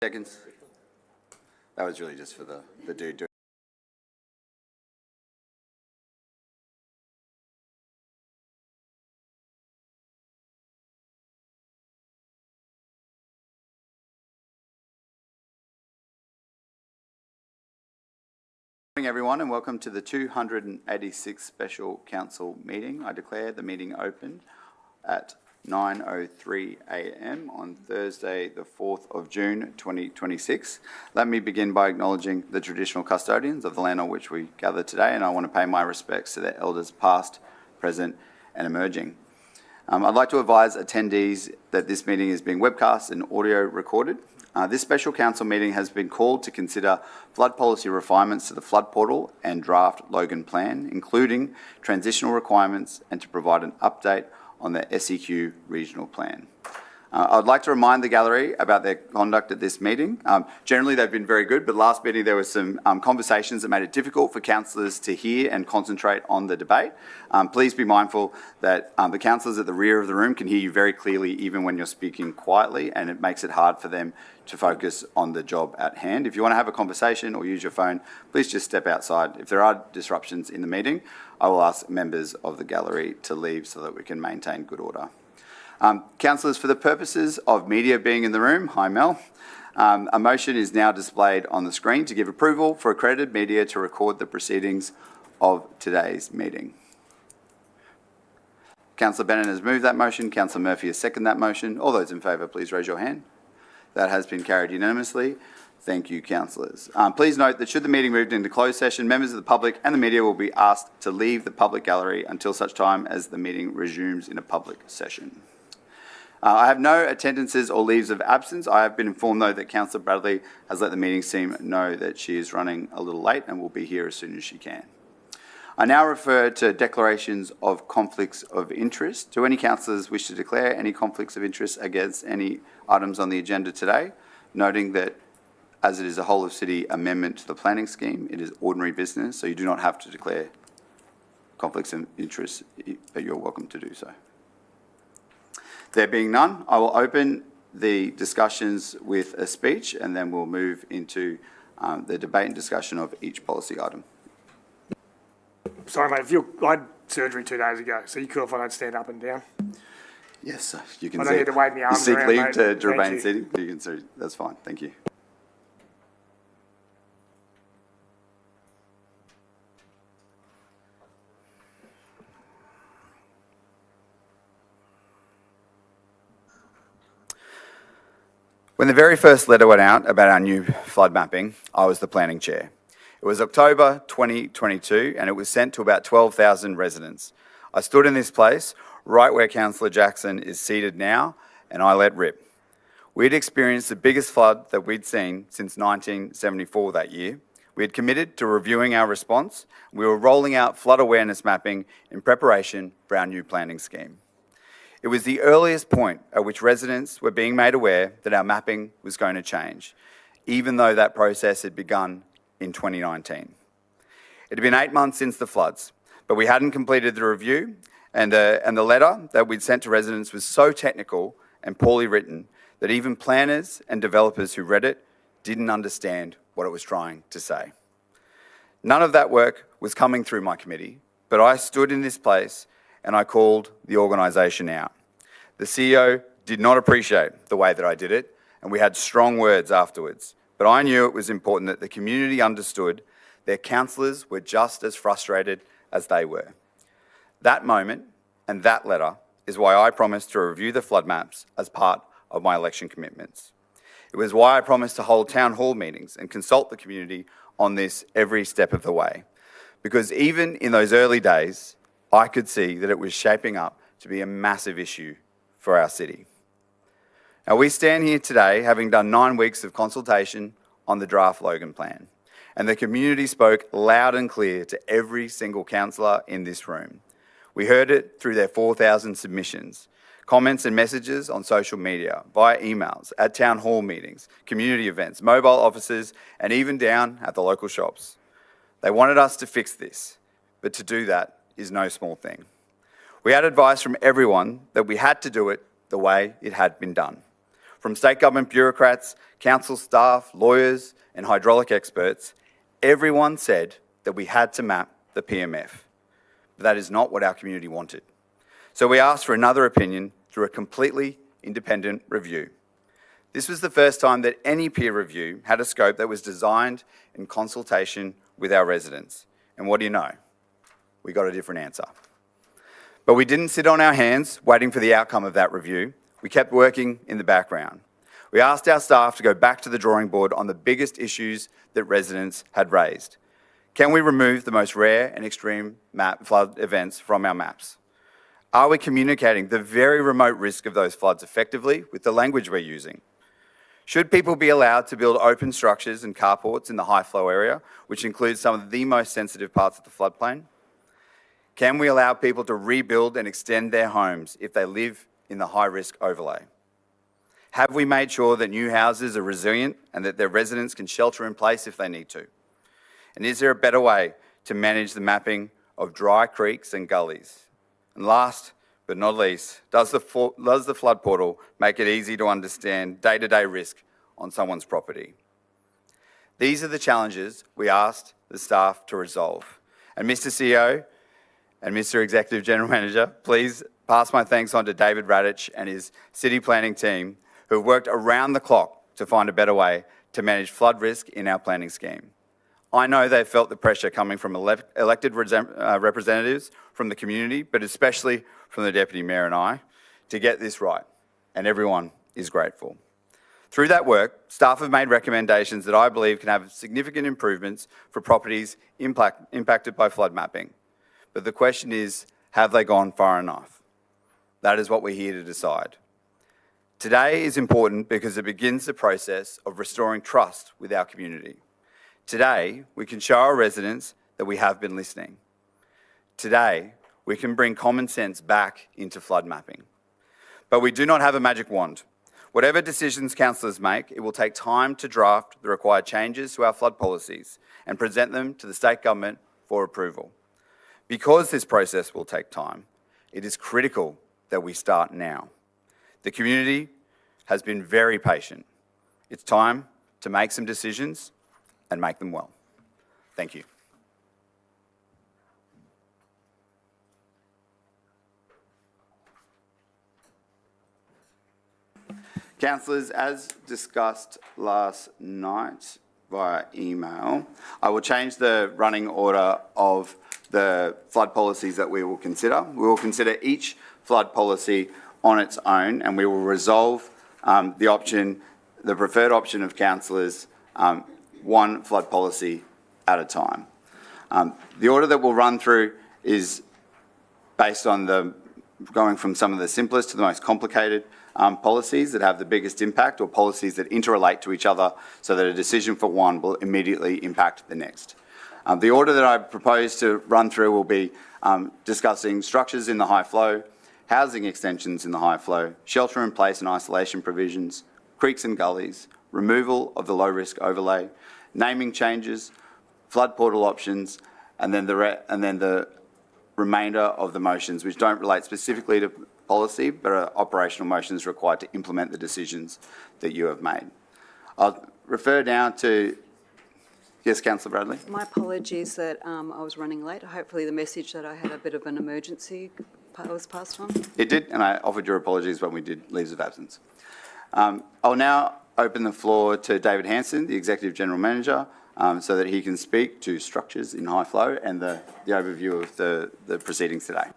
Seconds. That was really just for the dude doing. Good morning, everyone, and welcome to the 286th Special Council meeting. I declare the meeting open at 9:03 a.m. on Thursday, the 4th of June, 2026. Let me begin by acknowledging the traditional custodians of the land on which we gather today, and I want to pay my respects to their elders past, present, and emerging. I'd like to advise attendees that this meeting is being webcast and audio recorded. This special council meeting has been called to consider flood policy refinements to the flood portal and draft Logan plan, including transitional requirements, and to provide an update on the SEQ regional plan. I'd like to remind the gallery about their conduct at this meeting. Generally, they've been very good, but last meeting there were some conversations that made it difficult for councillors to hear and concentrate on the debate. Please be mindful that the councillors at the rear of the room can hear you very clearly even when you're speaking quietly, and it makes it hard for them to focus on the job at hand. If you want to have a conversation or use your phone, please just step outside. If there are disruptions in the meeting, I will ask members of the gallery to leave so that we can maintain good order. Councillors, for the purposes of media being in the room, hi Mel, a motion is now displayed on the screen to give approval for accredited media to record the proceedings of today's meeting. Councillor Bennett has moved that motion. Councillor Murphy has seconded that motion. All those in favour, please raise your hand. That has been carried unanimously. Thank you, councillors. Please note that should the meeting move into closed session, members of the public and the media will be asked to leave the public gallery until such time as the meeting resumes in a public session. I have no attendances or leaves of absence. I have been informed, though, that Councillor Bradley has let the meeting team know that she is running a little late and will be here as soon as she can. I now refer to declarations of conflicts of interest. Do any councillors wish to declare any conflicts of interest against any items on the agenda today? Noting that as it is a whole of city amendment to the planning scheme, it is ordinary business, so you do not have to declare conflicts of interest, but you're welcome to do so. There being none, I will open the discussions with a speech and then we'll move into the debate and discussion of each policy item. Sorry, mate, I had surgery 2 days ago, so you cool if I don't stand up and down? Yes, you can I don't need to wave my arms seek around, leave mate. to Thank remain you. seated. You can see, that's fine, thank you. When the very first letter went out about our new flood mapping, I was the planning chair. It was October 2022 and it was sent to about 12,000 residents. I stood in this place, right where Councillor Jackson is seated now, and I let rip. We'd experienced the biggest flood that we'd seen since 1974 that year. We had committed to reviewing our response. We were rolling out flood awareness mapping in preparation for our new planning scheme. It was the earliest point at which residents were being made aware that our mapping was going to change, even though that process had begun in 2019. It had been 8 months since the floods, but we hadn't completed the review, and the letter that we'd sent to residents was so technical and poorly written that even planners and developers who read it didn't understand what it was trying to say. None of that work was coming through my committee, but I stood in this place and I called the organisation out. The CEO did not appreciate the way that I did it, and we had strong words afterwards. But I knew it was important that the community understood their councillors were just as frustrated as they were. That moment and that letter is why I promised to review the flood maps as part of my election commitments. It was why I promised to hold town hall meetings and consult the community on this every step of the way. Because even in those early days, I could see that it was shaping up to be a massive issue for our city. Now, we stand here today having done 9 weeks of consultation on the draft Logan plan, and the community spoke loud and clear to every single councillor in this room. We heard it through their 4,000 submissions, comments and messages on social media, via emails, at town hall meetings, community events, mobile offices, and even down at the local shops. They wanted us to fix this, but to do that is no small thing. We had advice from everyone that we had to do it the way it had been done. From state government bureaucrats, council staff, lawyers, and hydraulic experts, everyone said that we had to map the PMF. But that is not what our community wanted. So we asked for another opinion through a completely independent review. This was the first time that any peer review had a scope that was designed in consultation with our residents. And what do you know? We got a different answer. But we didn't sit on our hands waiting for the outcome of that review. We kept working in the background. We asked our staff to go back to the drawing board on the biggest issues that residents had raised. Can we remove the most rare and extreme flood events from our maps? Are we communicating the very remote risk of those floods effectively with the language we're using? Should people be allowed to build open structures and carports in the high flow area, which includes some of the most sensitive parts of the floodplain? Can we allow people to rebuild and extend their homes if they live in the high risk overlay? Have we made sure that new houses are resilient and that their residents can shelter in place if they need to? And is there a better way to manage the mapping of dry creeks and gullies? And last but not least, does the flood portal make it easy to understand day-to-day risk on someone's property? These are the challenges we asked the staff to resolve. And Mr. CEO and Mr. Executive General Manager, please pass my thanks on to David Radich and his city planning team who have worked around the clock to find a better way to manage flood risk in our planning scheme. I know they've felt the pressure coming from elected representatives from the community, but especially from the Deputy Mayor and I, to get this right, and everyone is grateful. Through that work, staff have made recommendations that I believe can have significant improvements for properties impacted by flood mapping. But the question is, have they gone far enough? That is what we're here to decide. Today is important because it begins the process of restoring trust with our community. Today, we can show our residents that we have been listening. Today, we can bring common sense back into flood mapping. But we do not have a magic wand. Whatever decisions councillors make, it will take time to draft the required changes to our flood policies and present them to the state government for approval. Because this process will take time, it is critical that we start now. The community has been very patient. It's time to make some decisions and make them well. Thank you. Councillors, as discussed last night via email, I will change the running order of the flood policies that we will consider. We will consider each flood policy on its own, and we will resolve the preferred option of councillors, one flood policy at a time. The order that we'll run through is based on going from some of the simplest to the most complicated policies that have the biggest impact, or policies that interrelate to each other so that a decision for one will immediately impact the next. The order that I propose to run through will be discussing structures in the high flow, housing extensions in the high flow, shelter in place and isolation provisions, creeks and gullies, removal of the low risk overlay, naming changes, flood portal options, and then the remainder of the motions which don't relate specifically to policy but are operational motions required to implement the decisions that you have made. I'll refer now to, yes, Councillor Bradley. My apologies that I was running late. Hopefully the message that I had a bit of an emergency was passed on. It did, and I offered your apologies when we did leaves of absence. I'll now open the floor to David Hanson, the Executive General Manager, so that he can speak to structures in high flow and the overview of the proceedings today.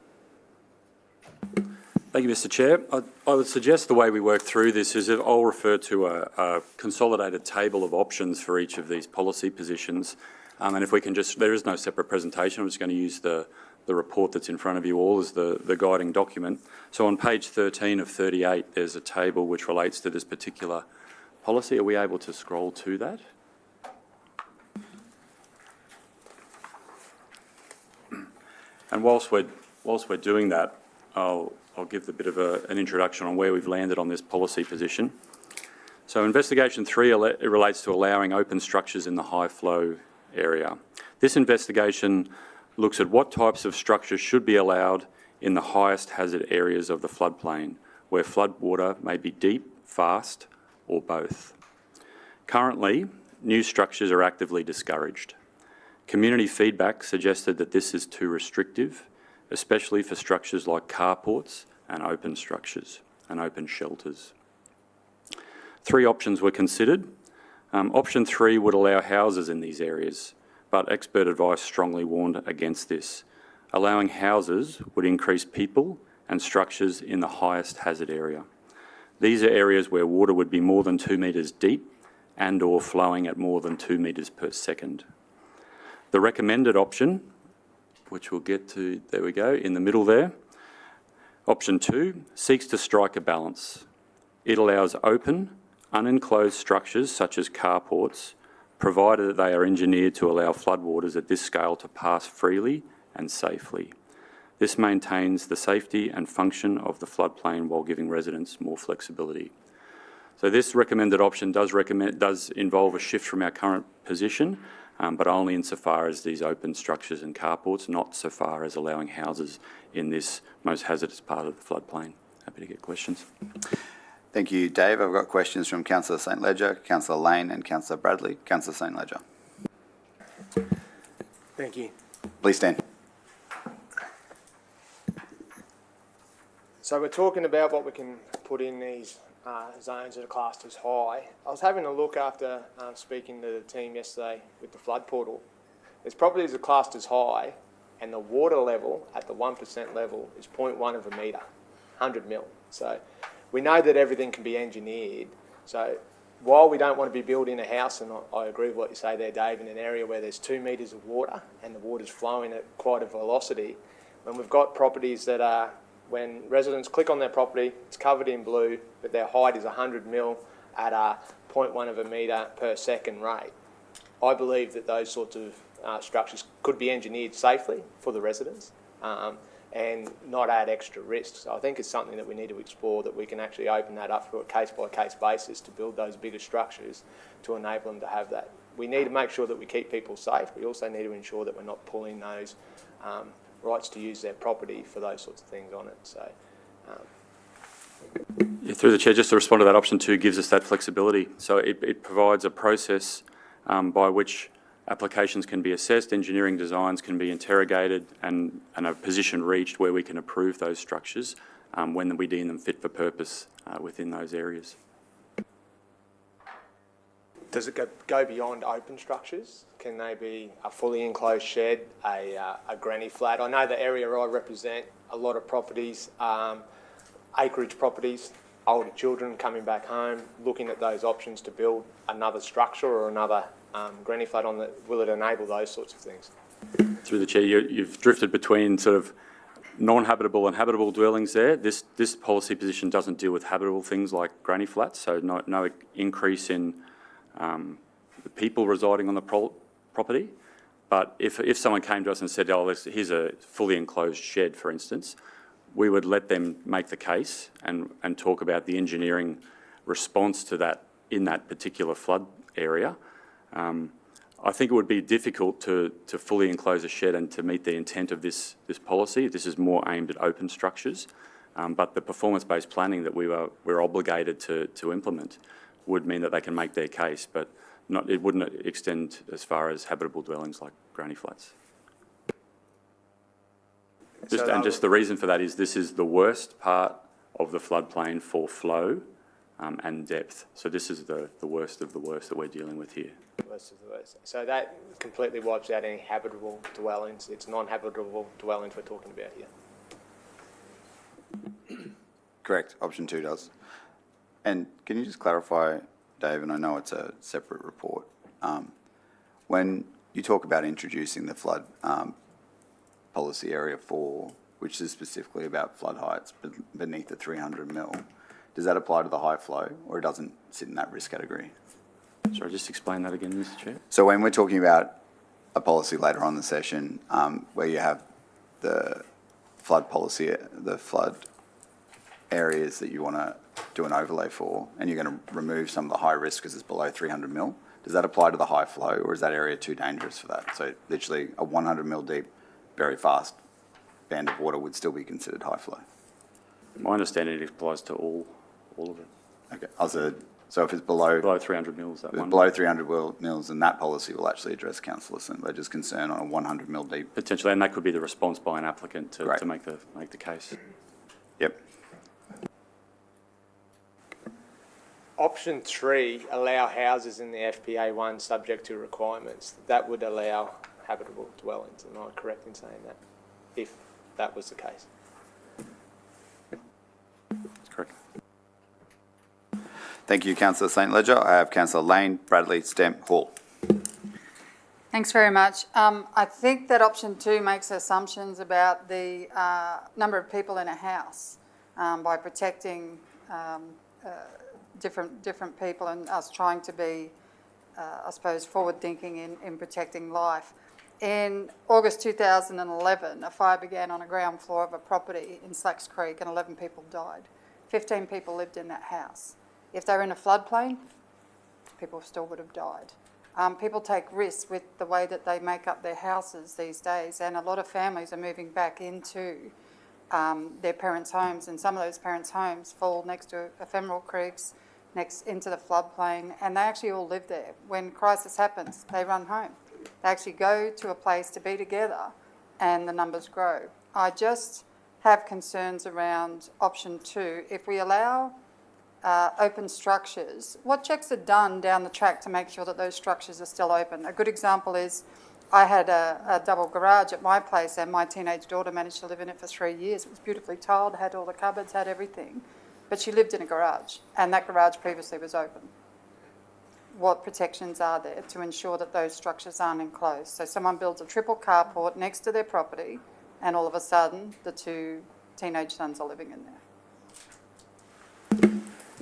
Thank you, Mr. Chair. I would suggest the way we work through this is that I'll refer to a consolidated table of options for each of these policy positions. And if we can just, there is no separate presentation, I'm just going to use the report that's in front of you all as the guiding document. So on page 13 of 38, there's a table which relates to this particular policy. Are we able to scroll to that? And whilst we're doing that, I'll give a bit of an introduction on where we've landed on this policy position. So investigation 3 it relates to allowing open structures in the high flow area. This investigation looks at what types of structures should be allowed in the highest hazard areas of the floodplain, where flood water may be deep, fast, or both. Currently, new structures are actively discouraged. Community feedback suggested that this is too restrictive, especially for structures like carports and open structures and open shelters. 3 options were considered. Option 3 would allow houses in these areas, but expert advice strongly warned against this. Allowing houses would increase people and structures in the highest hazard area. These are areas where water would be more than 2 metres deep and or flowing at more than 2 metres per second. The recommended option, which we'll get to, there we go, in the middle there, option 2 seeks to strike a balance. It allows open, unenclosed structures such as carports, provided that they are engineered to allow floodwaters at this scale to pass freely and safely. This maintains the safety and function of the floodplain while giving residents more flexibility. So this recommended option does involve a shift from our current position, but only insofar as these open structures and carports, not so far as allowing houses in this most hazardous part of the floodplain. Happy to get questions. Thank you, Dave. I've got questions from Councillor St Ledger, Councillor Lane and Councillor Bradley. Councillor St Ledger. Thank you. Please stand. So we're talking about what we can put in these zones that are classed as high. I was having a look after speaking to the team yesterday with the flood portal. There's properties that are classed as high and the water level at the 1% level is 0.1 of a metre, 100 mil. So we know that everything can be engineered. So while we don't want to be building a house, and I agree with what you say there, Dave, in an area where there's 2 metres of water and the water's flowing at quite a velocity, when we've got properties that are, when residents click on their property, it's covered in blue, but their height is 100 mil at a 0.1 of a metre per second rate. I believe that those sorts of structures could be engineered safely for the residents and not add extra risks. So I think it's something that we need to explore, that we can actually open that up for a case-by-case basis to build those bigger structures to enable them to have that. We need to make sure that we keep people safe. We also need to ensure that we're not pulling those rights to use their property for those sorts of things on it. So, Yeah, through the Chair, just to respond to that, option 2 gives us that flexibility. So it provides a process by which applications can be assessed, engineering designs can be interrogated and a position reached where we can approve those structures when we deem them fit for purpose within those areas. does it go beyond open structures? Can they be a fully enclosed shed, a granny flat? I know the area I represent, a lot of properties, acreage properties, older children coming back home, looking at those options to build another structure or another granny flat on the, will it enable those sorts of things? Through the Chair, you've drifted between sort of non-habitable and habitable dwellings there. This policy position doesn't deal with habitable things like granny flats, so no increase in the people residing on the property. But if someone came to us and said, oh, here's a fully enclosed shed, for instance, we would let them make the case and talk about the engineering response to that in that particular flood area. I think it would be difficult to fully enclose a shed and to meet the intent of this policy. This is more aimed at open structures, but the performance-based planning that we're obligated to implement would mean that they can make their case, but it wouldn't extend as far as habitable dwellings like granny flats. Just the reason for that is this is the worst part of the floodplain for flow and depth. So this is the worst of the worst that we're dealing with here. Worst of the worst. So that completely wipes out any habitable dwellings. It's non-habitable dwellings we're talking about here. Correct, option 2 does. And can you just clarify, Dave, and I know it's a separate report, when you talk about introducing the flood policy area 4, which is specifically about flood heights beneath the 300 mil, does that apply to the high flow or it doesn't sit in that risk category? Sorry, just explain that again, Mr. Chair. So when we're talking about a policy later on in the session where you have the flood policy, the flood areas that you want to do an overlay for, and you're going to remove some of the high risk because it's below 300 mil, does that apply to the high flow or is that area too dangerous for that? So literally a 100 mil deep, very fast band of water would still be considered high flow. My understanding it applies to all of it. Okay, I was So if it's below Below 300 mils, that one. below 300 mils, then that policy will actually address councillor St Ledger's concern on a 100 mil deep. Potentially, and that could be the response by an applicant to Great. make the case. Yep. Option 3, allow houses in the FPA1 subject to requirements. That would allow habitable dwellings. Am I correct in saying that? If that was the case. That's correct. Thank you, councillor St Ledger. I have councillor Lane, Bradley, Stemp, Hall. Thanks very much. I think that option 2 makes assumptions about the number of people in a house by protecting different people and us trying to be, I suppose, forward-thinking in protecting life. In August 2011, a fire began on a ground floor of a property in Slacks Creek and 11 people died. 15 people lived in that house. If they were in a floodplain, people still would have died. People take risks with the way that they make up their houses these days, and a lot of families are moving back into their parents' homes, and some of those parents' homes fall next to ephemeral creeks, next into the floodplain, and they actually all live there. When crisis happens, they run home. They actually go to a place to be together, and the numbers grow. I just have concerns around option 2. If we allow open structures, what checks are done down the track to make sure that those structures are still open? A good example is I had a double garage at my place, and my teenage daughter managed to live in it for 3 years. It was beautifully tiled, had all the cupboards, had everything, but she lived in a garage, and that garage previously was open. What protections are there to ensure that those structures aren't enclosed? So someone builds a triple carport next to their property, and all of a sudden the 2 teenage sons are living in there.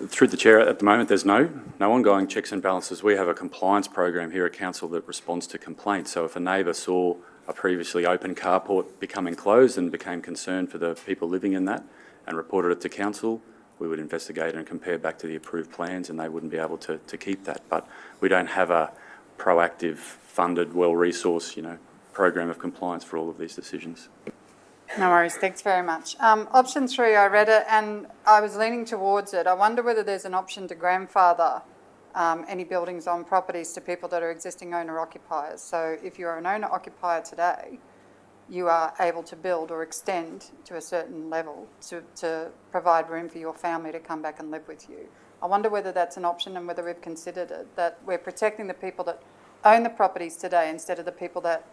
Through the chair, at the moment, there's no ongoing checks and balances. We have a compliance program here at council that responds to complaints. So if a neighbour saw a previously open carport become enclosed and became concerned for the people living in that and reported it to council, we would investigate and compare back to the approved plans, and they wouldn't be able to keep that. But we don't have a proactive, funded, well-resourced, program of compliance for all of these decisions. No worries, thanks very much. Option 3, I read it and I was leaning towards it. I wonder whether there's an option to grandfather any buildings on properties to people that are existing owner-occupiers. So if you're an owner-occupier today, you are able to build or extend to a certain level to provide room for your family to come back and live with you. I wonder whether that's an option and whether we've considered it, that we're protecting the people that own the properties today instead of the people that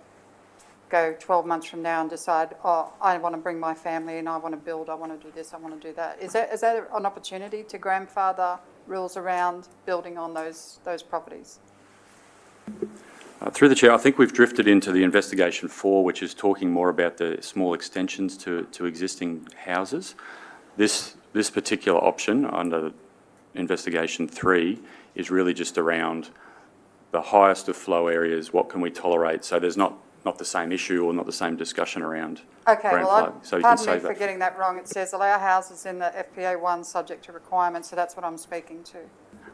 go 12 months from now and decide, oh, I want to bring my family in, I want to build, I want to do this, I want to do that. Is that an opportunity to grandfather rules around building on those properties? Through the chair, I think we've drifted into the investigation 4, which is talking more about the small extensions to existing houses. This particular option under investigation 3 is really just around the highest of flow areas, what can we tolerate? So there's not the same issue or not the same discussion around Okay, ground well, flow. So you can pardon me save for that. getting that wrong. It says allow houses in the FPA1 subject to requirements, so that's what I'm speaking to.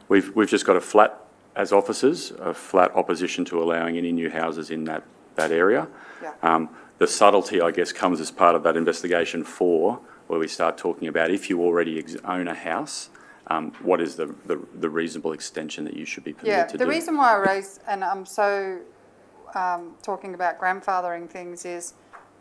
We've just got a flat, as officers, a flat opposition to allowing any new houses in that area. Yeah. The subtlety, I guess, comes as part of that investigation 4, where we start talking about if you already own a house, what is the reasonable extension that you should be permitted to do? The reason why I raised, and I'm so talking about grandfathering things, is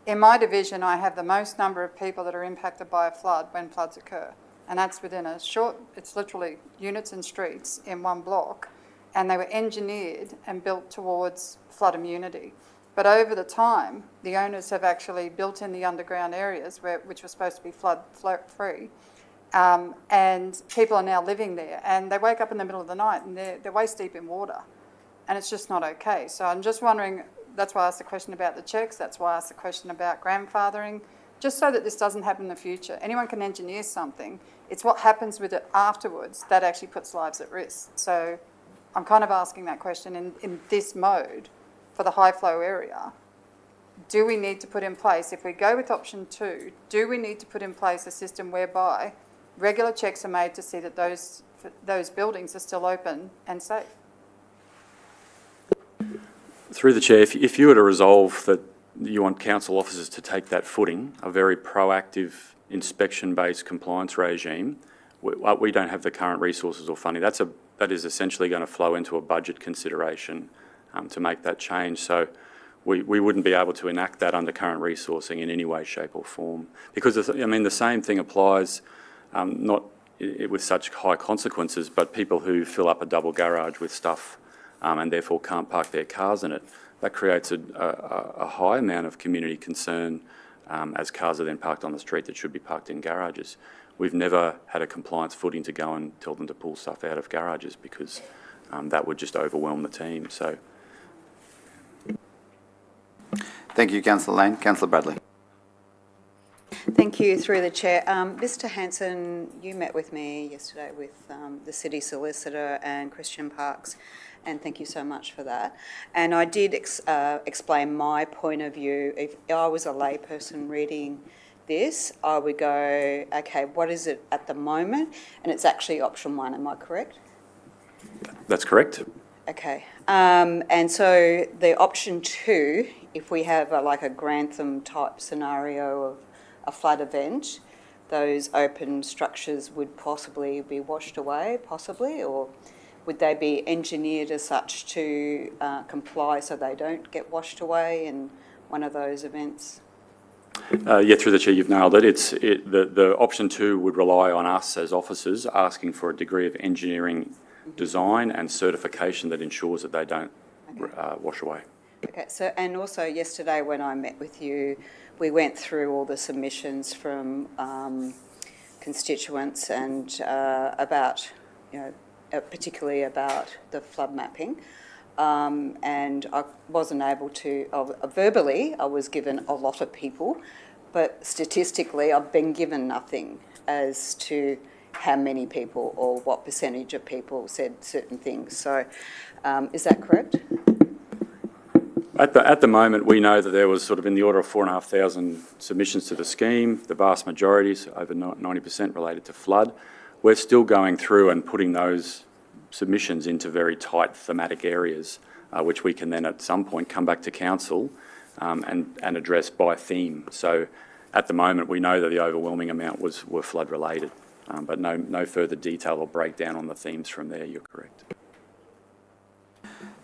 in my division I have the most number of people that are impacted by a flood when floods occur, and that's within it's literally units and streets in one block, and they were engineered and built towards flood immunity. But over the time, the owners have actually built in the underground areas which were supposed to be flood free, and people are now living there, and they wake up in the middle of the night and they're waist deep in water, and it's just not okay. So I'm just wondering, that's why I asked the question about the checks, that's why I asked the question about grandfathering, just so that this doesn't happen in the future. Anyone can engineer something, it's what happens with it afterwards that actually puts lives at risk. So I'm kind of asking that question in this mode for the high flow area. Do we need to put in place, if we go with option 2, do we need to put in place a system whereby regular checks are made to see that those buildings are still open and safe? Through the chair, if you were to resolve that you want council officers to take that footing, a very proactive inspection-based compliance regime we don't have the current resources or funding. That is essentially going to flow into a budget consideration to make that change. So we wouldn't be able to enact that under current resourcing in any way, shape or form. Because, the same thing applies, not with such high consequences, but people who fill up a double garage with stuff and therefore can't park their cars in it. That creates a high amount of community concern as cars are then parked on the street that should be parked in garages. We've never had a compliance footing to go and tell them to pull stuff out of garages because that would just overwhelm the team. So, Thank you, Councillor Lane. Councillor Bradley. Thank you, through the chair. Mr Hanson, you met with me yesterday with the city solicitor and Christian Parks, and thank you so much for that. And I did explain my point of view. If I was a layperson reading this, I would go, okay, what is it at the moment? And it's actually option 1, am I correct? that's correct. Okay, and so the option 2, if we have a Grantham type scenario of a flood event, those open structures would possibly be washed away, or would they be engineered as such to comply so they don't get washed away in one of those events? Yeah, through the chair, you've nailed it. The option 2 would rely on us as officers asking for a degree of engineering design and certification that ensures that they don't wash away. Okay, so, and also yesterday when I met with you, we went through all the submissions from constituents and about, particularly about the flood mapping. And I wasn't able to, verbally, I was given a lot of people, but statistically, I've been given nothing as to how many people or what percentage of people said certain things. So is that correct? At the moment, we know that there was sort of in the order of 4,500 submissions to the scheme. The vast majority, so over 90%, related to flood. We're still going through and putting those submissions into very tight thematic areas, which we can then at some point come back to council and address by theme. So at the moment, we know that the overwhelming amount were flood related, but no further detail or breakdown on the themes from there. You're correct.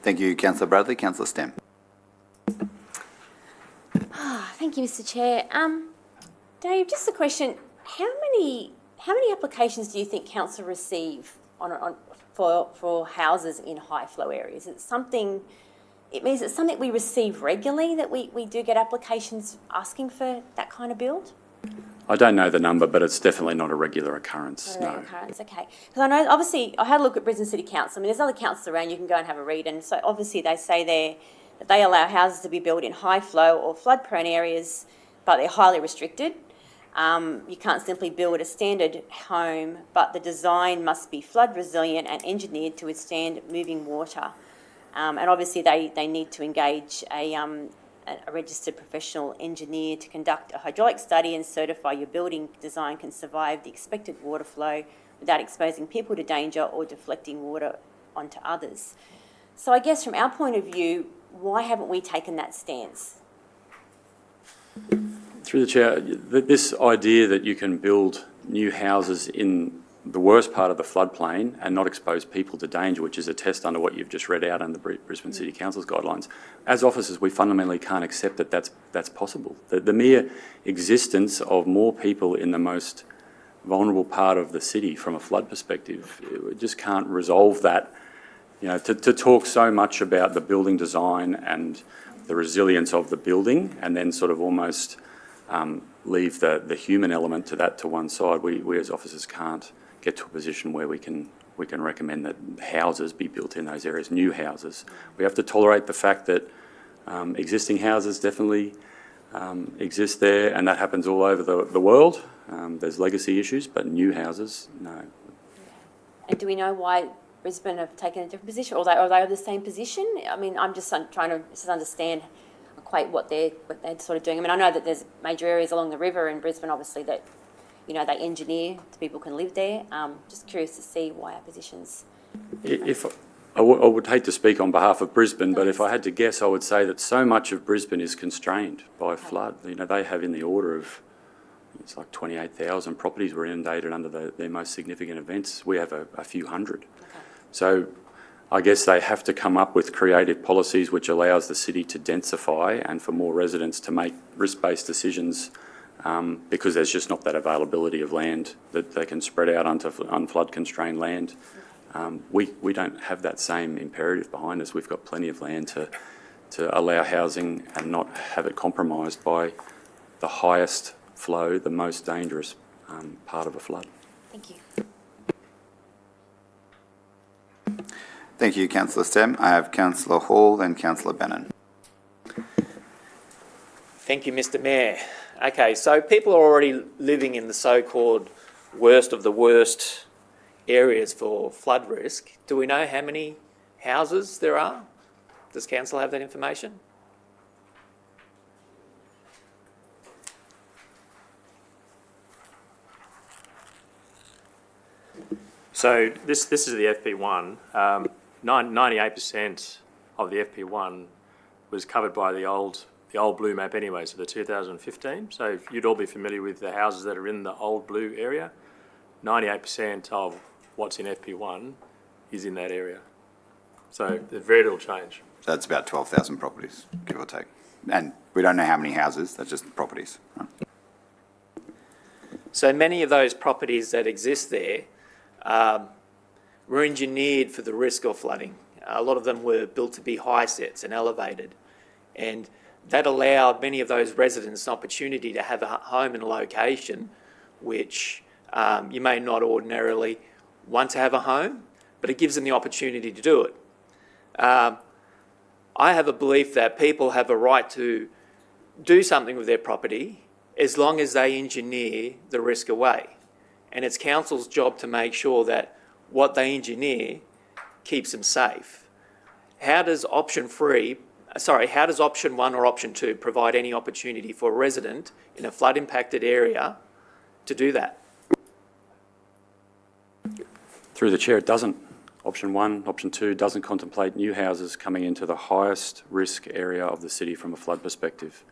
Thank you, Councillor Bradley. Councillor Stem. Thank you, Mr. Chair. Dave, just a question: how many applications do you think council receive for houses in high flow areas? It's something we receive regularly, that we do get applications asking for that kind of build? I don't know the number, but it's definitely not a regular occurrence. Not a regular occurrence, okay. Because I know, obviously, I had a look at Brisbane City Council. I mean, there's other councils around, you can go and have a read, and so obviously they say there that they allow houses to be built in high flow or flood prone areas, but they're highly restricted. You can't simply build a standard home, but the design must be flood resilient and engineered to withstand moving water. And obviously they need to engage a registered professional engineer to conduct a hydraulic study and certify your building design can survive the expected water flow without exposing people to danger or deflecting water onto others. So I guess from our point of view, why haven't we taken that stance? Through the chair, this idea that you can build new houses in the worst part of the floodplain and not expose people to danger, which is a test under what you've just read out under the Brisbane City Council's guidelines, as officers we fundamentally can't accept that that's possible. The mere existence of more people in the most vulnerable part of the city from a flood perspective, we just can't resolve that. To talk so much about the building design and the resilience of the building and then sort of almost leave the human element to one side, we as officers can't get to a position where we can recommend that houses be built in those areas, new houses. We have to tolerate the fact that existing houses definitely exist there, and that happens all over the world. There's legacy issues, but new houses, no. And do we know why Brisbane have taken a different position, or are they of the same position? I mean, I'm just trying to understand, equate what they're sort of doing. I mean, I know that there's major areas along the river in Brisbane, obviously, that they engineer so people can live there. Just curious to see why our positions. I would hate to speak on behalf of Brisbane, but if I had to guess, I would say that so much of Brisbane is constrained by flood. They have in the order of it's like 28,000 properties were inundated under their most significant events. We have a few hundred. So I guess they have to come up with creative policies which allows the city to densify and for more residents to make risk-based decisions, because there's just not that availability of land that they can spread out on flood-constrained land. We don't have that same imperative behind us. We've got plenty of land to allow housing and not have it compromised by the highest flow, the most dangerous part of a flood. Thank you. Thank you, Councillor Stem. I have Councillor Hall, then Councillor Bannon. Thank you, Mr. Mayor. Okay, so people are already living in the so-called worst of the worst areas for flood risk. Do we know how many houses there are? Does council have that information? So this is the FP1. 98% of the FP1 was covered by the old blue map anyway, so the 2015. So you'd all be familiar with the houses that are in the old blue area. 98% of what's in FP1 is in that area. So there's very little change. That's about 12,000 properties, give or take. And we don't know how many houses, that's just properties. Right? So many of those properties that exist there were engineered for the risk of flooding. A lot of them were built to be high sets and elevated. And that allowed many of those residents an opportunity to have a home in a location which you may not ordinarily want to have a home, but it gives them the opportunity to do it. I have a belief that people have a right to do something with their property as long as they engineer the risk away. And it's council's job to make sure that what they engineer keeps them safe. How does option 1 or option 2 provide any opportunity for a resident in a flood impacted area to do that? Through the chair, it doesn't. Option 1, option 2 doesn't contemplate new houses coming into the highest risk area of the city from a flood perspective.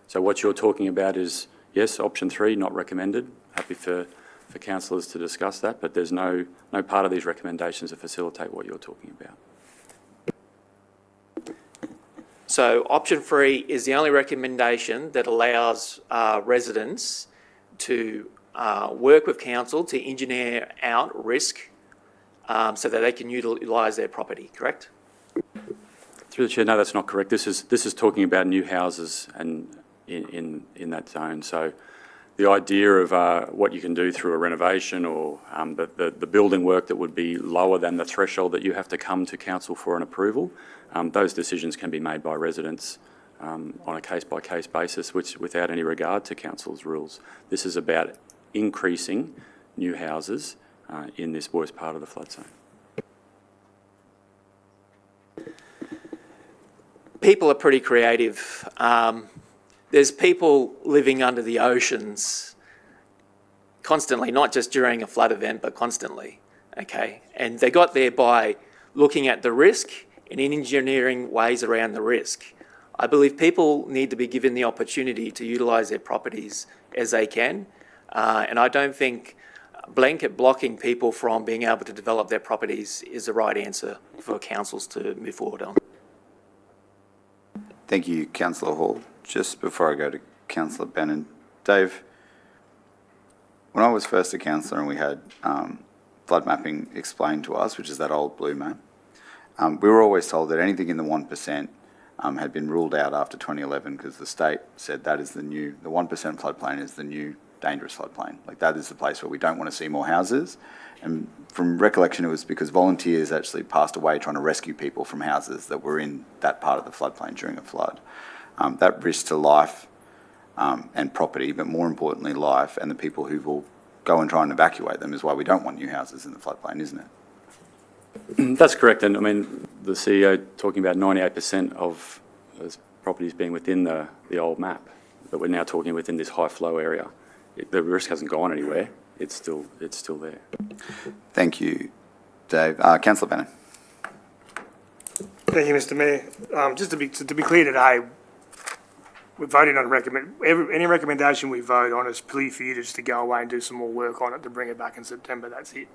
So what you're talking about is, yes, option 3, not recommended. Happy for councillors to discuss that, but there's no part of these recommendations to facilitate what you're talking about. So option 3 is the only recommendation that allows residents to work with council to engineer out risk so that they can utilise their property, correct? Through the chair, no, that's not correct. This is talking about new houses and in that zone. So the idea of what you can do through a renovation or the building work that would be lower than the threshold that you have to come to council for an approval, those decisions can be made by residents on a case-by-case basis, which without any regard to council's rules. This is about increasing new houses in this worst part of the flood zone. People are pretty creative. There's people living under the oceans constantly, not just during a flood event, but constantly, okay? And they got there by looking at the risk and engineering ways around the risk. I believe people need to be given the opportunity to utilise their properties as they can, and I don't think blanket blocking people from being able to develop their properties is the right answer for councils to move forward on. Thank you, Councillor Hall. Just before I go to Councillor Bannon, Dave, when I was first a councillor and we had flood mapping explained to us, which is that old blue map, we were always told that anything in the 1% had been ruled out after 2011 because the state said that is the 1% floodplain is the new dangerous floodplain. Like that is the place where we don't want to see more houses. And from recollection, it was because volunteers actually passed away trying to rescue people from houses that were in that part of the floodplain during a flood. That risk to life and property, but more importantly life, and the people who will go and try and evacuate them is why we don't want new houses in the floodplain, isn't it? That's correct, and I mean, the CEO talking about 98% of those properties being within the old map, but we're now talking within this high flow area. The risk hasn't gone anywhere, it's still there. Thank you, Dave. Councillor Bannon. Thank you, Mr. Mayor. Just to be clear today, we're voting on any recommendation we vote on is purely for you just to go away and do some more work on it to bring it back in September, that's it.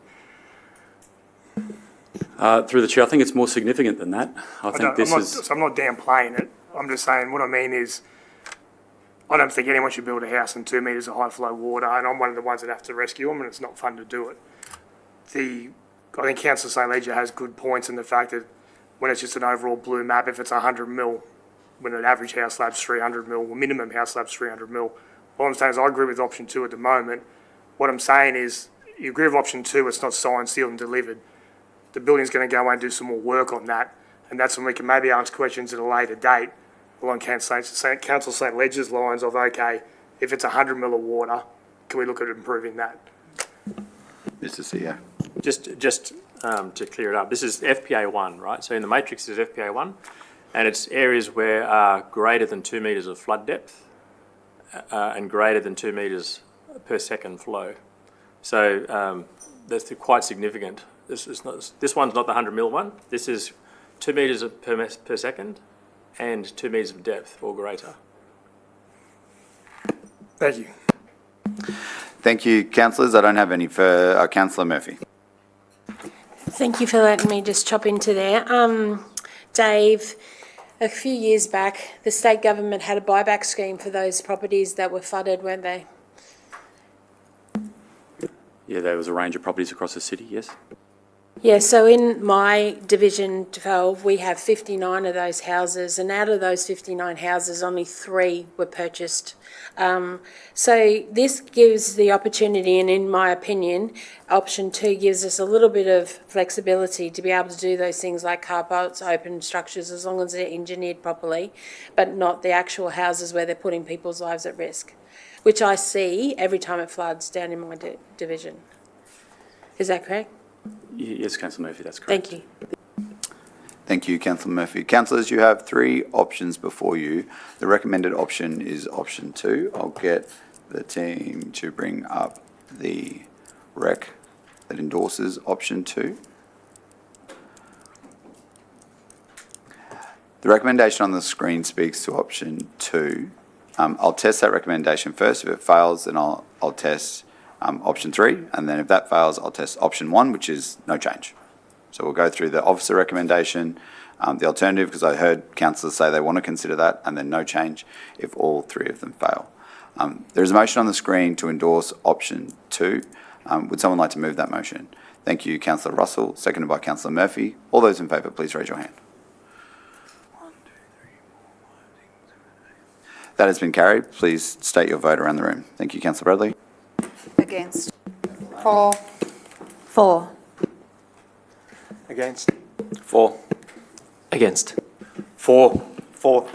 Through the chair, I think it's more significant than that. I think this is. So I'm not downplaying it, I'm just saying, what I mean is, I don't think anyone should build a house in 2 metres of high flow water, and I'm one of the ones that have to rescue them, and it's not fun to do it. I think Councillor St Leger has good points in the fact that when it's just an overall blue map, if it's 100 mil, when an average house slab's 300 mil, or minimum house slab's 300 mil, all I'm saying is I agree with option 2 at the moment. What I'm saying is, you agree with option 2, it's not signed, sealed and delivered. The building's going to go away and do some more work on that, and that's when we can maybe ask questions at a later date along Councillor St Leger's lines of, okay, if it's 100 mil of water, can we look at improving that? Mr. CEO. Just to clear it up, this is FPA 1, right? So in the matrix is FPA 1, and it's areas where greater than 2 metres of flood depth and greater than 2 metres per second flow. So that's quite significant. This one's not the 100 mil one. This is 2 metres per second and 2 metres of depth or greater. Thank you. Thank you, councillors. I don't have any for Councillor Murphy. Thank you for letting me just chop into there. Dave, a few years back, the state government had a buyback scheme for those properties that were flooded, weren't they? Yeah, there was a range of properties across the city, yes. Yeah, so in my Division 12, we have 59 of those houses, and out of those 59 houses, only 3 were purchased. So this gives the opportunity, and in my opinion, option 2 gives us a little bit of flexibility to be able to do those things like carports, open structures, as long as they're engineered properly, but not the actual houses where they're putting people's lives at risk, which I see every time it floods down in my division. Is that correct? Yes, Councillor Murphy, that's correct. Thank you. Thank you, Councillor Murphy. Councillors, you have 3 options before you. The recommended option is option 2. I'll get the team to bring up the rec that endorses option 2. The recommendation on the screen speaks to option 2. I'll test that recommendation first. If it fails, then I'll test option 3, and then if that fails, I'll test option 1, which is no change. So we'll go through the officer recommendation, the alternative, because I heard councillors say they want to consider that, and then no change if all 3 of them fail. There is a motion on the screen to endorse option 2. Would someone like to move that motion? Thank you, Councillor Russell, seconded by Councillor Murphy. All those in favour, please raise your hand. That has been carried. Please state your vote around the room. Thank you, Councillor Bradley. Against? For. For. Against? 4. Against. 4. 4.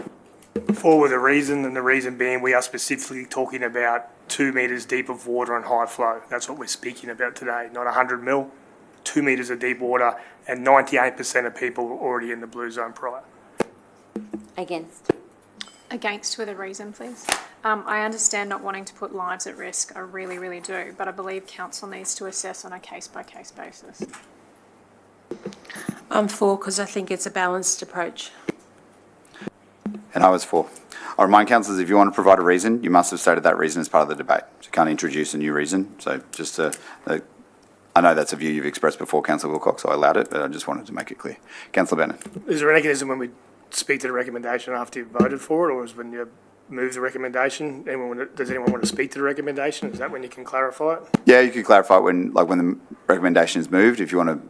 For with a reason, and the reason being we are specifically talking about 2 metres deep of water and high flow. That's what we're speaking about today, not 100 mil, 2 metres of deep water, and 98% of people were already in the blue zone prior. Against. Against with a reason, please. I understand not wanting to put lives at risk, I really, really do, but I believe council needs to assess on a case-by-case basis. I'm for because I think it's a balanced approach. And I was 4. I'll remind councillors, if you want to provide a reason, you must have stated that reason as part of the debate. So you can't introduce a new reason. So just to, I know that's a view you've expressed before, Councillor Wilcox, so I allowed it, but I just wanted to make it clear. Councillor Bennett. Is there a mechanism when we speak to the recommendation after you've voted for it, or is when you move the recommendation? Does anyone want to speak to the recommendation? Is that when you can clarify it? Yeah, you could clarify it when the recommendation is moved. If you want to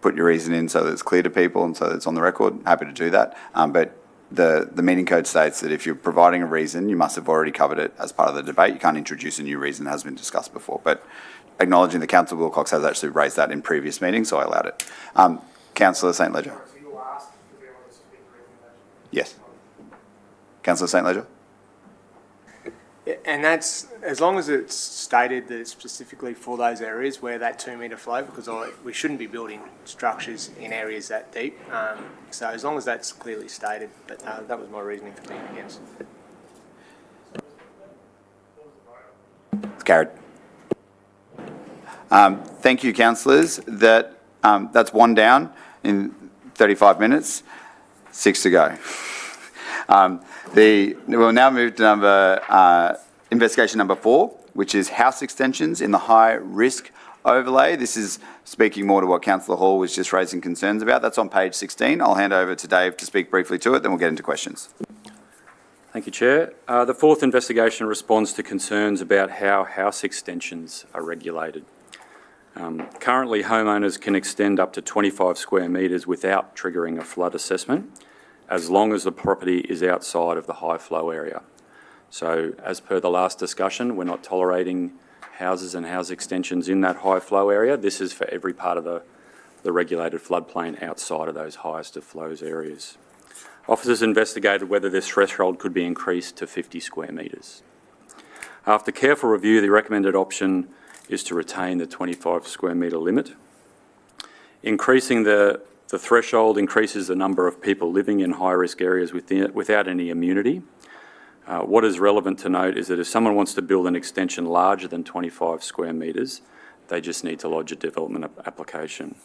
put your reason in so that it's clear to people and so that it's on the record, happy to do that. But the meeting code states that if you're providing a reason, you must have already covered it as part of the debate. You can't introduce a new reason that has been discussed before. But acknowledging that Councillor Wilcox has actually raised that in previous meetings, so I allowed it. Councillor St Leger. Yes. Councillor St Leger. Yeah, and that's, as long as it's stated that it's specifically for those areas where that 2 metre flow, because we shouldn't be building structures in areas that deep. So as long as that's clearly stated, but that was my reasoning for being against. It's carried. Thank you, councillors. That's 1 down in 35 minutes, 6 to go. We'll now move to investigation number 4, which is house extensions in the high risk overlay. This is speaking more to what Councillor Hall was just raising concerns about. That's on page 16. I'll hand over to Dave to speak briefly to it, then we'll get into questions. Thank you, Chair. The fourth investigation responds to concerns about how house extensions are regulated. Currently, homeowners can extend up to 25 square metres without triggering a flood assessment, as long as the property is outside of the high flow area. So, as per the last discussion, we're not tolerating houses and house extensions in that high flow area. This is for every part of the regulated floodplain outside of those highest of flows areas. Officers investigated whether this threshold could be increased to 50 square metres. After careful review, the recommended option is to retain the 25 square metre limit. Increasing the threshold increases the number of people living in high-risk areas without any immunity. What is relevant to note is that if someone wants to build an extension larger than 25 square metres, they just need to lodge a development application.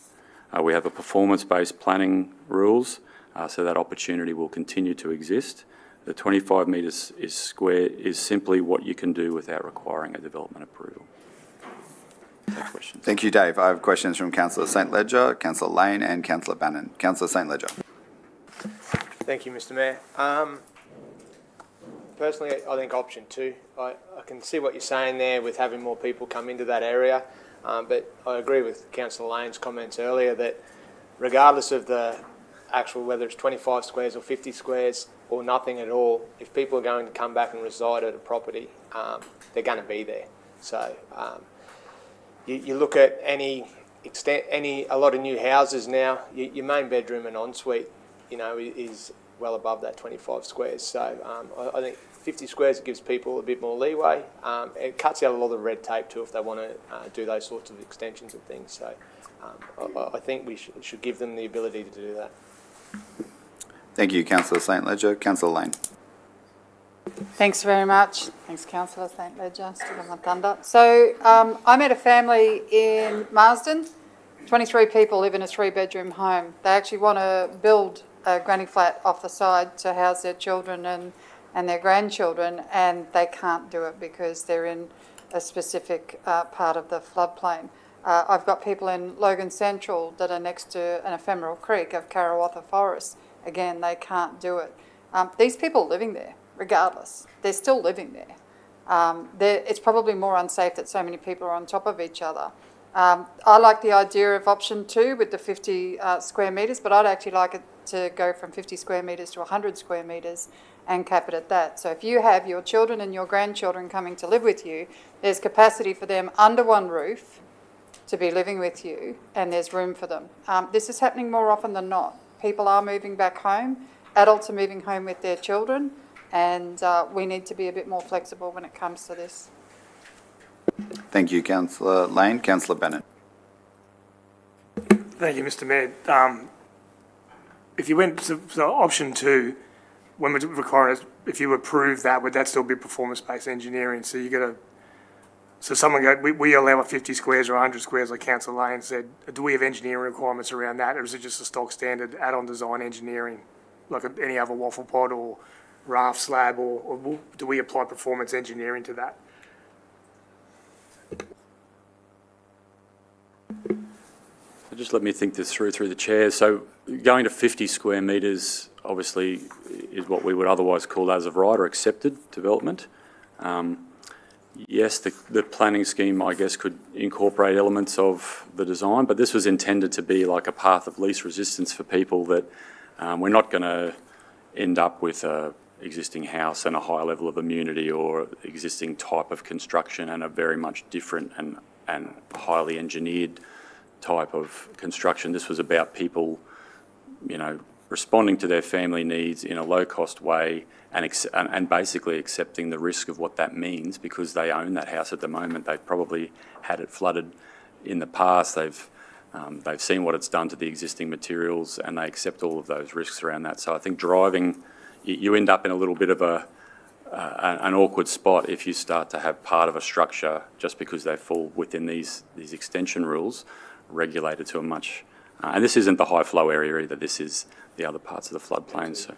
We have a performance-based planning rules, so that opportunity will continue to exist. The 25 metres is simply what you can do without requiring a development approval. Questions? Thank you, Dave. I have questions from Councillor St Ledger, Councillor Lane and Councillor Bannon. Councillor St Ledger. Thank you, Mr Mayor. Personally, I think option 2. I can see what you're saying there with having more people come into that area, but I agree with Councillor Lane's comments earlier that regardless of the actual, whether it's 25 squares or 50 squares or nothing at all, if people are going to come back and reside at a property, they're going to be there. So you look at a lot of new houses now, your main bedroom and ensuite, is well above that 25 squares. So I think 50 squares gives people a bit more leeway. It cuts out a lot of the red tape too if they want to do those sorts of extensions and things. So I think we should give them the ability to do that. Thank you, Councillor St Ledger. Councillor Lane. Thanks very much. Thanks, Councillor St Ledger, still on my thunder. So I met a family in Marsden. 23 people live in a 3-bedroom home. They actually want to build a granny flat off the side to house their children and their grandchildren, and they can't do it because they're in a specific part of the floodplain. I've got people in Logan Central that are next to an ephemeral creek of Karawatha Forest. Again, they can't do it. These people are living there, regardless. They're still living there. It's probably more unsafe that so many people are on top of each other. I like the idea of option 2 with the 50 square metres, but I'd actually like it to go from 50 square metres to 100 square metres and cap it at that. So if you have your children and your grandchildren coming to live with you, there's capacity for them under one roof to be living with you, and there's room for them. This is happening more often than not. People are moving back home, adults are moving home with their children, and we need to be a bit more flexible when it comes to this. Thank you, Councillor Lane. Councillor Bannon. Thank you, Mr Mayor. If you went to option 2, when we require, if you approve that, would that still be performance-based engineering? So you got to, so someone go, we allow 50 squares or 100 squares, like Councillor Lane said. Do we have engineering requirements around that, or is it just a stock standard add-on design engineering, like any other waffle pod or raft slab, or do we apply performance engineering to that? Just let me think this through the chair. So going to 50 square metres obviously is what we would otherwise call as of right or accepted development. Yes, the planning scheme, I guess, could incorporate elements of the design, but this was intended to be like a path of least resistance for people that we're not going to end up with a existing house and a high level of immunity or existing type of construction and a very much different and highly engineered type of construction. This was about people, responding to their family needs in a low-cost way and basically accepting the risk of what that means because they own that house at the moment. They've probably had it flooded in the past. They've seen what it's done to the existing materials and they accept all of those risks around that. So I think driving, you end up in a little bit of an awkward spot if you start to have part of a structure just because they fall within these extension rules regulated to a much, and this isn't the high flow area either, this is the other parts of the floodplain. So,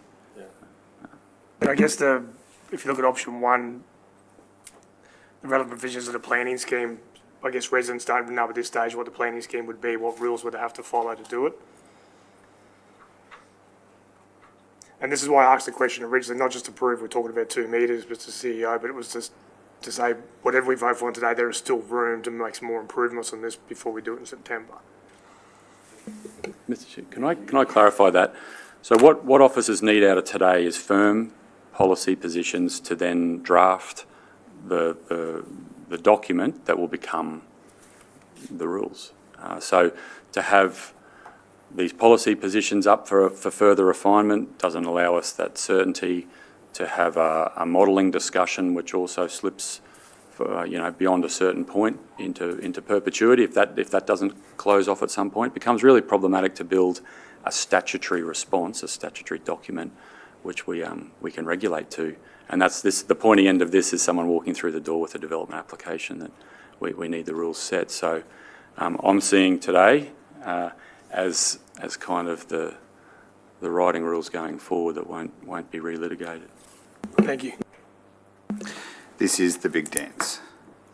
I guess if you look at option one, the relevant provisions of the planning scheme, I guess residents don't know at this stage what the planning scheme would be, what rules would they have to follow to do it. And this is why I asked the question originally, not just to prove we're talking about 2 metres, Mr. CEO, but it was just to say, whatever we vote for today, there is still room to make some more improvements on this before we do it in September. Mr. Chair, can I clarify that? So what officers need out of today is firm policy positions to then draft the document that will become the rules. So to have these policy positions up for further refinement doesn't allow us that certainty to have a modelling discussion, which also slips, beyond a certain point into perpetuity. If that doesn't close off at some point, it becomes really problematic to build a statutory response, a statutory document, which we can regulate to. And that's this. The pointy end of this is someone walking through the door with a development application that we need the rules set. So I'm seeing today as kind of the writing rules going forward that won't be relitigated. Thank you. This is the big dance.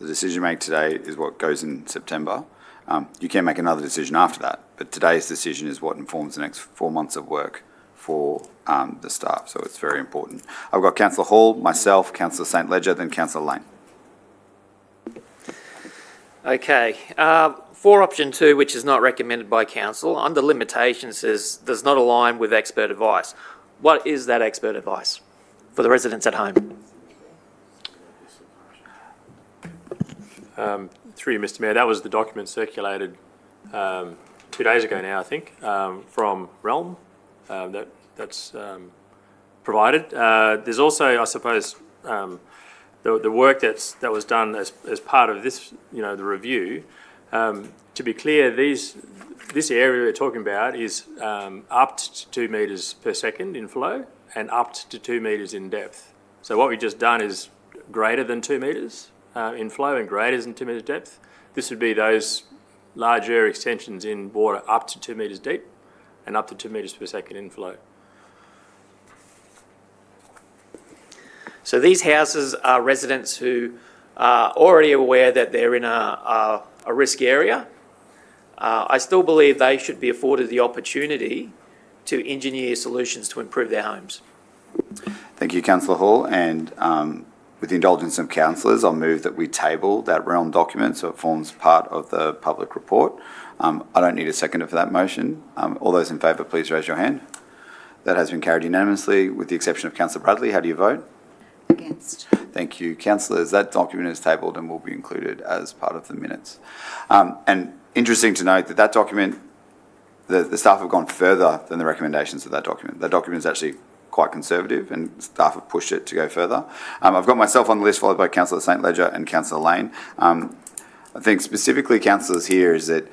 The decision made today is what goes in September. You can make another decision after that, but today's decision is what informs the next 4 months of work for the staff, so it's very important. I've got Councillor Hall, myself, Councillor St Ledger, then Councillor Lane. Okay, for option 2, which is not recommended by council, under limitations says does not align with expert advice. What is that expert advice for the residents at home? Through you, Mr. Mayor, that was the document circulated 2 days ago now, I think, from Realm that's provided. There's also, I suppose, the work that was done as part of this, the review. To be clear, this area we're talking about is up to 2 metres per second in flow and up to 2 metres in depth. So what we've just done is greater than 2 metres in flow and greater than 2 metres depth. This would be those large area extensions in water up to 2 metres deep and up to 2 metres per second in flow. So these houses are residents who are already aware that they're in a risk area. I still believe they should be afforded the opportunity to engineer solutions to improve their homes. Thank you, Councillor Hall, and with the indulgence of councillors, I'll move that we table that Realm document so it forms part of the public report. I don't need a seconder for that motion. All those in favour, please raise your hand. That has been carried unanimously, with the exception of Councillor Bradley. How do you vote? Against. Thank you, councillors. That document is tabled and will be included as part of the minutes. And interesting to note that document, the staff have gone further than the recommendations of that document. That document is actually quite conservative and staff have pushed it to go further. I've got myself on the list, followed by Councillor St Ledger and Councillor Lane. I think specifically, councillors, here is that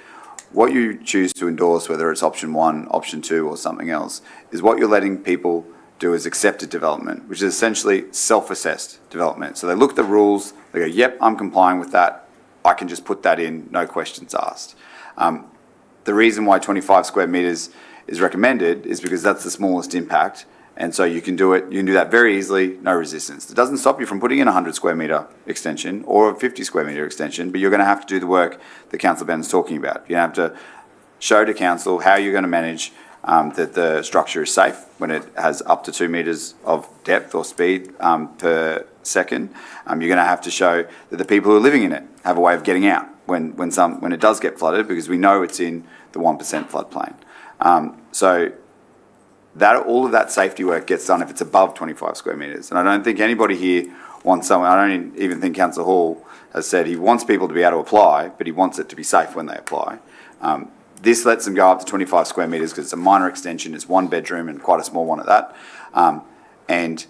what you choose to endorse, whether it's option 1, option 2 or something else, is what you're letting people do as accepted development, which is essentially self-assessed development. So they look at the rules, they go, yep, I'm complying with that, I can just put that in, no questions asked. The reason why 25 square metres is recommended is because that's the smallest impact, and so you can do that very easily, no resistance. It doesn't stop you from putting in a 100 square metre extension or a 50 square metre extension, but you're going to have to do the work that Councillor Benn's talking about. You have to show to council how you're going to manage that the structure is safe when it has up to 2 metres of depth or speed per second. You're going to have to show that the people who are living in it have a way of getting out when it does get flooded, because we know it's in the 1% floodplain. So all of that safety work gets done if it's above 25 square metres. And I don't think anybody here wants someone, I don't even think Councillor Hall has said he wants people to be able to apply, but he wants it to be safe when they apply. This lets them go up to 25 square metres because it's a minor extension, it's 1 bedroom and quite a small one at that. And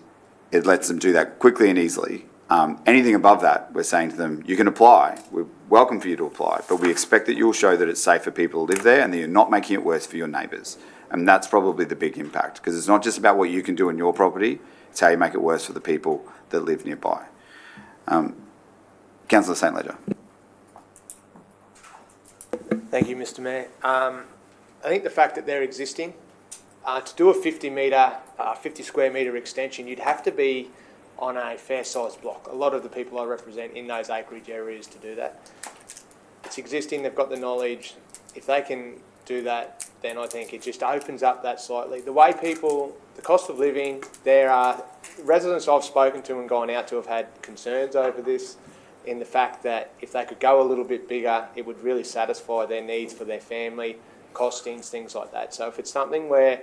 it lets them do that quickly and easily. Anything above that, we're saying to them, you can apply. We're welcome for you to apply, but we expect that you'll show that it's safe for people to live there and that you're not making it worse for your neighbours. And that's probably the big impact, because it's not just about what you can do in your property, it's how you make it worse for the people that live nearby. Councillor St Ledger. Thank you, Mr. Mayor. I think the fact that they're existing To do a 50 square metre extension, you'd have to be on a fair sized block. A lot of the people I represent in those acreage areas to do that. It's existing, they've got the knowledge. If they can do that, then I think it just opens up that slightly. The way people, the cost of living, there are residents I've spoken to and gone out to have had concerns over this, in the fact that if they could go a little bit bigger, it would really satisfy their needs for their family, costings, things like that. So if it's something where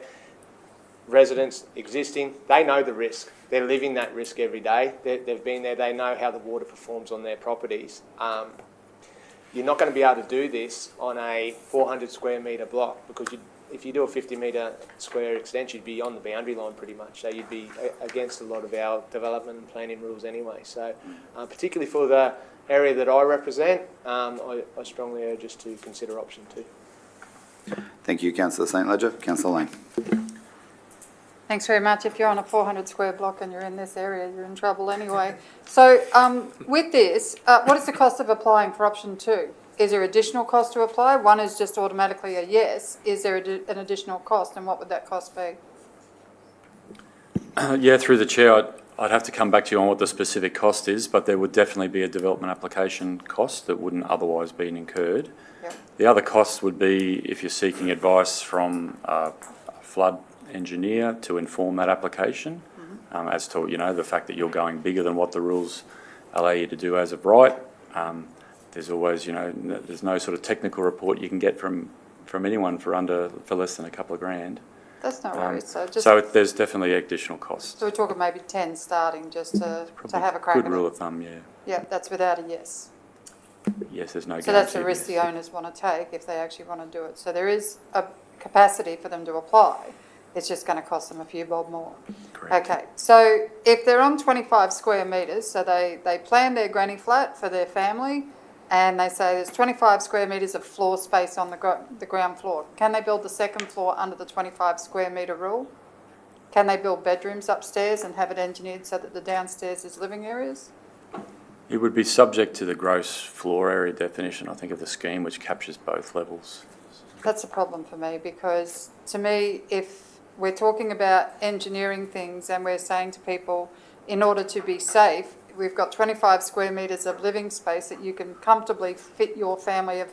residents existing, they know the risk. They're living that risk every day. They've been there. They know how the water performs on their properties. You're not going to be able to do this on a 400 square metre block, because if you do a 50 metre square extension, you'd be on the boundary line pretty much. So you'd be against a lot of our development and planning rules anyway. So particularly for the area that I represent, I strongly urge us to consider option 2. Thank you, Councillor St Ledger. Councillor Lane. Thanks very much. If you're on a 400 square block and you're in this area, you're in trouble anyway. So with this, what is the cost of applying for option 2? Is there additional cost to apply? One is just automatically a yes. Is there an additional cost, and what would that cost be? Yeah, through the chair, I'd have to come back to you on what the specific cost is, but there would definitely be a development application cost that wouldn't otherwise be incurred. Yep. The other cost would be if you're seeking advice from a flood engineer to inform that application, as to, you know, the fact that you're going bigger than what the rules allow you to do as of right. There's always, you know, there's no sort of technical report you can get from anyone for less than a couple of grand. That's no worries. So there's definitely additional costs. So we're talking maybe 10 starting just to have a crack Good at rule it. of thumb, yeah. Yeah, that's without a yes. Yes, there's no guarantee. So that's the risk the owners want to take if they actually want to do it. So there is a capacity for them to apply. It's just going to cost them a few bob more. Correct. Okay, so if they're on 25 square metres, so they plan their granny flat for their family, and they say there's 25 square metres of floor space on the ground floor. Can they build the second floor under the 25 square metre rule? Can they build bedrooms upstairs and have it engineered so that the downstairs is living areas? It would be subject to the gross floor area definition, I think, of the scheme, which captures both levels. That's a problem for me, because to me, if we're talking about engineering things and we're saying to people, in order to be safe, we've got 25 square metres of living space that you can comfortably fit your family of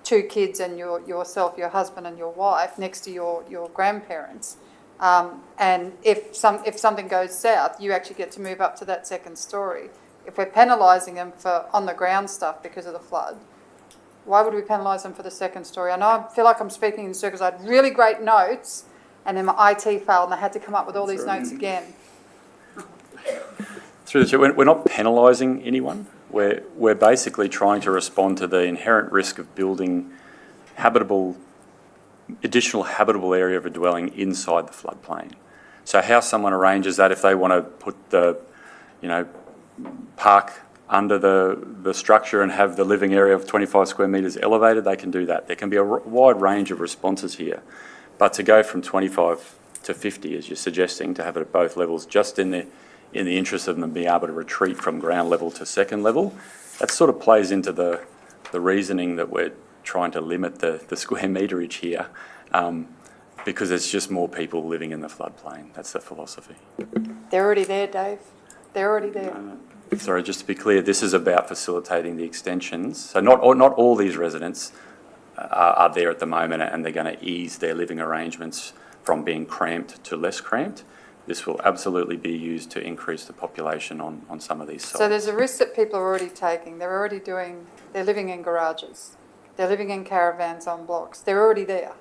2 kids and yourself, your husband and your wife next to your grandparents. And if something goes south, you actually get to move up to that second story. If we're penalising them for on the ground stuff because of the flood, why would we penalise them for the second story? I know I feel like I'm speaking in circles. I had really great notes, and then my IT failed and I had to come up with all these notes again. Through the chair, we're not penalising anyone. We're basically trying to respond to the inherent risk of building additional habitable area of a dwelling inside the floodplain. So how someone arranges that, if they want to put the, park under the structure and have the living area of 25 square metres elevated, they can do that. There can be a wide range of responses here. But to go from 25 to 50, as you're suggesting, to have it at both levels, just in the interest of them being able to retreat from ground level to second level, that sort of plays into the reasoning that we're trying to limit the square meterage here, because there's just more people living in the floodplain. That's the philosophy. They're already there, Dave. They're already there. Sorry, just to be clear, this is about facilitating the extensions. So not all these residents are there at the moment, and they're going to ease their living arrangements from being cramped to less cramped. This will absolutely be used to increase the population on some of these sites. So there's a risk that people are already taking. They're living in garages. They're living in caravans on blocks. They're already there.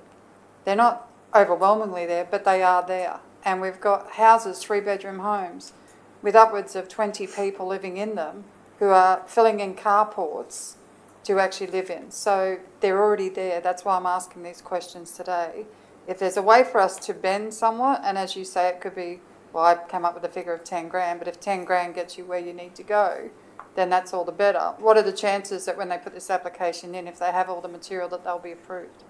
They're not overwhelmingly there, but they are there. And we've got houses, 3-bedroom homes, with upwards of 20 people living in them who are filling in carports to actually live in. So they're already there. That's why I'm asking these questions today. If there's a way for us to bend somewhat, and as you say, it could be, well, I came up with a figure of 10 grand, but if 10 grand gets you where you need to go, then that's all the better. What are the chances that when they put this application in, if they have all the material, that they'll be approved?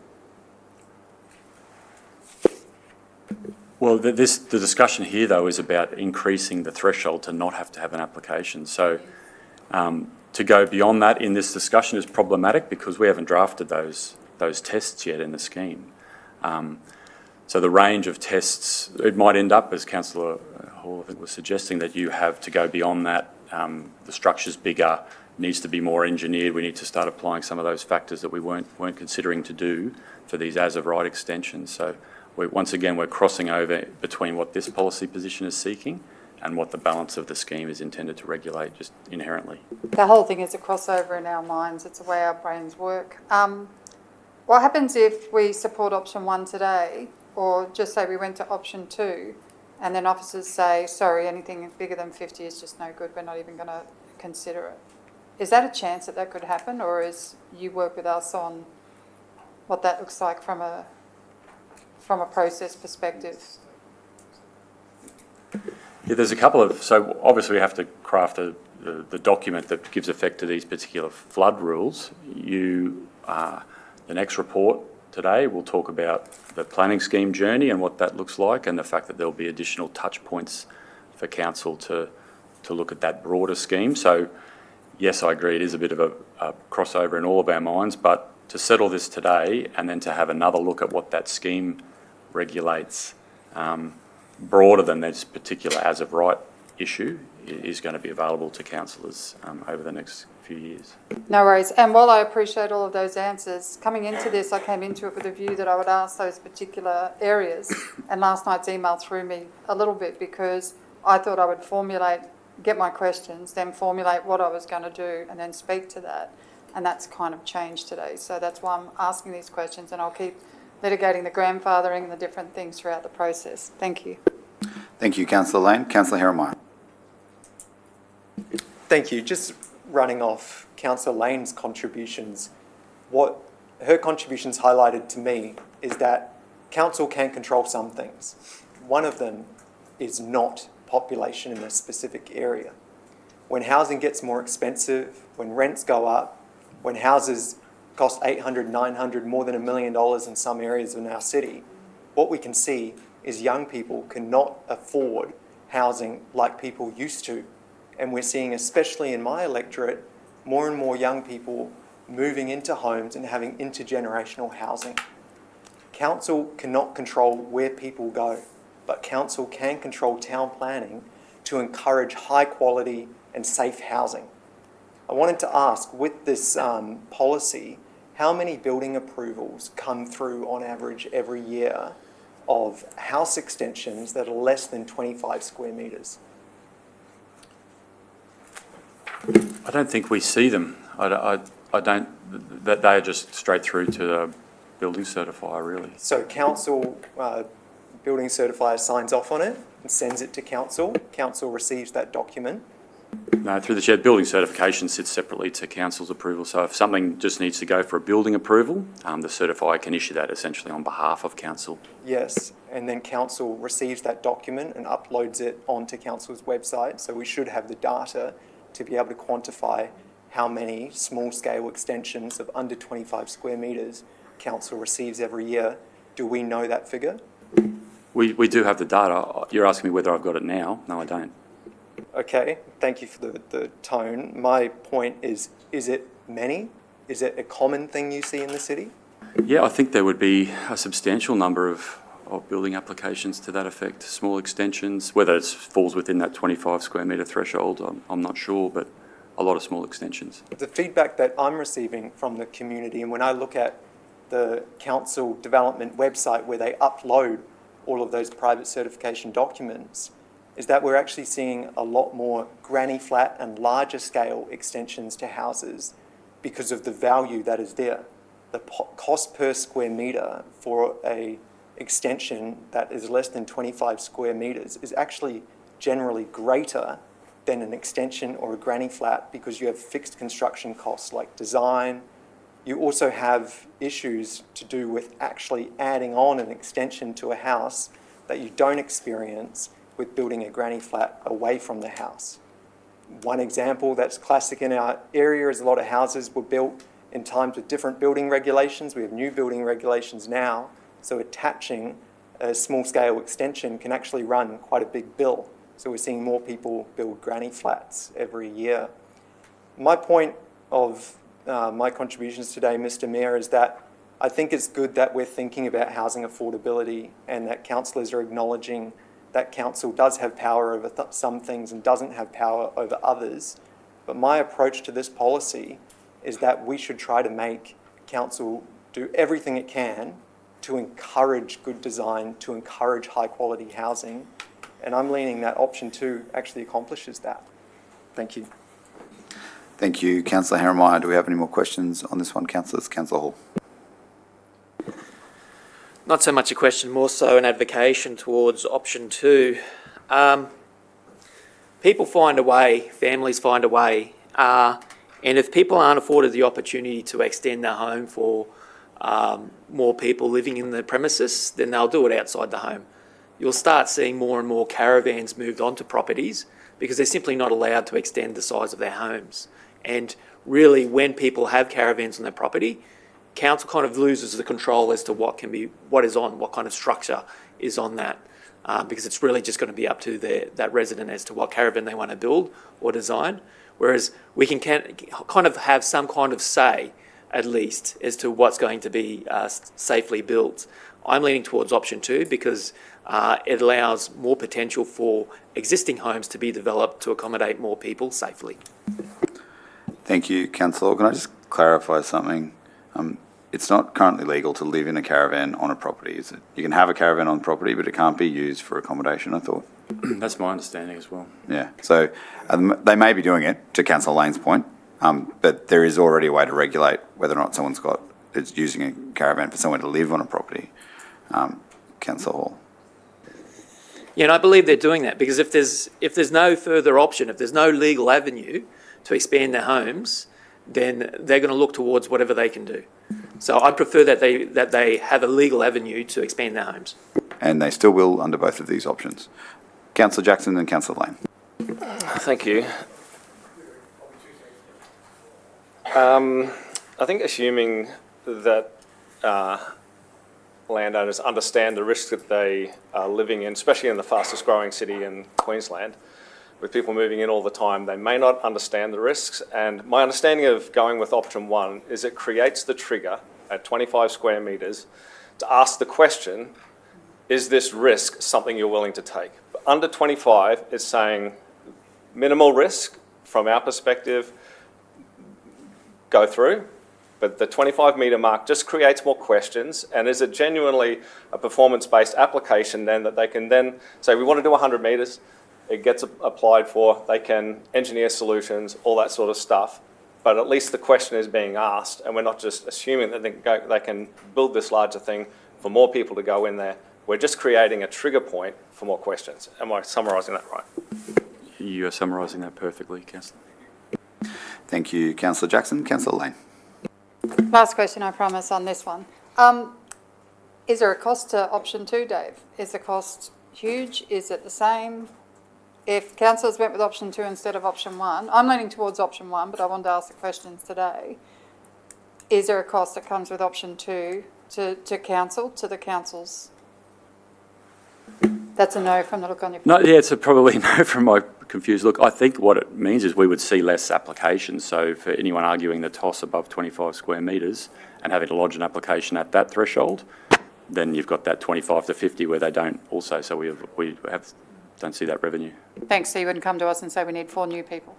Well, the discussion here, though, is about increasing the threshold to not have to have an application. So to go beyond that in this discussion is problematic because we haven't drafted those tests yet in the scheme. So the range of tests, it might end up, as Councillor Hall, I think, was suggesting, that you have to go beyond that. The structure's bigger, needs to be more engineered. We need to start applying some of those factors that we weren't considering to do for these as-of-right extensions. So once again, we're crossing over between what this policy position is seeking and what the balance of the scheme is intended to regulate just inherently. The whole thing is a crossover in our minds. It's the way our brains work. What happens if we support option 1 today, or just say we went to option 2, and then officers say, sorry, anything bigger than 50 is just no good, we're not even going to consider it? Is that a chance that could happen, or is you work with us on what that looks like from a process perspective? Yeah, there's a couple of, so obviously we have to craft the document that gives effect to these particular flood rules. The next report today will talk about the planning scheme journey and what that looks like, and the fact that there'll be additional touch points for council to look at that broader scheme. So yes, I agree, it is a bit of a crossover in all of our minds, but to settle this today and then to have another look at what that scheme regulates broader than this particular as-of-right issue is going to be available to councillors over the next few years. No worries. And while I appreciate all of those answers, coming into this, I came into it with a view that I would ask those particular areas. And last night's email threw me a little bit, because I thought I would get my questions, then formulate what I was going to do, and then speak to that. And that's kind of changed today. So that's why I'm asking these questions, and I'll keep litigating the grandfathering and the different things throughout the process. Thank you. Thank you, Councillor Lane. Councillor Herremeier. Thank you. Just running off Councillor Lane's contributions, what her contributions highlighted to me is that council can control some things. One of them is not population in a specific area. When housing gets more expensive, when rents go up, when houses cost $800, $900, more than $1 million in some areas in our city, what we can see is young people cannot afford housing like people used to. And we're seeing, especially in my electorate, more and more young people moving into homes and having intergenerational housing. Council cannot control where people go, but council can control town planning to encourage high quality and safe housing. I wanted to ask, with this policy, how many building approvals come through on average every year of house extensions that are less than 25 square metres? I don't think we see them. I don't, that they are just straight through to the building certifier, really. So council, building certifier signs off on it and sends it to council. Council receives that document. No, through the chair, building certification sits separately to council's approval. So if something just needs to go for a building approval, the certifier can issue that essentially on behalf of council. Yes, and then council receives that document and uploads it onto council's website. So we should have the data to be able to quantify how many small-scale extensions of under 25 square metres council receives every year. Do we know that figure? We do have the data. You're asking me whether I've got it now? No, I don't. Okay, thank you for the tone. My point is it many? Is it a common thing you see in the city? Yeah, I think there would be a substantial number of building applications to that effect, small extensions, whether it falls within that 25 square metre threshold, I'm not sure, but a lot of small extensions. The feedback that I'm receiving from the community, and when I look at the council development website where they upload all of those private certification documents, is that we're actually seeing a lot more granny flat and larger scale extensions to houses because of the value that is there. The cost per square metre for a extension that is less than 25 square metres is actually generally greater than an extension or a granny flat, because you have fixed construction costs like design. You also have issues to do with actually adding on an extension to a house that you don't experience with building a granny flat away from the house. One example that's classic in our area is a lot of houses were built in times with different building regulations. We have new building regulations now, so attaching a small-scale extension can actually run quite a big bill. So we're seeing more people build granny flats every year. My point of my contributions today, Mr. Mayor, is that I think it's good that we're thinking about housing affordability and that councillors are acknowledging that council does have power over some things and doesn't have power over others. But my approach to this policy is that we should try to make council do everything it can to encourage good design, to encourage high quality housing. And I'm leaning that option 2 actually accomplishes that. Thank you. Thank you, Councillor Herrenmeyer. Do we have any more questions on this one, councillors? Councillor Hall. Not so much a question, more so an advocation towards option 2. People find a way, families find a way, and if people aren't afforded the opportunity to extend their home for more people living in the premises, then they'll do it outside the home. You'll start seeing more and more caravans moved onto properties because they're simply not allowed to extend the size of their homes. And really, when people have caravans on their property, council kind of loses the control as to what kind of structure is on that, because it's really just going to be up to that resident as to what caravan they want to build or design. Whereas we can kind of have some kind of say, at least, as to what's going to be safely built. I'm leaning towards option 2 because it allows more potential for existing homes to be developed to accommodate more people safely. Thank you, Councillor. Can I just clarify something? It's not currently legal to live in a caravan on a property, is it? You can have a caravan on property, but it can't be used for accommodation, I thought. That's my understanding as well. Yeah, so they may be doing it, to Councillor Lane's point, but there is already a way to regulate whether or not is using a caravan for someone to live on a property. Councillor Hall. Yeah, and I believe they're doing that because if there's no further option, if there's no legal avenue to expand their homes, then they're going to look towards whatever they can do. So I prefer that they have a legal avenue to expand their homes. And they still will under both of these options. Councillor Jackson and Councillor Lane. Thank you. I think assuming that landowners understand the risks that they are living in, especially in the fastest growing city in Queensland, with people moving in all the time, they may not understand the risks. And my understanding of going with option 1 is it creates the trigger at 25 square metres to ask the question, is this risk something you're willing to take? But under 25, it's saying minimal risk from our perspective, go through. But the 25 metre mark just creates more questions. And is it genuinely a performance-based application then that they can then say, we want to do 100 metres, it gets applied for, they can engineer solutions, all that sort of stuff. But at least the question is being asked, and we're not just assuming that they can build this larger thing for more people to go in there. We're just creating a trigger point for more questions. Am I summarising that right? You are summarising that perfectly, Councillor. Thank you, Councillor Jackson. Councillor Lane. Last question, I promise, on this one. Is there a cost to option 2, Dave? Is the cost huge? Is it the same? If councillors went with option 2 instead of option 1, I'm leaning towards option 1, but I wanted to ask the questions today. Is there a cost that comes with option 2 to council, to the councils? That's a no from the look on your face. No, yeah, it's probably no from my confused look. I think what it means is we would see less applications. So for anyone arguing the toss above 25 square metres and having to lodge an application at that threshold, then you've got that 25 to 50 where they don't also. So we don't see that revenue. Thanks, so you wouldn't come to us and say we need 4 new people.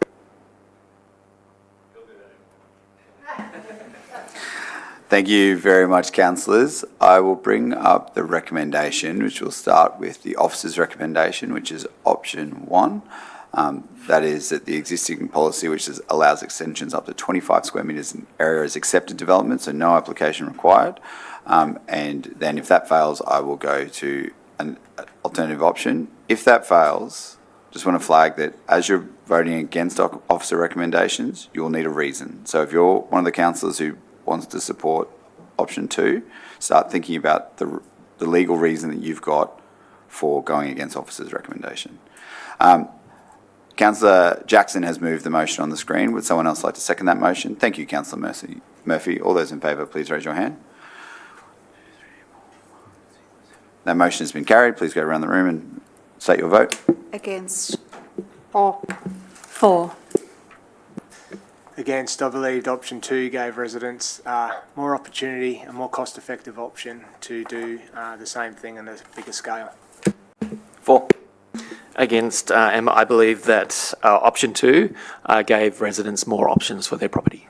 Thank you very much, councillors. I will bring up the recommendation, which will start with the officer's recommendation, which is option 1. That is that the existing policy, which allows extensions up to 25 square metres in area, is accepted development, so no application required. And then if that fails, I will go to an alternative option. If that fails, just want to flag that as you're voting against officer recommendations, you will need a reason. So if you're one of the councillors who wants to support option 2, start thinking about the legal reason that you've got for going against officer's recommendation. Councillor Jackson has moved the motion on the screen. Would someone else like to second that motion? Thank you, Councillor Murphy. All those in favour, please raise your hand. That motion has been carried. Please go around the room and state your vote. Against. For. Against, I believed option 2 gave residents more opportunity, a more cost-effective option to do the same thing on a bigger scale. For. Against, and I believe that option 2 gave residents more options for their property.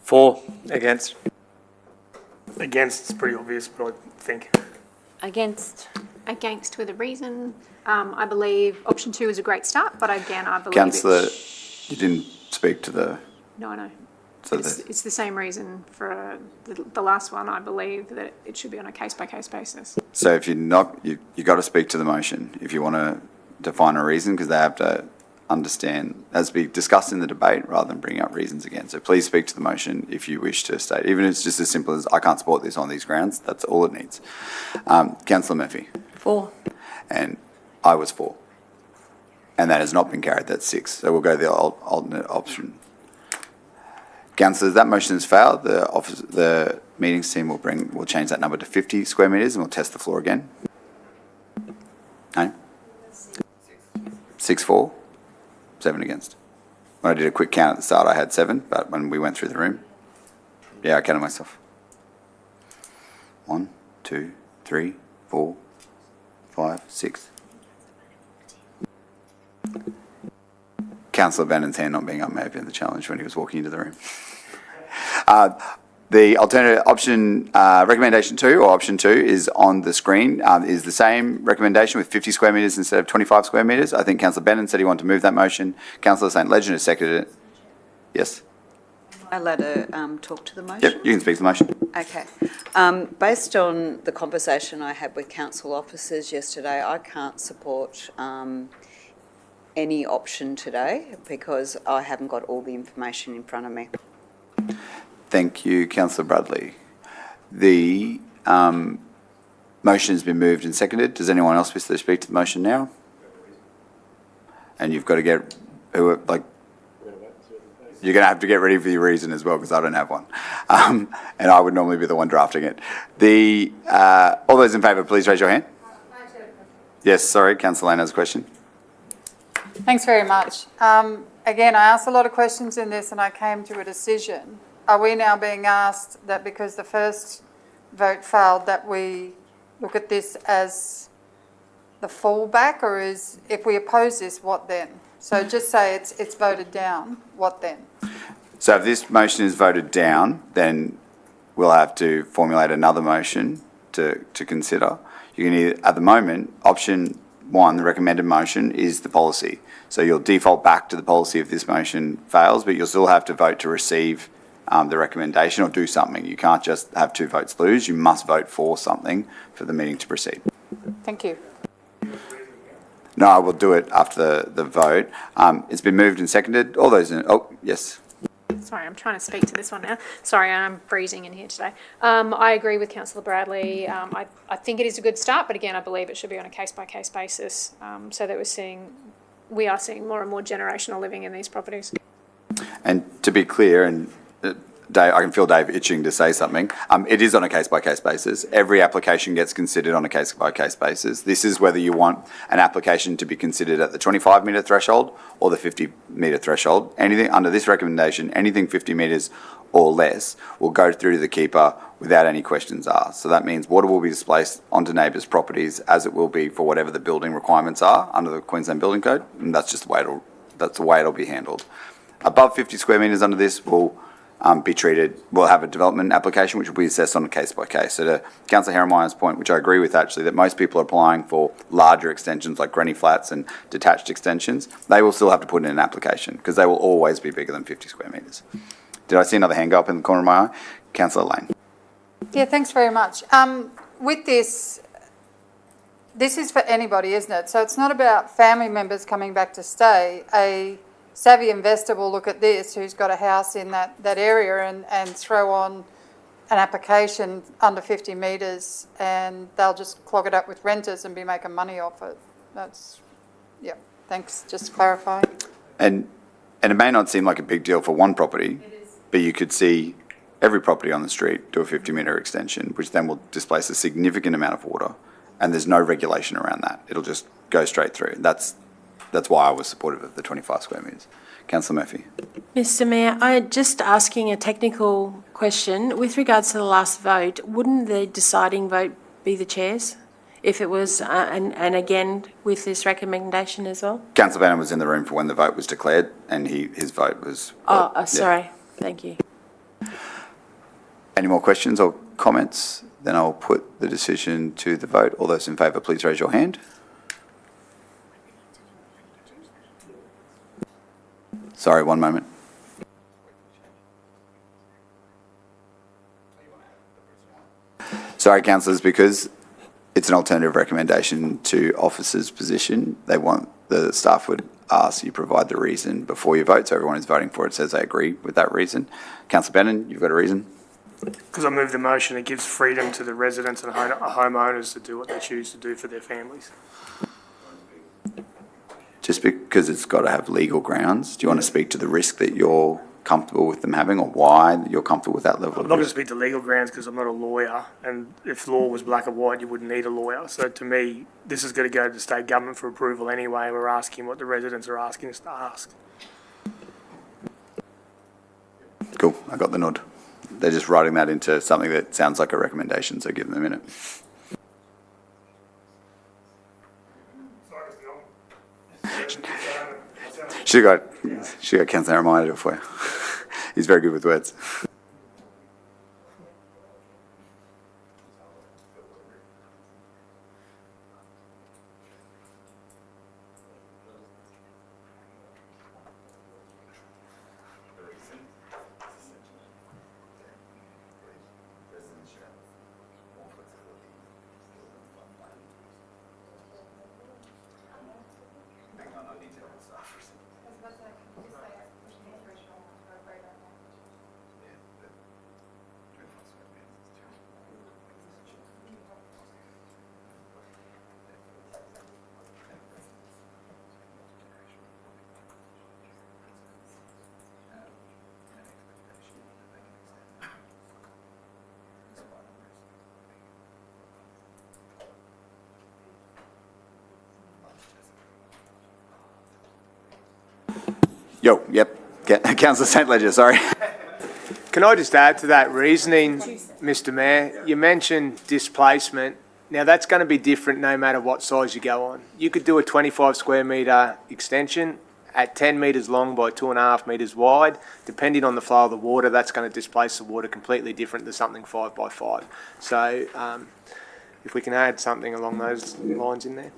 For. Against? Against, it's pretty obvious, but I think. Against. Against with a reason. I believe option 2 is a great start, but again, I believe Councillor, you didn't speak to the. No. So It's the same reason for the last one. I believe that it should be on a case-by-case basis. So if you're not, you got to speak to the motion if you want to define a reason, because they have to understand, as we discussed in the debate, rather than bring up reasons again. So please speak to the motion if you wish to state, even if it's just as simple as I can't support this on these grounds. That's all it needs. Councillor Murphy. For. And I was for. And that has not been carried. That's 6. So we'll go the alternate option. Councillors, that motion has failed. The meetings team will change that number to 50 square metres and we'll test the floor again. No? 6 for, 7 against. When I did a quick count at the start, I had 7, but when we went through the room, yeah, I counted myself. 1, 2, 3, 4, 5, 6. Councillor Bannon's hand not being up may have been the challenge when he was walking into the room. The alternative option, recommendation 2 or option 2 is on the screen, is the same recommendation with 50 square metres instead of 25 square metres. I think Councillor Bannon said he wanted to move that motion. Councillor St Legend has seconded it. Yes? I let her talk to the motion? Yep, you can speak to the motion. Okay. Based on the conversation I had with council officers yesterday, I can't support any option today because I haven't got all the information in front of me. Thank you, Councillor Bradley. The motion has been moved and seconded. Does anyone else wish to speak to the motion now? And you've got to get, you're going to have to get ready for your reason as well, because I don't have one. And I would normally be the one drafting it. All those in favour, please raise your hand. Yes, sorry, Councillor Lane has a question. Thanks very much. Again, I asked a lot of questions in this and I came to a decision. Are we now being asked that because the first vote failed that we look at this as the fallback, or is, if we oppose this, what then? So just say it's voted down, what then? So if this motion is voted down, then we'll have to formulate another motion to consider. You can either, at the moment, option 1, the recommended motion, is the policy. So you'll default back to the policy if this motion fails, but you'll still have to vote to receive the recommendation or do something. You can't just have 2 votes lose. You must vote for something for the meeting to proceed. Thank you. No, I will do it after the vote. It's been moved and seconded. All those in, oh, yes. Sorry, I'm trying to speak to this one now. Sorry, I'm freezing in here today. I agree with Councillor Bradley. I think it is a good start, but again, I believe it should be on a case-by-case basis so that we are seeing more and more generational living in these properties. And to be clear, and Dave, I can feel Dave itching to say something. It is on a case-by-case basis. Every application gets considered on a case-by-case basis. This is whether you want an application to be considered at the 25 metre threshold or the 50 metre threshold. Anything under this recommendation, anything 50 metres or less, will go through to the keeper without any questions asked. So that means water will be displaced onto neighbours' properties as it will be for whatever the building requirements are under the Queensland Building Code, and that's just the way it'll be handled. Above 50 square metres under this will be treated, we'll have a development application which will be assessed on a case by case. So to Councillor Heremeyer's point, which I agree with actually, that most people are applying for larger extensions like granny flats and detached extensions, they will still have to put in an application because they will always be bigger than 50 square metres. Did I see another hand go up in the corner of my eye? Councillor Lane. Yeah, thanks very much. With this is for anybody, isn't it? So it's not about family members coming back to stay. A savvy investor will look at this who's got a house in that area and throw on an application under 50 metres and they'll just clog it up with renters and be making money off it. That's, yeah, thanks, just clarifying. And it may not seem like a big deal for one property, but you could see every property on the street do a 50 metre extension, which then will displace a significant amount of water, and there's no regulation around that. It'll just go straight through. That's why I was supportive of the 25 square metres. Councillor Murphy. Mr Mayor, I'm just asking a technical question. With regards to the last vote, wouldn't the deciding vote be the chair's? If it was, and again, with this recommendation as well? Councillor Bannon was in the room for when the vote was declared, and his vote was... Sorry. Thank you. Any more questions or comments? Then I'll put the decision to the vote. All those in favour, please raise your hand. Sorry, one moment. Sorry, councillors, because it's an alternative recommendation to officers' position. They want the staff would ask you provide the reason before you vote, so everyone who's voting for it says they agree with that reason. Councillor Bannon, you've got a reason? Because I move the motion, it gives freedom to the residents and homeowners to do what they choose to do for their families. Just because it's got to have legal grounds, do you want to speak to the risk that you're comfortable with them having, or why you're comfortable with that level I'm of not going to risk? speak to legal grounds because I'm not a lawyer, and if law was black and white, you wouldn't need a lawyer. So to me, this is going to go to the state government for approval anyway. We're asking what the residents are asking us to ask. Cool, I got the nod. They're just writing that into something that sounds like a recommendation, so give them a minute. She got Councillor Jeremiah to do it for you. He's very good with words. Councillor St Ledger, sorry. Can I just add to that reasoning, Mr Mayor? You mentioned displacement. Now, that's going to be different no matter what size you go on. You could do a 25 square metre extension at 10 metres long by 2.5 metres wide. Depending on the flow of the water, that's going to displace the water completely different to something 5 by 5. So if we can add something along those lines in there.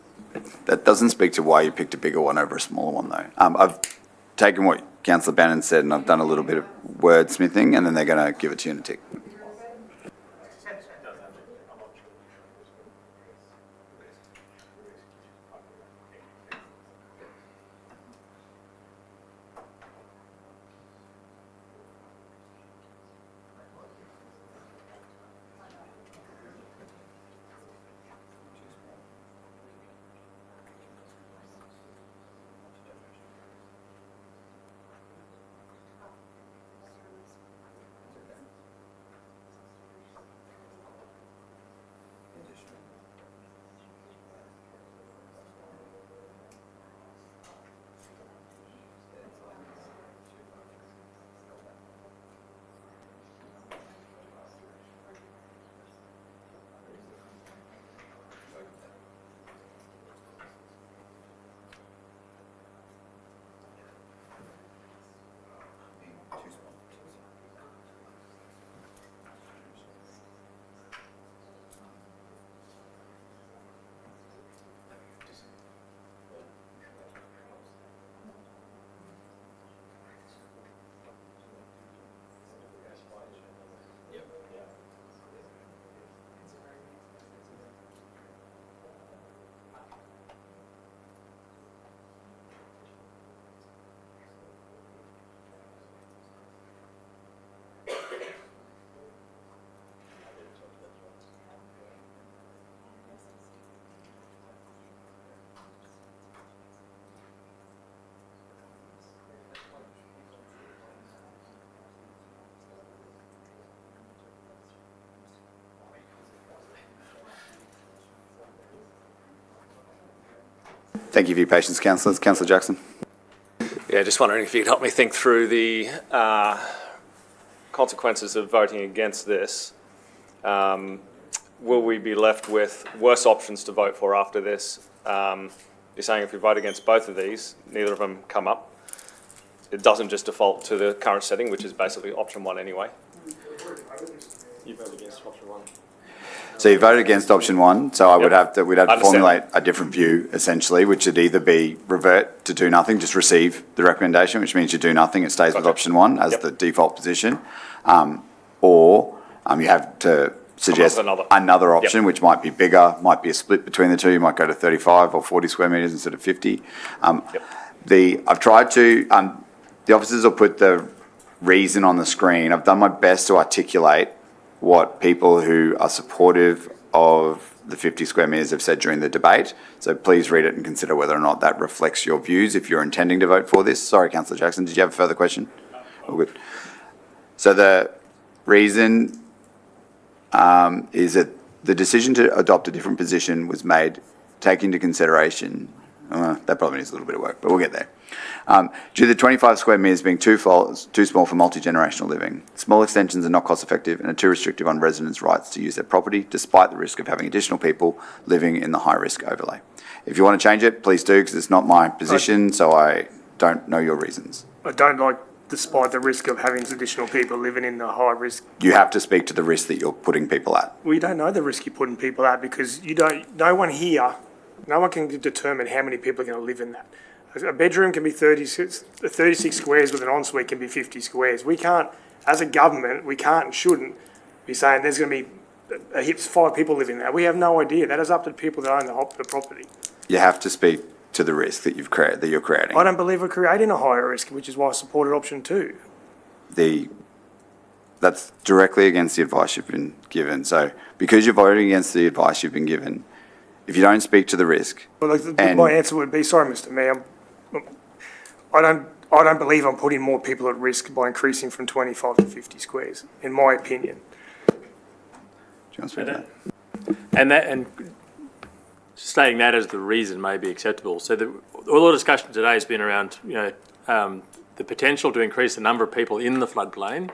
That doesn't speak to why you picked a bigger one over a smaller one, though. I've taken what Councillor Bannon said and I've done a little bit of wordsmithing, and then they're going to give it to you in a tick. Thank you for your patience, councillors. Councillor Jackson. Yeah, Yeah, just wondering if you could help me think through the consequences of voting against this. Will we be left with worse options to vote for after this? You're saying if we vote against both of these, neither of them come up. It doesn't just default to the current setting, which is basically option one anyway. You vote against option one. So you voted against option one, so we'd have to Understand. formulate a different view, essentially, which would either be revert to do nothing, just receive the recommendation, which means you do nothing, it stays with Gotcha. option one as Yep. the default position. Or you have to suggest another. another option, which might be bigger, might be a split between the two, you might go to 35 or 40 square metres instead of 50. I've tried to, the officers will put the reason on the screen. I've done my best to articulate what people who are supportive of the 50 square metres have said during the debate. So please read it and consider whether or not that reflects your views if you're intending to vote for this. Sorry, Councillor Jackson, did you have a further question? All good. So the reason is that the decision to adopt a different position was made, take into consideration, that probably needs a little bit of work, but we'll get there. Due to the 25 square metres being too small for multi-generational living, small extensions are not cost effective and are too restrictive on residents' rights to use their property, despite the risk of having additional people living in the high-risk overlay. If you want to change it, please do, because it's not my position, so I don't know your reasons. I don't like, despite the risk of having additional people living in the high risk. You have to speak to the risk that you're putting people at. We don't know the risk you're putting people at because no one can determine how many people are going to live in that. A bedroom can be 36 squares with an ensuite can be 50 squares. We can't, as a government, we can't and shouldn't be saying there's going to be 5 people living there. We have no idea. That is up to the people that own the property. You have to speak to the risk that you're creating. I don't believe we're creating a higher risk, which is why I supported option 2. That's directly against the advice you've been given. So because you're voting against the advice you've been given, if you don't speak to the risk, Well, my answer would be, sorry, Mr. Mayor, I don't believe I'm putting more people at risk by increasing from 25 to 50 squares, in my opinion. do you want to speak to that? And stating that as the reason may be acceptable. So all the discussion today has been around, the potential to increase the number of people in the floodplain,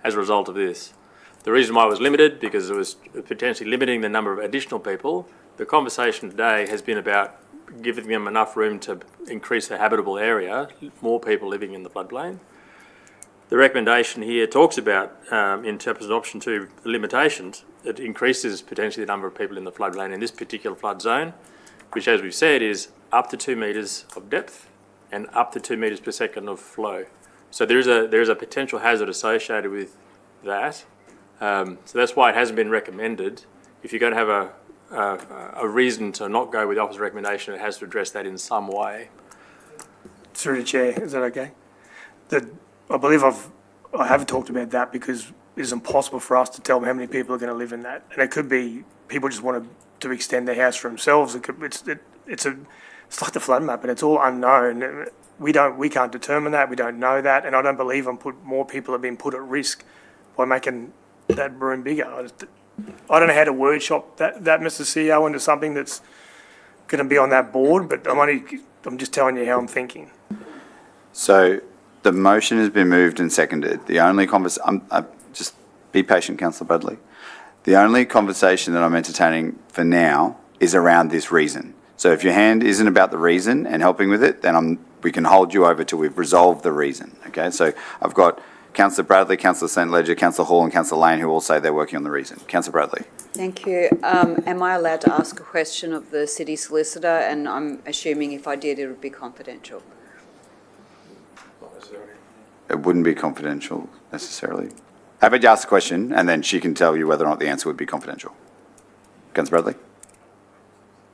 as a result of this. The reason why it was limited, because it was potentially limiting the number of additional people. The conversation today has been about giving them enough room to increase the habitable area, more people living in the floodplain. The recommendation here talks about, in terms of option 2, limitations. It increases potentially the number of people in the floodplain in this particular flood zone, which, as we've said, is up to 2 metres of depth and up to 2 metres per second of flow. So there is a potential hazard associated with that. So that's why it hasn't been recommended. If you're going to have a reason to not go with the officer's recommendation, it has to address that in some way. Through the chair, is that okay? I believe I haven't talked about that because it's impossible for us to tell them how many people are going to live in that. And it could be people just want to extend their house for themselves. It's like the flood map, and it's all unknown. We can't determine that. We don't know that, and I don't believe more people have been put at risk by making that room bigger. I don't know how to workshop that, Mr. CEO, into something that's going to be on that board, but I'm just telling you how I'm thinking. So the motion has been moved and seconded. The only just be patient, Councillor Bradley. The only conversation that I'm entertaining for now is around this reason. So if your hand isn't about the reason and helping with it, then we can hold you over till we've resolved the reason. Okay, so I've got Councillor Bradley, Councillor St Ledger, Councillor Hall and Councillor Lane who all say they're working on the reason. Councillor Bradley. Thank you. Am I allowed to ask a question of the city solicitor? And I'm assuming if I did, it would be confidential. It wouldn't be confidential necessarily. How about you ask the question and then she can tell you whether or not the answer would be confidential. Councillor Bradley?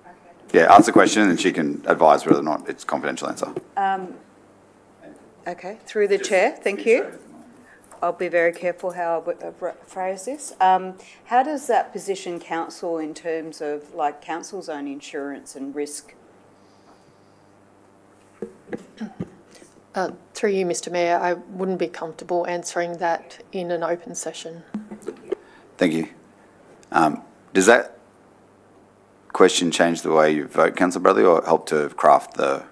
Okay. Yeah, ask the question and she can advise whether or not it's a confidential answer. Okay, through the chair, thank you. I'll be very careful how I phrase this. How does that position council in terms of like council's own insurance and risk? Through you, Mr. Mayor, I wouldn't be comfortable answering that in an open session. Thank you. Does that question change the way you vote, Councillor Bradley, or help to craft the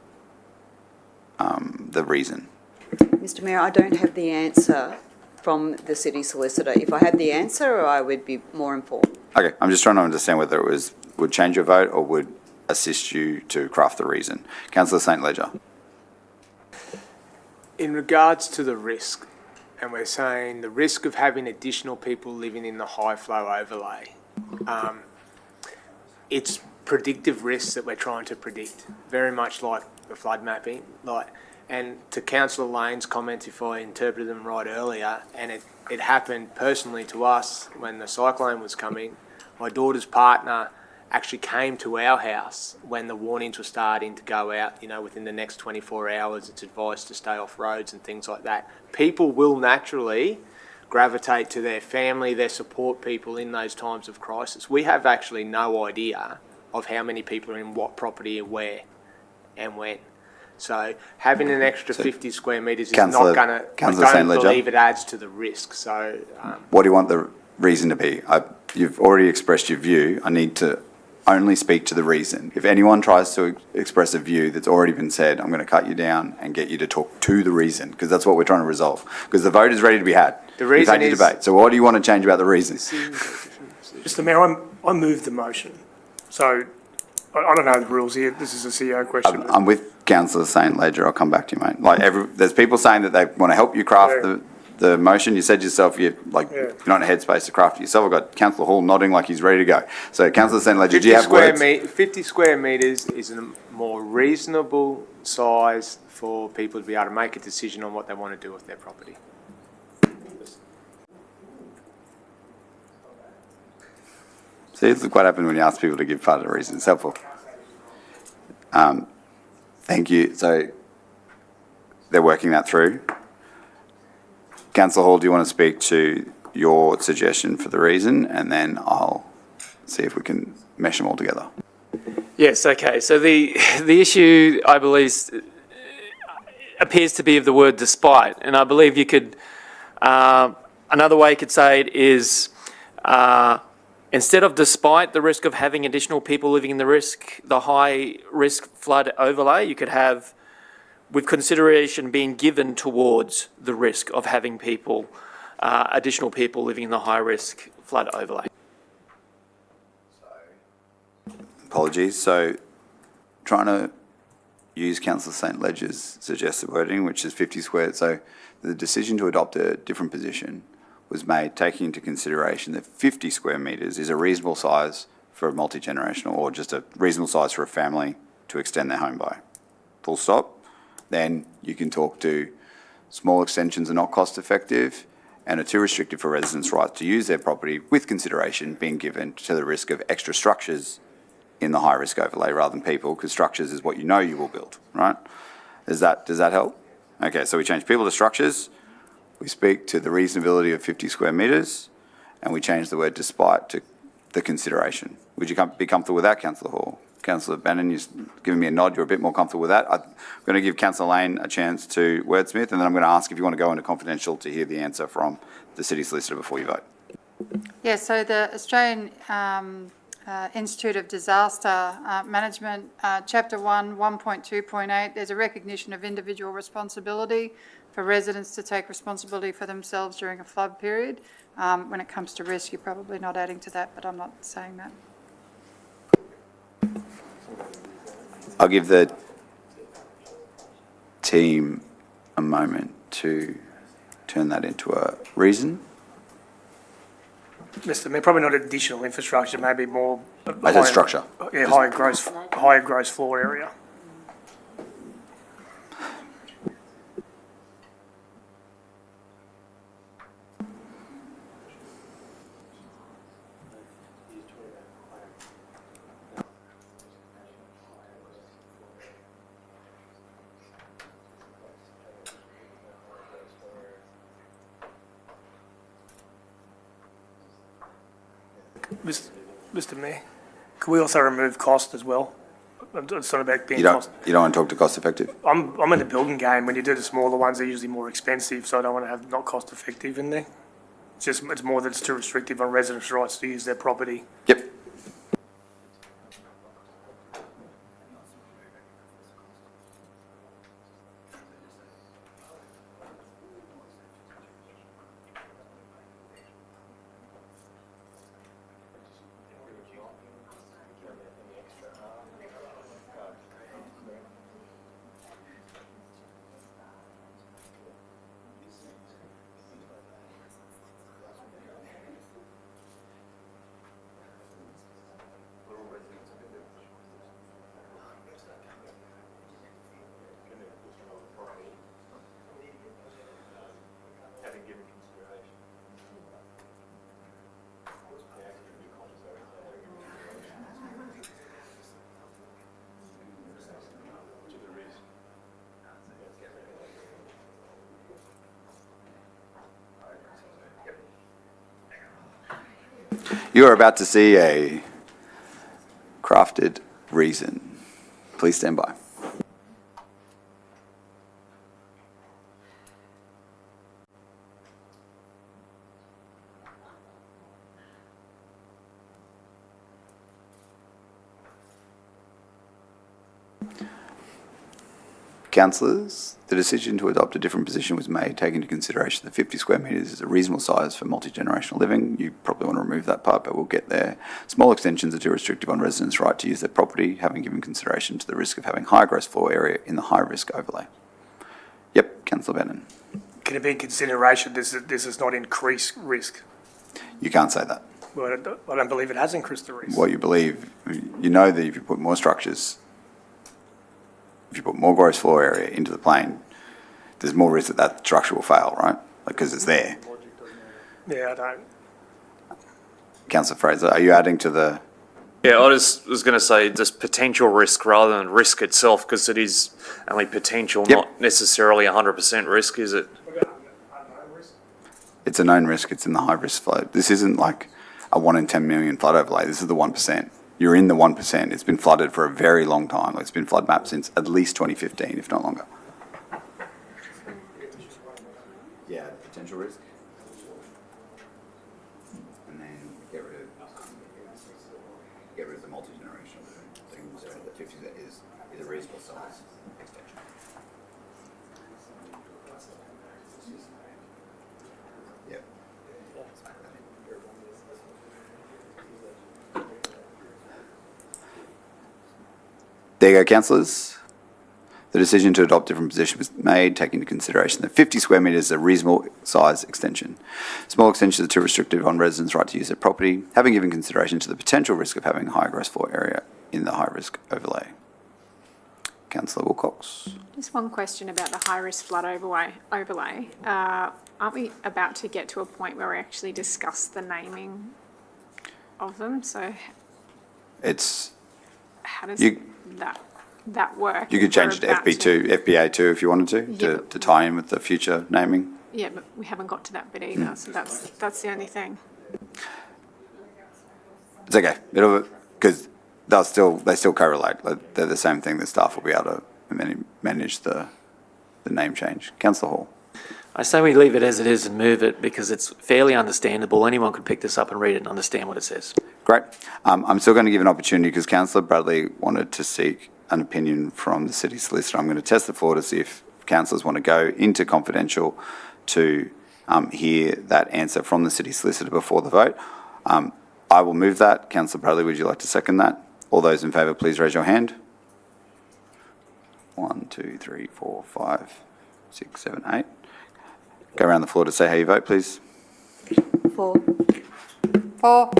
the reason. Mr Mayor, I don't have the answer from the city solicitor. If I had the answer, I would be more informed. Okay, I'm just trying to understand whether it would change your vote or would assist you to craft the reason. Councillor St Ledger. In regards to the risk, and we're saying the risk of having additional people living in the high flow overlay, it's predictive risks that we're trying to predict, very much like the flood mapping. And to Councillor Lane's comment, if I interpreted them right earlier, and it happened personally to us when the cyclone was coming, my daughter's partner actually came to our house when the warnings were starting to go out, within the next 24 hours, it's advised to stay off roads and things like that. People will naturally gravitate to their family, their support people in those times of crisis. We have actually no idea of how many people are in what property and where and when. So having an extra 50 square metres is not going to, I don't believe it adds to the risk. So What do you want the reason to be? You've already expressed your view. I need to only speak to the reason. If anyone tries to express a view that's already been said, I'm going to cut you down and get you to talk to the reason, because that's what we're trying to resolve. Because the vote is ready to be had. The reason We've had your debate. So what do you want to change about the reason? Mr Mayor, I moved the motion. So I don't know the rules here. This is a CEO question. I'm with Councillor St Ledger. I'll come back to you, mate. There's people saying that they want to help you craft the motion. You said yourself you're not in a headspace to craft it yourself. I've got Councillor Hall nodding like he's ready to go. So Councillor St Ledger, do you have words? 50 square metres is a more reasonable size for people to be able to make a decision on what they want to do with their property. See, look what happened when you ask people to give part of the reason. It's helpful. Thank you. So they're working that through. Councillor Hall, do you want to speak to your suggestion for the reason? And then I'll see if we can mesh them all together. Yes, okay. So the issue, I believe, appears to be of the word despite. And I believe you could, another way you could say it is, instead of despite the risk of having additional people living in the high risk flood overlay, you could have with consideration being given towards the risk of having additional people living in the high risk flood overlay. Apologies. So trying to use Councillor St Ledger's suggested wording, which is 50 square. So the decision to adopt a different position was made taking into consideration that 50 square metres is a reasonable size for a multi-generational, or just a reasonable size for a family to extend their home by. Full stop. Then you can talk to small extensions are not cost effective and are too restrictive for residents' rights to use their property, with consideration being given to the risk of extra structures in the high risk overlay rather than people, because structures is what you know you will build, right? Does that help? Okay, so we change people to structures. We speak to the reasonability of 50 square metres, and we change the word despite to the consideration. Would you be comfortable with that, Councillor Hall? Councillor Bannon, you're giving me a nod. You're a bit more comfortable with that. I'm going to give Councillor Lane a chance to wordsmith, and then I'm going to ask if you want to go into confidential to hear the answer from the City Solicitor before you vote. Yeah, so the Australian Institute of Disaster Management, Chapter 1, 1.2.8, there's a recognition of individual responsibility for residents to take responsibility for themselves during a flood period. When it comes to risk, you're probably not adding to that, but I'm not saying that. I'll give the team a moment to turn that into a reason. Mr Mayor, probably not additional infrastructure, maybe more. I said structure. Yeah, higher gross floor area. Mr Mayor, could we also remove cost as well? It's not about being cost. You don't want to talk to cost effective? I'm in the building game. When you do the smaller ones, they're usually more expensive, so I don't want to have not cost effective in there. It's more that it's too restrictive on residents' rights to use their property. Yep. You are about to see a crafted reason. Please stand by. Councillors, the decision to adopt a different position was made, taking into consideration that 50 square metres is a reasonable size for multi-generational living. You probably want to remove that part, but we'll get there. Small extensions are too restrictive on residents' right to use their property, having given consideration to the risk of having high gross floor area in the high-risk overlay. Yep, Councillor Bannon. Can it be in consideration this is not increased risk? You can't say that. Well, I don't believe it has increased the risk. What you believe, you know that if you put more structures, if you put more gross floor area into the plane, there's more risk that that structure will fail, right? Because it's there. Yeah, I don't. Councillor Fraser, are you adding to the... Yeah, I just was going to say just potential risk rather than risk itself, because it is only potential, Yep. not necessarily 100% risk, is it? It's a known risk, it's in the high-risk flood. This isn't like a 1 in 10 million flood overlay, this is the 1%. You're in the 1%. It's been flooded for a very long time. It's been flood mapped since at least 2015, if not longer. Yeah, potential risk. And then get rid of the multi-generational thing, so the 50 is a reasonable size extension. Yep. There you go, councillors. The decision to adopt a different position was made, taking into consideration that 50 square metres is a reasonable size extension. Small extensions are too restrictive on residents' right to use their property, having given consideration to the potential risk of having a high gross floor area in the high-risk overlay. Councillor Wilcox. Just one question about the high-risk flood overlay. Aren't we about to get to a point where we actually discuss the naming of them? So It's... how does You- that work? You could change it to FBA2 if you wanted Yeah, to tie in with the future naming. Yeah, but we haven't got to that bit either, so that's the only thing. It's okay. Because they still correlate. Like, they're the same thing. The staff will be able to manage the name change. Councillor Hall. I say we leave it as it is and move it because it's fairly understandable. Anyone could pick this up and read it and understand what it says. Great. I'm still going to give an opportunity because Councillor Bradley wanted to seek an opinion from the city solicitor. I'm going to test the floor to see if councillors want to go into confidential to hear that answer from the city solicitor before the vote. I will move that. Councillor Bradley, would you like to second that? All those in favour, please raise your hand. 1, 2, 3, 4, 5, 6, 7, 8. Go around the floor to say how you vote, please. 4. 4.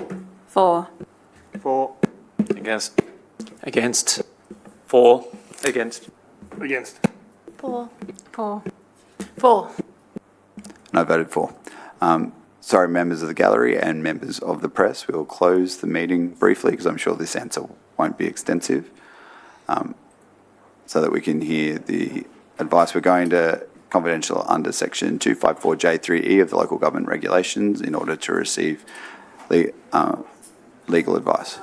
4. For, Against? Against? 4. Against? against. 4. 4. 4. And I voted for. Sorry, members of the gallery and members of the press, we'll close the meeting briefly because I'm sure this answer won't be extensive, so that we can hear the advice. We're going to confidential under section 254J3E of the local government regulations in order to receive legal advice.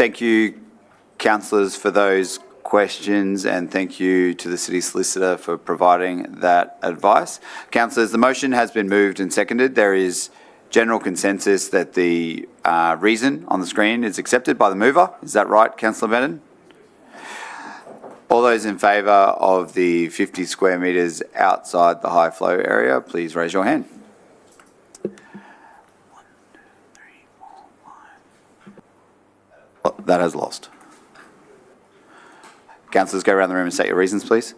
Thank you, councillors, for those questions, and thank you to the City Solicitor for providing that advice. Councillors, the motion has been moved and seconded. There is general consensus that the reason on the screen is accepted by the mover. Is that right, Councillor Bennon? All those in favour of the 50 square metres outside the high flow area, please raise your hand. 1, 2, 3, 4, 5. Oh, that has lost. Councillors, go around the room and state your reasons, please.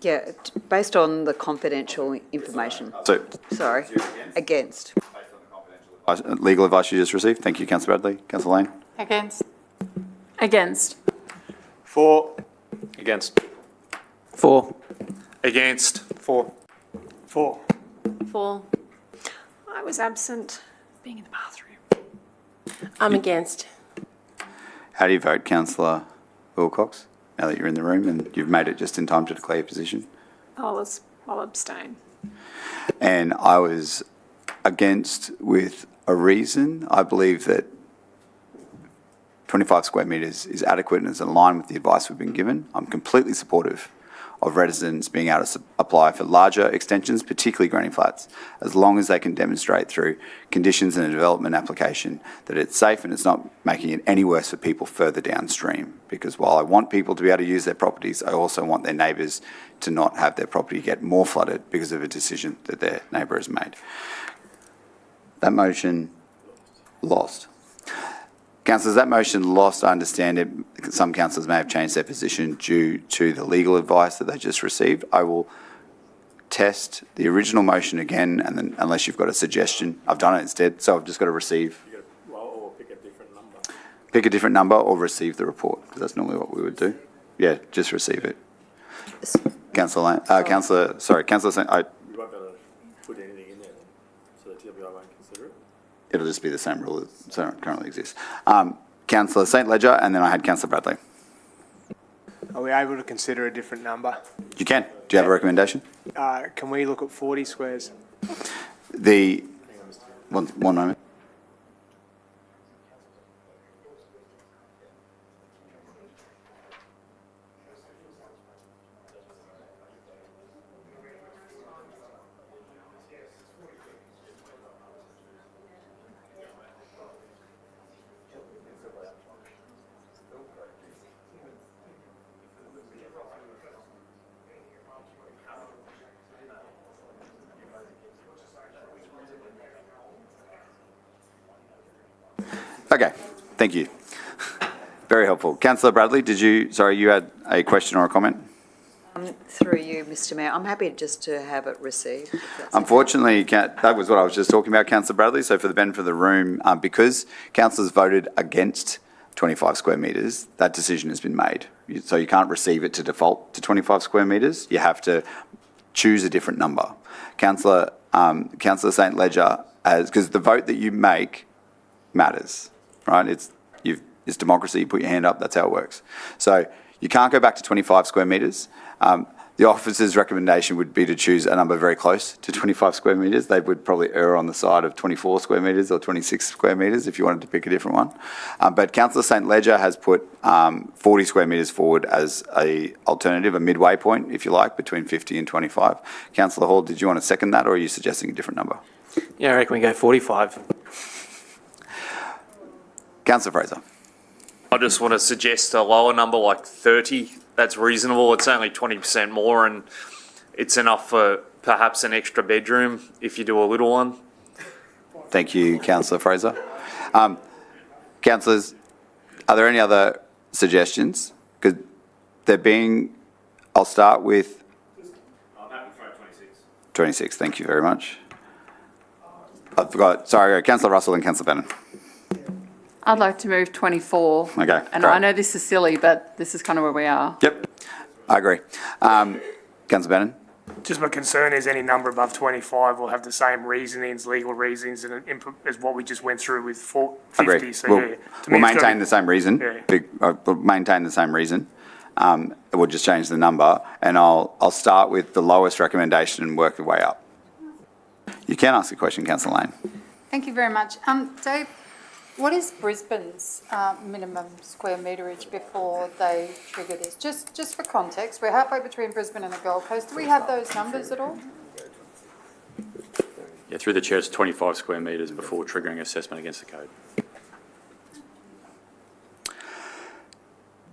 Yeah, based on the confidential information. So, Sorry, against. legal advice you just received. Thank you, Councillor Bradley. Councillor Lane. Against. Against. For. Against. For. Against. For. For. For. I was absent, being in the bathroom. I'm against. How do you vote, Councillor Wilcox, now that you're in the room and you've made it just in time to declare your position? I'll abstain. And I was against with a reason. I believe that 25 square metres is adequate and is in line with the advice we've been given. I'm completely supportive of residents being able to apply for larger extensions, particularly granny flats, as long as they can demonstrate through conditions in a development application that it's safe and it's not making it any worse for people further downstream. Because while I want people to be able to use their properties, I also want their neighbours to not have their property get more flooded because of a decision that their neighbour has made. That motion lost. Councillors, that motion lost. I understand it. Some councillors may have changed their position due to the legal advice that they just received. I will test the original motion again, and then unless you've got a suggestion, I've done it instead, so I've just got to receive. Or pick a different number. Pick a different number or receive the report, because that's normally what we would do. Yeah, just receive it. Councillor Lane, Councillor St. You won't be able to put anything in there then, so the TLBI won't consider it? It'll just be the same rule that currently exists. Councillor St. Ledger, and then I had Councillor Bradley. Are we able to consider a different number? You can. Do you have a recommendation? Can we look at 40 squares? One moment. Okay, thank you. Very helpful. Councillor Bradley, you had a question or a comment? Through you, Mr Mayor, I'm happy just to have it received. Unfortunately, that was what I was just talking about, Councillor Bradley. So for the benefit of the room, because councillors voted against 25 square metres, that decision has been made. So you can't receive it to default to 25 square metres. You have to choose a different number. Councillor St. Ledger, because the vote that you make matters, right? It's democracy. You put your hand up. That's how it works. So you can't go back to 25 square metres. The officer's recommendation would be to choose a number very close to 25 square metres. They would probably err on the side of 24 square metres or 26 square metres if you wanted to pick a different one. But Councillor St. Ledger has put 40 square metres forward as a alternative, a midway point, if you like, between 50 and 25. Councillor Hall, did you want to second that, or are you suggesting a different number? Yeah, I reckon we go 45. Councillor Fraser. I just want to suggest a lower number, like 30. That's reasonable. It's only 20% more, and it's enough for perhaps an extra bedroom if you do a little one. Thank you, Councillor Fraser. Councillors, are there any other suggestions? Because I'll start with... I'm happy to throw 26. 26, thank you very much. Councillor Russell and Councillor Bannon. I'd like to move 24. Okay, And great. I know this is silly, but this is kind of where we are. Yep, I agree. Councillor Bannon? Just my concern is any number above 25 will have the same reasonings, legal reasons, as what we just went through with 50. Agree. So We'll yeah, to me, maintain it's gotta be- the same reason. Yeah. We'll maintain the same reason. We'll just change the number, and I'll start with the lowest recommendation and work the way up. You can ask a question, Councillor Lane. Thank you very much. Dave, what is Brisbane's minimum square meterage before they trigger this? Just for context, we're halfway between Brisbane and the Gold Coast. Do we have those numbers at all? Yeah, through the chair, it's 25 square metres before triggering assessment against the code.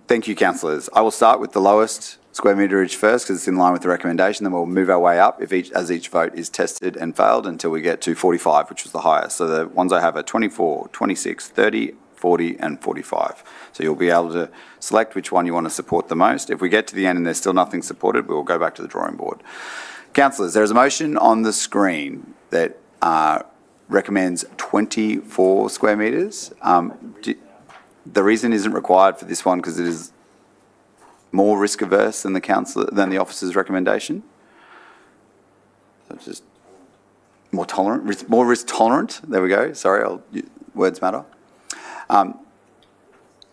Thank you, councillors. I will start with the lowest square meterage first because it's in line with the recommendation, then we'll move our way up as each vote is tested and failed until we get to 45, which was the highest. So the ones I have are 24, 26, 30, 40 and 45. So you'll be able to select which one you want to support the most. If we get to the end and there's still nothing supported, we will go back to the drawing board. Councillors, there is a motion on the screen that recommends 24 square metres. The reason isn't required for this one because it is more risk averse than the officer's recommendation. So it's just more tolerant, more risk tolerant. There we go. Sorry, words matter.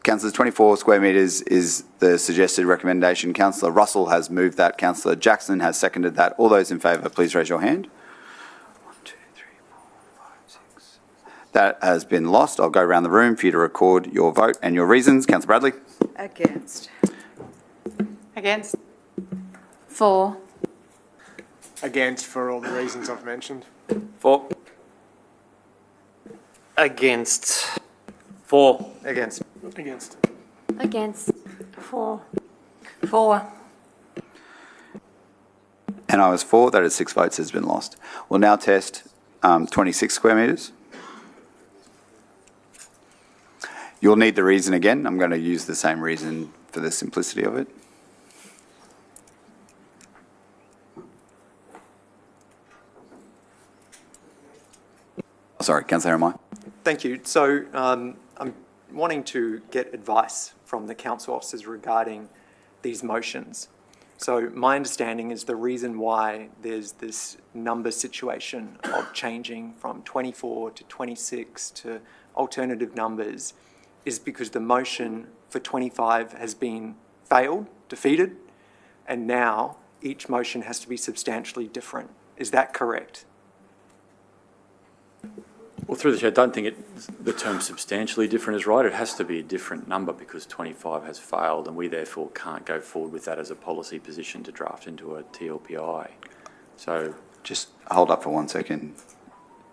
Councillors, 24 square metres is the suggested recommendation. Councillor Russell has moved that. Councillor Jackson has seconded that. All those in favour, please raise your hand. 1, 2, 3, 4, 5, 6. That has been lost. I'll go around the room for you to record your vote and your reasons. Councillor Bradley? Against. Against? For. Against for all the reasons I've mentioned. For. Against. For. Against. Against. Against. For. For. And I was for. That is 6 votes has been lost. We'll now test 26 square metres. You'll need the reason again. I'm going to use the same reason for the simplicity of it. Sorry, Councillor Jeremiah. Thank you. So I'm wanting to get advice from the council officers regarding these motions. So my understanding is the reason why there's this number situation of changing from 24 to 26 to alternative numbers is because the motion for 25 has been failed, defeated, and now each motion has to be substantially different. Is that correct? Well, through the chair, I don't think the term substantially different is right. It has to be a different number because 25 has failed and we therefore can't go forward with that as a policy position to draft into a TLPI. So just hold up for 1 second.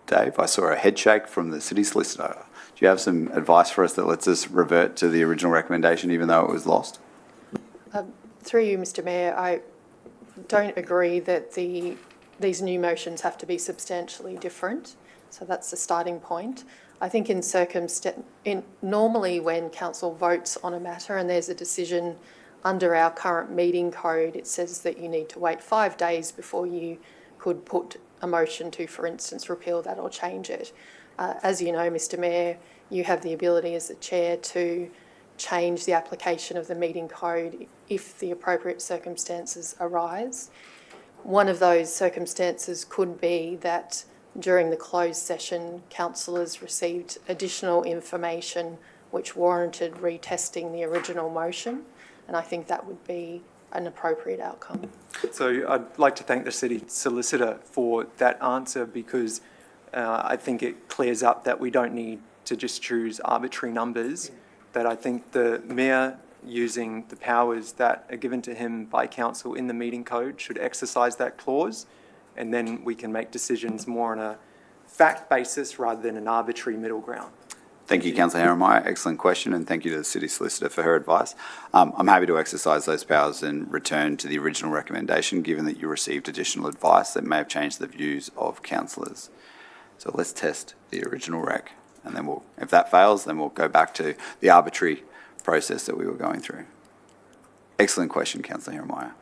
Dave, I saw a head shake from the city solicitor. Do you have some advice for us that lets us revert to the original recommendation even though it was lost? Through you, Mr Mayor, I don't agree that these new motions have to be substantially different. So that's the starting point. I think normally when council votes on a matter and there's a decision under our current meeting code, it says that you need to wait 5 days before you could put a motion to, for instance, repeal that or change it. As you know, Mr Mayor, you have the ability as the chair to change the application of the meeting code if the appropriate circumstances arise. One of those circumstances could be that during the closed session, councillors received additional information which warranted retesting the original motion, and I think that would be an appropriate outcome. So I'd like to thank the city solicitor for that answer because I think it clears up that we don't need to just choose arbitrary numbers, that I think the mayor, using the powers that are given to him by council in the meeting code, should exercise that clause, and then we can make decisions more on a fact basis rather than an arbitrary middle ground. Thank you, Councillor Jeremiah. Excellent question, and thank you to the city solicitor for her advice. I'm happy to exercise those powers and return to the original recommendation, given that you received additional advice that may have changed the views of councillors. So let's test the original rec, and then if that fails, then we'll go back to the arbitrary process that we were going through. Excellent question, Councillor Jeremiah.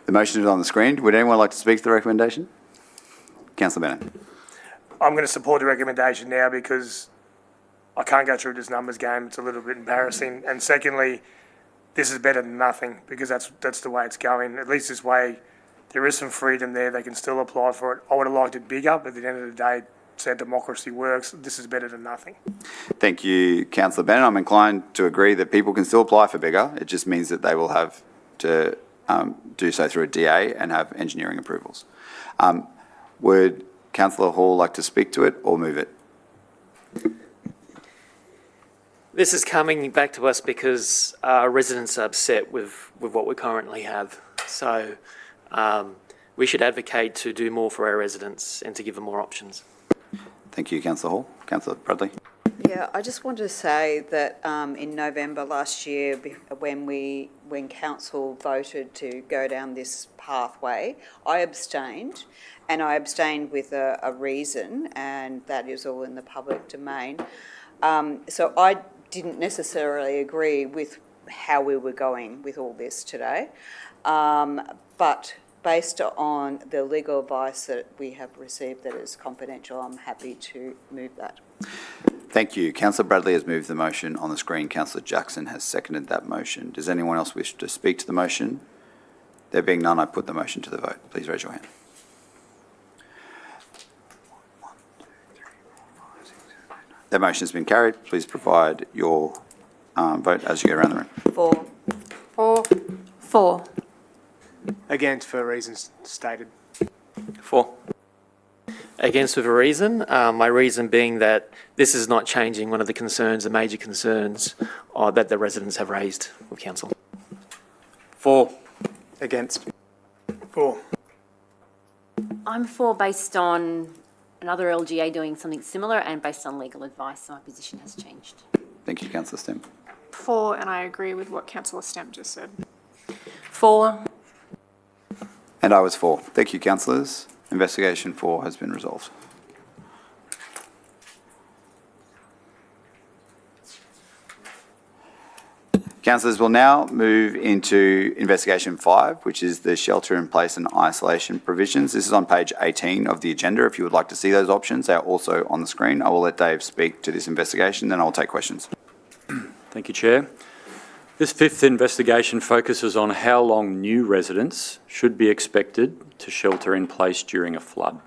The motion is on the screen. Would anyone like to speak to the recommendation? Councillor Bennett. I'm going to support the recommendation now because I can't go through this numbers game. It's a little bit embarrassing. And secondly, this is better than nothing because that's the way it's going. At least this way, there is some freedom there. They can still apply for it. I would have liked it bigger, but at the end of the day, it's how democracy works. This is better than nothing. Thank you, Councillor Bennett. I'm inclined to agree that people can still apply for bigger. It just means that they will have to do so through a DA and have engineering approvals. Would Councillor Hall like to speak to it or move it? This is coming back to us because residents are upset with what we currently have. So we should advocate to do more for our residents and to give them more options. Thank you, Councillor Hall. Councillor Bradley. Yeah, I just wanted to say that in November last year, when council voted to go down this pathway, I abstained, and I abstained with a reason, and that is all in the public domain. So I didn't necessarily agree with how we were going with all this today, but based on the legal advice that we have received that is confidential, I'm happy to move that. Thank you. Councillor Bradley has moved the motion on the screen. Councillor Jackson has seconded that motion. Does anyone else wish to speak to the motion? There being none, I put the motion to the vote. Please raise your hand. 1, 2, 3, 4, 5, 6, 7, 8, 9. That motion has been carried. Please provide your vote as you go around the room. For. 4. Against for reasons stated. 4. Against with a reason. My reason being that this is not changing one of the major concerns that the residents have raised with council. 4. Against. 4. I'm for based on another LGA doing something similar and based on legal advice. My position has changed. Thank you, Councillor Stemp. 4, and I agree with what Councillor Stemp just said. 4. And I was for. Thank you, councillors. Investigation 4 has been resolved. Councillors, will now move into investigation 5, which is the shelter in place and isolation provisions. This is on page 18 of the agenda. If you would like to see those options, they are also on the screen. I will let Dave speak to this investigation, then I'll take questions. Thank you, Chair. This 5th investigation focuses on how long new residents should be expected to shelter in place during a flood.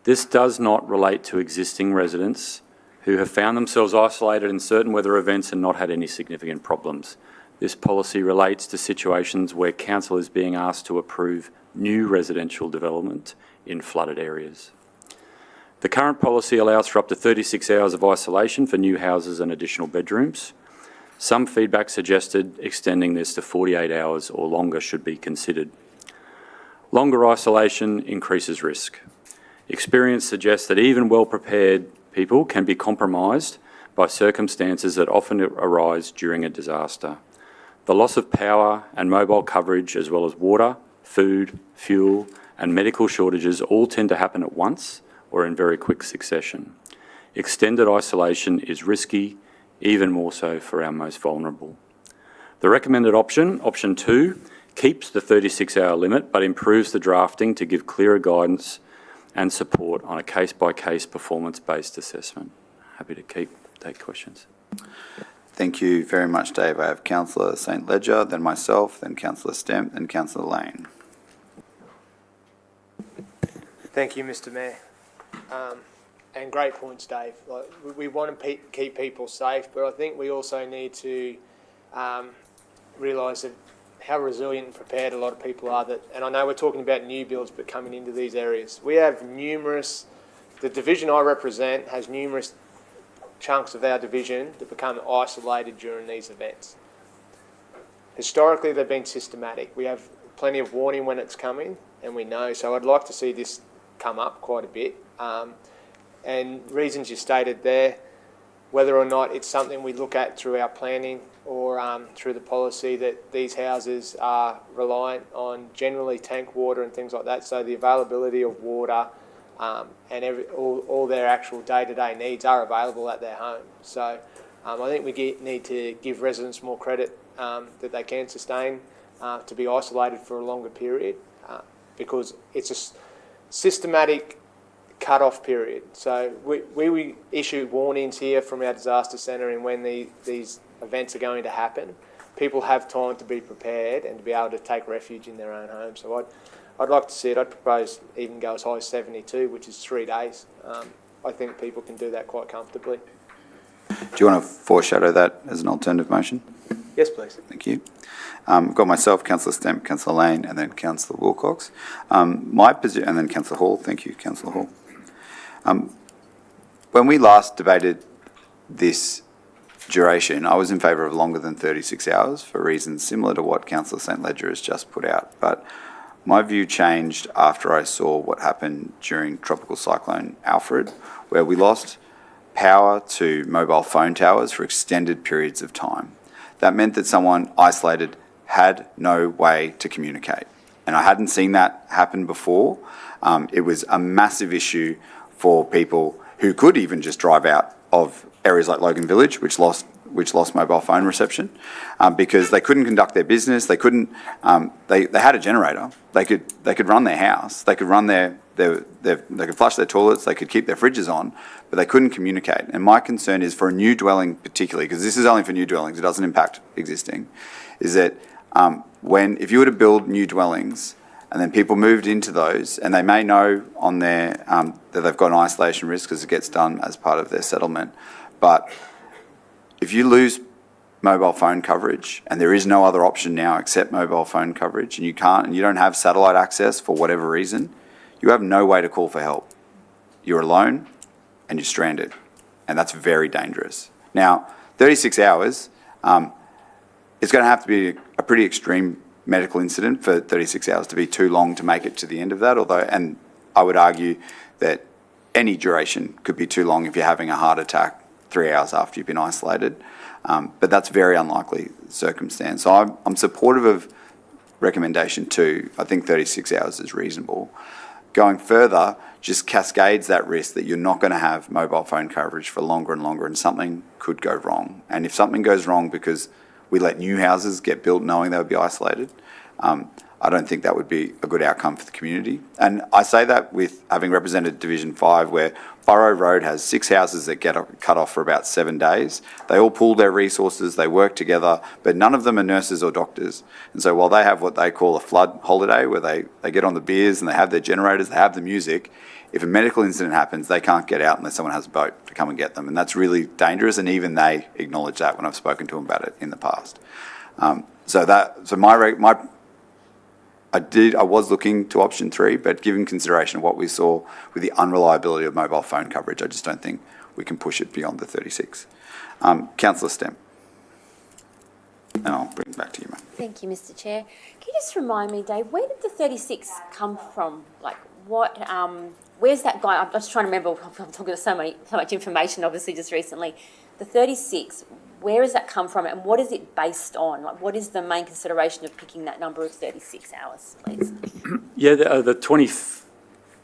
This does not relate to existing residents who have found themselves isolated in certain weather events and not had any significant problems. This policy relates to situations where council is being asked to approve new residential development in flooded areas. The current policy allows for up to 36 hours of isolation for new houses and additional bedrooms. Some feedback suggested extending this to 48 hours or longer should be considered. Longer isolation increases risk. Experience suggests that even well-prepared people can be compromised by circumstances that often arise during a disaster. The loss of power and mobile coverage, as well as water, food, fuel, and medical shortages all tend to happen at once or in very quick succession. Extended isolation is risky, even more so for our most vulnerable. The recommended option, option 2, keeps the 36-hour limit but improves the drafting to give clearer guidance and support on a case-by-case performance-based assessment. Happy to take questions. Thank you very much, Dave. I have Councillor St Ledger, then myself, then Councillor Stemp, then Councillor Lane. Thank you, Mr. Mayor. And great points, Dave. Like, we want to keep people safe, but I think we also need to realise that how resilient and prepared a lot of people are. And I know we're talking about new builds, but coming into these areas, we have the division I represent has numerous chunks of our division that become isolated during these events. Historically, they've been systematic. We have plenty of warning when it's coming, and we know. So I'd like to see this come up quite a bit. And reasons you stated there, whether or not it's something we look at through our planning or through the policy that these houses are reliant on generally tank water and things like that, so the availability of water and all their actual day-to-day needs are available at their home. So I think we need to give residents more credit that they can sustain to be isolated for a longer period because it's a systematic cut-off period. So we issue warnings here from our disaster centre and when these events are going to happen. People have time to be prepared and to be able to take refuge in their own home. So I'd like to see it. I'd propose even go as high as 72, which is 3 days. I think people can do that quite comfortably. Do you want to foreshadow that as an alternative motion? Yes, please. Thank you. I've got myself, Councillor Stemp, Councillor Lane, and then Councillor Wilcox. My position, and then Councillor Hall. Thank you, Councillor Hall. When we last debated this duration, I was in favour of longer than 36 hours for reasons similar to what Councillor St Ledger has just put out. But my view changed after I saw what happened during Tropical Cyclone Alfred, where we lost power to mobile phone towers for extended periods of time. That meant that someone isolated had no way to communicate. And I hadn't seen that happen before. It was a massive issue for people who could even just drive out of areas like Logan Village, which lost mobile phone reception, because they couldn't conduct their business. They couldn't. They had a generator. They could run their house. They could run they could flush their toilets. They could keep their fridges on, but they couldn't communicate. And my concern is for a new dwelling, particularly because this is only for new dwellings. It doesn't impact existing. Is that if you were to build new dwellings and then people moved into those, and they may know on their that they've got an isolation risk because it gets done as part of their settlement, but if you lose mobile phone coverage and there is no other option now except mobile phone coverage, and you don't have satellite access for whatever reason, you have no way to call for help. You're alone and you're stranded, and that's very dangerous. Now, 36 hours, it's going to have to be a pretty extreme medical incident for 36 hours to be too long to make it to the end of that, and I would argue that any duration could be too long if you're having a heart attack 3 hours after you've been isolated, but that's very unlikely circumstance. So I'm supportive of recommendation 2. I think 36 hours is reasonable. Going further just cascades that risk that you're not going to have mobile phone coverage for longer and longer, and something could go wrong. And if something goes wrong because we let new houses get built knowing they would be isolated, I don't think that would be a good outcome for the community. And I say that with having represented Division 5, where Burrow Road has 6 houses that get cut off for about 7 days. They all pool their resources, they work together, but none of them are nurses or doctors. And so while they have what they call a flood holiday, where they get on the beers and they have their generators, they have the music, if a medical incident happens, they can't get out unless someone has a boat to come and get them. And that's really dangerous, and even they acknowledge that when I've spoken to them about it in the past. I was looking to option 3, but given consideration of what we saw with the unreliability of mobile phone coverage, I just don't think we can push it beyond the 36. Councillor Stemp. And I'll bring it back to you, mate. Thank you, Mr. Chair. Can you just remind me, Dave, where did the 36 come from? Like, what, where's that guy? I'm just trying to remember, I'm talking to so much information, obviously, just recently. The 36, where does that come from, and what is it based on? Like, what is the main consideration of picking that number of 36 hours, please? Yeah,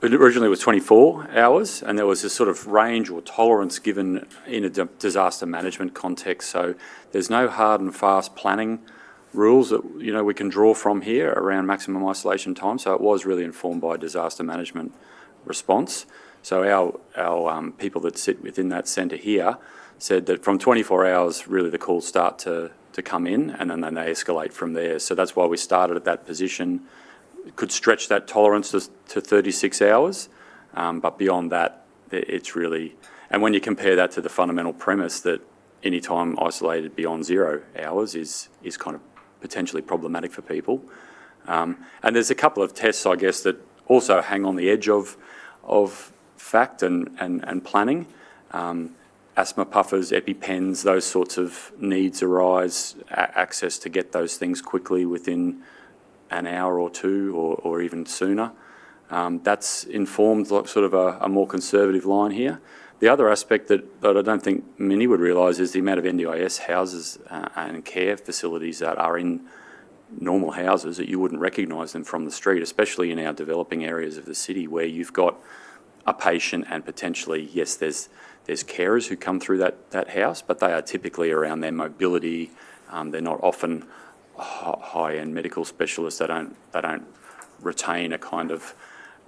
originally it was 24 hours, and there was a sort of range or tolerance given in a disaster management context. So there's no hard and fast planning rules that we can draw from here around maximum isolation time. So it was really informed by disaster management response. So our people that sit within that centre here said that from 24 hours, really the calls start to come in, and then they escalate from there. So that's why we started at that position. Could stretch that tolerance to 36 hours, but beyond that, it's really, and when you compare that to the fundamental premise that any time isolated beyond 0 hours is kind of potentially problematic for people. And there's a couple of tests, I guess, that also hang on the edge of fact and planning. Asthma puffers, EpiPens, those sorts of needs arise, access to get those things quickly within an hour or two or even sooner. That's informed sort of a more conservative line here. The other aspect that I don't think many would realise is the amount of NDIS houses and care facilities that are in normal houses that you wouldn't recognise them from the street, especially in our developing areas of the city where you've got a patient and potentially, yes, there's carers who come through that house, but they are typically around their mobility. They're not often high-end medical specialists. They don't retain a kind of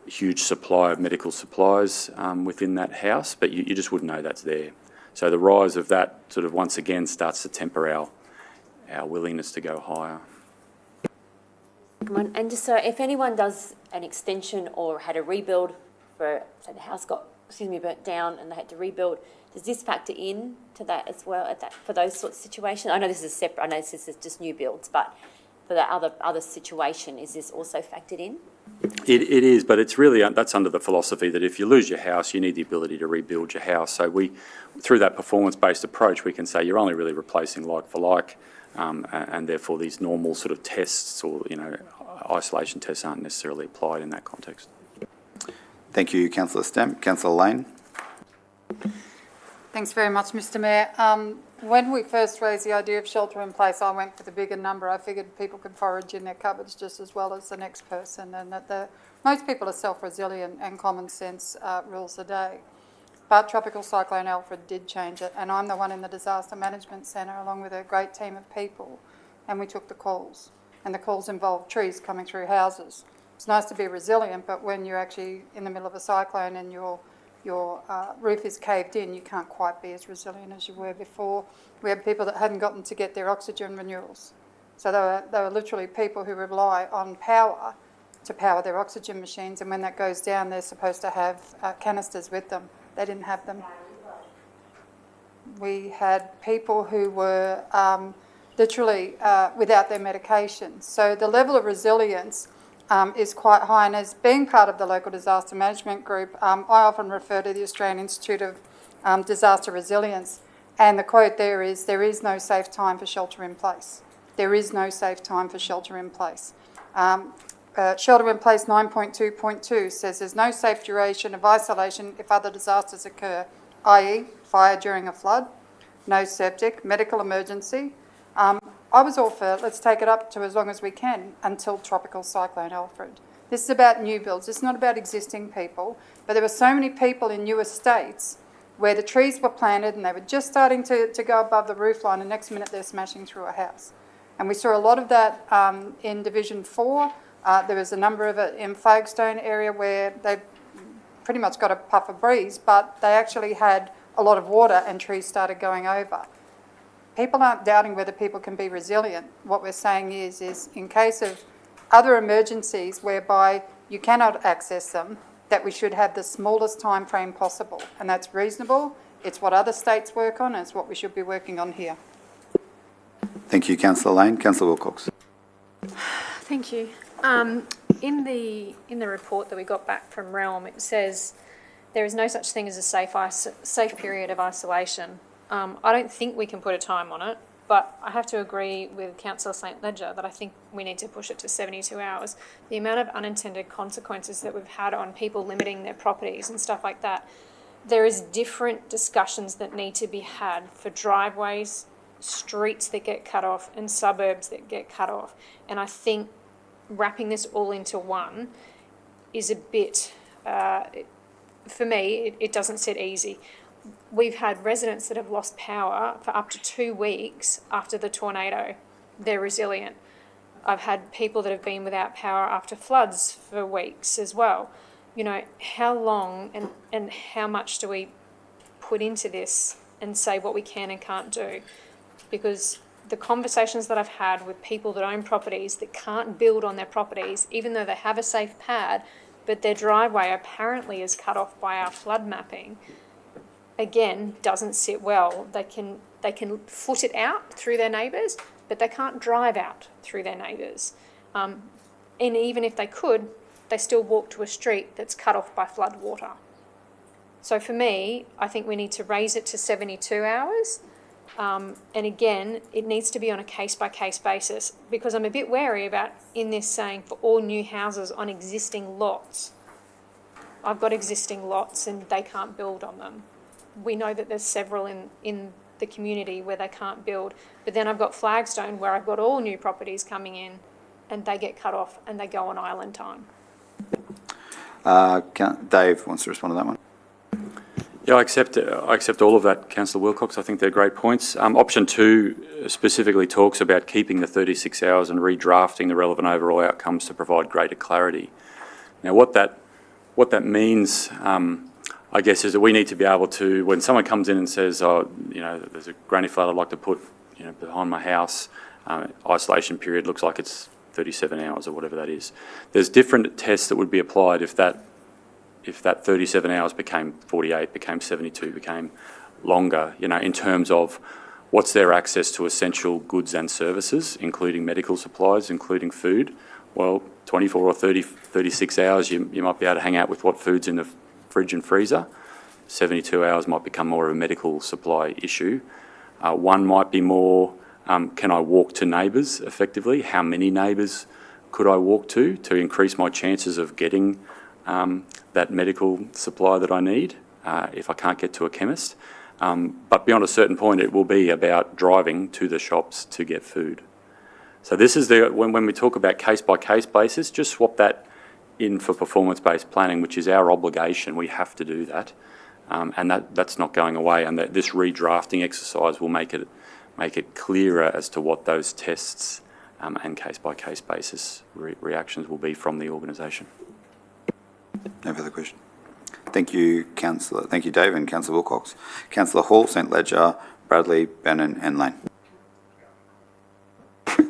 huge supply of medical supplies within that house, but you just wouldn't know that's there. So the rise of that sort of once again starts to temper our willingness to go higher. And just so if anyone does an extension or had a rebuild for, say, the house got burnt down and they had to rebuild. Does this factor in to that as well for those sorts of situations? I know this is separate, I know this is just new builds, but for that other situation, is this also factored in? It is, but it's really, that's under the philosophy that if you lose your house, you need the ability to rebuild your house. So through that performance-based approach, we can say you're only really replacing like for like, and therefore these normal sort of tests or, isolation tests aren't necessarily applied in that context. Thank you, Councillor Stamp. Councillor Lane. Thanks very much, Mr Mayor. When we first raised the idea of shelter in place, I went for the bigger number. I figured people could forage in their cupboards just as well as the next person, and that most people are self-resilient and common sense rules the day. But Tropical Cyclone Alfred did change it, and I'm the one in the Disaster Management Centre along with a great team of people, and we took the calls. And the calls involved trees coming through houses. It's nice to be resilient, but when you're actually in the middle of a cyclone and your roof is caved in, you can't quite be as resilient as you were before. We had people that hadn't gotten to get their oxygen renewals. So they were literally people who rely on power to power their oxygen machines, and when that goes down, they're supposed to have canisters with them. They didn't have them. We had people who were literally without their medications. So the level of resilience is quite high, and as being part of the local disaster management group, I often refer to the Australian Institute of Disaster Resilience, and the quote there is no safe time for shelter in place. There is no safe time for shelter in place. Shelter in place 9.2.2 says there's no safe duration of isolation if other disasters occur, i.e. fire during a flood, no septic, medical emergency. I was all for let's take it up to as long as we can until Tropical Cyclone Alfred. This is about new builds. It's not about existing people. But there were so many people in new estates where the trees were planted and they were just starting to go above the roof line, and next minute they're smashing through a house. And we saw a lot of that in Division 4. There was a number of it in Flagstone area where they pretty much got a puff of breeze, but they actually had a lot of water and trees started going over. People aren't doubting whether people can be resilient. What we're saying is in case of other emergencies whereby you cannot access them, that we should have the smallest time frame possible. And that's reasonable. It's what other states work on, and it's what we should be working on here. Thank you, Councillor Lane. Councillor Wilcox. Thank you. In the report that we got back from Realm, it says there is no such thing as a safe period of isolation. I don't think we can put a time on it, but I have to agree with Councillor St Ledger that I think we need to push it to 72 hours. The amount of unintended consequences that we've had on people limiting their properties and stuff like that, there is different discussions that need to be had for driveways, streets that get cut off and suburbs that get cut off. And I think wrapping this all into one is a bit, for me, it doesn't sit easy. We've had residents that have lost power for up to 2 weeks after the tornado. They're resilient. I've had people that have been without power after floods for weeks as well. How long and how much do we put into this and say what we can and can't do? Because the conversations that I've had with people that own properties that can't build on their properties, even though they have a safe pad, but their driveway apparently is cut off by our flood mapping, again, doesn't sit well. They can foot it out through their neighbours, but they can't drive out through their neighbours. And even if they could, they still walk to a street that's cut off by flood water. So for me, I think we need to raise it to 72 hours. And again, it needs to be on a case-by-case basis, because I'm a bit wary about in this saying for all new houses on existing lots. I've got existing lots and they can't build on them. We know that there's several in the community where they can't build, but then I've got Flagstone where I've got all new properties coming in and they get cut off and they go on island time. Dave wants to respond to that one. Yeah, I accept all of that, Councillor Wilcox. I think they're great points. Option 2 specifically talks about keeping the 36 hours and redrafting the relevant overall outcomes to provide greater clarity. Now, what that means, I guess, is that we need to be able to, when someone comes in and says, there's a granny flat I'd like to put, behind my house, isolation period looks like it's 37 hours or whatever that is. There's different tests that would be applied if that if that 37 hours became 48, became 72, became longer, you know, in terms of what's their access to essential goods and services, including medical supplies, including food. Well, 24 or 36 hours, you might be able to hang out with what food's in the fridge and freezer. 72 hours might become more of a medical supply issue. One might be more, can I walk to neighbours effectively? How many neighbours could I walk to increase my chances of getting that medical supply that I need if I can't get to a chemist? But beyond a certain point, it will be about driving to the shops to get food. So this is when we talk about case-by-case basis, just swap that in for performance-based planning, which is our obligation. We have to do that. And that's not going away, and this redrafting exercise will make it clearer as to what those tests and case-by-case basis reactions will be from the organisation. No further question. Thank you, Councillor. Thank you, Dave, and Councillor Wilcox. Councillor Hall, St Ledger, Bradley, Bannon, and Lane.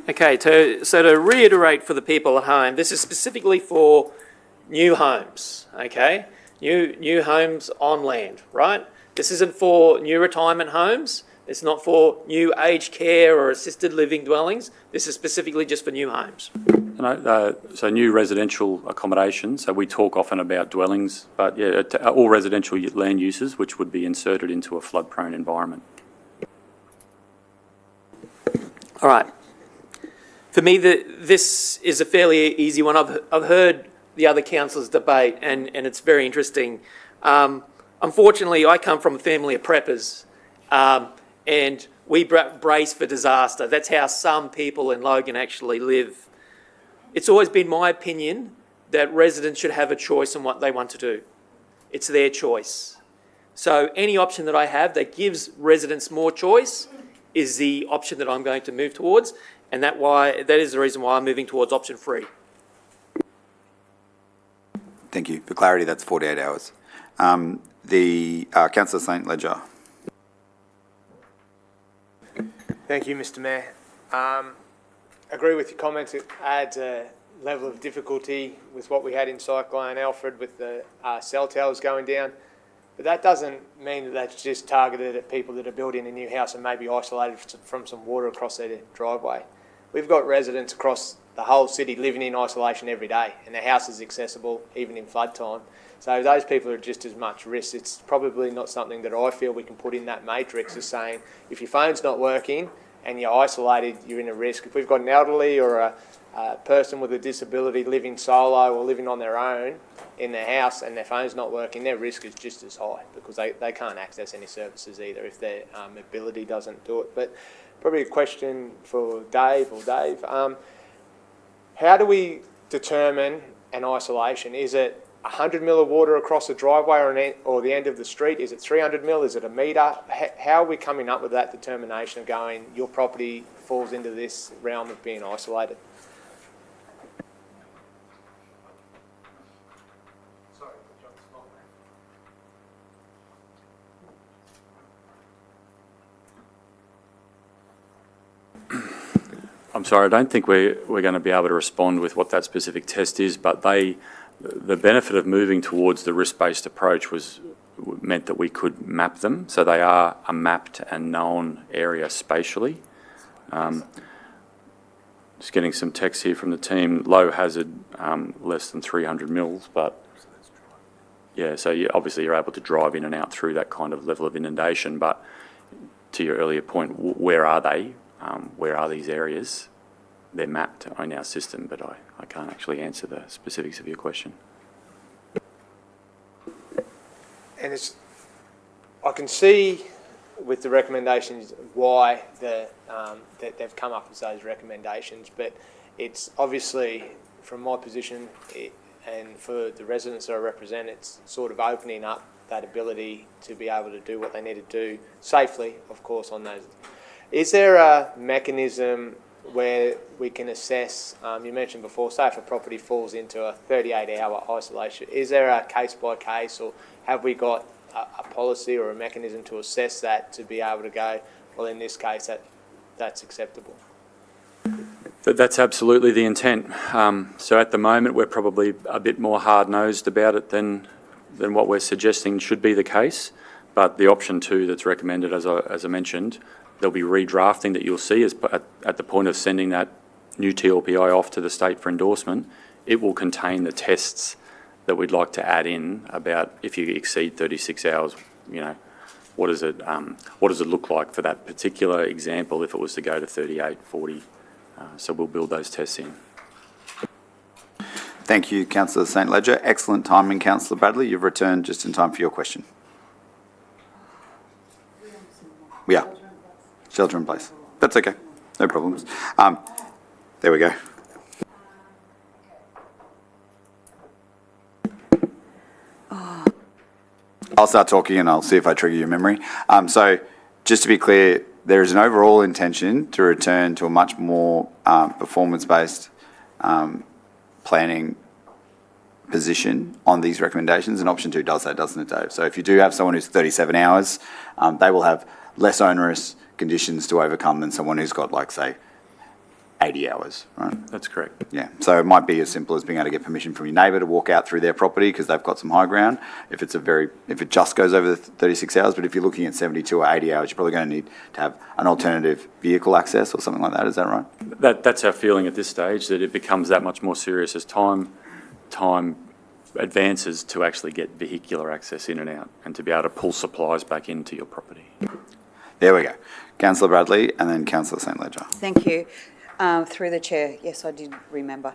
Okay, so to reiterate for the people at home, this is specifically for new homes, okay? New homes on land, right? This isn't for new retirement homes. It's not for new aged care or assisted living dwellings. This is specifically just for new homes. So new residential accommodation. So we talk often about dwellings, but yeah, all residential land uses which would be inserted into a flood-prone environment. All right. For me, this is a fairly easy one. I've heard the other councillors debate, and it's very interesting. Unfortunately, I come from a family of preppers, and we brace for disaster. That's how some people in Logan actually live. It's always been my opinion that residents should have a choice on what they want to do. It's their choice. So any option that I have that gives residents more choice is the option that I'm going to move towards, and that is the reason why I'm moving towards option 3. Thank you. For clarity, that's 48 hours. Councillor St Ledger. Thank you, Mr Mayor. Agree with your comments. It adds a level of difficulty with what we had in Cyclone Alfred with the cell towers going down. But that doesn't mean that that's just targeted at people that are building a new house and maybe isolated from some water across their driveway. We've got residents across the whole city living in isolation every day, and their house is accessible even in flood time. So those people are just as much risk. It's probably not something that I feel we can put in that matrix as saying, if your phone's not working and you're isolated, you're in a risk. If we've got an elderly or a person with a disability living solo or living on their own in their house and their phone's not working, their risk is just as high because they can't access any services either if their mobility doesn't do it. But probably a question for Dave. How do we determine an isolation? Is it 100 mil of water across the driveway or the end of the street? Is it 300 mil? Is it a metre? How are we coming up with that determination of going, your property falls into this realm of being isolated? I'm sorry, I don't think we're going to be able to respond with what that specific test is, but the benefit of moving towards the risk-based approach meant that we could map them, so they are a mapped and known area spatially. Just getting some text here from the team, low hazard, less than 300 mils, but yeah, so obviously you're able to drive in and out through that kind of level of inundation, but to your earlier point, where are they? Where are these areas? They're mapped on our system, but I can't actually answer the specifics of your question. And I can see with the recommendations why that they've come up with those recommendations, but it's obviously, from my position and for the residents that I represent, it's sort of opening up that ability to be able to do what they need to do safely, of course, on those. Is there a mechanism where we can assess, you mentioned before, say if a property falls into a 38-hour isolation, is there a case-by-case, or have we got a policy or a mechanism to assess that to be able to go, well, in this case, that's acceptable? That's absolutely the intent. So at the moment, we're probably a bit more hard-nosed about it than than what we're suggesting should be the case. But the option 2 that's recommended, as I mentioned, there'll be redrafting that you'll see at the point of sending that new TLPI off to the state for endorsement. It will contain the tests that we'd like to add in about if you exceed 36 hours, what does it look like for that particular example if it was to go to 38, 40? So we'll build those tests in. Thank you, Councillor St Ledger. Excellent timing, Councillor Bradley. You've returned just in time for your question. We are. Shelter in place. That's okay. No problems. There we go. I'll start talking and I'll see if I trigger your memory. So just to be clear, there is an overall intention to return to a much more performance-based planning position on these recommendations, and option 2 does that, doesn't it, Dave? So if you do have someone who's 37 hours, they will have less onerous conditions to overcome than someone who's got, like, say, 80 hours, right? That's correct. Yeah, so it might be as simple as being able to get permission from your neighbour to walk out through their property because they've got some high ground. If it just goes over the 36 hours, but if you're looking at 72 or 80 hours, you're probably going to need to have an alternative vehicle access or something like that. Is that right? That's our feeling at this stage, that it becomes that much more serious as time advances to actually get vehicular access in and out and to be able to pull supplies back into your property. There we go. Councillor Bradley and then Councillor St Ledger. Thank you. Through the chair, yes, I did remember.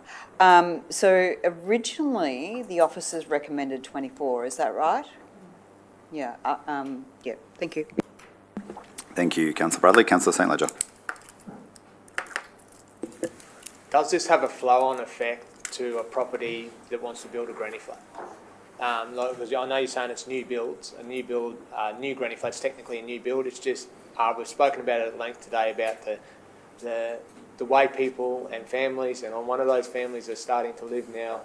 So originally, the officers recommended 24, is that right? Yeah, yeah, thank you. Thank you, Councillor Bradley. Councillor St Ledger. Does this have a flow-on effect to a property that wants to build a granny flat? Because I know you're saying it's new builds, new granny flat's technically a new build. It's just we've spoken about it at length today about the way people and families, and on one of those families are starting to live now,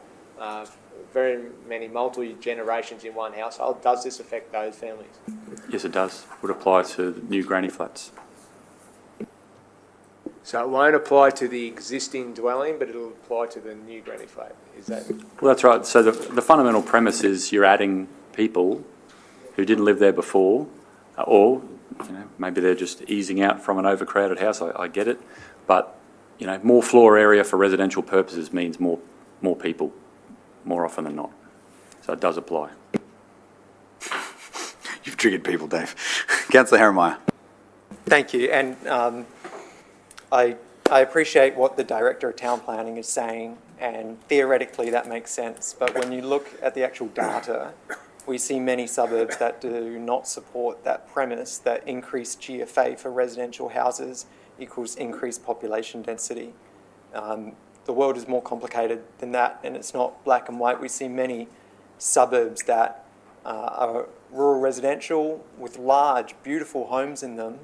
very many multiple generations in one household. Does this affect those families? Yes, it does. Would apply to new granny flats. So it won't apply to the existing dwelling, but it'll apply to the new granny flat. Is that? Well, that's right. So the fundamental premise is you're adding people who didn't live there before, or maybe they're just easing out from an overcrowded house. I get it, but more floor area for residential purposes means more people, more often than not. So it does apply. You've triggered people, Dave. Councillor Herrmeyer. Thank you, and I appreciate what the Director of Town Planning is saying, and theoretically that makes sense, but when you look at the actual data, we see many suburbs that do not support that premise that increased GFA for residential houses equals increased population density. The world is more complicated than that, and it's not black and white. We see many suburbs that are rural residential with large, beautiful homes in them,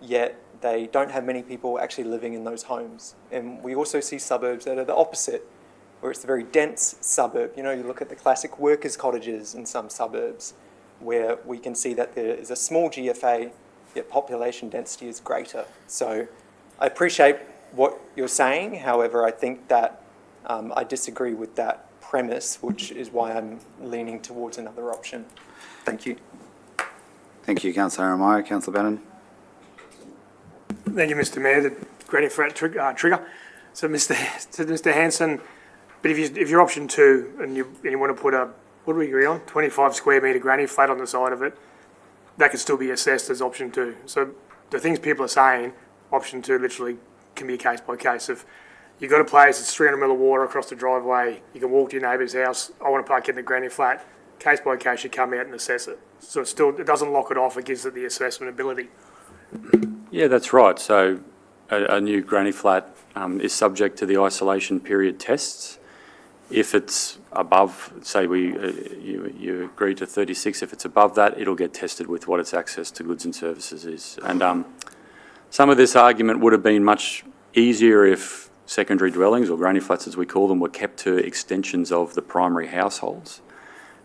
yet they don't have many people actually living in those homes. And we also see suburbs that are the opposite, where it's a very dense suburb. You look at the classic workers' cottages in some suburbs, where we can see that there is a small GFA, yet population density is greater. So I appreciate what you're saying. However, I think that I disagree with that premise, which is why I'm leaning towards another option. Thank you. Thank you, Councillor Herrmeyer. Councillor Bannon. Thank you, Mr Mayor. The granny flat trigger. So, Mr Hanson, but if you're option 2 and you want to put what do we agree on? 25 square metre granny flat on the side of it, that could still be assessed as option 2. So the things people are saying, option 2 literally can be a case by case. If you've got a place, it's 300 mil of water across the driveway, you can walk to your neighbour's house, I want to park in the granny flat, case by case you come out and assess it. So it doesn't lock it off, it gives it the assessment ability. Yeah, that's right. So a new granny flat is subject to the isolation period tests. If it's above, say you agree to 36, if it's above that, it'll get tested with what its access to goods and services is. And some of this argument would have been much easier if secondary dwellings, or granny flats as we call them, were kept to extensions of the primary households.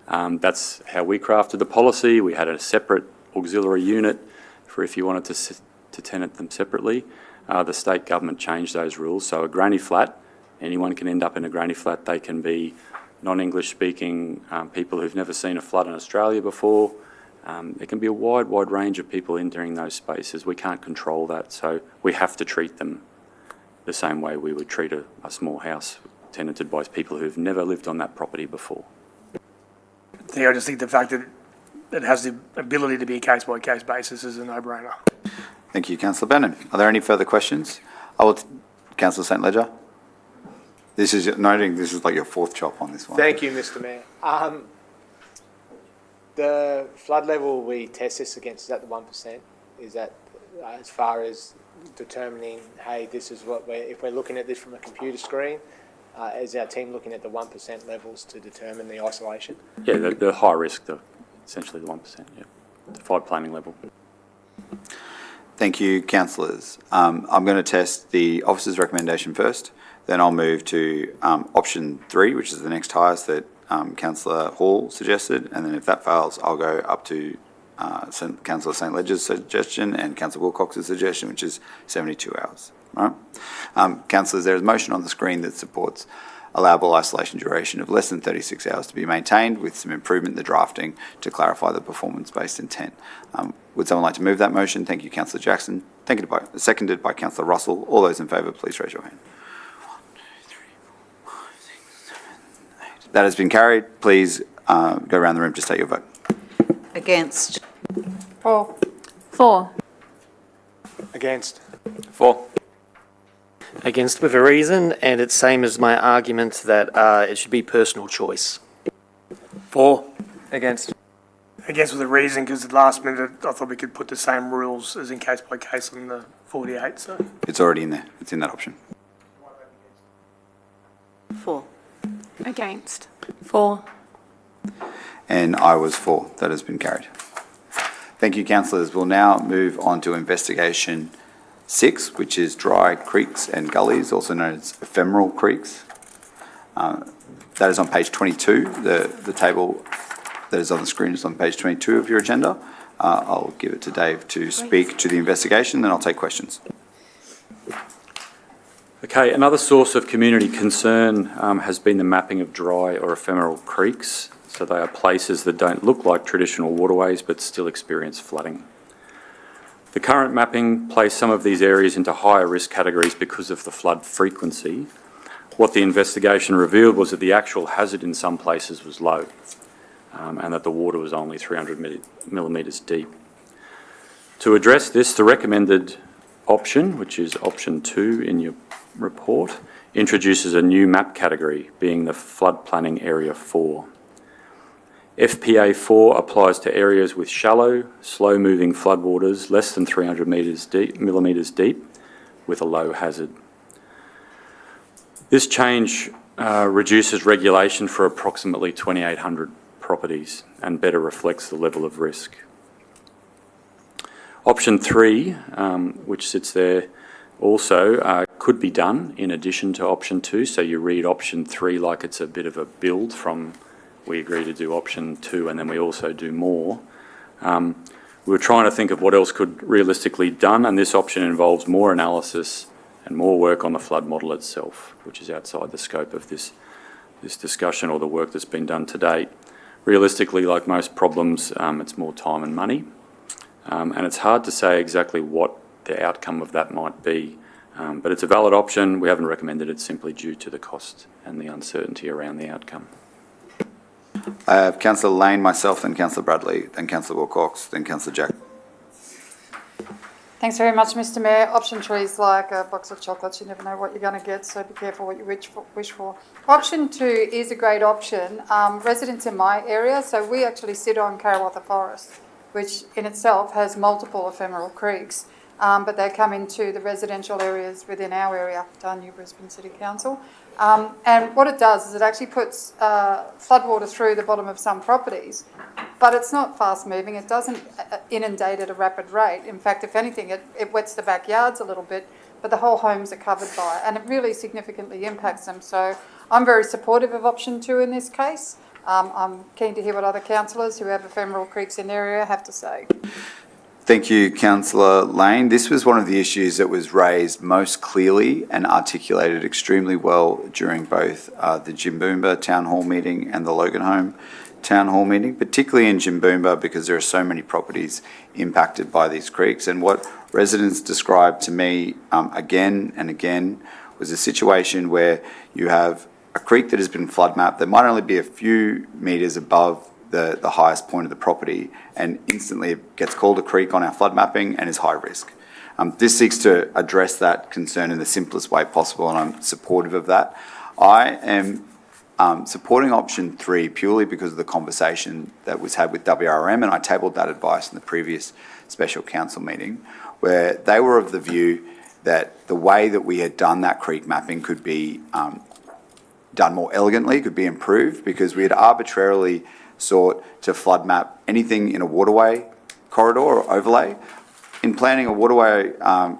That's how we crafted the policy. We had a separate auxiliary unit for if you wanted to tenant them separately. The state government changed those rules. So a granny flat, anyone can end up in a granny flat. They can be non-English speaking people who've never seen a flood in Australia before. There can be a wide range of people entering those spaces. We can't control that, so we have to treat them the same way we would treat a small house tenanted by people who've never lived on that property before. I just think the fact that it has the ability to be a case-by-case basis is a no-brainer. Thank you, Councillor Bannon. Are there any further questions? Councillor St Ledger. This is like your fourth chop on this one. Thank you, Mr. Mayor. The flood level we test this against, is that the 1%? Is that as far as determining, hey, this is what if we're looking at this from a computer screen, is our team looking at the 1% levels to determine the isolation? Yeah, the high risk, essentially the 1%, yeah, the flood planning level. Thank you, councillors. I'm going to test the officer's recommendation first, then I'll move to option 3, which is the next highest that Councillor Hall suggested, and then if that fails, I'll go up to Councillor St Ledger's suggestion and Councillor Wilcox's suggestion, which is 72 hours. Right? Councillors, there is a motion on the screen that supports allowable isolation duration of less than 36 hours to be maintained, with some improvement in the drafting to clarify the performance-based intent. Would someone like to move that motion? Thank you, Councillor Jackson. Seconded by Councillor Russell. All those in favour, please raise your hand. 1, 2, 3, 4, 5, 6, 7, 8. That has been carried. Please go around the room to state your vote. Against? 4. 4. Against. 4. Against with a reason, and it's same as my argument that it should be personal choice. 4. Against. Against with a reason, because at the last minute I thought we could put the same rules as in case by case on the 48, so. It's already in there. It's in that option. 4. Against. 4. And I was for. That has been carried. Thank you, councillors. We'll now move on to investigation 6, which is dry creeks and gullies, also known as ephemeral creeks. That is on page 22. The table that is on the screen is on page 22 of your agenda. I'll give it to Dave to speak to the investigation, then I'll take questions. Okay, another source of community concern has been the mapping of dry or ephemeral creeks. So they are places that don't look like traditional waterways but still experience flooding. The current mapping placed some of these areas into higher risk categories because of the flood frequency. What the investigation revealed was that the actual hazard in some places was low, and that the water was only 300 millimetres deep. To address this, the recommended option, which is option 2 in your report, introduces a new map category, being the Flood Planning Area 4. FPA 4 applies to areas with shallow, slow-moving floodwaters less than 300 millimetres deep with a low hazard. This change reduces regulation for approximately 2,800 properties and better reflects the level of risk. Option 3, which sits there also, could be done in addition to option 2, so you read option 3 like it's a bit of a build from we agree to do option 2 and then we also do more. We were trying to think of what else could realistically be done, and this option involves more analysis and more work on the flood model itself, which is outside the scope of this discussion or the work that's been done to date. Realistically, like most problems, it's more time and money, and it's hard to say exactly what the outcome of that might be, but it's a valid option. We haven't recommended it simply due to the cost and the uncertainty around the outcome. I have Councillor Lane, myself, then Councillor Bradley, then Councillor Wilcox, then Councillor Jack. Thanks very much, Mr. Mayor. Option 3 is like a box of chocolates. You never know what you're going to get, so be careful what you wish for. Option 2 is a great option. Residents in my area, so we actually sit on Karawatha Forest, which in itself has multiple ephemeral creeks, but they come into the residential areas within our area, down New Brisbane City Council. And what it does is it actually puts floodwater through the bottom of some properties, but it's not fast moving. It doesn't inundate at a rapid rate. In fact, if anything, it wets the backyards a little bit, but the whole homes are covered by it, and it really significantly impacts them. So I'm very supportive of option 2 in this case. I'm keen to hear what other councillors who have ephemeral creeks in their area have to say. Thank you, Councillor Lane. This was one of the issues that was raised most clearly and articulated extremely well during both the Jimboomba Town Hall meeting and the Loganholme Town Hall meeting, particularly in Jimboomba because there are so many properties impacted by these creeks. And what residents described to me again and again was a situation where you have a creek that has been flood mapped that might only be a few metres above the highest point of the property, and instantly it gets called a creek on our flood mapping and is high risk. This seeks to address that concern in the simplest way possible, and I'm supportive of that. I am supporting option 3 purely because of the conversation that was had with WRM, and I tabled that advice in the previous special council meeting, where they were of the view that the way that we had done that creek mapping could be done more elegantly, could be improved, because we had arbitrarily sought to flood map anything in a waterway corridor or overlay. In planning, a waterway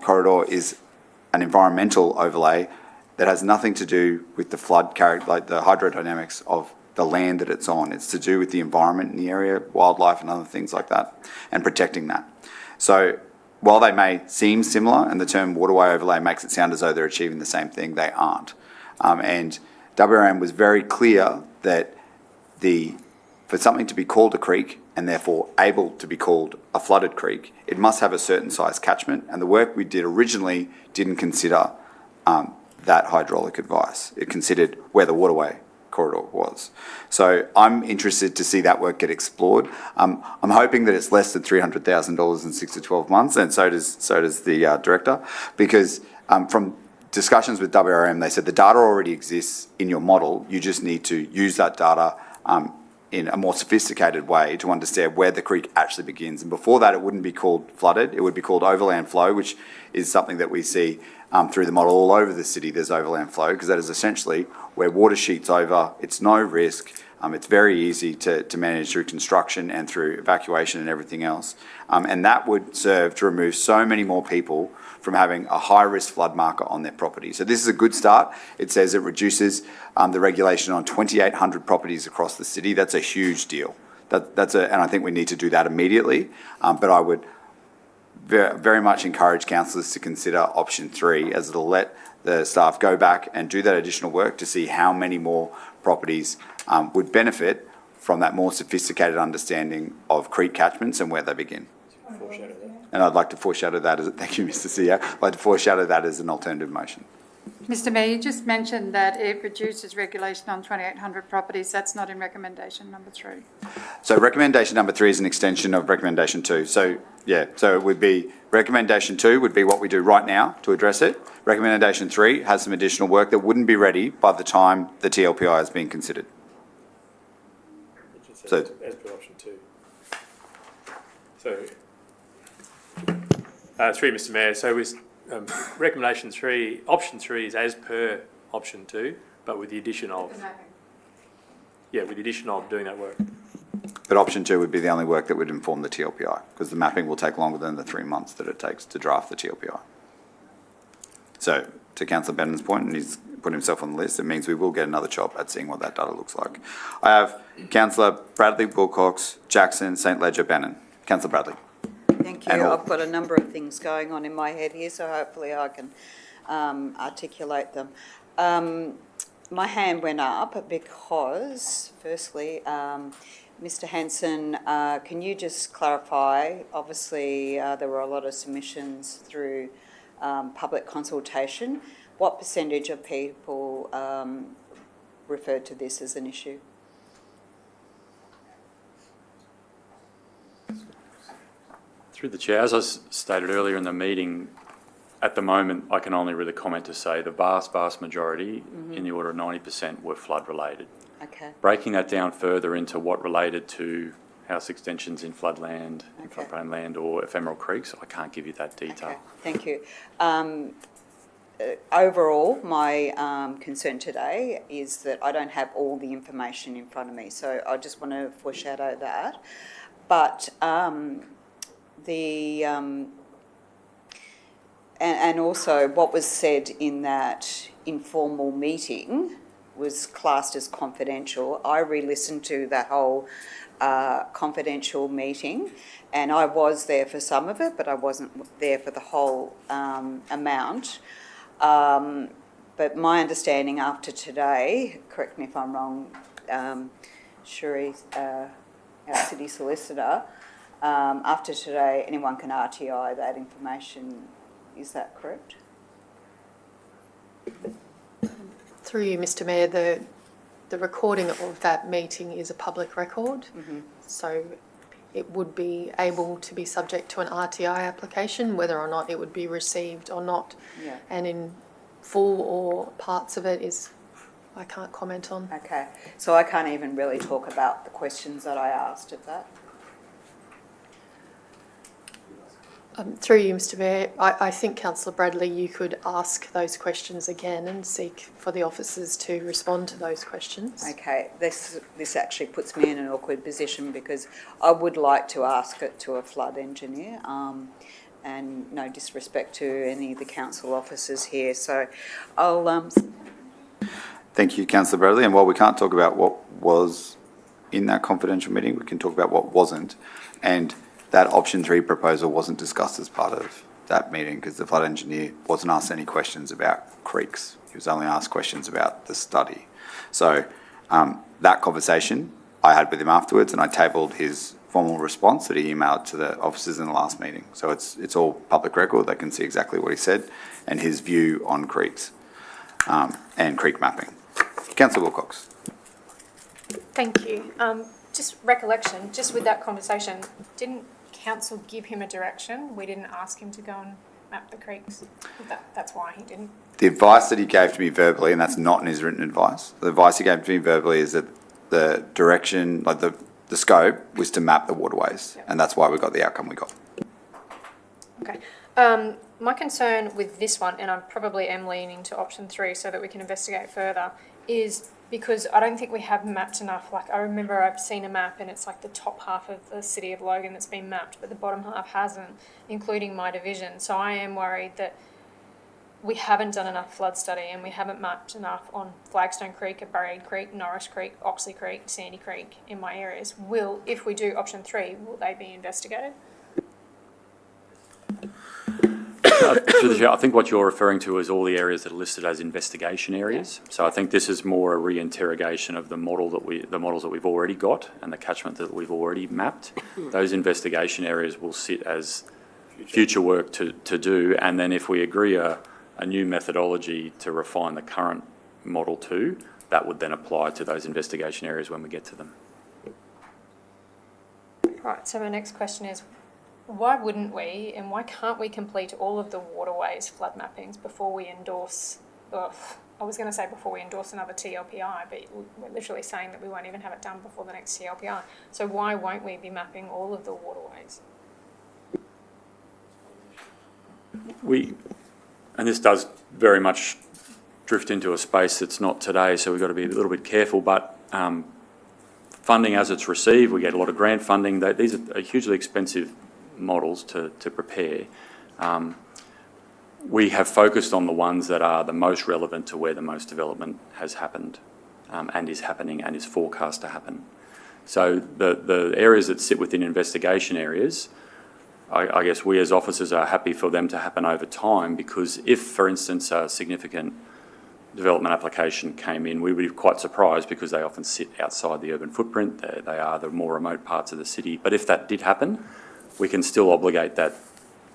corridor is an environmental overlay that has nothing to do with the flood character, like the hydrodynamics of the land that it's on. It's to do with the environment in the area, wildlife and other things like that, and protecting that. So while they may seem similar, and the term waterway overlay makes it sound as though they're achieving the same thing, they aren't. And WRM was very clear that for something to be called a creek and therefore able to be called a flooded creek, it must have a certain size catchment. And the work we did originally didn't consider that hydraulic advice. It considered where the waterway corridor was. So I'm interested to see that work get explored. I'm hoping that it's less than $300,000 in 6 to 12 months, and so does the director, because from discussions with WRM, they said the data already exists in your model. You just need to use that data in a more sophisticated way to understand where the creek actually begins. And before that, it wouldn't be called flooded. It would be called overland flow, which is something that we see through the model all over the city. There's overland flow, because that is essentially where water sheets over. It's no risk. It's very easy to manage through construction and through evacuation and everything else. And that would serve to remove so many more people from having a high-risk flood marker on their property. So this is a good start. It says it reduces the regulation on 2,800 properties across the city. That's a huge deal. And I think we need to do that immediately. But I would very much encourage councillors to consider option 3, as it'll let the staff go back and do that additional work to see how many more properties would benefit from that more sophisticated understanding of creek catchments and where they begin. And I'd like to foreshadow that thank you, Mr. CEO. I'd like to foreshadow that as an alternative motion. Mr Mayor, you just mentioned that it reduces regulation on 2,800 properties. That's not in recommendation number 3. So recommendation number 3 is an extension of recommendation 2. So it would be, recommendation 2 would be what we do right now to address it. Recommendation 3 has some additional work that wouldn't be ready by the time the TLPI is being considered. So as per option 2. So, through Mr Mayor, so with recommendation 3, option 3 is as per option 2, but with the addition of, with the addition of doing that work. But option 2 would be the only work that would inform the TLPI, because the mapping will take longer than the 3 months that it takes to draft the TLPI. So to Councillor Bennon's point, and he's put himself on the list, it means we will get another chop at seeing what that data looks like. I have Councillor Bradley, Wilcox, Jackson, St Ledger, Bannon. Councillor Bradley. Thank you. I've got a number of things going on in my head here, so hopefully I can articulate them. My hand went up because, firstly, Mr Hanson, can you just clarify, obviously there were a lot of submissions through public consultation. What percentage of people referred to this as an issue? Through the chair, as I stated earlier in the meeting, at the moment I can only really comment to say the vast majority, in the order of 90%, were flood related. Okay. Breaking that down further into what related to house extensions in floodland, in floodplain land or ephemeral creeks, I can't give you that detail. Okay. Thank you. Overall, my concern today is that I don't have all the information in front of me, so I just want to foreshadow that. But and also what was said in that informal meeting was classed as confidential. I re-listened to that whole confidential meeting, and I was there for some of it, but I wasn't there for the whole amount. But my understanding after today, correct me if I'm wrong, Shuri, our city solicitor, after today, anyone can RTI that information. Is that correct? Through you, Mr Mayor, the recording of that meeting is a public record, so it would be able to be subject to an RTI application, whether or not it would be received or not. Yeah. And in full or parts of it is, I can't comment on. Okay, so I can't even really talk about the questions that I asked of that. Through you, Mr Mayor, I think, Councillor Bradley, you could ask those questions again and seek for the officers to respond to those questions. Okay, this actually puts me in an awkward position because I would like to ask it to a flood engineer, and no disrespect to any of the council officers here. So I'll... Thank you, Councillor Bradley. And while we can't talk about what was in that confidential meeting, we can talk about what wasn't. And that option 3 proposal wasn't discussed as part of that meeting because the flood engineer wasn't asked any questions about creeks. He was only asked questions about the study. So that conversation I had with him afterwards, and I tabled his formal response that he emailed to the officers in the last meeting. So it's all public record. They can see exactly what he said and his view on creeks and creek mapping. Councillor Wilcox. Thank you. Just recollection, just with that conversation, didn't council give him a direction? We didn't ask him to go and map the creeks. That's why he didn't. The advice that he gave to me verbally, and that's not in his written advice, the advice he gave to me verbally is that the direction, like the scope, was to map the waterways, Yep. and that's why we got the outcome we got. Okay. My concern with this one, and I probably am leaning to option 3 so that we can investigate further, is because I don't think we have mapped enough. Like, I remember I've seen a map and it's like the top half of the city of Logan that's been mapped, but the bottom half hasn't, including my division. So I am worried that we haven't done enough flood study and we haven't mapped enough on Flagstone Creek, Barrade Creek, Norris Creek, Oxley Creek, Sandy Creek in my areas. If we do option 3, will they be investigated? Through the chair, I think what you're referring to is all the areas that are listed as investigation areas. So I think this is more a re-interrogation of the models that we've already got and the catchment that we've already mapped. Those investigation areas will sit as future work to do, and then if we agree a new methodology to refine the current model 2, that would then apply to those investigation areas when we get to them. Right, so my next question is, why wouldn't we, and why can't we complete all of the waterways flood mappings before we endorse, I was going to say before we endorse another TLPI, but we're literally saying that we won't even have it done before the next TLPI. So why won't we be mapping all of the waterways? And this does very much drift into a space that's not today, so we've got to be a little bit careful, but funding as it's received, we get a lot of grant funding. These are hugely expensive models to prepare. We have focused on the ones that are the most relevant to where the most development has happened and is happening and is forecast to happen. So the areas that sit within investigation areas, I guess we as officers are happy for them to happen over time, because if, for instance, a significant development application came in, we would be quite surprised because they often sit outside the urban footprint. They are the more remote parts of the city. But if that did happen, we can still obligate that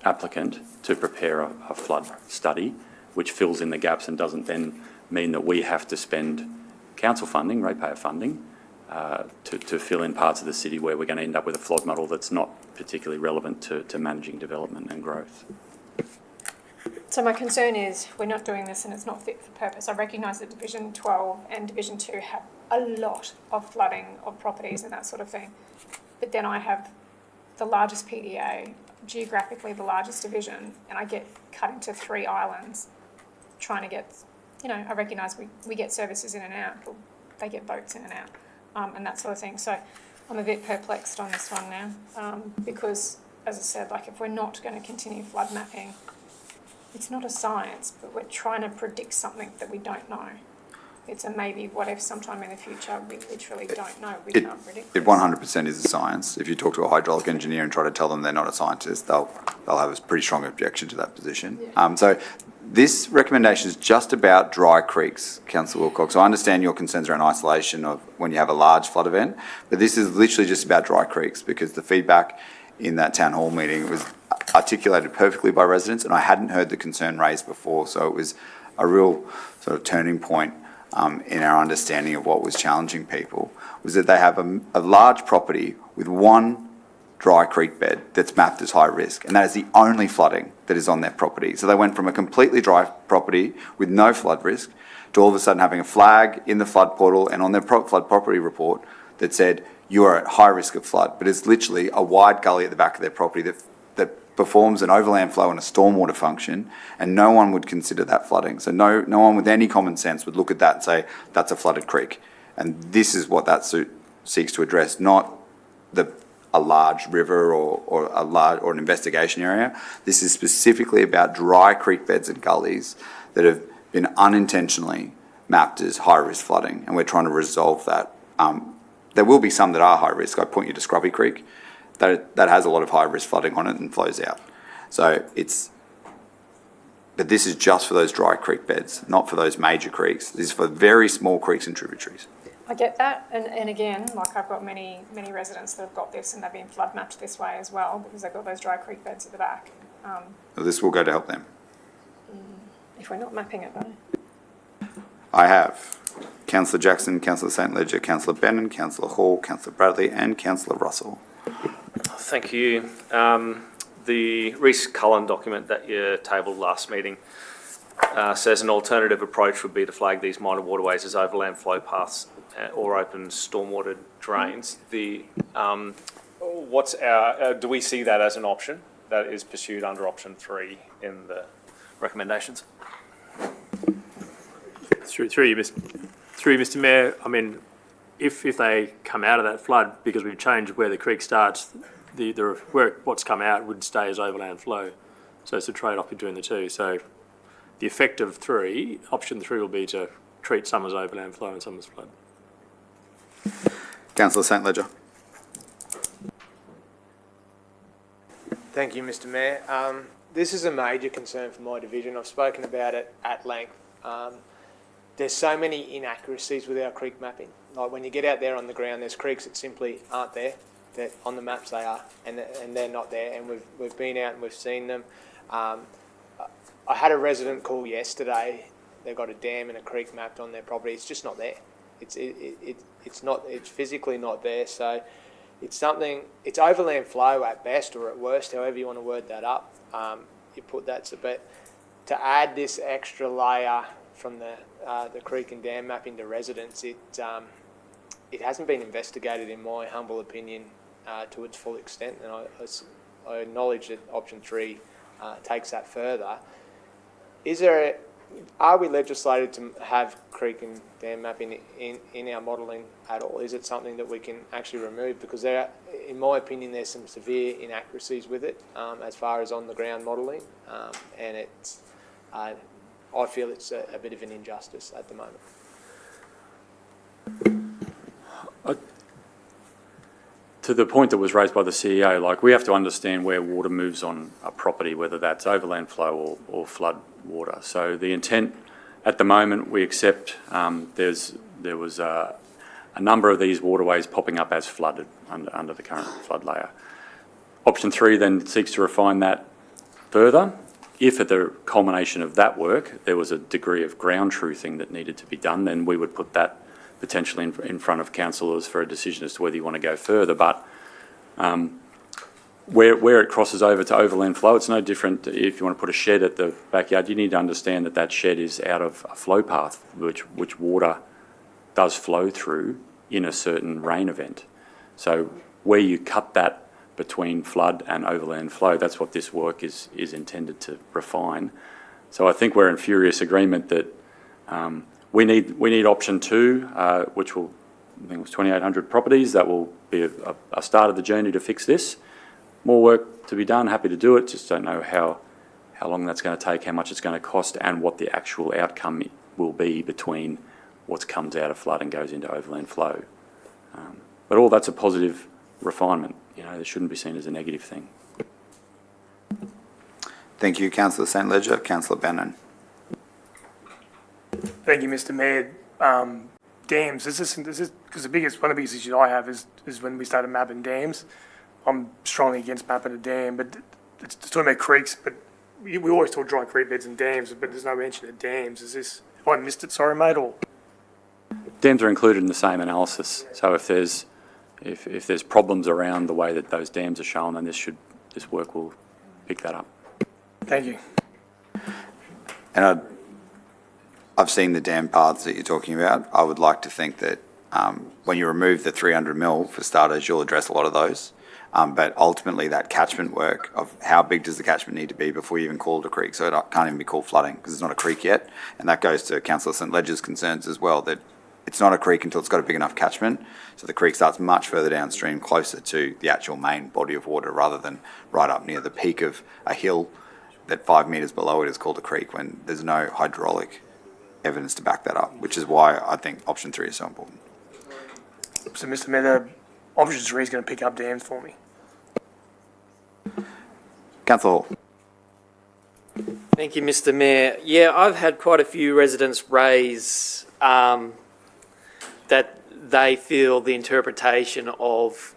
applicant to prepare a flood study which fills in the gaps and doesn't then mean that we have to spend council funding, ratepayer funding, to fill in parts of the city where we're going to end up with a flood model that's not particularly relevant to managing development and growth. So my concern is we're not doing this and it's not fit for purpose. I recognise that Division 12 and Division 2 have a lot of flooding of properties and that sort of thing. But then I have the largest PDA, geographically the largest division, and I get cut into 3 islands trying to get, I recognise we get services in and out, but they get boats in and out, and that sort of thing. So I'm a bit perplexed on this one now, because, as I said, if we're not going to continue flood mapping, it's not a science, but we're trying to predict something that we don't know. it's a maybe, what if sometime in the future, we literally don't know, we It- can't predict. It 100% is a science. If you talk to a hydraulic engineer and try to tell them they're not a scientist, they'll have a pretty strong objection to that position. So this recommendation is just about dry creeks, Councillor Wilcox. I understand your concerns around isolation of when you have a large flood event, but this is literally just about dry creeks because the feedback in that town hall meeting was articulated perfectly by residents, and I hadn't heard the concern raised before, so it was a real sort of turning point in our understanding of what was challenging people, was that they have a large property with one dry creek bed that's mapped as high risk, and that is the only flooding that is on their property. So they went from a completely dry property with no flood risk to all of a sudden having a flag in the flood portal and on their flood property report that said, you are at high risk of flood, but it's literally a wide gully at the back of their property that performs an overland flow and a stormwater function, and no one would consider that flooding. So no one with any common sense would look at that and say, that's a flooded creek. And this is what that suit seeks to address, not a large river or an investigation area. This is specifically about dry creek beds and gullies that have been unintentionally mapped as high-risk flooding, and we're trying to resolve that. There will be some that are high risk. I point you to Scrubby Creek. That has a lot of high-risk flooding on it and flows out. So but this is just for those dry creek beds, not for those major creeks. This is for very small creeks and tributaries. I get that, and again, like I've got many residents that have got this and they've been flood mapped this way as well because they've got those dry creek beds at the back. So this will go to help them. If we're not mapping it though. I have Councillor Jackson, Councillor St Ledger, Councillor Bennon, Councillor Hall, Councillor Bradley and Councillor Russell. Thank you. The Reece Cullen document that you tabled last meeting says an alternative approach would be to flag these minor waterways as overland flow paths or open stormwater drains. Do we see that as an option that is pursued under option 3 in the recommendations? Through you, Mr. Mayor, I mean, if they come out of that flood because we've changed where the creek starts, what's come out would stay as overland flow. So it's a trade-off between the two. So the effect of option 3 will be to treat some as overland flow and some as flood. Councillor St Ledger. Thank you, Mr. Mayor. This is a major concern for my division. I've spoken about it at length. There's so many inaccuracies with our creek mapping. Like when you get out there on the ground, there's creeks that simply aren't there. That on the maps they are, and they're not there. And we've been out and we've seen them. I had a resident call yesterday. They've got a dam and a creek mapped on their property. It's just not there. It's physically not there. So it's something. It's overland flow at best or at worst, however you want to word that up. You put that to add this extra layer from the creek and dam mapping to residents, it hasn't been investigated, in my humble opinion, to its full extent, and I acknowledge that option 3 takes that further. Are we legislated to have creek and dam mapping in our modelling at all? Is it something that we can actually remove? Because in my opinion, there's some severe inaccuracies with it as far as on the ground modelling, and I feel it's a bit of an injustice at the moment. To the point that was raised by the CEO, we have to understand where water moves on a property, whether that's overland flow or flood water. So the intent at the moment, we accept there was a number of these waterways popping up as flooded under the current flood layer. Option 3 then seeks to refine that further. If at the culmination of that work, there was a degree of ground truthing that needed to be done, then we would put that potentially in front of councillors for a decision as to whether you want to go further. But where it crosses over to overland flow, it's no different if you want to put a shed at the backyard. You need to understand that shed is out of a flow path which water does flow through in a certain rain event. So where you cut that between flood and overland flow, that's what this work is intended to refine. So I think we're in furious agreement that we need option 2, which will, I think it was 2,800 properties. That will be a start of the journey to fix this. More work to be done, happy to do it, just don't know how long that's going to take, how much it's going to cost, and what the actual outcome will be between what comes out of flood and goes into overland flow. But all that's a positive refinement. You know, it shouldn't be seen as a negative thing. Thank you, Councillor St Ledger. Councillor Bannon. Thank you, Mr Mayor. Dams, because one of the biggest issues I have is when we started mapping dams. I'm strongly against mapping a dam, but it's talking about creeks, but we always talk dry creek beds and dams, but there's no mention of dams. Have I missed it, sorry mate, or? Dams are included in the same analysis, so if there's problems around the way that those dams are shown, then this work will pick that up. Thank you. And I've seen the dam paths that you're talking about. I would like to think that when you remove the 300 mil, for starters, you'll address a lot of those. But ultimately, that catchment work of how big does the catchment need to be before you even call it a creek, so it can't even be called flooding because it's not a creek yet. And that goes to Councillor St Ledger's concerns as well, that it's not a creek until it's got a big enough catchment. So the creek starts much further downstream, closer to the actual main body of water, rather than right up near the peak of a hill that 5 metres below it is called a creek, when there's no hydraulic evidence to back that up, which is why I think option 3 is so important. So, Mr Mayor, option 3 is going to pick up dams for me. Councillor Hall. Thank you, Mr Mayor. Yeah, I've had quite a few residents raise that they feel the interpretation of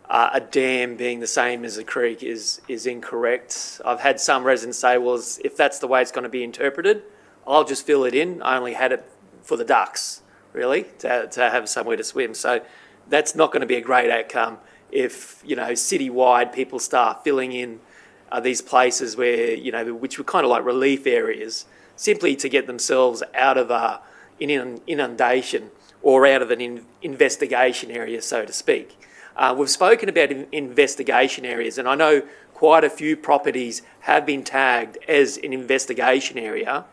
a dam being the same as a creek is incorrect. I've had some residents say, well, if that's the way it's going to be interpreted, I'll just fill it in. I only had it for the ducks, really, to have somewhere to swim. So that's not going to be a great outcome if, you know, citywide people start filling in these places where, you know, which were kind of like relief areas, simply to get themselves out of an inundation or out of an investigation area, so to speak. We've spoken about investigation areas, and I know quite a few properties have been tagged as an investigation area.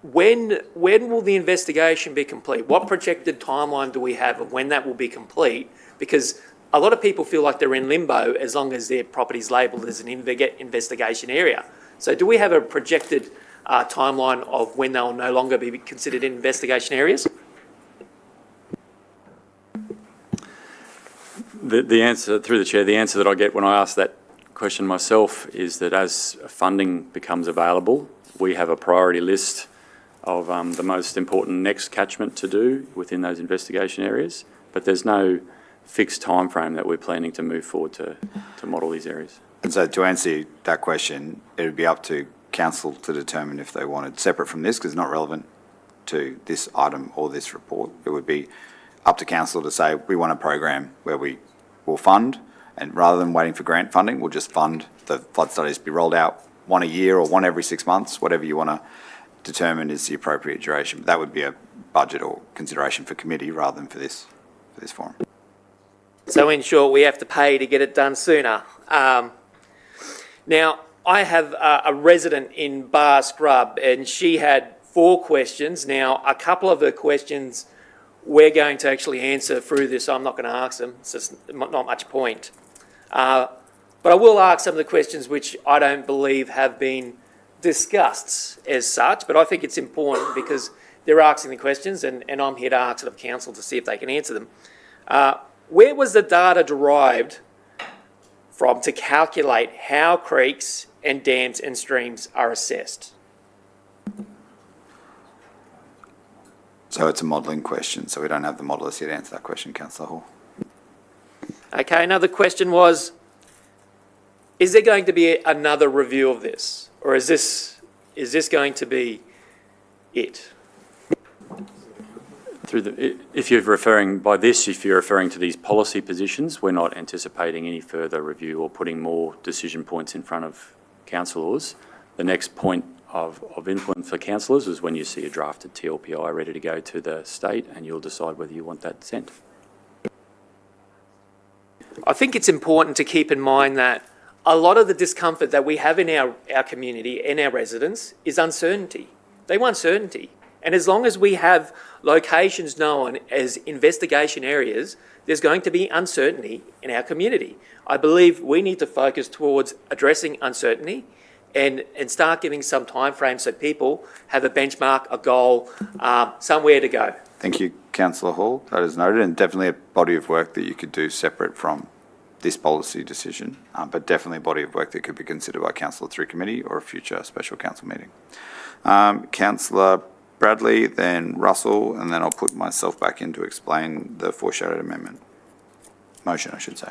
When will the investigation be complete? What projected timeline do we have of when that will be complete? Because a lot of people feel like they're in limbo as long as their property's labelled as an investigation area. So do we have a projected timeline of when they'll no longer be considered investigation areas? The answer, through the chair, the answer that I get when I ask that question myself is that as funding becomes available, we have a priority list of the most important next catchment to do within those investigation areas, but there's no fixed time frame that we're planning to move forward to model these areas. And so to answer that question, it would be up to council to determine if they wanted, separate from this, because it's not relevant to this item or this report, it would be up to council to say, we want a program where we will fund, and rather than waiting for grant funding, we'll just fund the flood studies to be rolled out one a year or one every 6 months, whatever you want to determine is the appropriate duration. But that would be a budget or consideration for committee rather than for this forum. So in short, we have to pay to get it done sooner. Now, I have a resident in Bar Scrub, and she had 4 questions. Now, a couple of her questions we're going to actually answer through this. I'm not going to ask them, so it's not much point. But I will ask some of the questions which I don't believe have been discussed as such, but I think it's important because they're asking the questions, and I'm here to ask it of council to see if they can answer them. Where was the data derived from to calculate how creeks and dams and streams are assessed? So it's a modelling question, so we don't have the modellers here to answer that question, Councillor Hall. Okay, another question was, is there going to be another review of this? Or is this going to be it? If you're referring to these policy positions, we're not anticipating any further review or putting more decision points in front of councillors. The next point of influence for councillors is when you see a drafted TLPI ready to go to the state, and you'll decide whether you want that sent. I think it's important to keep in mind that a lot of the discomfort that we have in our community and our residents is uncertainty. They want certainty. And as long as we have locations known as investigation areas, there's going to be uncertainty in our community. I believe we need to focus towards addressing uncertainty and start giving some time frame so people have a benchmark, a goal, somewhere to go. Thank you, Councillor Hall. That is noted, and definitely a body of work that you could do separate from this policy decision, but definitely a body of work that could be considered by council through committee or a future special council meeting. Councillor Bradley, then Russell, and then I'll put myself back in to explain the foreshadowed amendment. Motion, I should say.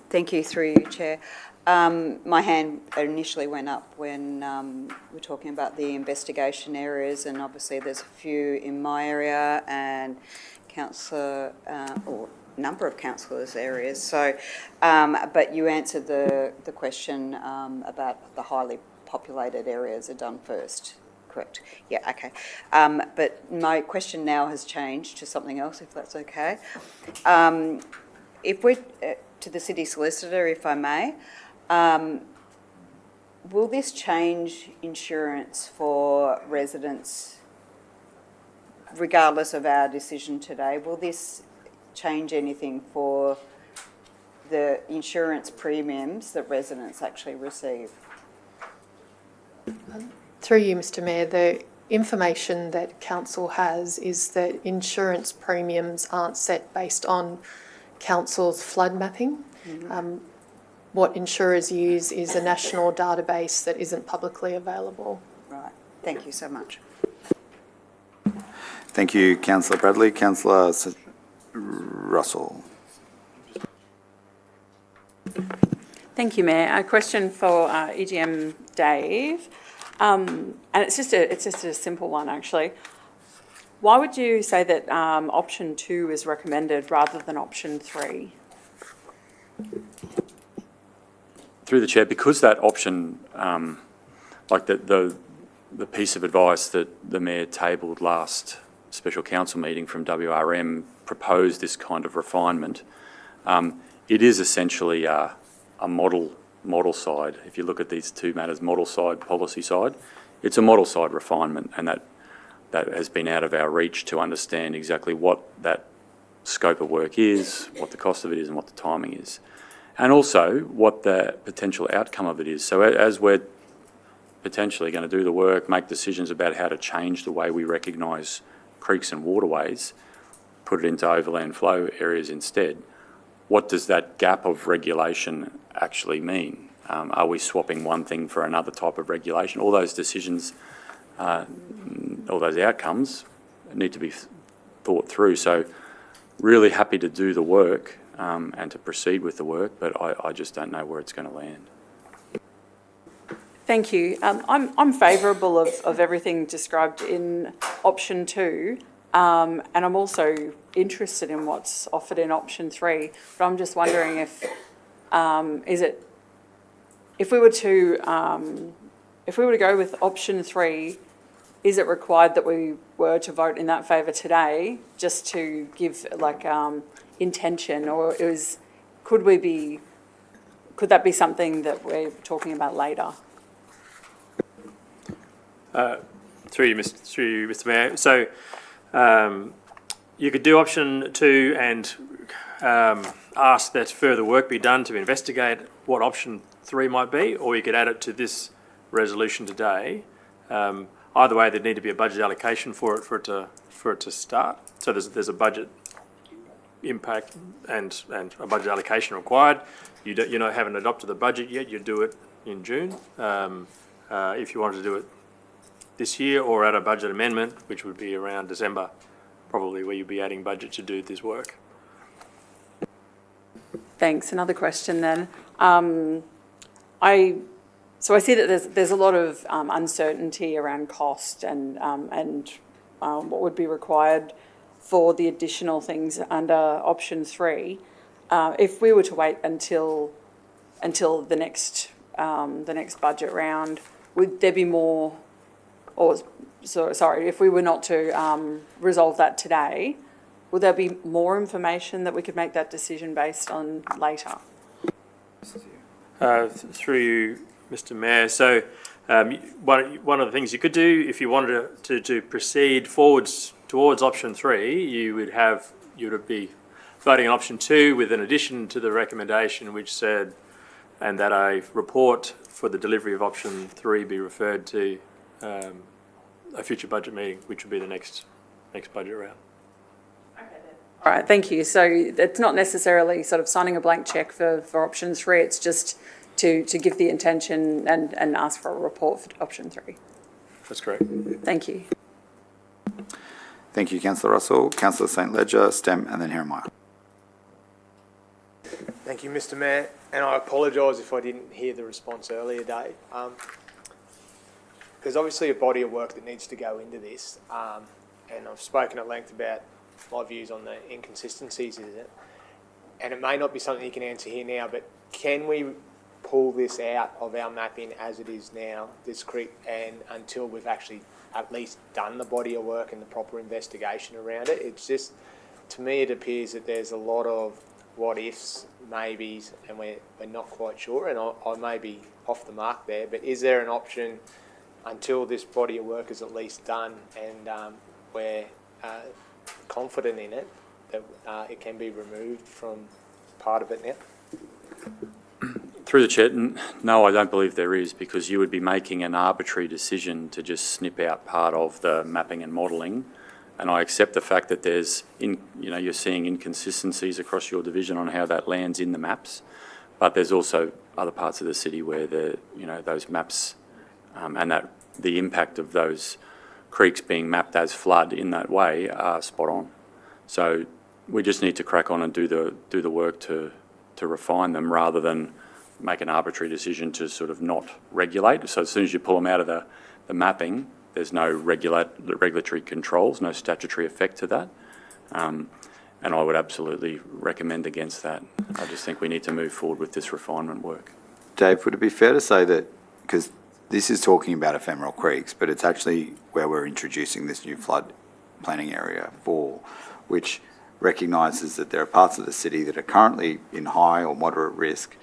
Thank you, through you, Chair. My hand initially went up when we're talking about the investigation areas, and obviously there's a few in my area and councillor, or number of councillors' areas. So, but you answered the question about the highly populated areas are done first, correct? Yeah, okay. But my question now has changed to something else, if that's okay. If we're to the city solicitor, if I may, will this change insurance for residents, regardless of our decision today? Will this change anything for the insurance premiums that residents actually receive? Through you, Mr Mayor, the information that council has is that insurance premiums aren't set based on council's flood mapping. What insurers use is a national database that isn't publicly available. Right, thank you so much. Thank you, Councillor Bradley. Councillor Russell. Thank you, Mayor. A question for EGM Dave, and it's just a simple one, actually. Why would you say that option 2 is recommended rather than option 3? Through the chair, because that option, like the piece of advice that the Mayor tabled last special council meeting from WRM proposed this kind of refinement, it is essentially a model side. If you look at these two matters, model side, policy side, it's a model side refinement, and that has been out of our reach to understand exactly what that scope of work is, what the cost of it is, and what the timing is, and also what the potential outcome of it is. So as we're potentially going to do the work, make decisions about how to change the way we recognise creeks and waterways, put it into overland flow areas instead, what does that gap of regulation actually mean? Are we swapping one thing for another type of regulation? All those decisions, all those outcomes need to be thought through. So really happy to do the work and to proceed with the work, but I just don't know where it's going to land. Thank you. I'm favourable of everything described in option 2, and I'm also interested in what's offered in option 3. But I'm just wondering if we were to go with option 3, is it required that we were to vote in that favour today, just to give intention, or could that be something that we're talking about later? Through you, Mr Mayor. So you could do option 2 and ask that further work be done to investigate what option 3 might be, or you could add it to this resolution today. Either way, there'd need to be a budget allocation for it to start. So there's a budget impact and a budget allocation required. You haven't adopted the budget yet. You do it in June. If you wanted to do it this year, or add a budget amendment, which would be around December, probably, where you'd be adding budget to do this work. Thanks. Another question then. So I see that there's a lot of uncertainty around cost and what would be required for the additional things under option 3. If we were to wait until the next budget round, would there be more? If we were not to resolve that today, will there be more information that we could make that decision based on later? Through you, Mr Mayor. So one of the things you could do, if you wanted to proceed forwards towards option 3, you would be voting on option 2 with an addition to the recommendation which said and that a report for the delivery of option 3 be referred to a future budget meeting, which would be the next budget round. All right, thank you. So it's not necessarily sort of signing a blank cheque for option 3, it's just to give the intention and ask for a report for option 3. That's correct. Thank you. Thank you, Councillor Russell. Councillor St Ledger, Stem, and then Heremiah. Thank you, Mr Mayor, and I apologise if I didn't hear the response earlier, Dave. There's obviously a body of work that needs to go into this, and I've spoken at length about my views on the inconsistencies in it, and it may not be something you can answer here now, but can we pull this out of our mapping as it is now, this creek, and until we've actually at least done the body of work and the proper investigation around it? It's just, to me, it appears that there's a lot of what ifs, maybes, and we're not quite sure, and I may be off the mark there, but is there an option until this body of work is at least done and we're confident in it, that it can be removed from part of it now? Through the chair, no, I don't believe there is, because you would be making an arbitrary decision to just snip out part of the mapping and modelling. And I accept the fact that you're seeing inconsistencies across your division on how that lands in the maps, but there's also other parts of the city where those maps and that the impact of those creeks being mapped as flood in that way are spot on. So we just need to crack on and do the work to refine them, rather than make an arbitrary decision to sort of not regulate. So as soon as you pull them out of the mapping, there's no regulatory controls, no statutory effect to that. And I would absolutely recommend against that. I just think we need to move forward with this refinement work. Dave, would it be fair to say that, because this is talking about ephemeral creeks, but it's actually where we're introducing this new flood planning area 4, which recognises that there are parts of the city that are currently in high or moderate risk,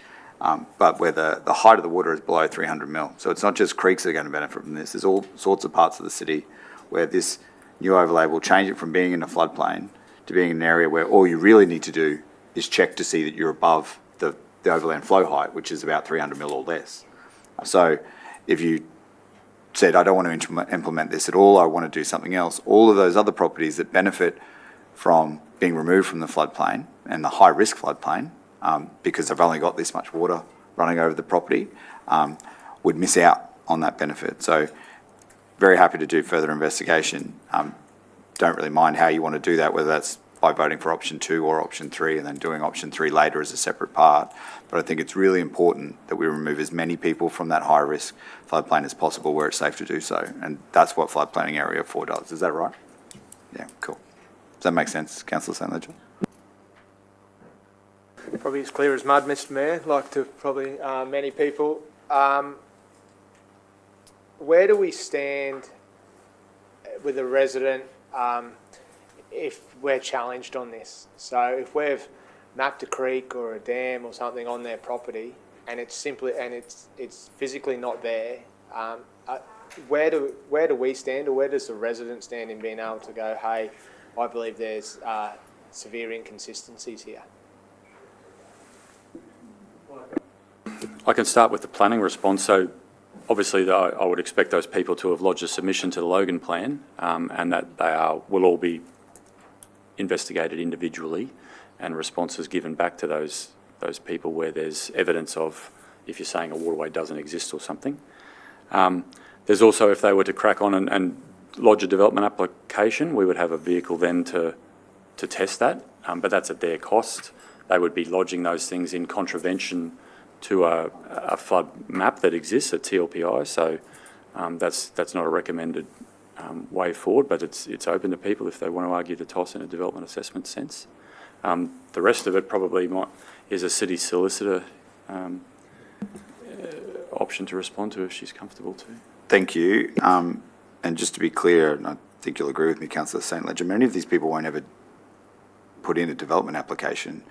but where the height of the water is below 300 mil. So it's not just creeks that are going to benefit from this. There's all sorts of parts of the city where this new overlay will change it from being in a floodplain to being in an area where all you really need to do is check to see that you're above the overland flow height, which is about 300 mil or less. So if you said, I don't want to implement this at all, I want to do something else, all of those other properties that benefit from being removed from the floodplain and the high-risk floodplain, because they've only got this much water running over the property, would miss out on that benefit. So very happy to do further investigation. Don't really mind how you want to do that, whether that's by voting for option 2 or option 3 and then doing option 3 later as a separate part. But I think it's really important that we remove as many people from that high-risk floodplain as possible where it's safe to do so. And that's what flood planning area 4 does. Is that right? Yeah, cool. Does that make sense, Councillor St Ledger? Probably as clear as mud, Mr Mayor, like to probably many people. Where do we stand with a resident if we're challenged on this? So if we've mapped a creek or a dam or something on their property and it's physically not there, where do we stand, or where does the resident stand in being able to go, hey, I believe there's severe inconsistencies here? I can start with the planning response. So obviously I would expect those people to have lodged a submission to the Logan plan, and that will all be investigated individually and responses given back to those people where there's evidence of, if you're saying a waterway doesn't exist or something. There's also, if they were to crack on and lodge a development application, we would have a vehicle then to test that, but that's at their cost. They would be lodging those things in contravention to a flood map that exists, a TLPI, so that's not a recommended way forward, but it's open to people if they want to argue the toss in a development assessment sense. The rest of it probably is a city solicitor option to respond to if she's comfortable to. Thank you. And just to be clear, and I think you'll agree with me, Councillor St Ledger, many of these people won't ever put in a development application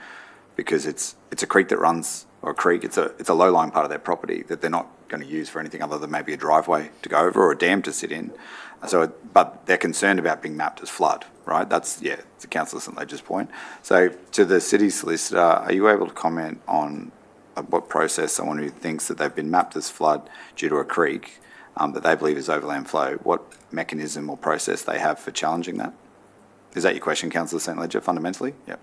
because it's a creek that runs, or a creek, it's a low-lying part of their property that they're not going to use for anything other than maybe a driveway to go over or a dam to sit in. So, but they're concerned about being mapped as flood, right? That's, yeah, it's Councillor St Ledger's point. So to the city solicitor, are you able to comment on what process someone who thinks that they've been mapped as flood due to a creek that they believe is overland flow, what mechanism or process they have for challenging that? Is that your question, Councillor St Ledger, fundamentally? Yep.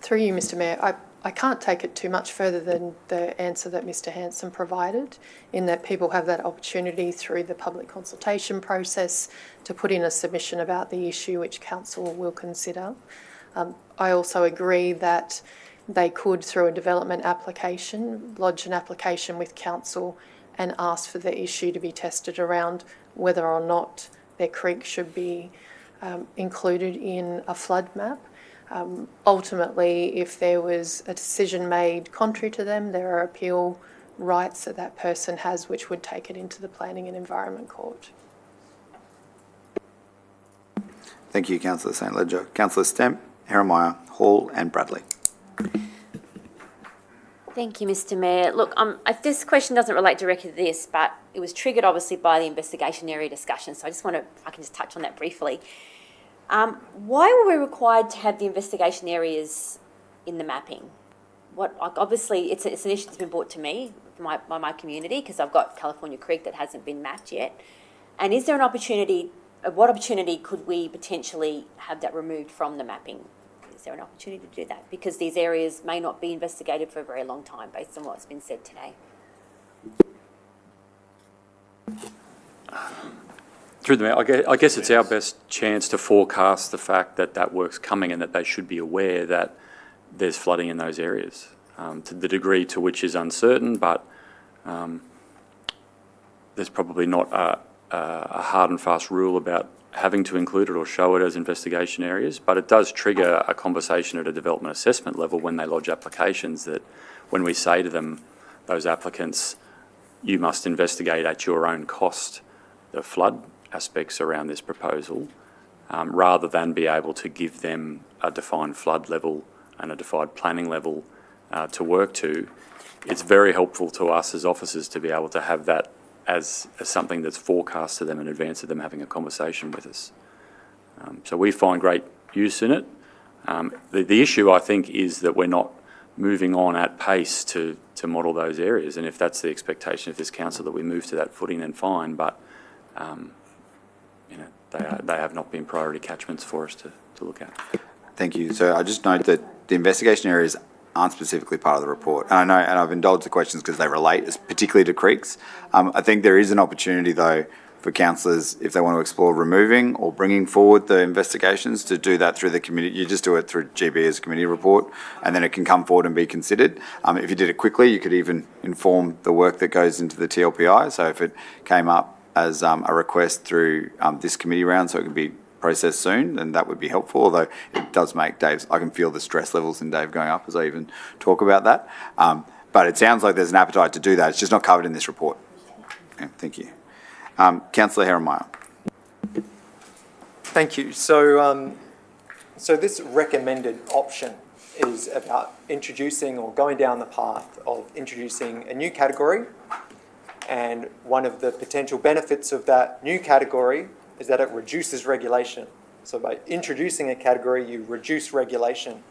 Through you, Mr Mayor, I can't take it too much further than the answer that Mr Hanson provided, in that people have that opportunity through the public consultation process to put in a submission about the issue, which council will consider. I also agree that they could, through a development application, lodge an application with council and ask for the issue to be tested around whether or not their creek should be included in a flood map. Ultimately, if there was a decision made contrary to them, there are appeal rights that that person has, which would take it into the Planning and Environment Court. Thank you, Councillor St Ledger. Councillor Stemp, Heremiah, Hall and Bradley. Thank you, Mr Mayor. Look, this question doesn't relate directly to this, but it was triggered obviously by the investigation area discussion, so I just want to, if I can just touch on that briefly. Why were we required to have the investigation areas in the mapping? Obviously, it's an issue that's been brought to me by my community, because I've got California Creek that hasn't been mapped yet. And is there an opportunity, what opportunity could we potentially have that removed from the mapping? Is there an opportunity to do that? Because these areas may not be investigated for a very long time based on what's been said today. Through the mayor, I guess it's our best chance to forecast the fact that that work's coming and that they should be aware that there's flooding in those areas. To the degree to which is uncertain, but there's probably not a hard and fast rule about having to include it or show it as investigation areas, but it does trigger a conversation at a development assessment level when they lodge applications, that when we say to them, those applicants, you must investigate at your own cost the flood aspects around this proposal, rather than be able to give them a defined flood level and a defined planning level to work to. It's very helpful to us as officers to be able to have that as something that's forecast to them in advance of them having a conversation with us. So we find great use in it. The issue, I think, is that we're not moving on at pace to model those areas, and if that's the expectation of this council that we move to that footing, then fine, but they have not been priority catchments for us to look at. Thank you. So I just note that the investigation areas aren't specifically part of the report. And I know, and I've indulged the questions because they relate, particularly to creeks. I think there is an opportunity, though, for councillors, if they want to explore removing or bringing forward the investigations, to do that through the committee. You just do it through GB as a committee report, and then it can come forward and be considered. If you did it quickly, you could even inform the work that goes into the TLPI. So if it came up as a request through this committee round, so it could be processed soon, then that would be helpful, although it does make Dave's, I can feel the stress levels in Dave going up as I even talk about that. But it sounds like there's an appetite to do that. It's just not covered in this report. Okay, thank you. Councillor Heremiah. Thank you. So this recommended option is about introducing or going down the path of introducing a new category, and one of the potential benefits of that new category is that it reduces regulation. So by introducing a category, you reduce regulation.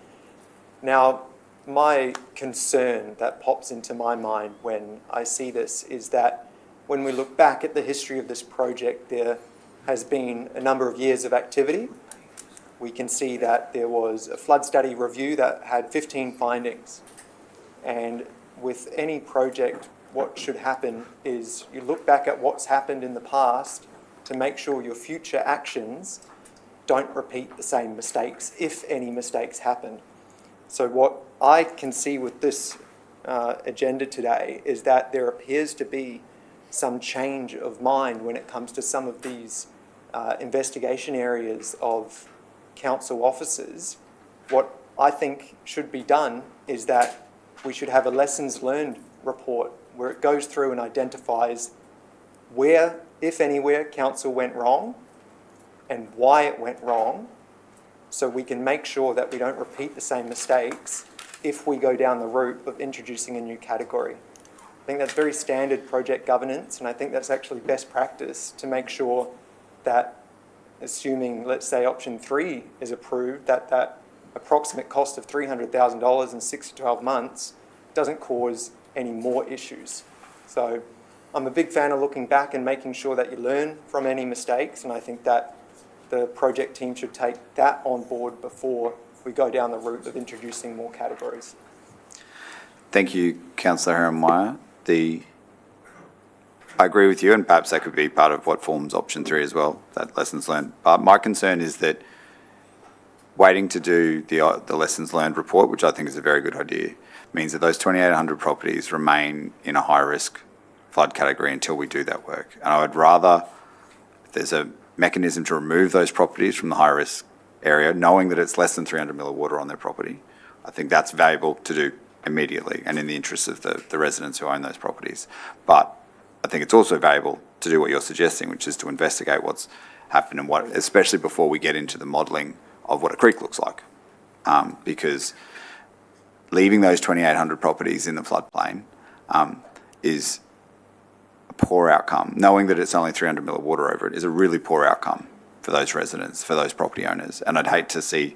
Now, my concern that pops into my mind when I see this is that when we look back at the history of this project, there has been a number of years of activity. We can see that there was a flood study review that had 15 findings. And with any project, what should happen is you look back at what's happened in the past to make sure your future actions don't repeat the same mistakes, if any mistakes happen. So what I can see with this agenda today is that there appears to be some change of mind when it comes to some of these investigation areas of council officers. What I think should be done is that we should have a lessons learned report where it goes through and identifies where, if anywhere, council went wrong and why it went wrong, so we can make sure that we don't repeat the same mistakes if we go down the route of introducing a new category. I think that's very standard project governance, and I think that's actually best practice to make sure that, assuming, let's say, option 3 is approved, that approximate cost of $300,000 in 6 to 12 months doesn't cause any more issues. So I'm a big fan of looking back and making sure that you learn from any mistakes, and I think that the project team should take that on board before we go down the route of introducing more categories. Thank you, Councillor Herrenmeyer. I agree with you, and perhaps that could be part of what forms option 3 as well, that lessons learned. But my concern is that waiting to do the lessons learned report, which I think is a very good idea, means that those 2,800 properties remain in a high-risk flood category until we do that work. And I would rather, if there's a mechanism to remove those properties from the high-risk area, knowing that it's less than 300 mil of water on their property, I think that's valuable to do immediately and in the interests of the residents who own those properties. But I think it's also valuable to do what you're suggesting, which is to investigate what's happened and what, especially before we get into the modelling of what a creek looks like. Because leaving those 2,800 properties in the floodplain is a poor outcome. Knowing that it's only 300 mil of water over it is a really poor outcome for those residents, for those property owners. And I'd hate to see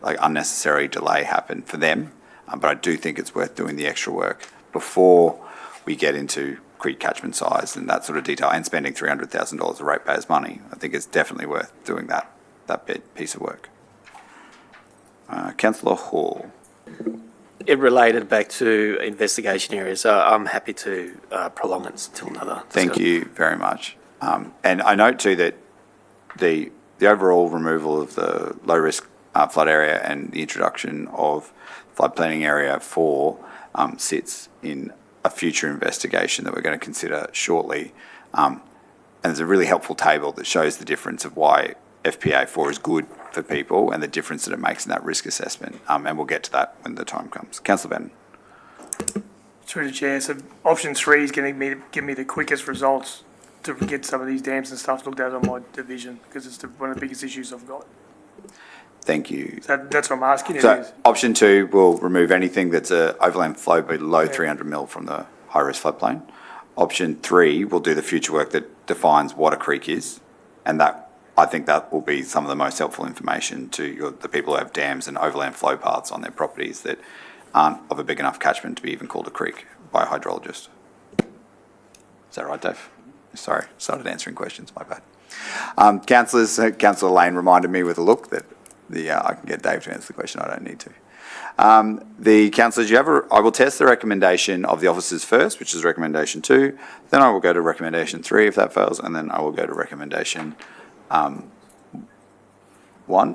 like unnecessary delay happen for them, but I do think it's worth doing the extra work before we get into creek catchment size and that sort of detail and spending $300,000 of ratepayers' money. I think it's definitely worth doing that piece of work. Councillor Hall. It related back to investigation areas. I'm happy to prolong it until another. Thank you very much. And I note too that the overall removal of the low risk flood area and the introduction of flood planning area 4 sits in a future investigation that we're going to consider shortly. And there's a really helpful table that shows the difference of why FPA 4 is good for people and the difference that it makes in that risk assessment. And we'll get to that when the time comes. Councillor Benton. Through the chair, so option 3 is going to give me the quickest results to get some of these dams and stuff looked at on my division, because it's one of the biggest issues I've got. Thank you. So that's what I'm asking. So option 2 will remove anything that's a overland flow below 300 mil from the high risk floodplain. Option 3 will do the future work that defines what a creek is, and that I think that will be some of the most helpful information to the people who have dams and overland flow paths on their properties that aren't of a big enough catchment to be even called a creek by a hydrologist. Is that right, Dave? Sorry, started answering questions, my bad. Councillors, Councillor Lane reminded me with a look that I can get Dave to answer the question, I don't need to. The councillors, I will test the recommendation of the officers first, which is recommendation 2, then I will go to recommendation 3 if that fails, and then I will go to recommendation 1,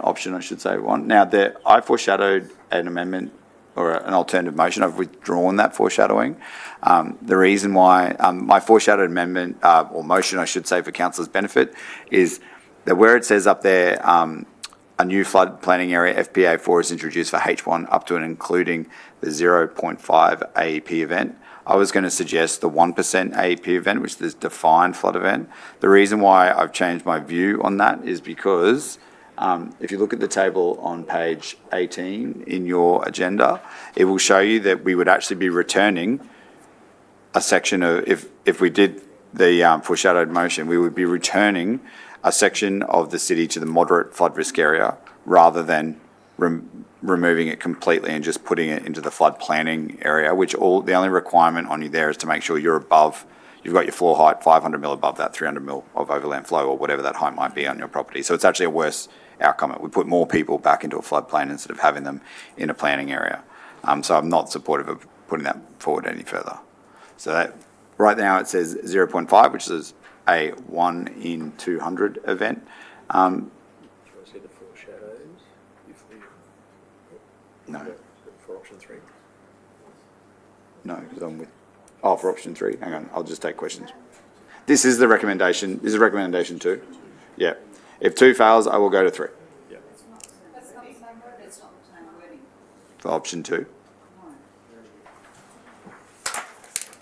option I should say 1. Now, I foreshadowed an amendment or an alternative motion. I've withdrawn that foreshadowing. The reason why my foreshadowed amendment, or motion I should say for councillors' benefit, is that where it says up there, a new flood planning area, FPA 4, is introduced for H1 up to and including the 0.5 AEP event. I was going to suggest the 1% AEP event, which is the defined flood event. The reason why I've changed my view on that is because if you look at the table on page 18 in your agenda, it will show you that we would actually be returning a section of, if we did the foreshadowed motion, we would be returning a section of the city to the moderate flood risk area rather than removing it completely and just putting it into the flood planning area, which the only requirement on you there is to make sure you're above, you've got your floor height 500 mil above that 300 mil of overland flow or whatever that height might be on your property. So it's actually a worse outcome. We put more people back into a floodplain instead of having them in a planning area. So I'm not supportive of putting that forward any further. So that, right now it says 0.5, which is a 1 in 200 event. See the foreshadows? No. For option 3. No, because I'm with, for option 3, hang on, I'll just take questions. This is the recommendation, this is recommendation 2. Yeah. If 2 fails, I will go to 3. Yeah. For option 2.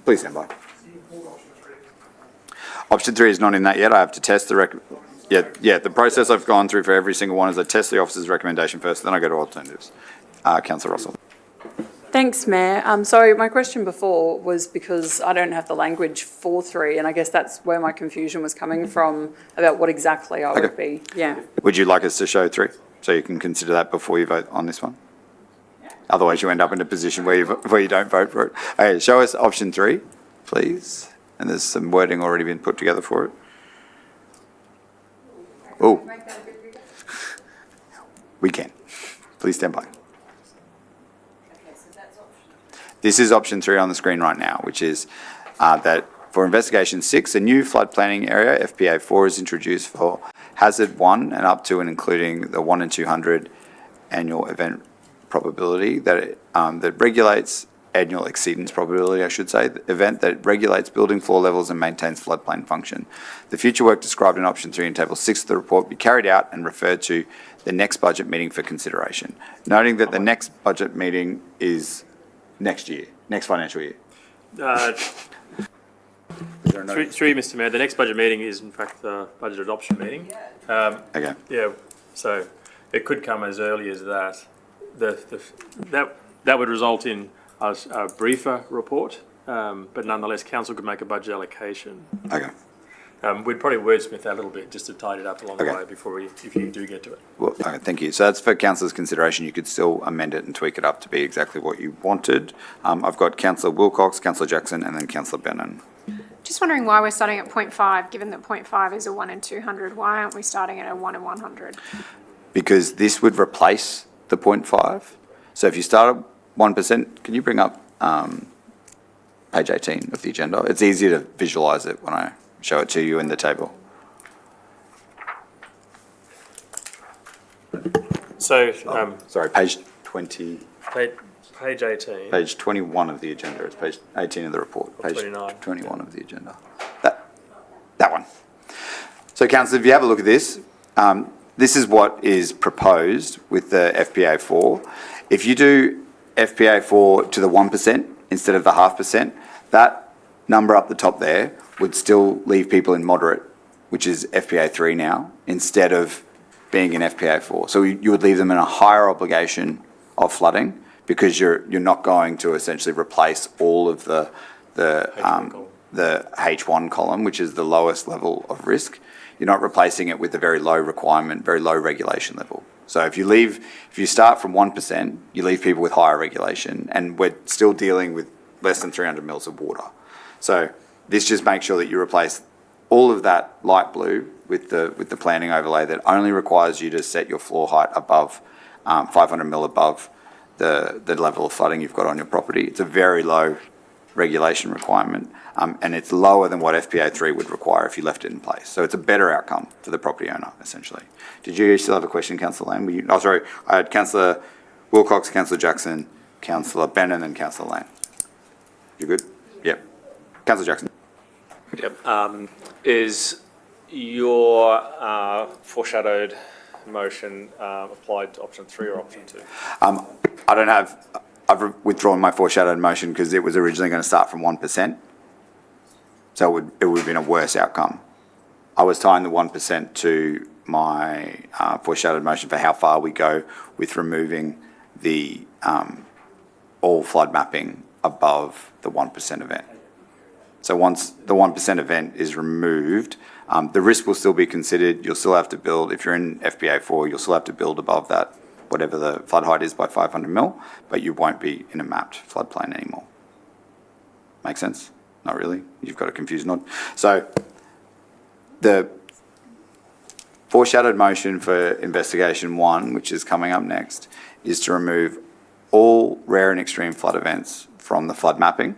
Please stand by. Option 3 is not in that yet. I have to test the the process I've gone through for every single one is I test the officer's recommendation first, then I go to alternatives. Councillor Russell. Thanks, Mayor. So my question before was because I don't have the language for 3, and I guess that's where my confusion was coming from about what exactly I would be. Yeah. Would you like us to show 3? So you can consider that before you vote on this one? Otherwise, you end up in a position where you don't vote for it. Okay, show us option 3, please. And there's some wording already been put together for it. Oh. We can. Please stand by. This is option 3 on the screen right now, which is that for investigation 6, a new flood planning area, FPA 4, is introduced for hazard 1 and up to and including the 1 in 200 annual event probability that regulates annual exceedance probability, I should say, the event that regulates building floor levels and maintains floodplain function. The future work described in option 3 in table 6 of the report be carried out and referred to the next budget meeting for consideration. Noting that the next budget meeting is next year, next financial year. Through Mr. Mayor, the next budget meeting is in fact the budget adoption meeting. Okay. Yeah, so it could come as early as that. That would result in a briefer report, but nonetheless, council could make a budget allocation. Okay. We'd probably wordsmith that a little bit just to tidy it up along the Okay. way before if you do get to it. Well, okay, thank you. So that's for councillors' consideration. You could still amend it and tweak it up to be exactly what you wanted. I've got Councillor Wilcox, Councillor Jackson, and then Councillor Bannon. Just wondering why we're starting at 0.5, given that 0.5 is a 1 in 200. Why aren't we starting at a 1 in 100? Because this would replace the 0.5. So if you start at 1%, can you bring up page 18 of the agenda? It's easier to visualise it when I show it to you in the table. So, Sorry, page 20, page 18. page 21 of the agenda. It's page 18 of the report. Page 29. 21 of the agenda. That one. So, councillor, if you have a look at this, this is what is proposed with the FPA 4. If you do FPA 4 to the 1% instead of the 0.5%, that number up the top there would still leave people in moderate, which is FPA 3 now, instead of being in FPA 4. So you would leave them in a higher obligation of flooding because you're not going to essentially replace all of the H1 column, which is the lowest level of risk. You're not replacing it with a very low requirement, very low regulation level. So if you start from 1%, you leave people with higher regulation, and we're still dealing with less than 300 mils of water. So this just makes sure that you replace all of that light blue with the planning overlay that only requires you to set your floor height above 500 mil above the level of flooding you've got on your property. It's a very low regulation requirement, and it's lower than what FPA 3 would require if you left it in place. So it's a better outcome for the property owner, essentially. Did you still have a question, Councillor Lane? Sorry, I had Councillor Wilcox, Councillor Jackson, Councillor Bannon, and Councillor Lane. You good? Yep. Councillor Jackson. Yep. Is your foreshadowed motion applied to option 3 or option 2? I've withdrawn my foreshadowed motion because it was originally going to start from 1%. So it would have been a worse outcome. I was tying the 1% to my foreshadowed motion for how far we go with removing the all flood mapping above the 1% event. So once the 1% event is removed, the risk will still be considered. You'll still have to build, if you're in FPA 4, you'll still have to build above that, whatever the flood height is by 500 mil, but you won't be in a mapped floodplain anymore. Make sense? Not really. You've got a confused nod. So the foreshadowed motion for investigation 1, which is coming up next, is to remove all rare and extreme flood events from the flood mapping.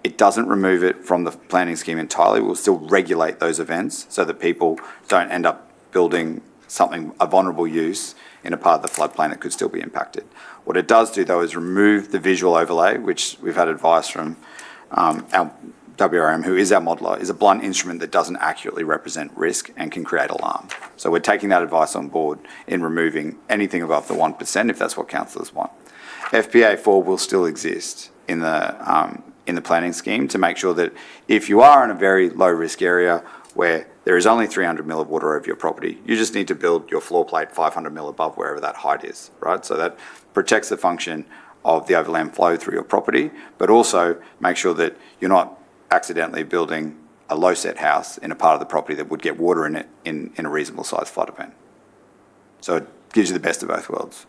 It doesn't remove it from the planning scheme entirely. We'll still regulate those events so that people don't end up building a vulnerable use in a part of the floodplain that could still be impacted. What it does do, though, is remove the visual overlay, which we've had advice from our WRM, who is our modeller, is a blunt instrument that doesn't accurately represent risk and can create alarm. So we're taking that advice on board in removing anything above the 1%, if that's what councillors want. FPA 4 will still exist in the planning scheme to make sure that if you are in a very low risk area where there is only 300 mil of water over your property, you just need to build your floor plate 500 mil above wherever that height is, right? So that protects the function of the overland flow through your property, but also make sure that you're not accidentally building a low set house in a part of the property that would get water in it in a reasonable sized flood event. So it gives you the best of both worlds.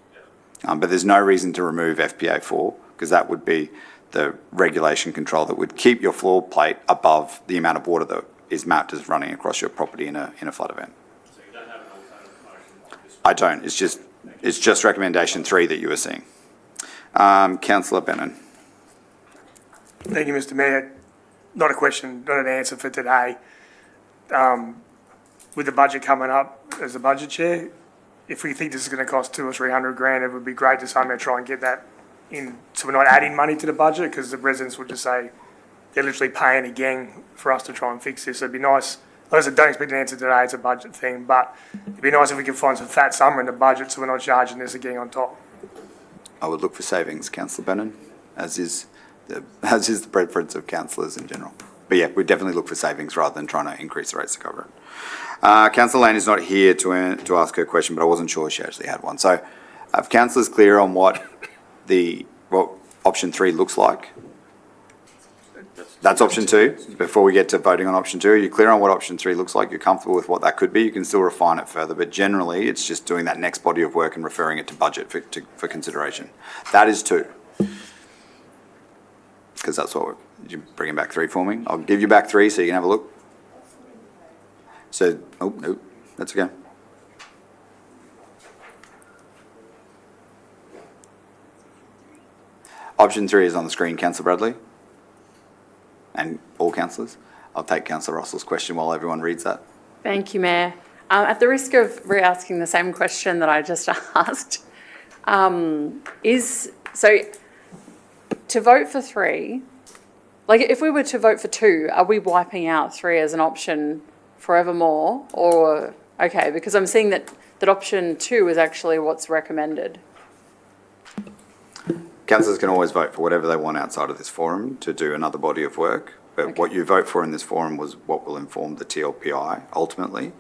But there's no reason to remove FPA4 because that would be the regulation control that would keep your floor plate above the amount of water that is mapped as running across your property in a flood event. So you don't have an alternative motion like this? I don't. It's just recommendation 3 that you were seeing. Councillor Bennon. Thank you, Mr Mayor. Not a question, not an answer for today. With the budget coming up as the budget chair, if we think this is going to cost 200 or 300 grand, it would be great to somehow try and get that in, so we're not adding money to the budget, because the residents would just say they're literally paying a gang for us to try and fix this. So it'd be nice. Like I said, don't expect an answer today, it's a budget thing, but it'd be nice if we could find some fat somewhere in the budget so we're not charging this again on top. I would look for savings, Councillor Bennon, as is the preference of councillors in general. But yeah, we definitely look for savings rather than trying to increase the rates to cover it. Councillor Lane is not here to ask her question, but I wasn't sure she actually had one. So, if councillors clear on what option 3 looks like? That's option 2. Before we get to voting on option 2, are you clear on what option 3 looks like? You're comfortable with what that could be? You can still refine it further, but generally it's just doing that next body of work and referring it to budget for consideration. That is 2. Because that's what you're bringing back 3 for me. I'll give you back 3 so you can have a look. So, oh, no, that's okay. Option 3 is on the screen, Councillor Bradley. And all councillors. I'll take Councillor Russell's question while everyone reads that. Thank you, Mayor. At the risk of re-asking the same question that I just asked, to vote for 3, like if we were to vote for 2, are we wiping out 3 as an option forevermore? Or, okay, because I'm seeing that option 2 is actually what's recommended. Councillors can always vote for whatever they want outside of this forum to do another body of work. But what you vote for in this forum was what will inform the TLPI ultimately.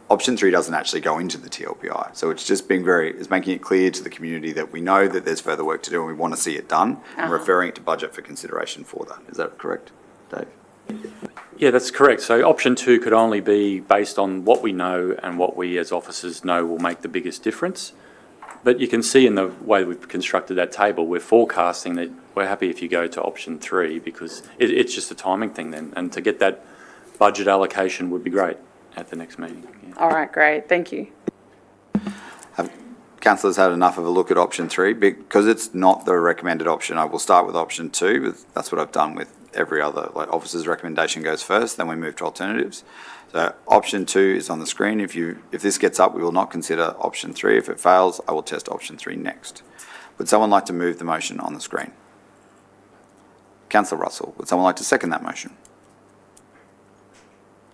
Option 3 doesn't actually go into the TLPI. So it's just it's making it clear to the community that we know that there's further work to do and we want to see it done and referring it to budget for consideration for that. Is that correct, Dave? Yeah, that's correct. So option 2 could only be based on what we know and what we as officers know will make the biggest difference. But you can see in the way we've constructed that table, we're forecasting that we're happy if you go to option 3 because it's just a timing thing then. And to get that budget allocation would be great at the next meeting. Yeah. All right, great. Thank you. Have councillors had enough of a look at option 3? Because it's not the recommended option, I will start with option 2. That's what I've done with every other, like officer's recommendation goes first, then we move to alternatives. So option 2 is on the screen. If this gets up, we will not consider option 3. If it fails, I will test option 3 next. Would someone like to move the motion on the screen? Councillor Russell, would someone like to second that motion?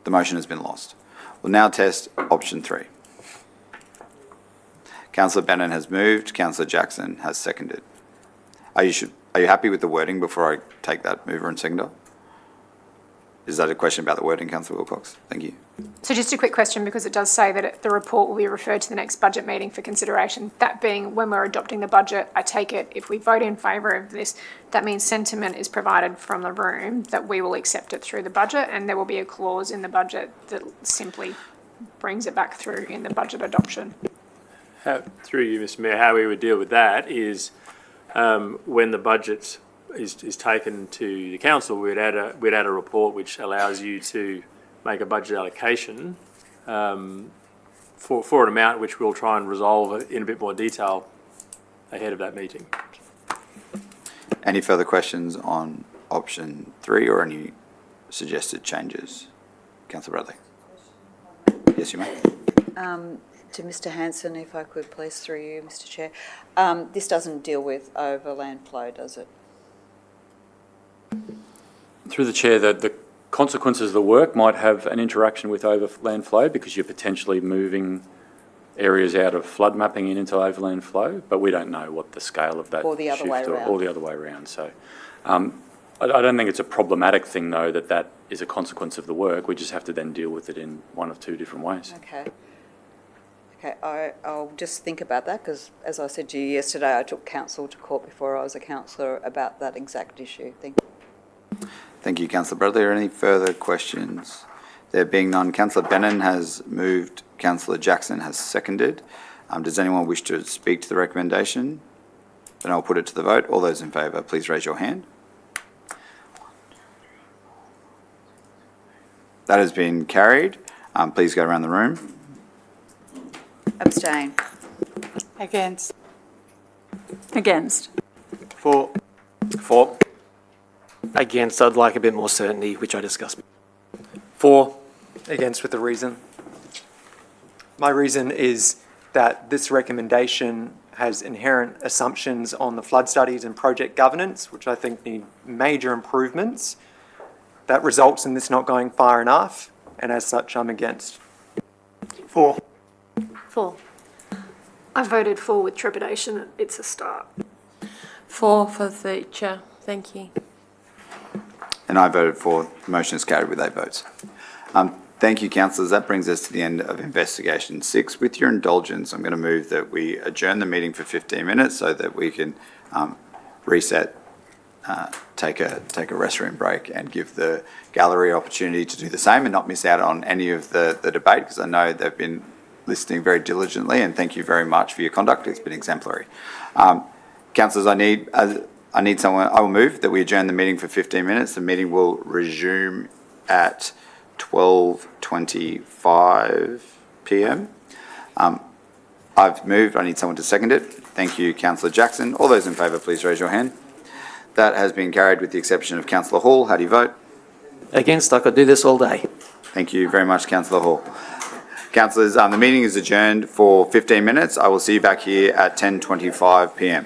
The motion has been lost. We'll now test option 3. Councillor Bennon has moved. Councillor Jackson has seconded. Are you happy with the wording before I take that mover and seconder? Is that a question about the wording, Councillor Wilcox? Thank you. So just a quick question, because it does say that the report will be referred to the next budget meeting for consideration. That being when we're adopting the budget, I take it if we vote in favour of this, that means sentiment is provided from the room that we will accept it through the budget, and there will be a clause in the budget that simply brings it back through in the budget adoption. Through you, Mr Mayor, how we would deal with that is when the budget is taken to the council, we'd add a report which allows you to make a budget allocation for an amount which we'll try and resolve in a bit more detail ahead of that meeting. Any further questions on option 3 or any suggested changes? Councillor Bradley. Yes, you may. To Mr Hanson, if I could please, through you, Mr Chair. This doesn't deal with overland flow, does it? Through the chair, the consequences of the work might have an interaction with overland flow because you're potentially moving areas out of flood mapping and into overland flow, but we don't know what the scale of that or the other way around. Or the other way around. So I don't think it's a problematic thing, though, that is a consequence of the work. We just have to then deal with it in one of 2 different ways. Okay. Okay, I'll just think about that because, as I said to you yesterday, I took council to court before I was a councillor about that exact issue. Thank you. Thank you, Councillor Bradley. Are any further questions? There being none, Councillor Bennon has moved, Councillor Jackson has seconded. Does anyone wish to speak to the recommendation? Then I'll put it to the vote. All those in favour, please raise your hand. That has been carried. Please go around the room. Abstain. Against. Against. For. For. Against, I'd like a bit more certainty, which I discussed. For. Against with a reason. My reason is that this recommendation has inherent assumptions on the flood studies and project governance, which I think need major improvements. That results in this not going far enough, and as such, I'm against. For. For. I voted for with trepidation. It's a start. For future, thank you. And I voted for. The motion is carried with 8 votes. Thank you, councillors. That brings us to the end of investigation 6. With your indulgence, I'm going to move that we adjourn the meeting for 15 minutes so that we can reset, take a restroom break, and give the gallery opportunity to do the same and not miss out on any of the debate, because I know they've been listening very diligently, and thank you very much for your conduct. It's been exemplary. Councillors, I need someone. I will move that we adjourn the meeting for 15 minutes. The meeting will resume at 12:25 p.m. I've moved. I need someone to second it. Thank you, Councillor Jackson. All those in favour, please raise your hand. That has been carried with the exception of Councillor Hall. How do you vote? Against, I could do this all day. Thank you very much, Councillor Hall. Councillors, the meeting is adjourned for 15 minutes. I will see you back here at 10:25 p.m.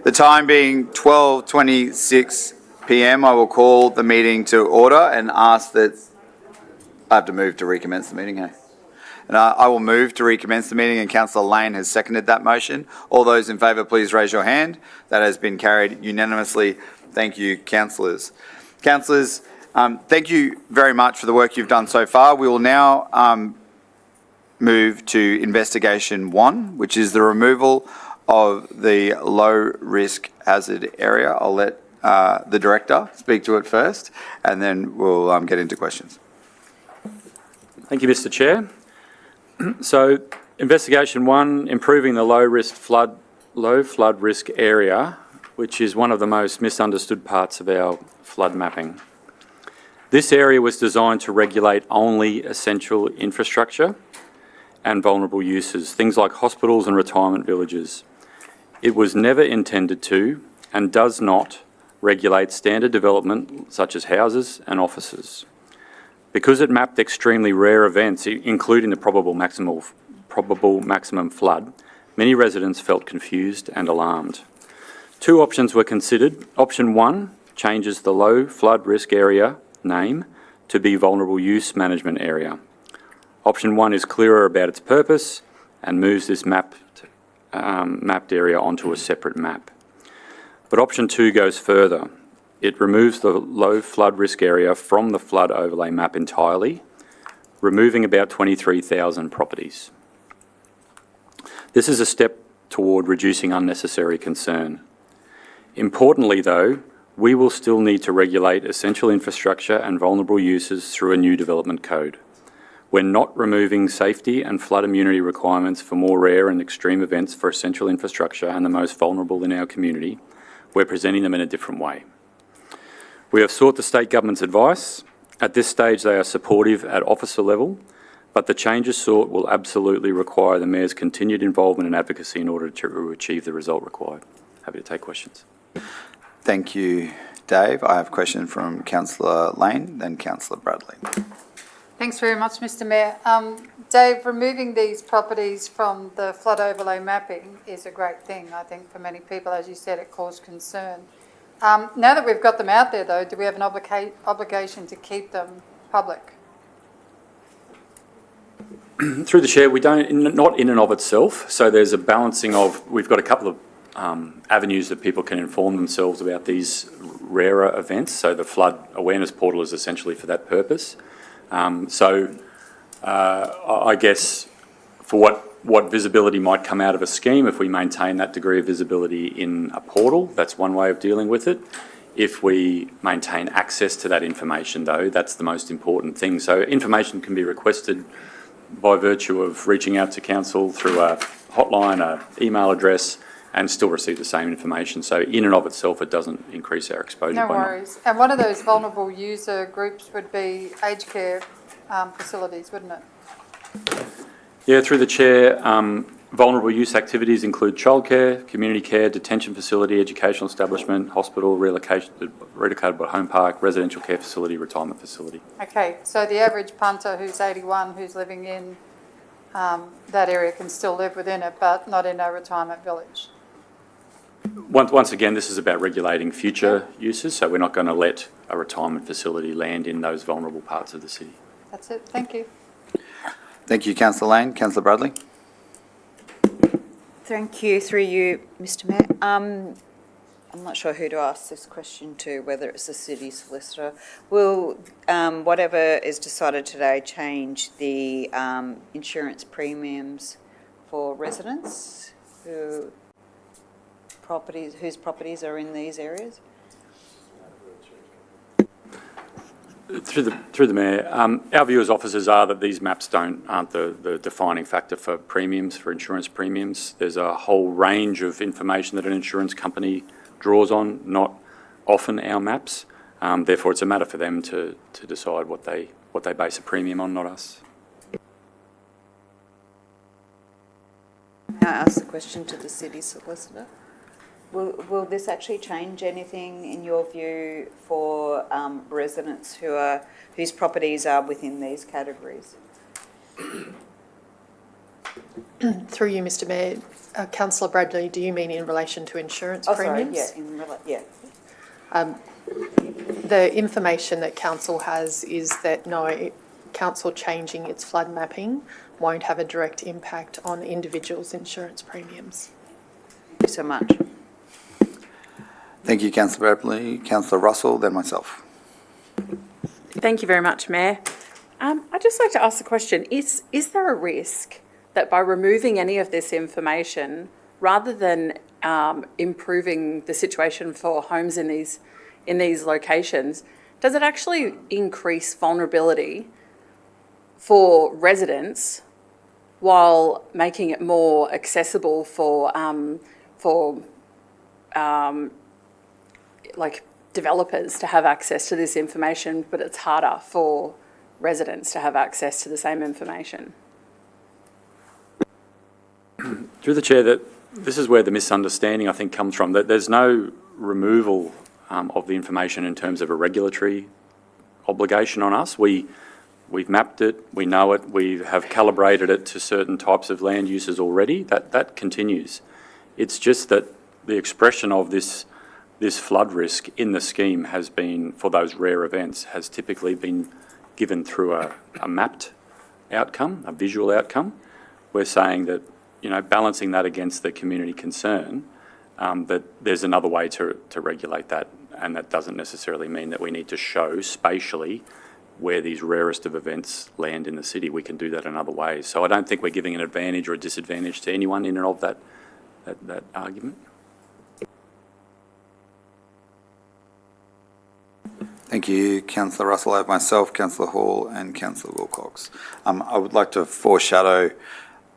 The time being 12:26 p.m, I will call the meeting to order and ask that, I have to move to recommence the meeting, hey? And I will move to recommence the meeting, and Councillor Lane has seconded that motion. All those in favour, please raise your hand. That has been carried unanimously. Thank you, councillors. Councillors, thank you very much for the work you've done so far. We will now move to investigation 1, which is the removal of the low-risk hazard area. I'll let the director speak to it first, and then we'll get into questions. Thank you, Mr. Chair. So, investigation 1, improving the low flood risk area, which is one of the most misunderstood parts of our flood mapping. This area was designed to regulate only essential infrastructure and vulnerable uses, things like hospitals and retirement villages. It was never intended to, and does not, regulate standard development such as houses and offices. Because it mapped extremely rare events, including the probable maximum flood, many residents felt confused and alarmed. 2 options were considered. Option 1 changes the low flood risk area name to be vulnerable use management area. Option 1 is clearer about its purpose and moves this mapped area onto a separate map. But option 2 goes further. It removes the low flood risk area from the flood overlay map entirely, removing about 23,000 properties. This is a step toward reducing unnecessary concern. Importantly, though, we will still need to regulate essential infrastructure and vulnerable uses through a new development code. We're not removing safety and flood immunity requirements for more rare and extreme events for essential infrastructure and the most vulnerable in our community. We're presenting them in a different way. We have sought the state government's advice. At this stage, they are supportive at officer level, but the changes sought will absolutely require the Mayor's continued involvement and advocacy in order to achieve the result required. Happy to take questions. Thank you, Dave. I have a question from Councillor Lane, then Councillor Bradley. Thanks very much, Mr Mayor. Dave, removing these properties from the flood overlay mapping is a great thing. I think for many people, as you said, it caused concern. Now that we've got them out there, though, do we have an obligation to keep them public? Through the Chair, we don't, not in and of itself. So there's a balancing of, we've got a couple of avenues that people can inform themselves about these rarer events. So the flood awareness portal is essentially for that purpose. I guess for what visibility might come out of a scheme, if we maintain that degree of visibility in a portal, that's one way of dealing with it. If we maintain access to that information, though, that's the most important thing. So information can be requested by virtue of reaching out to council through a hotline, an email address, and still receive the same information. So in and of itself, it doesn't increase our exposure. No worries. And one of those vulnerable user groups would be aged care facilities, wouldn't it? Yeah, through the Chair, vulnerable use activities include childcare, community care, detention facility, educational establishment, hospital, relocatable home park, residential care facility, retirement facility. Okay, so the average punter who's 81, who's living in that area can still live within it, but not in a retirement village? Once again, this is about regulating future uses, so we're not going to let a retirement facility land in those vulnerable parts of the city. That's it. Thank you. Thank you, Councillor Lane. Councillor Bradley. Thank you, through you, Mr Mayor. I'm not sure who to ask this question to, whether it's the city solicitor. Will whatever is decided today change the insurance premiums for residents whose properties are in these areas? Through the Mayor, our view as officers are that these maps aren't the defining factor for premiums, for insurance premiums. There's a whole range of information that an insurance company draws on, not often our maps. Therefore, it's a matter for them to decide what they base a premium on, not us. May I ask the question to the city solicitor? Will this actually change anything in your view for residents whose properties are within these categories? Through you, Mr Mayor, Councillor Bradley, do you mean in relation to insurance Oh, sorry, premiums? yeah, The information that council has is that no, council changing its flood mapping won't have a direct impact on individuals' insurance premiums. Thank you so much. Thank you, Councillor Bradley. Councillor Russell, then myself. Thank you very much, Mayor. I'd just like to ask the question, is there a risk that by removing any of this information, rather than improving the situation for homes in these locations, does it actually increase vulnerability for residents while making it more accessible for like developers to have access to this information, but it's harder for residents to have access to the same information? Through the chair, that this is where the misunderstanding, I think, comes from, that there's no removal of the information in terms of a regulatory obligation on us. We've mapped it, we know it, we have calibrated it to certain types of land uses already. That continues. It's just that the expression of this flood risk in the scheme has been, for those rare events, has typically been given through a mapped outcome, a visual outcome. We're saying that, balancing that against the community concern, that there's another way to regulate that, and that doesn't necessarily mean that we need to show spatially where these rarest of events land in the city. We can do that in other ways. So I don't think we're giving an advantage or a disadvantage to anyone in and of that argument. Thank you, Councillor Russell. I have myself, Councillor Hall and Councillor Wilcox. I would like to foreshadow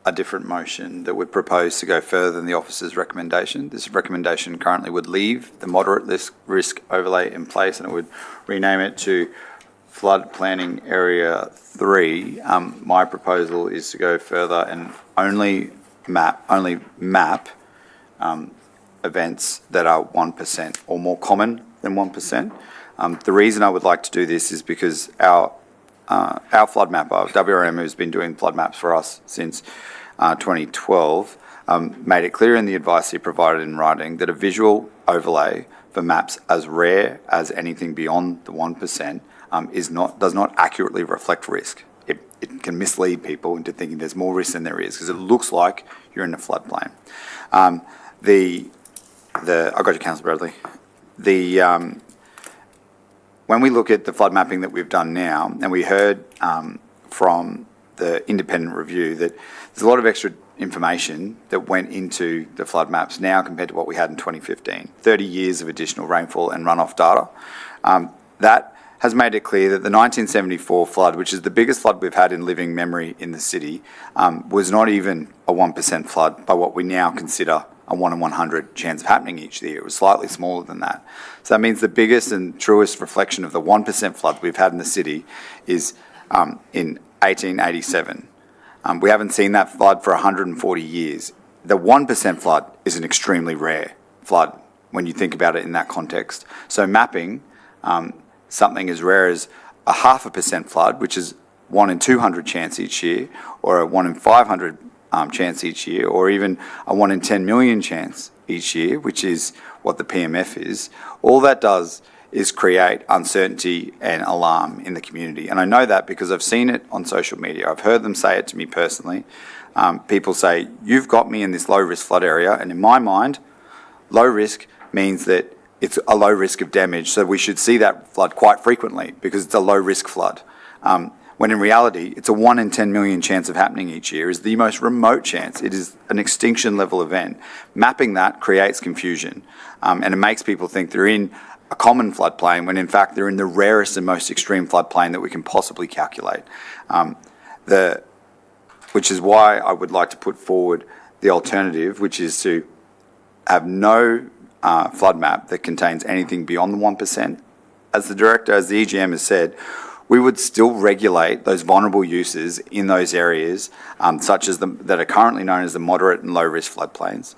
a different motion that would propose to go further than the officer's recommendation. This recommendation currently would leave the moderate risk overlay in place, and it would rename it to Flood Planning Area 3. My proposal is to go further and only map events that are 1% or more common than 1%. The reason I would like to do this is because our flood mapper, WRM, who's been doing flood maps for us since 2012, made it clear in the advice he provided in writing that a visual overlay for maps as rare as anything beyond the 1% does not accurately reflect risk. It can mislead people into thinking there's more risk than there is, because it looks like you're in a floodplain. I got you, Councillor Bradley. When we look at the flood mapping that we've done now, and we heard from the independent review that there's a lot of extra information that went into the flood maps now compared to what we had in 2015. 30 years of additional rainfall and runoff data. That has made it clear that the 1974 flood, which is the biggest flood we've had in living memory in the city, was not even a 1% flood by what we now consider a 1 in 100 chance of happening each year. It was slightly smaller than that. So that means the biggest and truest reflection of the 1% flood we've had in the city is in 1887. We haven't seen that flood for 140 years. The 1% flood is an extremely rare flood when you think about it in that context. So mapping something as rare as a 0.5% flood, which is 1 in 200 chance each year, or a 1 in 500 chance each year, or even a 1 in 10 million chance each year, which is what the PMF is, all that does is create uncertainty and alarm in the community. And I know that because I've seen it on social media. I've heard them say it to me personally. People say, you've got me in this low-risk flood area, and in my mind, low risk means that it's a low risk of damage, so we should see that flood quite frequently because it's a low-risk flood. When in reality, it's a 1 in 10 million chance of happening each year, is the most remote chance. It is an extinction level event. Mapping that creates confusion, and it makes people think they're in a common floodplain when in fact they're in the rarest and most extreme floodplain that we can possibly calculate. Which is why I would like to put forward the alternative, which is to have no flood map that contains anything beyond the 1%. As the EGM has said, we would still regulate those vulnerable uses in those areas, such as that are currently known as the moderate and low-risk floodplains,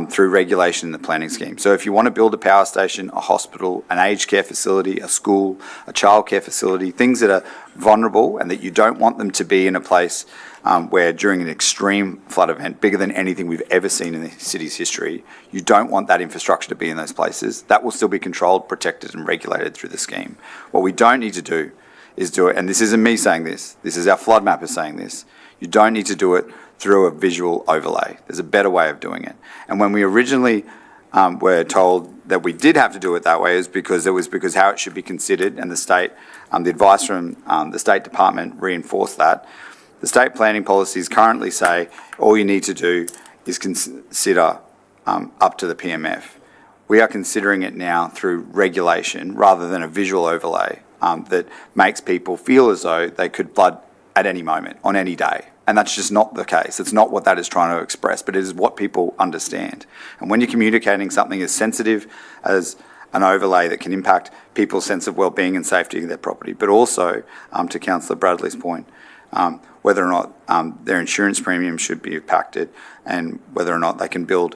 through regulation in the planning scheme. So if you want to build a power station, a hospital, an aged care facility, a school, a childcare facility, things that are vulnerable and that you don't want them to be in a place where during an extreme flood event, bigger than anything we've ever seen in the city's history, you don't want that infrastructure to be in those places. That will still be controlled, protected and regulated through the scheme. What we don't need to do is do it, and this isn't me saying this is our flood mapper saying this, you don't need to do it through a visual overlay. There's a better way of doing it. And when we originally were told that we did have to do it that way is because how it should be considered, and the state, the advice from the State Department reinforced that. The state planning policies currently say all you need to do is consider up to the PMF. We are considering it now through regulation rather than a visual overlay that makes people feel as though they could flood at any moment, on any day. And that's just not the case. It's not what that is trying to express, but it is what people understand. And when you're communicating something as sensitive as an overlay that can impact people's sense of well-being and safety of their property, but also, to Councillor Bradley's point, whether or not their insurance premium should be impacted and whether or not they can build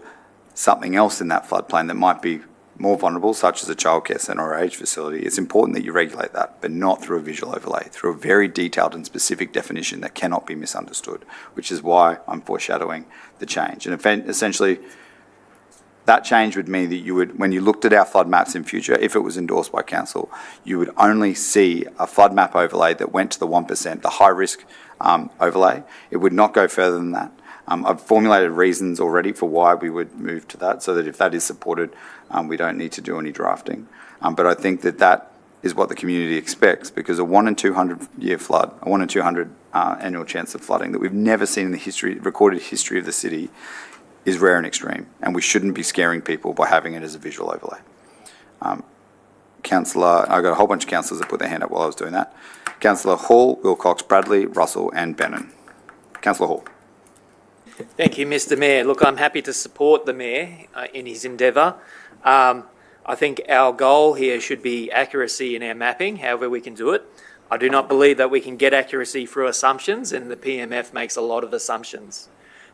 something else in that floodplain that might be more vulnerable, such as a childcare centre or aged facility, it's important that you regulate that, but not through a visual overlay, through a very detailed and specific definition that cannot be misunderstood, which is why I'm foreshadowing the change. And essentially, that change would mean that you would, when you looked at our flood maps in future, if it was endorsed by council, you would only see a flood map overlay that went to the 1%, the high risk overlay. It would not go further than that. I've formulated reasons already for why we would move to that, so that if that is supported, we don't need to do any drafting. But I think that is what the community expects, because a 1 in 200 year flood, a 1 in 200 annual chance of flooding that we've never seen in the recorded history of the city is rare and extreme, and we shouldn't be scaring people by having it as a visual overlay. Councillor, I got a whole bunch of councillors that put their hand up while I was doing that. Councillor Hall, Wilcox, Bradley, Russell and Bannon. Councillor Hall. Thank you, Mr. Mayor. Look, I'm happy to support the Mayor in his endeavour. I think our goal here should be accuracy in our mapping, however we can do it. I do not believe that we can get accuracy through assumptions, and the PMF makes a lot of assumptions.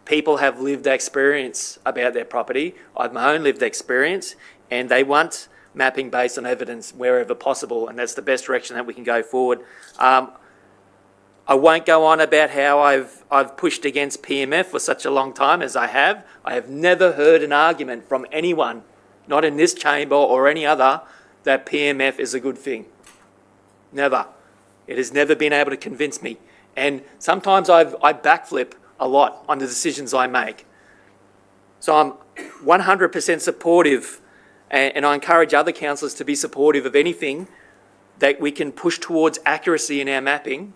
People have lived experience about their property. I have my own lived experience, and they want mapping based on evidence wherever possible, and that's the best direction that we can go forward. I won't go on about how I've pushed against PMF for such a long time as I have. I have never heard an argument from anyone, not in this chamber or any other, that PMF is a good thing. Never. It has never been able to convince me. And sometimes I backflip a lot on the decisions I make. So I'm 100% supportive, and I encourage other councillors to be supportive of anything that we can push towards accuracy in our mapping.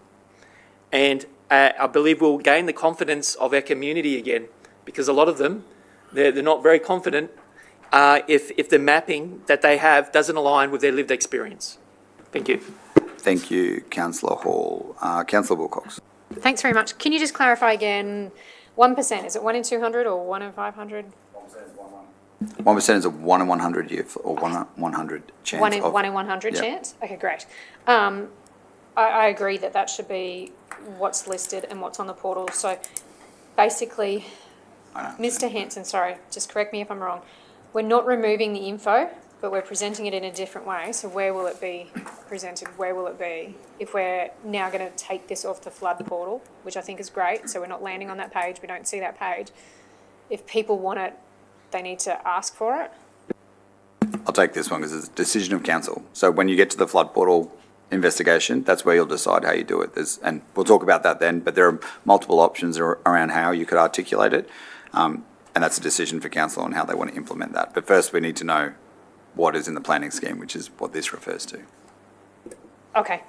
And I believe we'll gain the confidence of our community again, because a lot of them, they're not very confident if the mapping that they have doesn't align with their lived experience. Thank you. Thank you, Councillor Hall. Councillor Wilcox. Thanks very much. Can you just clarify again, 1%, is it 1 in 200 or 1 in 500? 1% is a 1 in 100 year, or 1 in 100 chance. 1 in 100 Yep. chance? Okay, great. I agree that should be what's listed and what's on the portal. So basically, Mr. Hanson, sorry, just correct me if I'm wrong. We're not removing the info, but we're presenting it in a different way. So where will it be presented? Where will it be? If we're now going to take this off the flood portal, which I think is great, so we're not landing on that page, we don't see that page. If people want it, they need to ask for it. I'll take this one because it's a decision of council. So when you get to the flood portal investigation, that's where you'll decide how you do it. And we'll talk about that then, but there are multiple options around how you could articulate it. And that's a decision for council on how they want to implement that. But first we need to know what is in the planning scheme, which is what this refers to. Okay,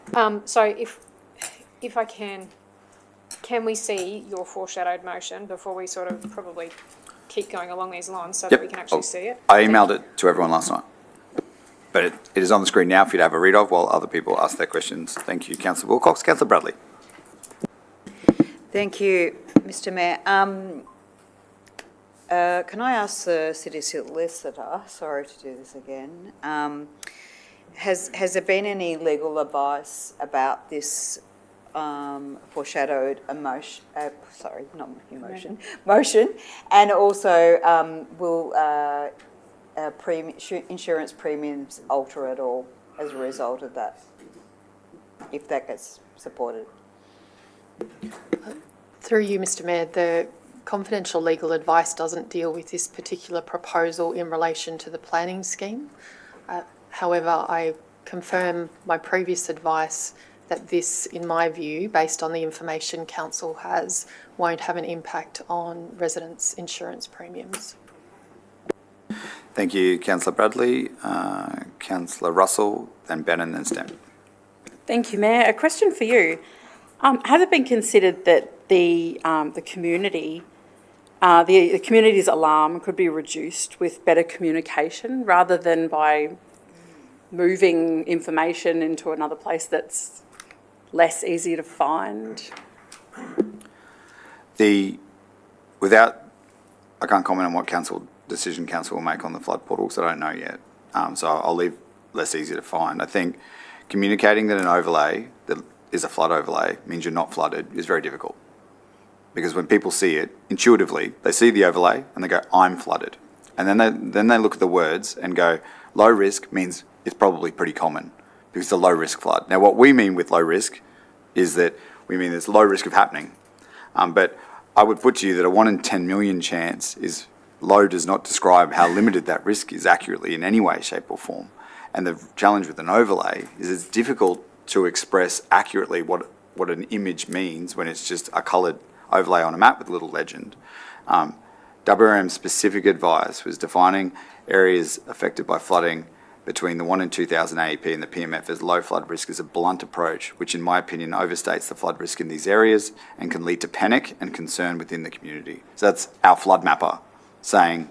so if I can we see your foreshadowed motion before we sort of probably keep going along these lines so that we can actually see it? I emailed it to everyone last night. But it is on the screen now for you to have a read of while other people ask their questions. Thank you, Councillor Wilcox. Councillor Bradley. Thank you, Mr. Mayor. Can I ask the City Solicitor, sorry to do this again, Has there been any legal advice about this foreshadowed motion? And also, will insurance premiums alter at all as a result of that, if that gets supported? Through you, Mr Mayor, the confidential legal advice doesn't deal with this particular proposal in relation to the planning scheme. However, I confirm my previous advice that this, in my view, based on the information council has, won't have an impact on residents' insurance premiums. Thank you, Councillor Bradley. Councillor Russell, then Bannon, then Stem. Thank you, Mayor. A question for you. Has it been considered that the community, the community's alarm could be reduced with better communication rather than by moving information into another place that's less easy to find? I can't comment on what decision council will make on the flood portal, because I don't know yet. So I'll leave less easy to find. I think communicating that an overlay that is a flood overlay means you're not flooded is very difficult. Because when people see it, intuitively, they see the overlay and they go, I'm flooded. And then they look at the words and go, low risk means it's probably pretty common because it's a low risk flood. Now, what we mean with low risk is that we mean there's low risk of happening. But I would put to you that a 1 in 10 million chance is low does not describe how limited that risk is accurately in any way, shape or form. And the challenge with an overlay is it's difficult to express accurately what an image means when it's just a coloured overlay on a map with a little legend. WRM's specific advice was defining areas affected by flooding between the 1 in 2,000 AEP and the PMF as low flood risk is a blunt approach, which in my opinion overstates the flood risk in these areas and can lead to panic and concern within the community. So that's our flood mapper saying,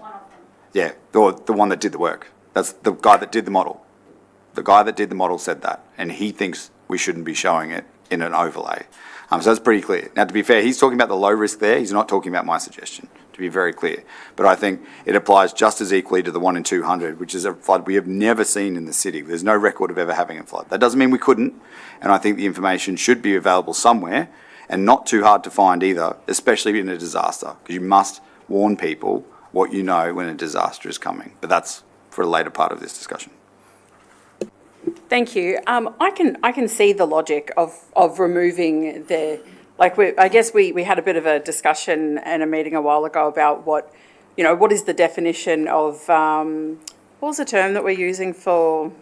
yeah, the one that did the work. That's the guy that did the model. The guy that did the model said that, and he thinks we shouldn't be showing it in an overlay. So that's pretty clear. Now, to be fair, he's talking about the low risk there. He's not talking about my suggestion, to be very clear. But I think it applies just as equally to the 1 in 200, which is a flood we have never seen in the city. There's no record of ever having a flood. That doesn't mean we couldn't, and I think the information should be available somewhere and not too hard to find either, especially in a disaster, because you must warn people what you know when a disaster is coming. But that's for a later part of this discussion. Thank you. I can see the logic of removing the, I guess we had a bit of a discussion in a meeting a while ago about what is the definition of, what was the term that we're using for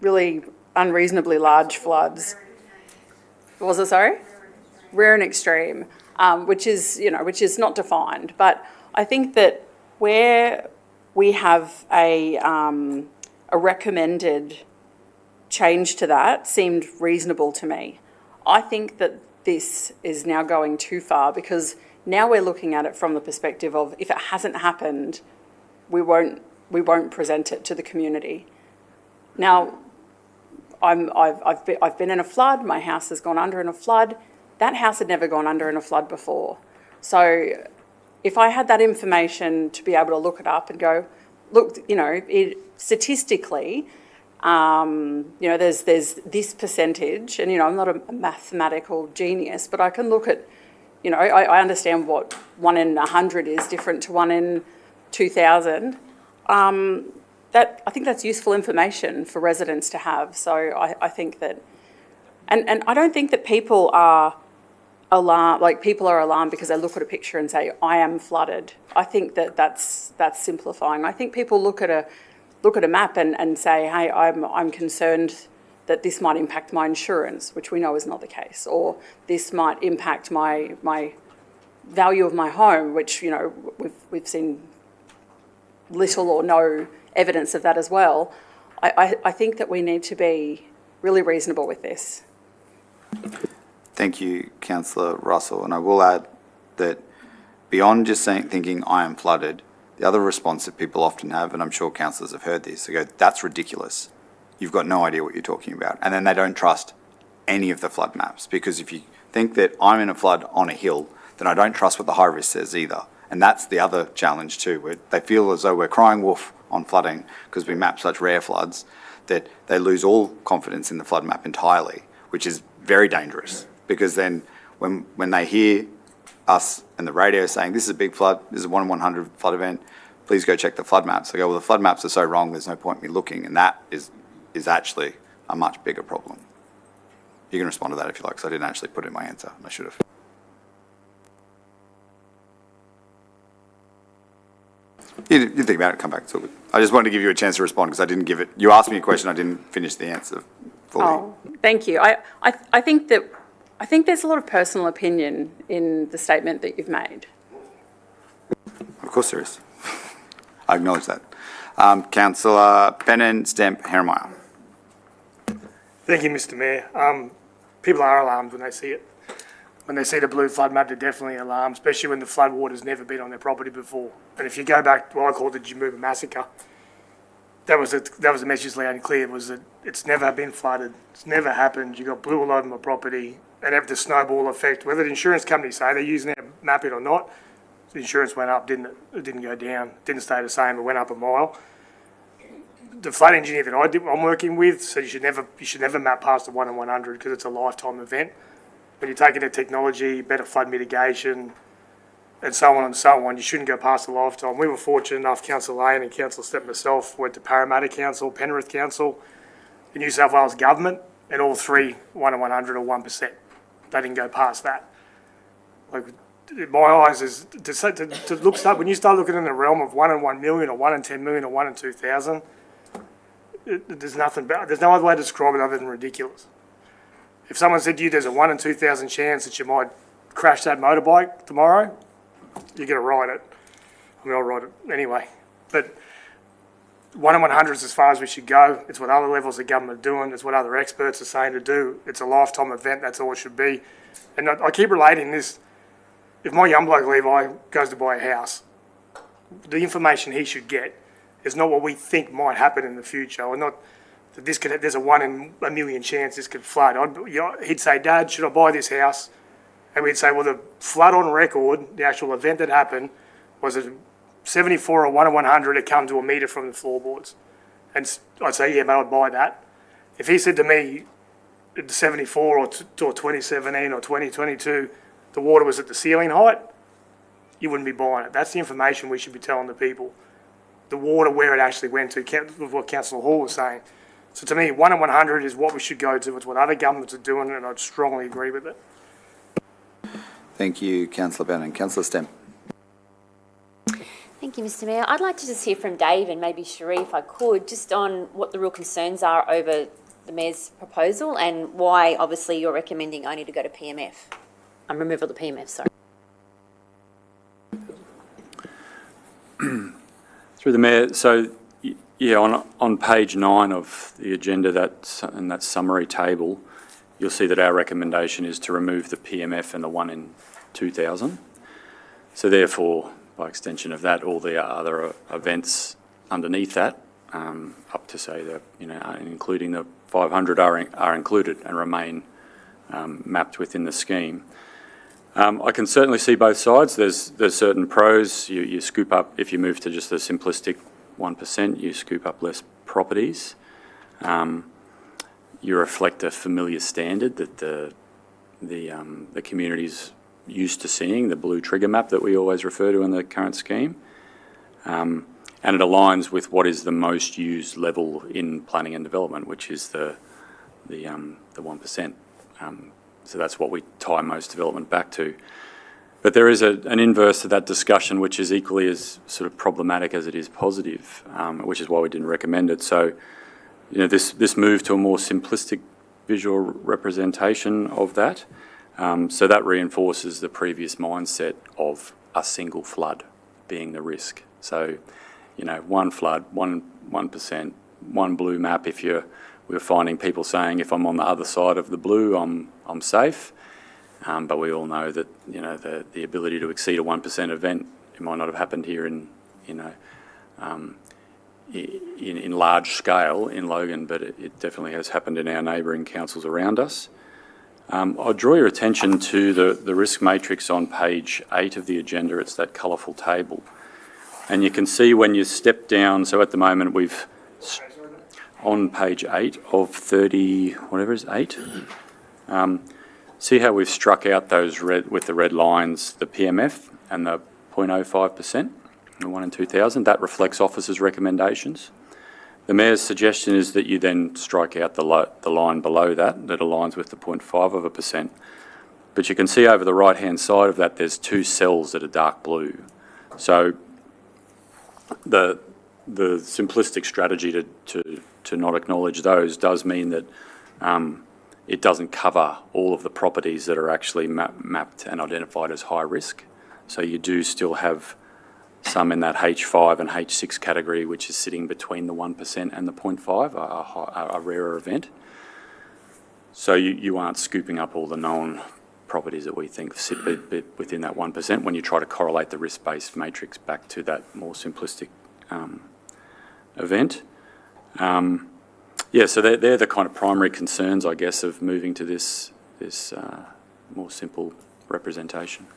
really unreasonably large floods? What was it, sorry? Rare and extreme, which is not defined. But I think that where we have a recommended change to that seemed reasonable to me. I think that this is now going too far because now we're looking at it from the perspective of if it hasn't happened, we won't present it to the community. Now, I've been in a flood. My house has gone under in a flood. That house had never gone under in a flood before. So if I had that information to be able to look it up and go, look, statistically, there's this percentage, and I'm not a mathematical genius, but I can look at, I understand what 1 in 100 is different to 1 in 2,000. I think that's useful information for residents to have. So I think that, and I don't think that people are alarmed, people are alarmed because they look at a picture and say, I am flooded. I think that's simplifying. I think people look at a map and say, hey, I'm concerned that this might impact my insurance, which we know is not the case, or this might impact my value of my home, which we've seen little or no evidence of that as well. I think that we need to be really reasonable with this. Thank you, Councillor Russell. And I will add that beyond just thinking I am flooded, the other response that people often have, and I'm sure councillors have heard this, they go, that's ridiculous. You've got no idea what you're talking about. And then they don't trust any of the flood maps, because if you think that I'm in a flood on a hill, then I don't trust what the high risk says either. And that's the other challenge too, where they feel as though we're crying wolf on flooding, because we map such rare floods, that they lose all confidence in the flood map entirely, which is very dangerous, because then when they hear us and the radio saying, this is a big flood, this is a 1 in 100 flood event, please go check the flood maps. They go, well, the flood maps are so wrong, there's no point in me looking, and that is actually a much bigger problem. You can respond to that if you like, because I didn't actually put in my answer, and I should have. You think about it, come back to it. I just wanted to give you a chance to respond, because I didn't give it. You asked me a question, I didn't finish the answer fully. Oh, thank you. I think there's a lot of personal opinion in the statement that you've made. Of course there is. I acknowledge that. Councillor Pennon, Stemp, Hermeyer. Thank you, Mr Mayor. People are alarmed when they see it. When they see the blue flood map, they're definitely alarmed, especially when the flood water's never been on their property before. And if you go back to what I call the Jammuba massacre, that was the message loud and clear, was that it's never been flooded, it's never happened, you got blue all over my property, and have the snowball effect. Whether the insurance companies say they're using it to map it or not, the insurance went up, didn't it? It didn't go down, didn't stay the same, it went up a mile. The flood engineer that I'm working with said you should never map past the 1 in 100, because it's a lifetime event. When you're taking the technology, better flood mitigation, and so on, you shouldn't go past the lifetime. We were fortunate enough, Councillor Lane and Councillor Step myself went to Parramatta Council, Penrith Council, the New South Wales Government, and all three 1 in 100 or 1%. They didn't go past that. Like, in my eyes, is to look start when you start looking in the realm of 1 in 1 million or 1 in 10 million or 1 in 2,000. There's nothing. There's no other way to describe it other than ridiculous. If someone said to you there's a 1 in 2,000 chance that you might crash that motorbike tomorrow, you're going to ride it. I mean, I'll ride it anyway. But 1 in 100 is as far as we should go. It's what other levels of government are doing. It's what other experts are saying to do. It's a lifetime event. That's all it should be. And I keep relating this. If my young bloke Levi goes to buy a house, the information he should get is not what we think might happen in the future, or not that there's a 1 in a million chance this could flood. He'd say, Dad, should I buy this house? And we'd say, well, the flood on record, the actual event that happened, was a 74 or 1 in 100, it come to a metre from the floorboards. And I'd say, yeah, mate, I'd buy that. If he said to me, 74 or 2017 or 2022, the water was at the ceiling height, you wouldn't be buying it. That's the information we should be telling the people. The water, where it actually went to, what Councillor Hall was saying. So to me, 1 in 100 is what we should go to. It's what other governments are doing, and I'd strongly agree with it. Thank you, Councillor Bannon. Councillor Stemp. Thank you, Mr Mayor. I'd like to just hear from Dave and maybe Cherie, if I could, just on what the real concerns are over the Mayor's proposal and why, obviously, you're recommending only to go to PMF. Removal of the PMF, sorry. Through the Mayor, so yeah, on page 9 of the agenda, in that summary table, you'll see that our recommendation is to remove the PMF and the 1 in 2,000. So therefore, by extension of that, all the other events underneath that, up to say that, including the 500 are included and remain mapped within the scheme. I can certainly see both sides. There's certain pros. You scoop up, if you move to just the simplistic 1%, you scoop up less properties. You reflect a familiar standard that the community's used to seeing, the blue trigger map that we always refer to in the current scheme. And it aligns with what is the most used level in planning and development, which is the 1%. So that's what we tie most development back to. But there is an inverse to that discussion, which is equally as sort of problematic as it is positive, which is why we didn't recommend it. So, this move to a more simplistic visual representation of that, so that reinforces the previous mindset of a single flood being the risk. So, one flood, 1%, one blue map. We're finding people saying, if I'm on the other side of the blue, I'm safe. But we all know that the ability to exceed a 1% event, it might not have happened here in large scale in Logan, but it definitely has happened in our neighbouring councils around us. I'll draw your attention to the risk matrix on page 8 of the agenda. It's that colourful table. And you can see when you step down, so at the moment we've, on page 8 of 30, whatever it is, 8, see how we've struck out those red, with the red lines, the PMF and the 0.05%, the 1 in 2,000, that reflects officers' recommendations. The Mayor's suggestion is that you then strike out the line below that aligns with the 0.5%. But you can see over the right-hand side of that, there's 2 cells that are dark blue. So the simplistic strategy to not acknowledge those does mean that it doesn't cover all of the properties that are actually mapped and identified as high risk. So you do still have some in that H5 and H6 category, which is sitting between the 1% and the 0.5, a rarer event. So you aren't scooping up all the known properties that we think sit within that 1% when you try to correlate the risk-based matrix back to that more simplistic event. Yeah, so they're the kind of primary concerns, I guess, of moving to this more simple representation.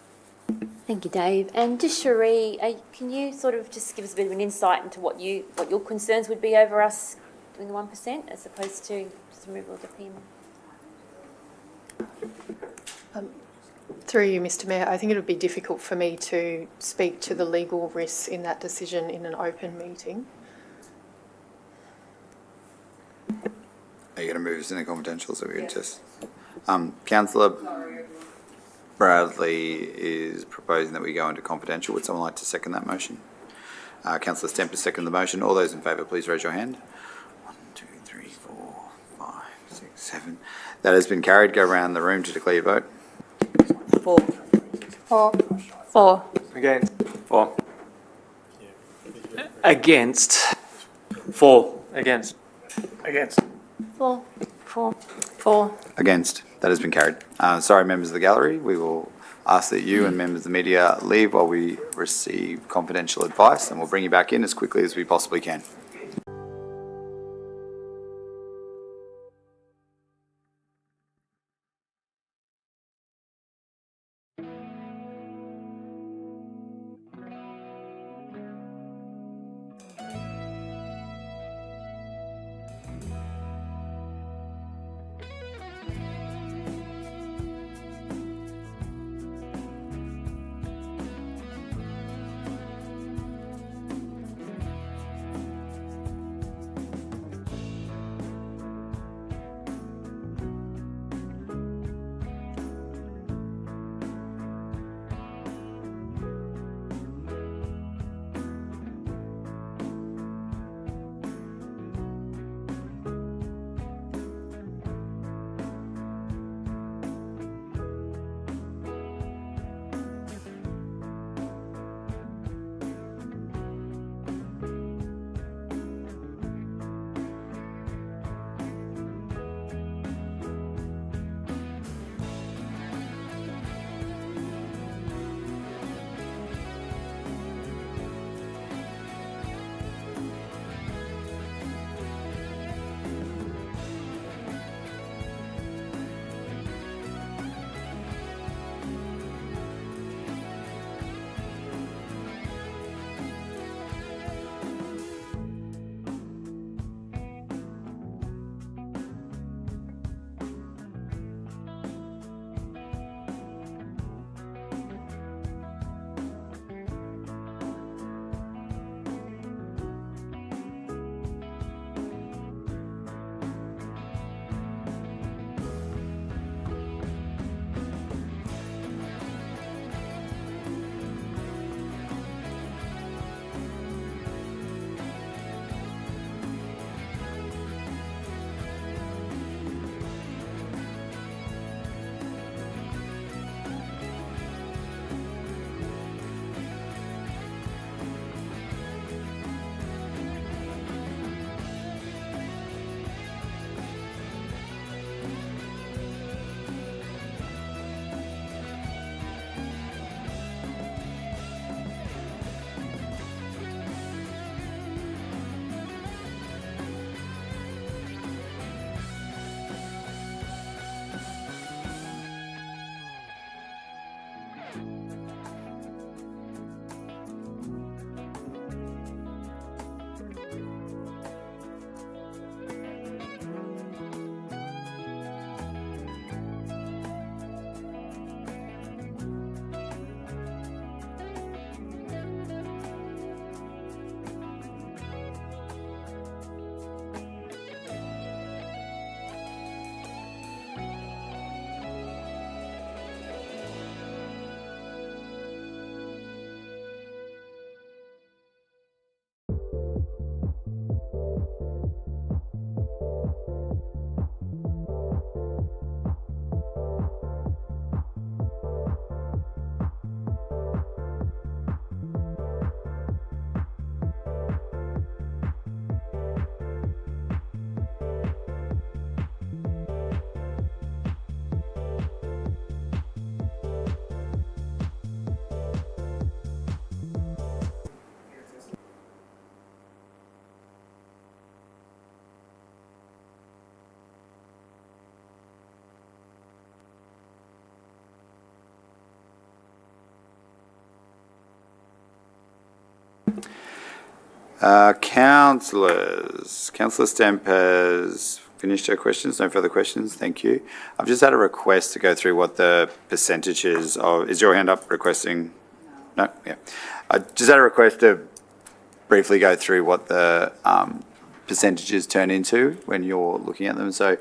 Thank you, Dave. And just Cherie, can you sort of just give us a bit of an insight into what your concerns would be over us doing the 1% as opposed to just removal of the PM? Through you, Mr. Mayor, I think it would be difficult for me to speak to the legal risks in that decision in an open meeting. Are you going to move us into confidential? So we can just. Councillor Bradley is proposing that we go into confidential. Would someone like to second that motion? Councillor Stemper second the motion. All those in favour, please raise your hand. 1, 2, 3, 4, 5, 6, 7. That has been carried. Go around the room to declare your vote. 4. 4. 4. Against. 4. Against. 4. Against. Against. 4. 4. 4. Against. That has been carried. Sorry, members of the gallery. We will ask that you and members of the media leave while we receive confidential advice, and we'll bring you back in as quickly as we possibly can. Councillors. Councillor Stamp has finished her questions. No further questions. Thank you. I've just had a request to go through what the percentages of. Is your hand up requesting? No. Yeah. I just had a request to briefly go through what the percentages turn into when you're looking at them. So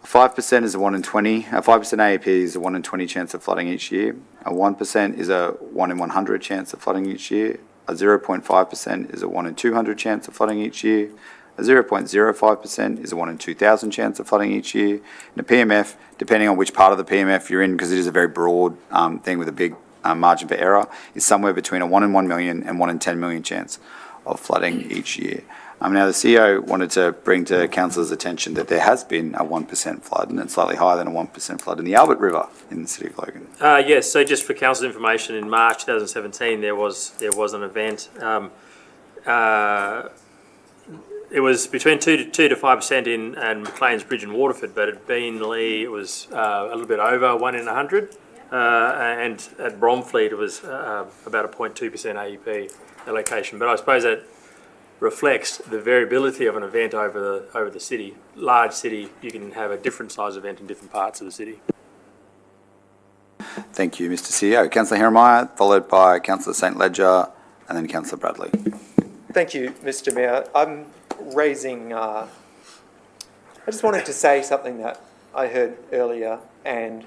5% is a 1 in 20. A 5% AEP is a 1 in 20 chance of flooding each year. A 1% is a 1 in 100 chance of flooding each year. A 0.5% is a 1 in 200 chance of flooding each year. A 0.05% is a 1 in 2,000 chance of flooding each year. And a PMF, depending on which part of the PMF you're in, because it is a very broad thing with a big margin for error, is somewhere between a 1 in 1 million and 1 in 10 million chance of flooding each year. Now, the CEO wanted to bring to councillors' attention that there has been a 1% flood, and it's slightly higher than a 1% flood in the Albert River in the City of Logan. Yes, so just for council information, in March 2017, there was an event. It was between 2 to 5% in McLean's Bridge in Waterford, but at Beenleigh it was a little bit over 1 in 100, and at Bromfleet it was about a 0.2% AEP allocation. But I suppose that reflects the variability of an event over the city. Large city, you can have a different size event in different parts of the city. Thank you, Mr. CEO. Councillor Heremiah, followed by Councillor St Ledger, and then Councillor Bradley. Thank you, Mr. Mayor. I'm raising, I just wanted to say something that I heard earlier and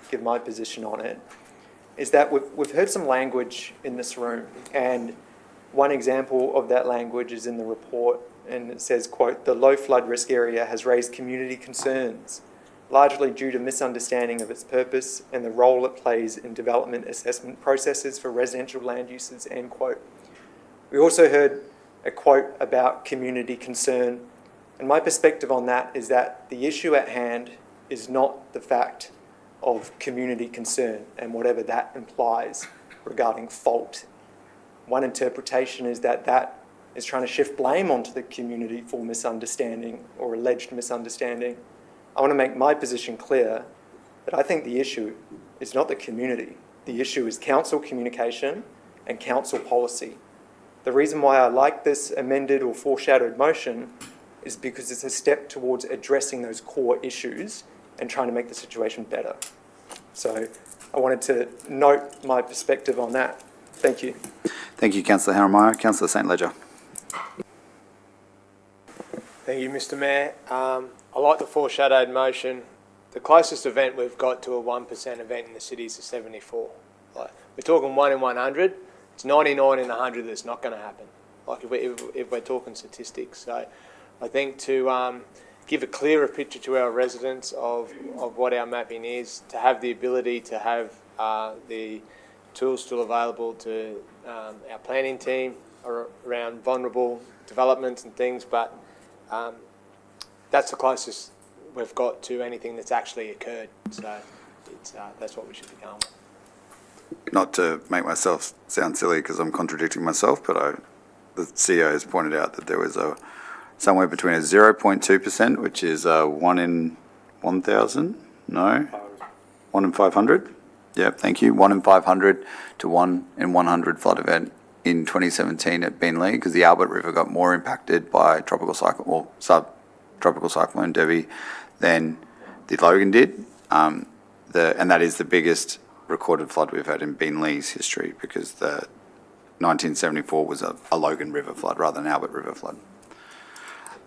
give my position on it, is that we've heard some language in this room, and one example of that language is in the report, and it says, quote, "The low flood risk area has raised community concerns, largely due to misunderstanding of its purpose and the role it plays in development assessment processes for residential land uses," end quote. We also heard a quote about community concern, and my perspective on that is that the issue at hand is not the fact of community concern and whatever that implies regarding fault. One interpretation is that that is trying to shift blame onto the community for misunderstanding or alleged misunderstanding. I want to make my position clear that I think the issue is not the community. The issue is council communication and council policy. The reason why I like this amended or foreshadowed motion is because it's a step towards addressing those core issues and trying to make the situation better. So I wanted to note my perspective on that. Thank you. Thank you, Councillor Heremiah. Councillor St Ledger. Thank you, Mr. Mayor. I like the foreshadowed motion. The closest event we've got to a 1% event in the city is a 74. Like, we're talking 1 in 100. It's 99 in 100 that's not going to happen. Like if we're talking statistics. So I think to give a clearer picture to our residents of what our mapping is, to have the ability to have the tools still available to our planning team around vulnerable developments and things, but that's the closest we've got to anything that's actually occurred. So that's what we should be going with. Not to make myself sound silly because I'm contradicting myself, but the CEO has pointed out that there was somewhere between a 0.2%, which is 1 in 1,000, no, 1 in 500. Yeah, thank you. 1 in 500 to 1 in 100 flood event in 2017 at Beenleigh, because the Albert River got more impacted by subtropical cyclone Debbie than the Logan did. And that is the biggest recorded flood we've had in Beenleigh's history, because the 1974 was a Logan River flood rather than Albert River flood.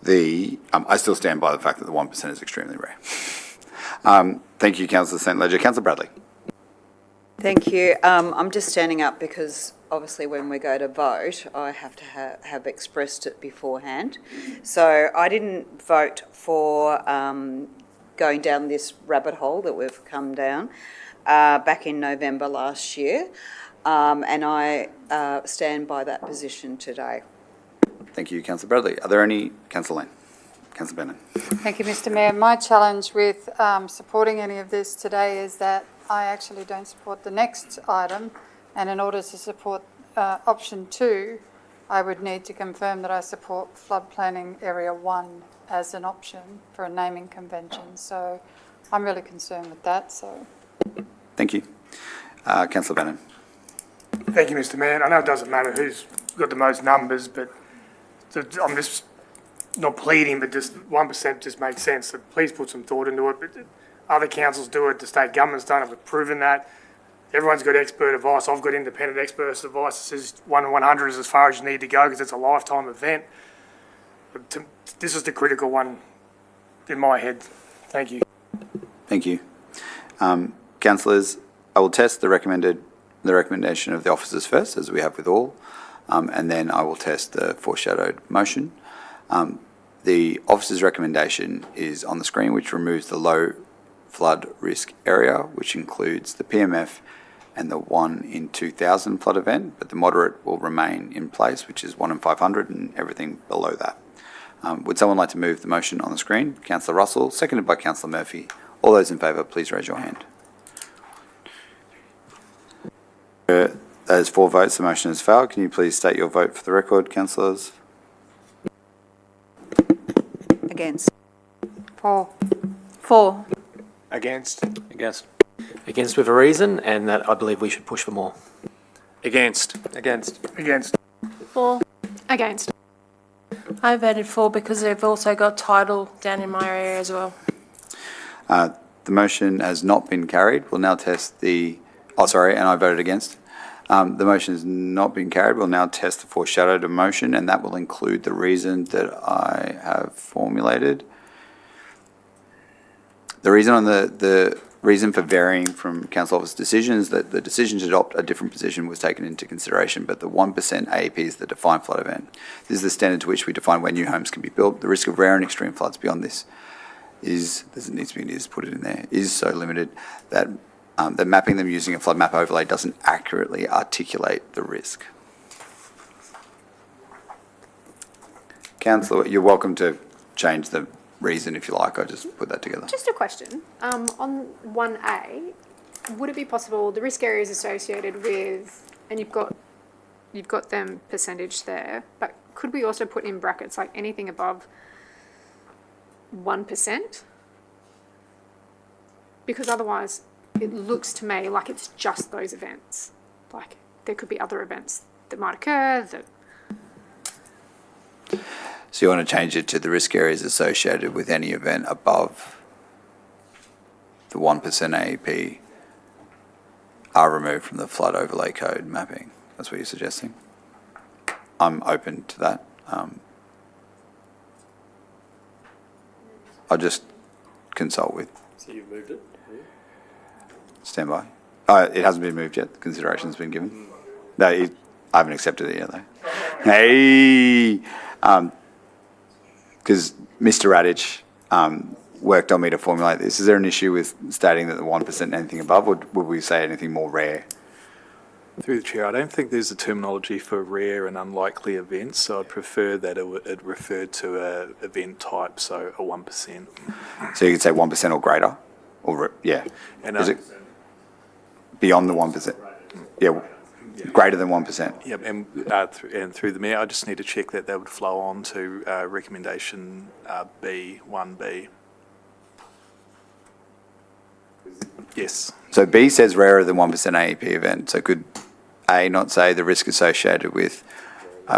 I still stand by the fact that the 1% is extremely rare. Thank you, Councillor St Ledger. Councillor Bradley. Thank you. I'm just standing up because obviously when we go to vote, I have to have expressed it beforehand. So I didn't vote for going down this rabbit hole that we've come down back in November last year, and I stand by that position today. Thank you, Councillor Bradley. Are there any? Councillor Lane. Councillor Bennett. Thank you, Mr. Mayor. My challenge with supporting any of this today is that I actually don't support the next item, and in order to support option 2, I would need to confirm that I support flood planning area 1 as an option for a naming convention. So I'm really concerned with that. So Thank you. Councillor Bennett. Thank you, Mr. Mayor. I know it doesn't matter who's got the most numbers, but I'm just not pleading, but just 1% just makes sense. So please put some thought into it. But other councils do it, the state government's done it, we've proven that. Everyone's got expert advice. I've got independent expert advice that says 1 in 100 is as far as you need to go because it's a lifetime event. But this is the critical one in my head. Thank you. Thank you. Councillors, I will test the recommendation of the officers first, as we have with all, and then I will test the foreshadowed motion. The officer's recommendation is on the screen, which removes the low flood risk area, which includes the PMF and the 1 in 2,000 flood event, but the moderate will remain in place, which is 1 in 500 and everything below that. Would someone like to move the motion on the screen? Councillor Russell, seconded by Councillor Murphy. All those in favour, please raise your hand. There's 4 votes, the motion has failed. Can you please state your vote for the record, councillors? Against. For. Against. Against. Against with a reason, and that I believe we should push for more. Against. Against. Against. For. Against. I voted for because they've also got tidal down in my area as well. The motion has not been carried. We'll now test the... Oh, sorry, and I voted against. The motion has not been carried. We'll now test the foreshadowed motion, and that will include the reason that I have formulated. The reason on the reason for varying from council office decisions that the decision to adopt a different position was taken into consideration, but the 1% AEP is the defined flood event. This is the standard to which we define where new homes can be built. The risk of rare and extreme floods beyond this is, doesn't need to be, is put it in there, is so limited that that mapping them using a flood map overlay doesn't accurately articulate the risk. Councillor, you're welcome to change the reason if you like. I just put that together. Just a question. On 1A, would it be possible, the risk areas associated with, and you've got them percentage there, but could we also put in brackets like anything above 1%? Because otherwise it looks to me like it's just those events. Like there could be other events that might occur that... So you want to change it to the risk areas associated with any event above the 1% AEP are removed from the flood overlay code mapping. That's what you're suggesting. I'm open to that. I'll just consult with. So you've moved it? Stand by. It hasn't been moved yet. The consideration's been given. No, I haven't accepted it yet, though. Hey! Because Mr. Radich worked on me to formulate this. Is there an issue with stating that the 1% anything above, or would we say anything more rare? Through the chair, I don't think there's a terminology for rare and unlikely events, so I'd prefer that it referred to a event type, so a 1%. So you could say 1% or greater, or yeah. And is it beyond the 1%? Yeah, greater than 1%. Yep, and through the mayor, I just need to check that would flow on to recommendation B, 1B. Yes. So B says rarer than 1% AEP event. So could A not say the risk associated with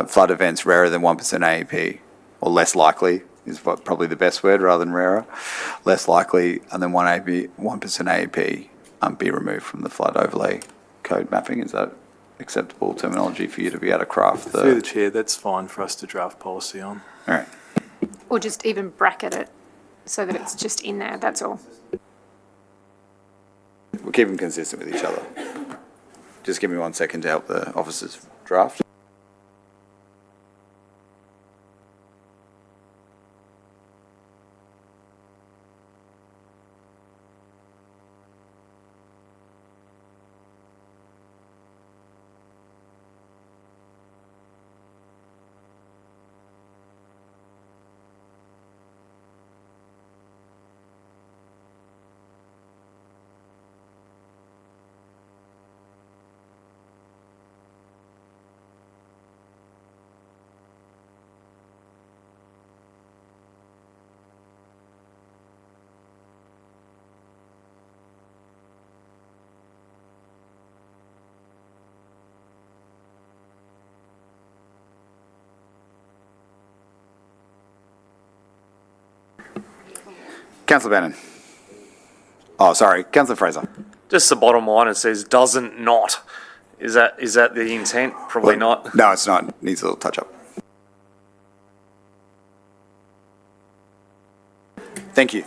flood events rarer than 1% AEP, or less likely is probably the best word rather than rarer, less likely than 1% AEP be removed from the flood overlay code mapping? Is that acceptable terminology for you to be able to craft the... Through the chair, that's fine for us to draft policy on. All right. Or just even bracket it so that it's just in there, that's all. We'll keep them consistent with each other. Just give me 1 second to help the officers draft. Councillor Bannon. Oh, sorry, Councillor Fraser. Just the bottom line, it says doesn't not. Is that the intent? Probably not. No, it's not. Needs a little touch up. Thank you.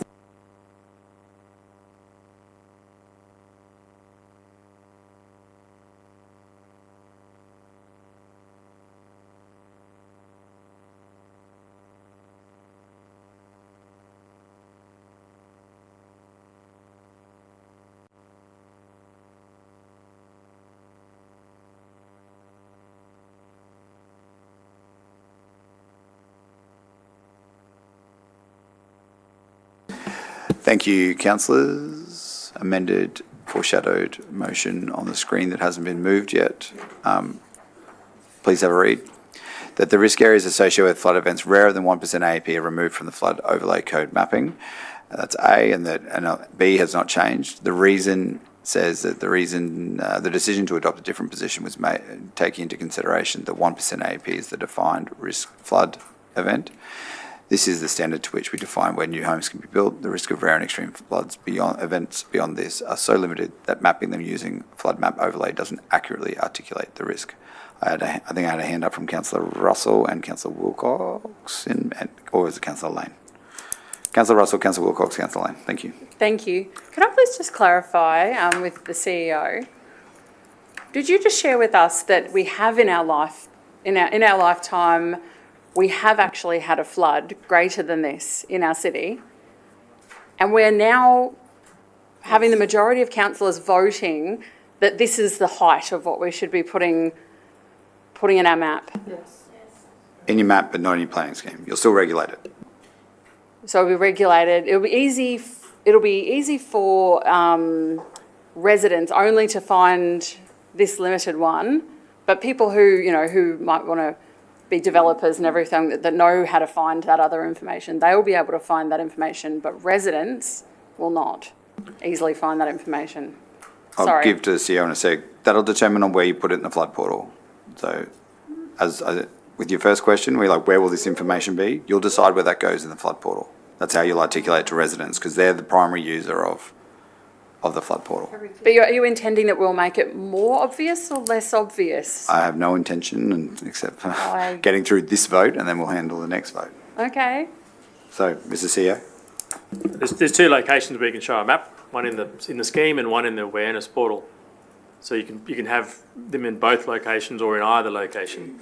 Thank you, councillors. Amended, foreshadowed motion on the screen that hasn't been moved yet. Please have a read. That the risk areas associated with flood events rarer than 1% AAP are removed from the flood overlay code mapping. That's A, and B has not changed. The reason says that the decision to adopt a different position was made taking into consideration that 1% AAP is the defined risk flood event. This is the standard to which we define where new homes can be built. The risk of rare and extreme floods events beyond this are so limited that mapping them using flood map overlay doesn't accurately articulate the risk. I think I had a hand up from Councillor Russell and Councillor Wilcox, or was it Councillor Lane? Councillor Russell, Councillor Wilcox, Councillor Lane. Thank you. Thank you. Could I please just clarify with the CEO? Did you just share with us that we have in our lifetime, we have actually had a flood greater than this in our city, and we're now having the majority of councillors voting that this is the height of what we should be putting in our map? Yes. In your map, but not in your planning scheme. You'll still regulate it. So it'll be regulated. It'll be easy for residents only to find this limited one, but people who might want to be developers and everything that know how to find that other information, they will be able to find that information, but residents will not easily find that information. I'll give to the CEO in a sec. That'll determine on where you put it in the flood portal. So with your first question, we're like, where will this information be? You'll decide where that goes in the flood portal. That's how you'll articulate to residents, because they're the primary user of the flood portal. But are you intending that we'll make it more obvious or less obvious? I have no intention except for getting through this vote, and then we'll handle the next vote. Okay. So, Mr. CEO. There's two locations where you can show a map, one in the scheme and one in the awareness portal. So you can have them in both locations or in either location.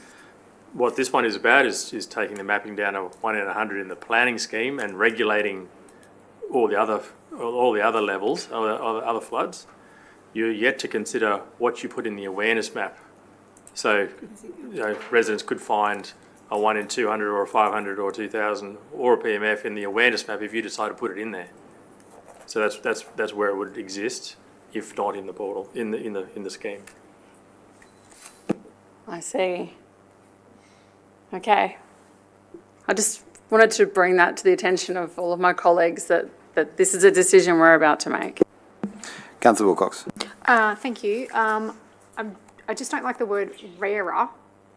What this one is about is taking the mapping down to 1 in 100 in the planning scheme and regulating all the other levels, other floods. You're yet to consider what you put in the awareness map. So, residents could find a 1 in 200 or a 500 or 2,000 or a PMF in the awareness map if you decide to put it in there. So that's where it would exist, if not in the portal, in the scheme. I see. Okay. I just wanted to bring that to the attention of all of my colleagues that this is a decision we're about to make. Councillor Wilcox. Thank you. I just don't like the word rarer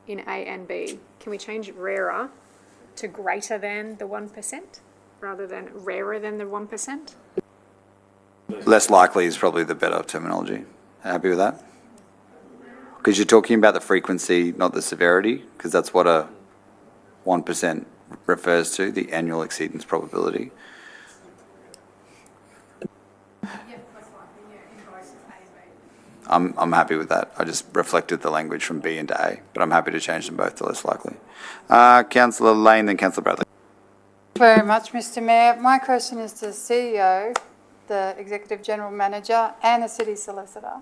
in A and B. Can we change rarer to greater than the 1% rather than rarer than the 1%? Less likely is probably the better terminology. Happy with that? Because you're talking about the frequency, not the severity, because that's what a 1% refers to, the annual exceedance probability. I'm happy with that. I just reflected the language from B into A, but I'm happy to change them both to less likely. Councillor Lane, then Councillor Bradley. Thank you very much, Mr. Mayor. My question is to the CEO, the Executive General Manager and the City Solicitor.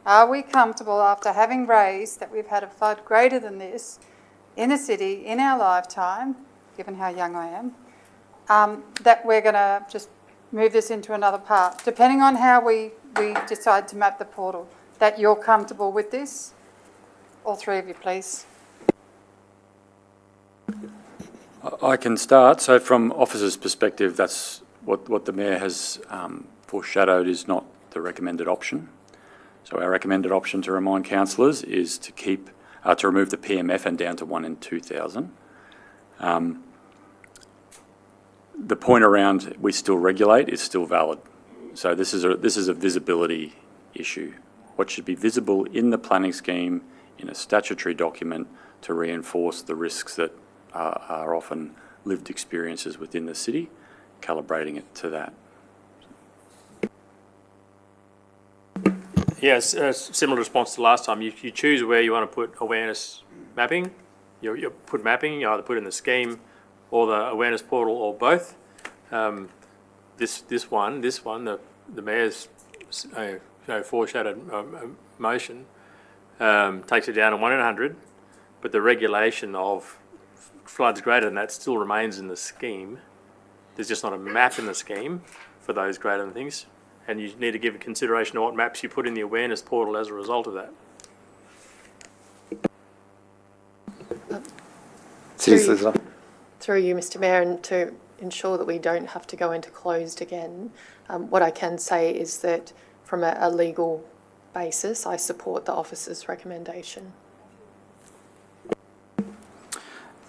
Are we comfortable, after having raised that we've had a flood greater than this in the city in our lifetime, given how young I am, that we're going to just move this into another part, depending on how we decide to map the portal, that you're comfortable with this? All three of you, please. I can start. So from officers' perspective, that's what the Mayor has foreshadowed is not the recommended option. So our recommended option, to remind councillors, is to to remove the PMF and down to 1 in 2,000. the point around we still regulate is still valid. So this is a visibility issue. What should be visible in the planning scheme, in a statutory document, to reinforce the risks that are often lived experiences within the city, calibrating it to that. Yes, similar response to last time. You choose where you want to put awareness mapping. You put mapping, you either put in the scheme or the awareness portal or both. This one, the mayor's foreshadowed motion takes it down to 1 in 100, but the regulation of floods greater than that still remains in the scheme. There's just not a map in the scheme for those greater than things, and you need to give consideration to what maps you put in the awareness portal as a result of that. Through you, Mr Mayor, and to ensure that we don't have to go into closed again, what I can say is that from a legal basis, I support the officer's recommendation.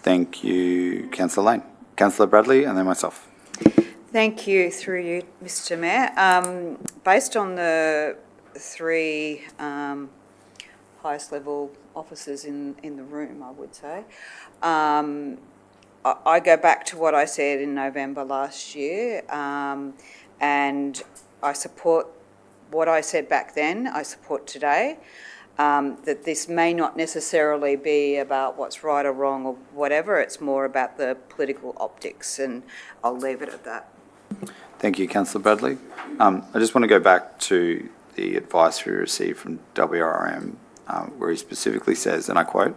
Thank you, Councillor Lane. Councillor Bradley and then myself. Thank you, through you, Mr Mayor. Based on the three highest level officers in the room, I would say, I go back to what I said in November last year, and I support what I said back then, I support today, that this may not necessarily be about what's right or wrong or whatever, it's more about the political optics, and I'll leave it at that. Thank you, Councillor Bradley. I just want to go back to the advice we received from WRM, where he specifically says, and I quote,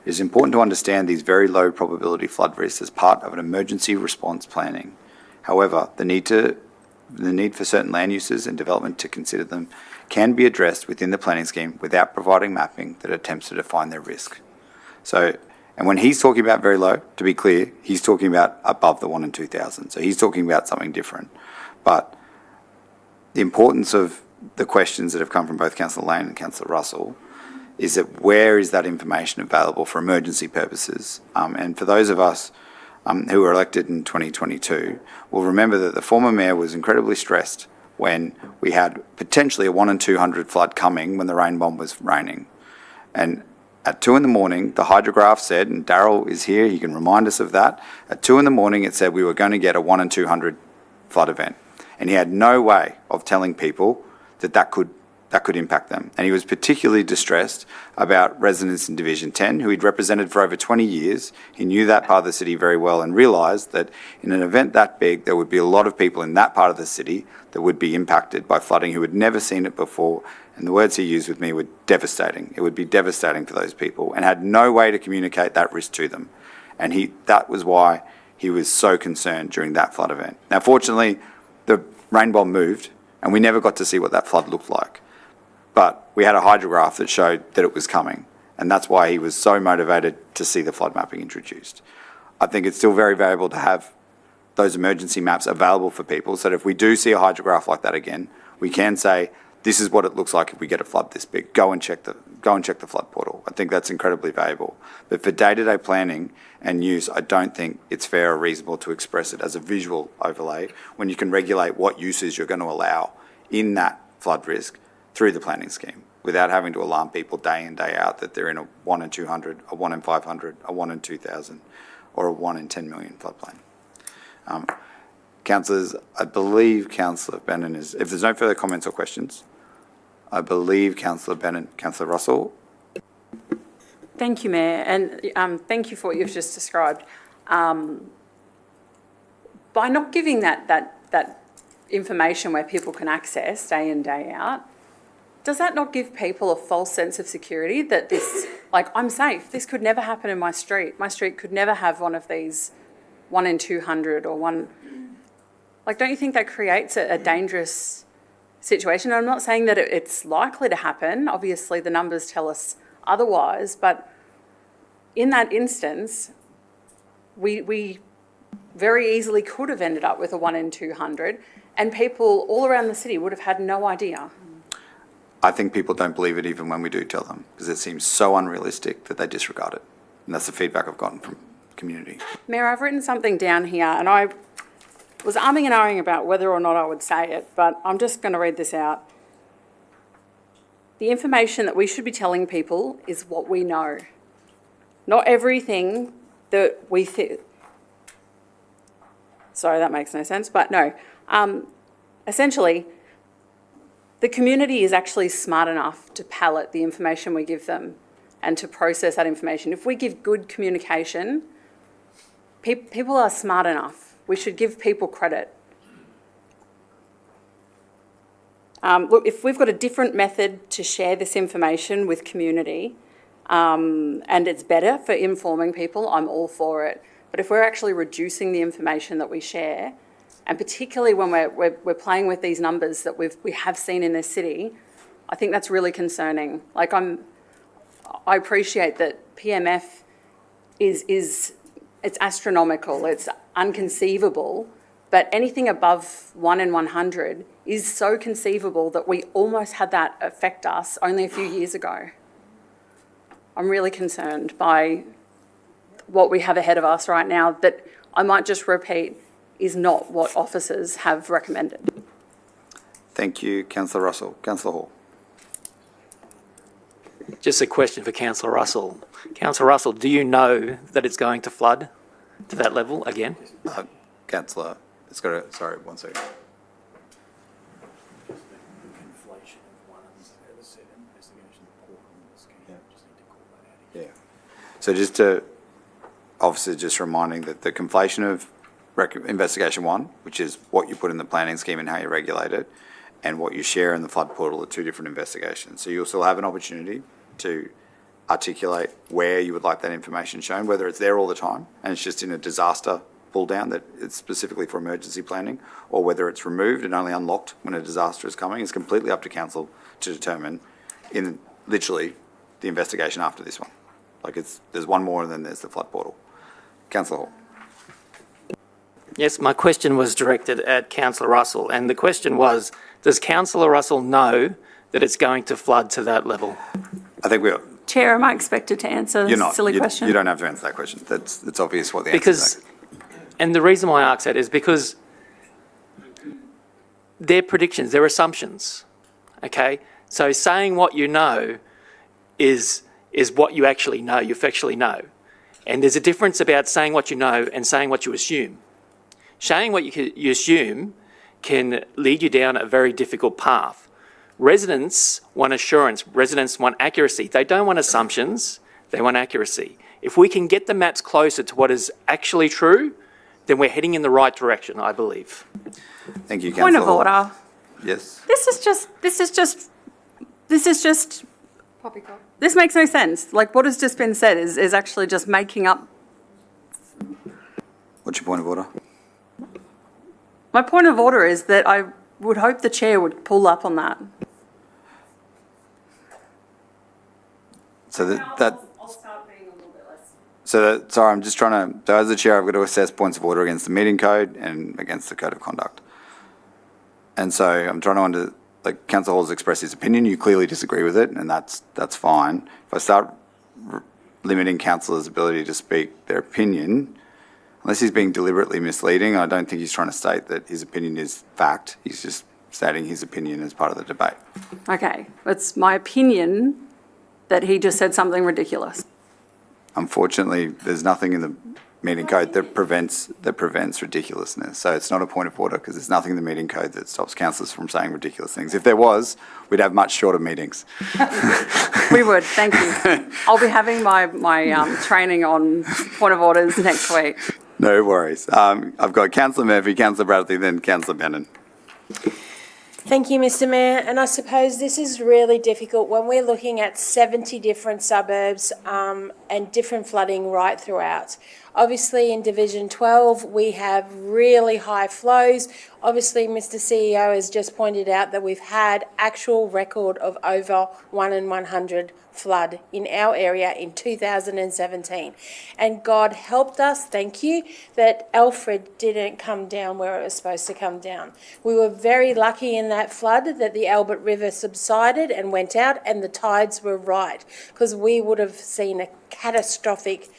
"It is important to understand these very low probability flood risks as part of an emergency response planning. However, the need for certain land uses and development to consider them can be addressed within the planning scheme without providing mapping that attempts to define their risk." So, and when he's talking about very low, to be clear, he's talking about above the 1 in 2,000. So he's talking about something different. But the importance of the questions that have come from both Councillor Lane and Councillor Russell is that where is that information available for emergency purposes? And for those of us who were elected in 2022 will remember that the former mayor was incredibly stressed when we had potentially a 1 in 200 flood coming when the rain bomb was raining. And at 2 a.m, the hydrograph said, and Daryl is here, he can remind us of that, at 2 a.m, it said we were going to get a 1 in 200 flood event. And he had no way of telling people that could impact them. And he was particularly distressed about residents in Division 10, who he'd represented for over 20 years. He knew that part of the city very well and realised that in an event that big, there would be a lot of people in that part of the city that would be impacted by flooding who had never seen it before. And the words he used with me were devastating. It would be devastating for those people, and had no way to communicate that risk to them. And that was why he was so concerned during that flood event. Now, fortunately, the rain bomb moved, and we never got to see what that flood looked like. But we had a hydrograph that showed that it was coming, and that's why he was so motivated to see the flood mapping introduced. I think it's still very valuable to have those emergency maps available for people, so that if we do see a hydrograph like that again, we can say, this is what it looks like if we get a flood this big. Go and check the flood portal. I think that's incredibly valuable. But for day-to-day planning and use, I don't think it's fair or reasonable to express it as a visual overlay when you can regulate what uses you're going to allow in that flood risk through the planning scheme without having to alarm people day in, day out that they're in a 1 in 200, a 1 in 500, a 1 in 2,000 or a 1 in 10 million floodplain. Councillors, I believe Councillor Bannon is, if there's no further comments or questions, I believe Councillor Bannon, Councillor Russell. Thank you, Mayor, and thank you for what you've just described. By not giving that information where people can access day in, day out, does that not give people a false sense of security that this, like, I'm safe, this could never happen in my street. My street could never have one of these 1 in 200 or one, like, don't you think that creates a dangerous situation? I'm not saying that it's likely to happen. Obviously, the numbers tell us otherwise, but in that instance, we very easily could have ended up with a 1 in 200, and people all around the city would have had no idea. I think people don't believe it even when we do tell them, because it seems so unrealistic that they disregard it. And that's the feedback I've gotten from the community. Mayor, I've written something down here, and I was umming and ahhing about whether or not I would say it, but I'm just going to read this out. The information that we should be telling people is what we know. Not everything that we think. Sorry, that makes no sense, but no. Essentially, the community is actually smart enough to palate the information we give them and to process that information. If we give good communication, people are smart enough. We should give people credit. Look, if we've got a different method to share this information with community, and it's better for informing people, I'm all for it. But if we're actually reducing the information that we share, and particularly when we're playing with these numbers that we have seen in this city, I think that's really concerning. Like I appreciate that PMF it's astronomical, it's unconceivable, but anything above 1 in 100 is so conceivable that we almost had that affect us only a few years ago. I'm really concerned by what we have ahead of us right now that I might just repeat is not what officers have recommended. Thank you, Councillor Russell. Councillor Hall. Just a question for Councillor Russell. Councillor Russell, do you know that it's going to flood to that level again? Councillor, it's got to, sorry, one second. Yeah. So just to, officer, just reminding that the conflation of investigation 1, which is what you put in the planning scheme and how you regulate it, and what you share in the flood portal are 2 different investigations. So you'll still have an opportunity to articulate where you would like that information shown, whether it's there all the time and it's just in a disaster pull down that it's specifically for emergency planning, or whether it's removed and only unlocked when a disaster is coming. It's completely up to council to determine in literally the investigation after this one. Like there's one more and then there's the flood portal. Councillor Hall. Yes, my question was directed at Councillor Russell, and the question was, does Councillor Russell know that it's going to flood to that level? I think we are. Chair, am I expected to answer You're this not. silly question? You don't have to answer that question. It's obvious what the answer is. And the reason why I ask that is because they're predictions, they're assumptions, okay? So saying what you know is what you actually know, you factually know. And there's a difference about saying what you know and saying what you assume. Saying what you assume can lead you down a very difficult path. Residents want assurance, residents want accuracy. They don't want assumptions, they want accuracy. If we can get the maps closer to what is actually true, then we're heading in the right direction, I believe. Thank you, Councillor Point of Hall. order. Yes. This is just Poppycock. This makes no sense. Like what has just been said is actually just making up. What's your point of order? My point of order is that I would hope the chair would pull up on that. So I'll start being a little bit less. sorry, I'm just trying to, as the chair, I've got to assess points of order against the meeting code and against the code of conduct. And so I'm trying to like Councillor Hall's expressed his opinion, you clearly disagree with it, and that's fine. If I start limiting councillors' ability to speak their opinion, unless he's being deliberately misleading, I don't think he's trying to state that his opinion is fact. He's just stating his opinion as part of the debate. Okay, it's my opinion that he just said something ridiculous. Unfortunately, there's nothing in the meeting code that prevents ridiculousness. So it's not a point of order because there's nothing in the meeting code that stops councillors from saying ridiculous things. If there was, we'd have much shorter meetings. We would, thank you. I'll be having my training on point of orders next week. No worries. I've got Councillor Murphy, Councillor Bradley, then Councillor Bannon. Thank you, Mr Mayor. And I suppose this is really difficult when we're looking at 70 different suburbs and different flooding right throughout. Obviously, in Division 12, we have really high flows. Obviously, Mr CEO has just pointed out that we've had actual record of over 1 in 100 flood in our area in 2017. And God helped us, thank you, that Alfred didn't come down where it was supposed to come down. We were very lucky in that flood that the Albert River subsided and went out and the tides were right, because we would have seen a catastrophic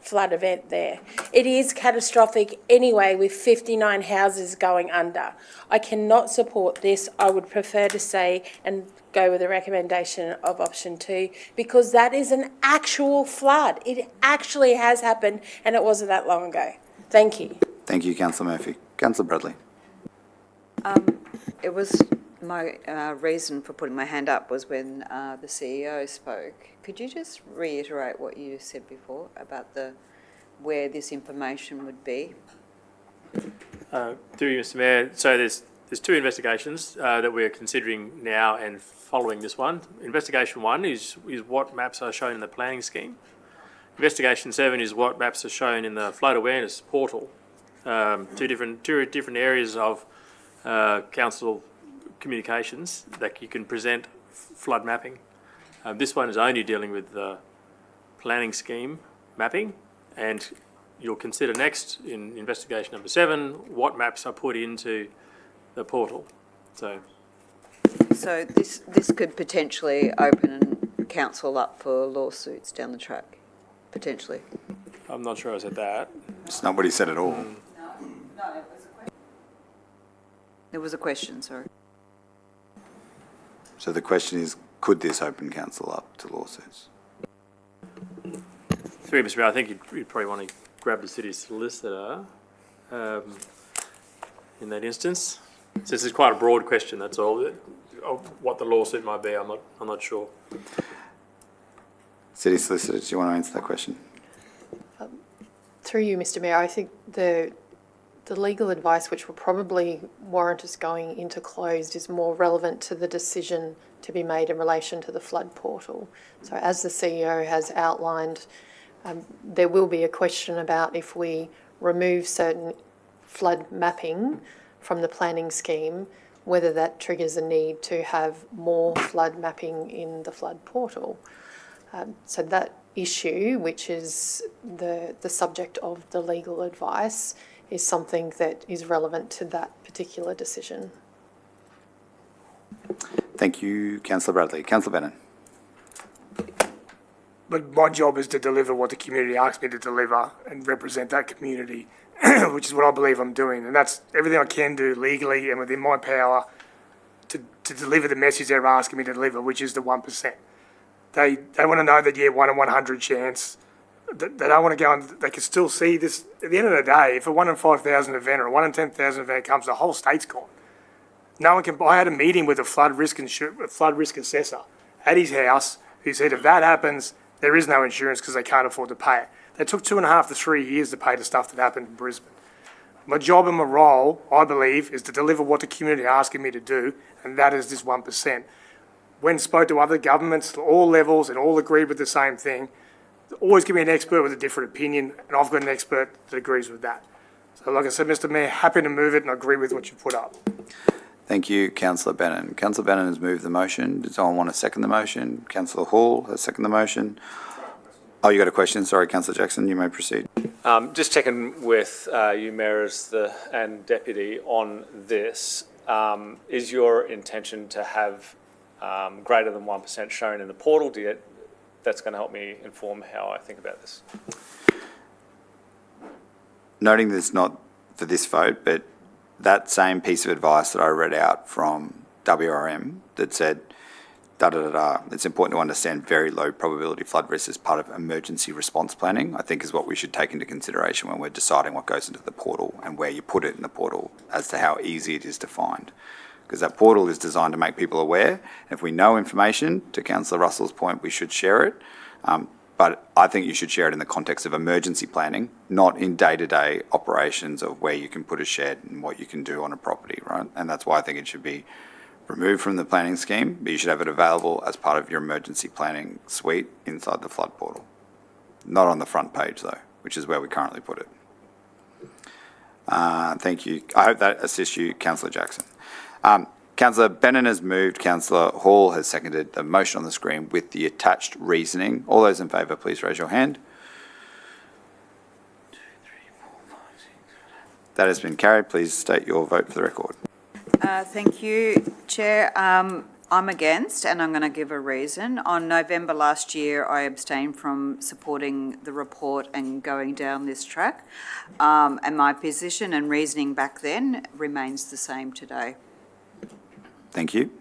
flood event there. It is catastrophic anyway with 59 houses going under. I cannot support this. I would prefer to say and go with the recommendation of option 2 because that is an actual flood. It actually has happened and it wasn't that long ago. Thank you. Thank you, Councillor Murphy. Councillor Bradley. It was my reason for putting my hand up was when the CEO spoke. Could you just reiterate what you said before about where this information would be? Through you, Mr. Mayor. So there's 2 investigations that we're considering now and following this one. Investigation 1 is what maps are shown in the planning scheme. Investigation 7 is what maps are shown in the flood awareness portal. Two different areas of council communications that you can present flood mapping. This one is only dealing with the planning scheme mapping, and you'll consider next in investigation number 7 what maps are put into the portal. So this could potentially open council up for lawsuits down the track, potentially. I'm not sure I said that. It's not what he said at all. There was a question, sorry. So the question is, could this open council up to lawsuits? Through Mr. Mayor, I think you'd probably want to grab the city solicitor in that instance. So this is quite a broad question, that's all. Of what the lawsuit might be, I'm not sure. City solicitor, do you want to answer that question? Through you, Mr. Mayor, I think the legal advice which will probably warrant us going into closed is more relevant to the decision to be made in relation to the flood portal. So as the CEO has outlined, there will be a question about if we remove certain flood mapping from the planning scheme, whether that triggers a need to have more flood mapping in the flood portal. So that issue, which is the subject of the legal advice, is something that is relevant to that particular decision. Thank you, Councillor Bradley. Councillor Bannon. But my job is to deliver what the community asks me to deliver and represent that community, which is what I believe I'm doing. And that's everything I can do legally and within my power to deliver the message they're asking me to deliver, which is the 1%. They want to know that, 1 in 100 chance. They don't want to go and they can still see this. At the end of the day, if a 1 in 5,000 event or a 1 in 10,000 event comes, the whole state's gone. No one can. I had a meeting with a flood risk assessor at his house who said if that happens, there is no insurance because they can't afford to pay it. They took 2.5 to 3 years to pay the stuff that happened in Brisbane. My job and my role, I believe, is to deliver what the community are asking me to do, and that is this 1%. When spoke to other governments, all levels, and all agreed with the same thing, always give me an expert with a different opinion, and I've got an expert that agrees with that. So like I said, Mr. Mayor, happy to move it and I agree with what you put up. Thank you, Councillor Bannon. Councillor Bannon has moved the motion. Does someone want to second the motion? Councillor Hall has seconded the motion. Oh, you got a question? Sorry, Councillor Jackson, you may proceed. Just checking with you, Mayor, and Deputy on this. Is your intention to have greater than 1% shown in the portal? That's going to help me inform how I think about this. Noting that it's not for this vote, but that same piece of advice that I read out from WRM that said, it's important to understand very low probability flood risk as part of emergency response planning, I think is what we should take into consideration when we're deciding what goes into the portal and where you put it in the portal as to how easy it is to find. Because that portal is designed to make people aware. If we know information, to Councillor Russell's point, we should share it. But I think you should share it in the context of emergency planning, not in day-to-day operations of where you can put a shed and what you can do on a property, right? And that's why I think it should be removed from the planning scheme, but you should have it available as part of your emergency planning suite inside the flood portal. Not on the front page, though, which is where we currently put it. Thank you. I hope that assists you, Councillor Jackson. Councillor Bannon has moved, Councillor Hall has seconded the motion on the screen with the attached reasoning. All those in favour, please raise your hand. 2, 3, 4, 5, 6, 7. That has been carried. Please state your vote for the record. Thank you, Chair. I'm against, and I'm going to give a reason. On November last year, I abstained from supporting the report and going down this track. And my position and reasoning back then remains the same today. Thank you.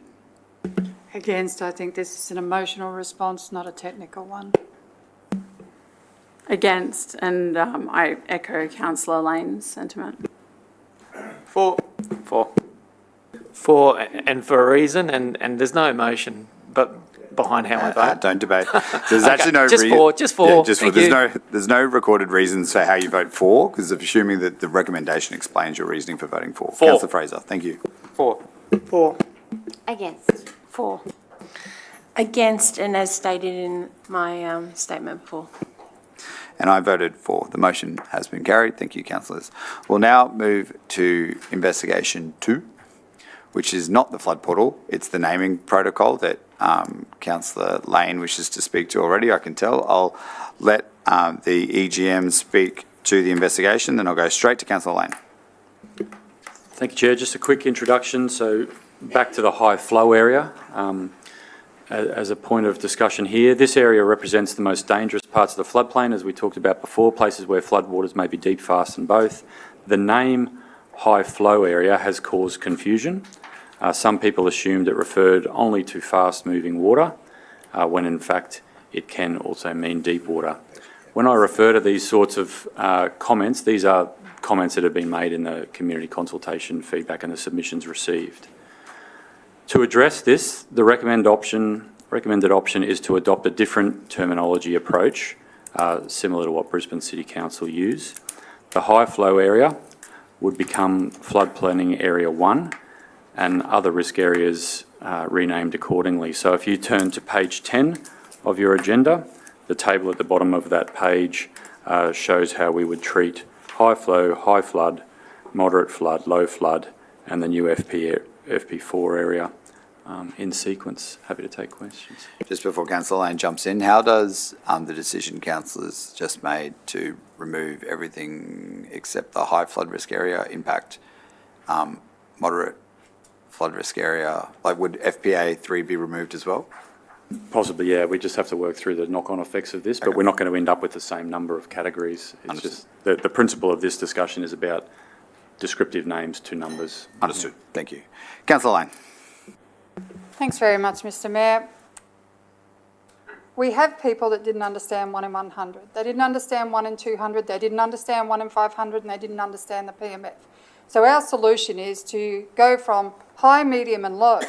Against, I think this is an emotional response, not a technical one. Against, and I echo Councillor Lane's sentiment. For. For, and for a reason, and there's no emotion but behind how I vote. Don't debate. There's Okay, actually no just rea- for, just for. Yeah, just for. Thank you. There's no recorded reasons for how you vote for, because I'm assuming that the recommendation explains your reasoning for voting for. For. Councillor Fraser, thank you. For. Against. For. Against, and as stated in my statement, for. And I voted for. The motion has been carried. Thank you, councillors. We'll now move to investigation 2, which is not the flood portal. It's the naming protocol that Councillor Lane wishes to speak to already, I can tell. I'll let the EGM speak to the investigation, then I'll go straight to Councillor Lane. Thank you, Chair. Just a quick introduction. So back to the high flow area. As a point of discussion here, this area represents the most dangerous parts of the floodplain, as we talked about before, places where floodwaters may be deep, fast and both. The name high flow area has caused confusion. Some people assumed it referred only to fast moving water, when in fact it can also mean deep water. When I refer to these sorts of comments, these are comments that have been made in the community consultation feedback and the submissions received. To address this, the recommended option is to adopt a different terminology approach, similar to what Brisbane City Council use. The high flow area would become floodplain area 1 and other risk areas renamed accordingly. So if you turn to page 10 of your agenda, the table at the bottom of that page shows how we would treat high flow, high flood, moderate flood, low flood, and the new FP4 area in sequence. Happy to take questions. Just before Councillor Lane jumps in, how does the decision councillors just made to remove everything except the high flood risk area impact moderate flood risk area? Like, would FPA 3 be removed as well? Possibly, yeah. We just have to work through the knock-on effects of this, but we're not going to end up with the same number of categories. It's just the principle of this discussion is about descriptive names to numbers. Understood. Thank you. Councillor Lane. Thanks very much, Mr. Mayor. We have people that didn't understand 1 in 100. They didn't understand 1 in 200. They didn't understand 1 in 500, and they didn't understand the PMF. So our solution is to go from high, medium and low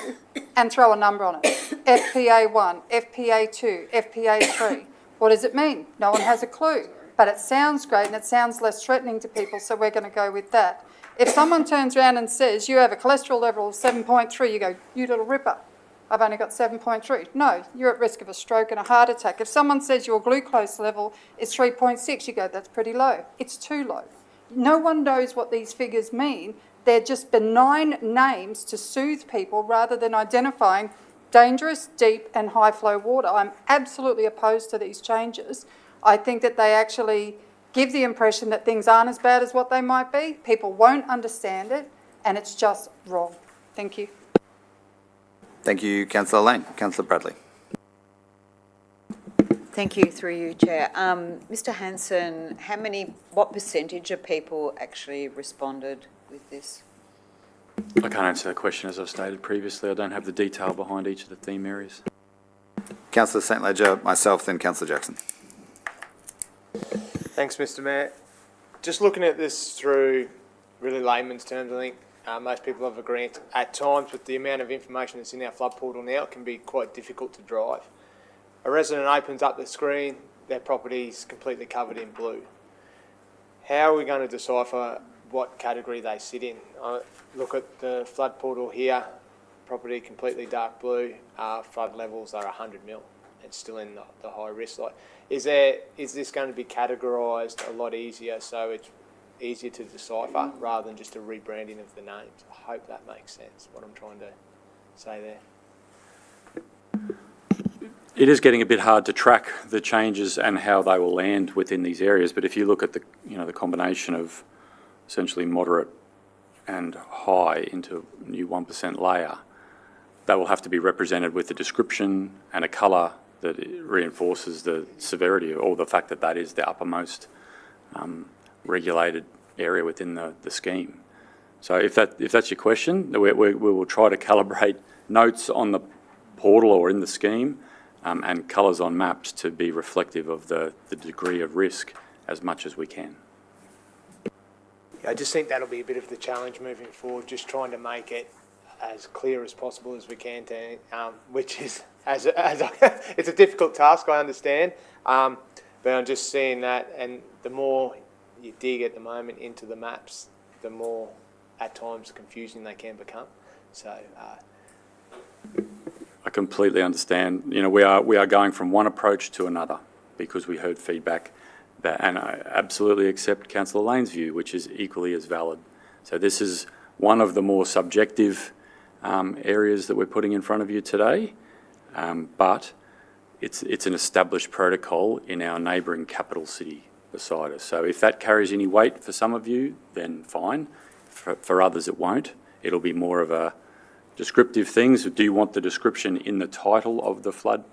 and throw a number on it. FPA 1, FPA 2, FPA 3. What does it mean? No one has a clue. But it sounds great and it sounds less threatening to people, so we're going to go with that. If someone turns around and says, you have a cholesterol level of 7.3, you go, you little ripper, I've only got 7.3. No, you're at risk of a stroke and a heart attack. If someone says your glucose level is 3.6, you go, that's pretty low. It's too low. No one knows what these figures mean. They're just benign names to soothe people rather than identifying dangerous, deep and high flow water. I'm absolutely opposed to these changes. I think that they actually give the impression that things aren't as bad as what they might be. People won't understand it and it's just wrong. Thank you. Thank you, Councillor Lane. Councillor Bradley. Thank you, through you, Chair. Mr. Hanson, what percentage of people actually responded with this? I can't answer that question as I've stated previously. I don't have the detail behind each of the theme areas. Councillor St Ledger, myself, then Councillor Jackson. Thanks, Mr. Mayor. Just looking at this through really layman's terms, I think most people have agreed at times with the amount of information that's in our flood portal now, it can be quite difficult to drive. A resident opens up the screen, their property's completely covered in blue. How are we going to decipher what category they sit in? Look at the flood portal here, property completely dark blue, flood levels are 100 mil. It's still in the high risk. Is this going to be categorised a lot easier so it's easier to decipher rather than just a rebranding of the names? I hope that makes sense, what I'm trying to say there. It is getting a bit hard to track the changes and how they will land within these areas, but if you look at the combination of essentially moderate and high into a new 1% layer, they will have to be represented with a description and a colour that reinforces the severity or the fact that that is the uppermost regulated area within the scheme. So if that's your question, we will try to calibrate notes on the portal or in the scheme and colours on maps to be reflective of the degree of risk as much as we can. I just think that'll be a bit of the challenge moving forward, just trying to make it as clear as possible as we can, to, which is, it's a difficult task, I understand, but I'm just seeing that, and the more you dig at the moment into the maps, the more at times confusing they can become. So I completely understand. You know, we are going from one approach to another because we heard feedback that, and I absolutely accept Councillor Lane's view, which is equally as valid. So this is one of the more subjective areas that we're putting in front of you today, but it's an established protocol in our neighbouring capital city beside us. So if that carries any weight for some of you, then fine. For others, it won't. It'll be more of a descriptive things. Do you want the description in the title of the flood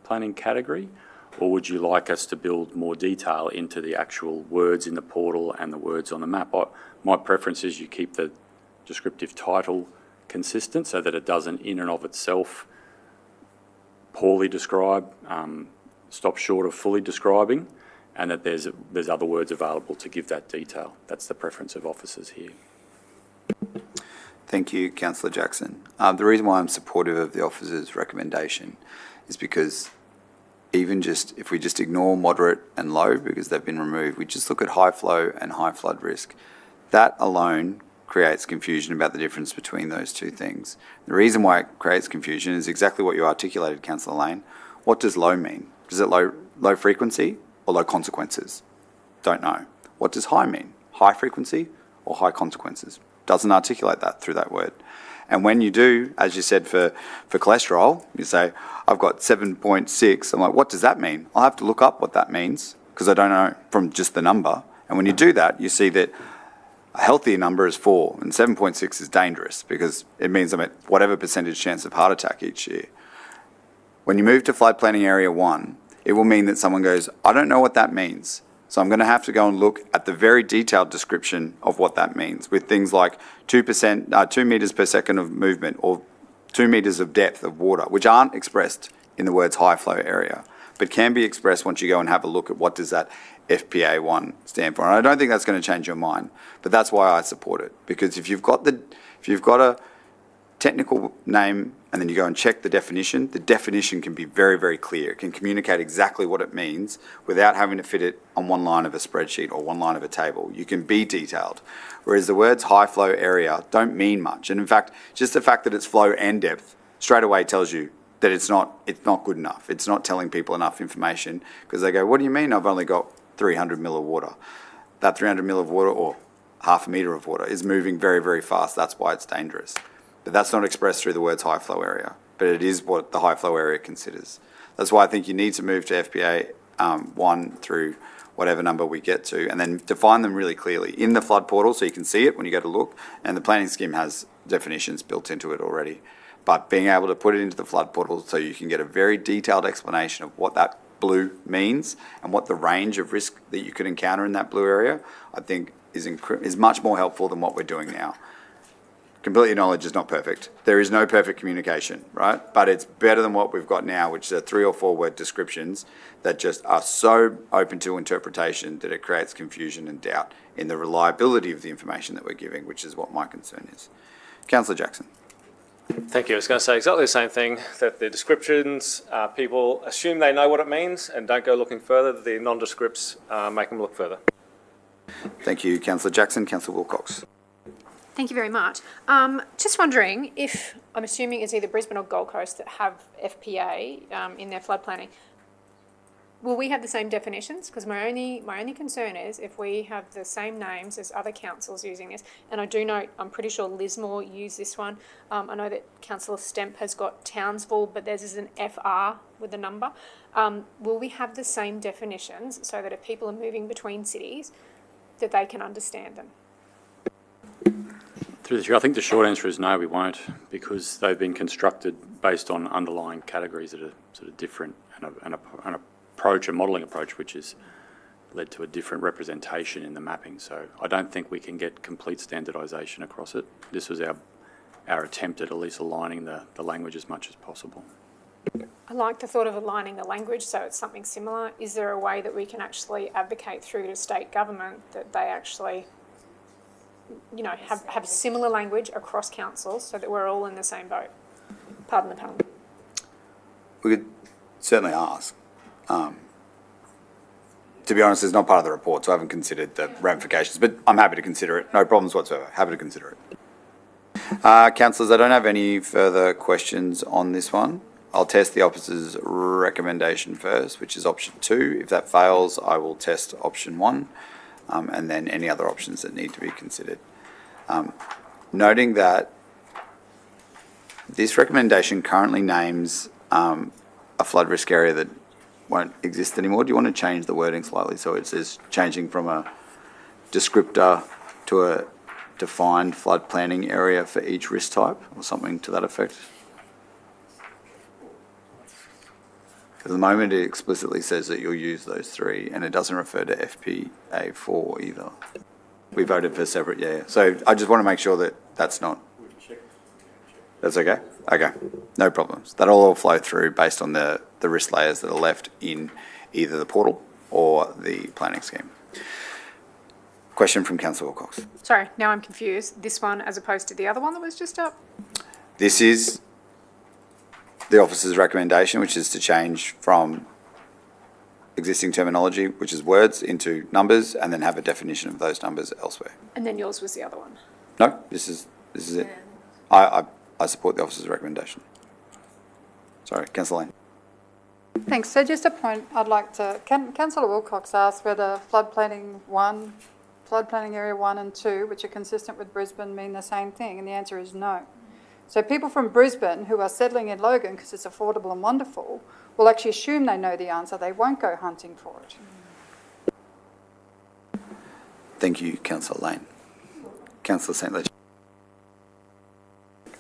planning category, or would you like us to build more detail into the actual words in the portal and the words on the map? My preference is you keep the descriptive title consistent so that it doesn't in and of itself poorly describe, stop short of fully describing, and that there's other words available to give that detail. That's the preference of officers here. Thank you, Councillor Jackson. The reason why I'm supportive of the officer's recommendation is because even just if we just ignore moderate and low because they've been removed, we just look at high flow and high flood risk. That alone creates confusion about the difference between those two things. The reason why it creates confusion is exactly what you articulated, Councillor Lane. What does low mean? Is it low frequency or low consequences? Don't know. What does high mean? High frequency or high consequences? Doesn't articulate that through that word. And when you do, as you said for cholesterol, you say, I've got 7.6. I'm like, what does that mean? I'll have to look up what that means because I don't know from just the number. And when you do that, you see that a healthier number is 4 and 7.6 is dangerous because it means I'm at whatever percentage chance of heart attack each year. When you move to flood planning area 1, it will mean that someone goes, I don't know what that means. So I'm going to have to go and look at the very detailed description of what that means with things like 2 metres per second of movement or 2 metres of depth of water, which aren't expressed in the words high flow area, but can be expressed once you go and have a look at what does that FPA1 stand for. And I don't think that's going to change your mind, but that's why I support it. Because if you've got a technical name and then you go and check the definition can be very, very clear. It can communicate exactly what it means without having to fit it on one line of a spreadsheet or one line of a table. You can be detailed. Whereas the words high flow area don't mean much. And in fact, just the fact that it's flow and depth straight away tells you that it's not good enough. It's not telling people enough information because they go, what do you mean I've only got 300 mil of water? That 300 mil of water or half a metre of water is moving very, very fast. That's why it's dangerous. But that's not expressed through the words high flow area, but it is what the high flow area considers. That's why I think you need to move to FPA 1 through whatever number we get to, and then define them really clearly in the flood portal so you can see it when you go to look, and the planning scheme has definitions built into it already. But being able to put it into the flood portal so you can get a very detailed explanation of what that blue means and what the range of risk that you could encounter in that blue area, I think is much more helpful than what we're doing now. Completely knowledge is not perfect. There is no perfect communication, right? But it's better than what we've got now, which are 3 or 4 word descriptions that just are so open to interpretation that it creates confusion and doubt in the reliability of the information that we're giving, which is what my concern is. Councillor Jackson. Thank you. I was going to say exactly the same thing, that the descriptions, people assume they know what it means and don't go looking further. The nondescripts make them look further. Thank you, Councillor Jackson. Councillor Wilcox. Thank you very much. Just wondering if, I'm assuming it's either Brisbane or Gold Coast that have FPA in their flood planning. Will we have the same definitions? Because my only concern is if we have the same names as other councils using this, and I do note, I'm pretty sure Lismore used this one. I know that Councillor Stemp has got Townsville, but theirs is an FR with a number. Will we have the same definitions so that if people are moving between cities, that they can understand them? Through the chair, I think the short answer is no, we won't, because they've been constructed based on underlying categories that are sort of different, and an approach, a modelling approach, which has led to a different representation in the mapping. So I don't think we can get complete standardisation across it. This was our attempt at least aligning the language as much as possible. I like the thought of aligning the language so it's something similar. Is there a way that we can actually advocate through to state government that they actually, you know, have similar language across councils so that we're all in the same boat? Pardon the pun. We could certainly ask. To be honest, it's not part of the report, so I haven't considered the ramifications, but I'm happy to consider it. No problems whatsoever. Happy to consider it. Councillors, I don't have any further questions on this one. I'll test the officer's recommendation first, which is option 2. If that fails, I will test option 1, and then any other options that need to be considered. Noting that this recommendation currently names a flood risk area that won't exist anymore. Do you want to change the wording slightly so it says changing from a descriptor to a defined flood planning area for each risk type, or something to that effect? At the moment, it explicitly says that you'll use those 3, and it doesn't refer to FPA4 either. We voted for separate, yeah. So I just want to make sure that that's not... That's okay? Okay, no problems. That'll all flow through based on the risk layers that are left in either the portal or the planning scheme. Question from Councillor Wilcox. Sorry, now I'm confused. This one as opposed to the other one that was just up? This is the officer's recommendation, which is to change from existing terminology, which is words, into numbers, and then have a definition of those numbers elsewhere. And then yours was the other one? No, this is it. I support the officer's recommendation. Sorry, Councillor Lane. Thanks. So just a point I'd like to, Councillor Wilcox asked whether flood planning area 1 and 2, which are consistent with Brisbane, mean the same thing, and the answer is no. So people from Brisbane who are settling in Logan because it's affordable and wonderful will actually assume they know the answer. They won't go hunting for it. Thank you, Councillor Lane. Councillor St. Ledger.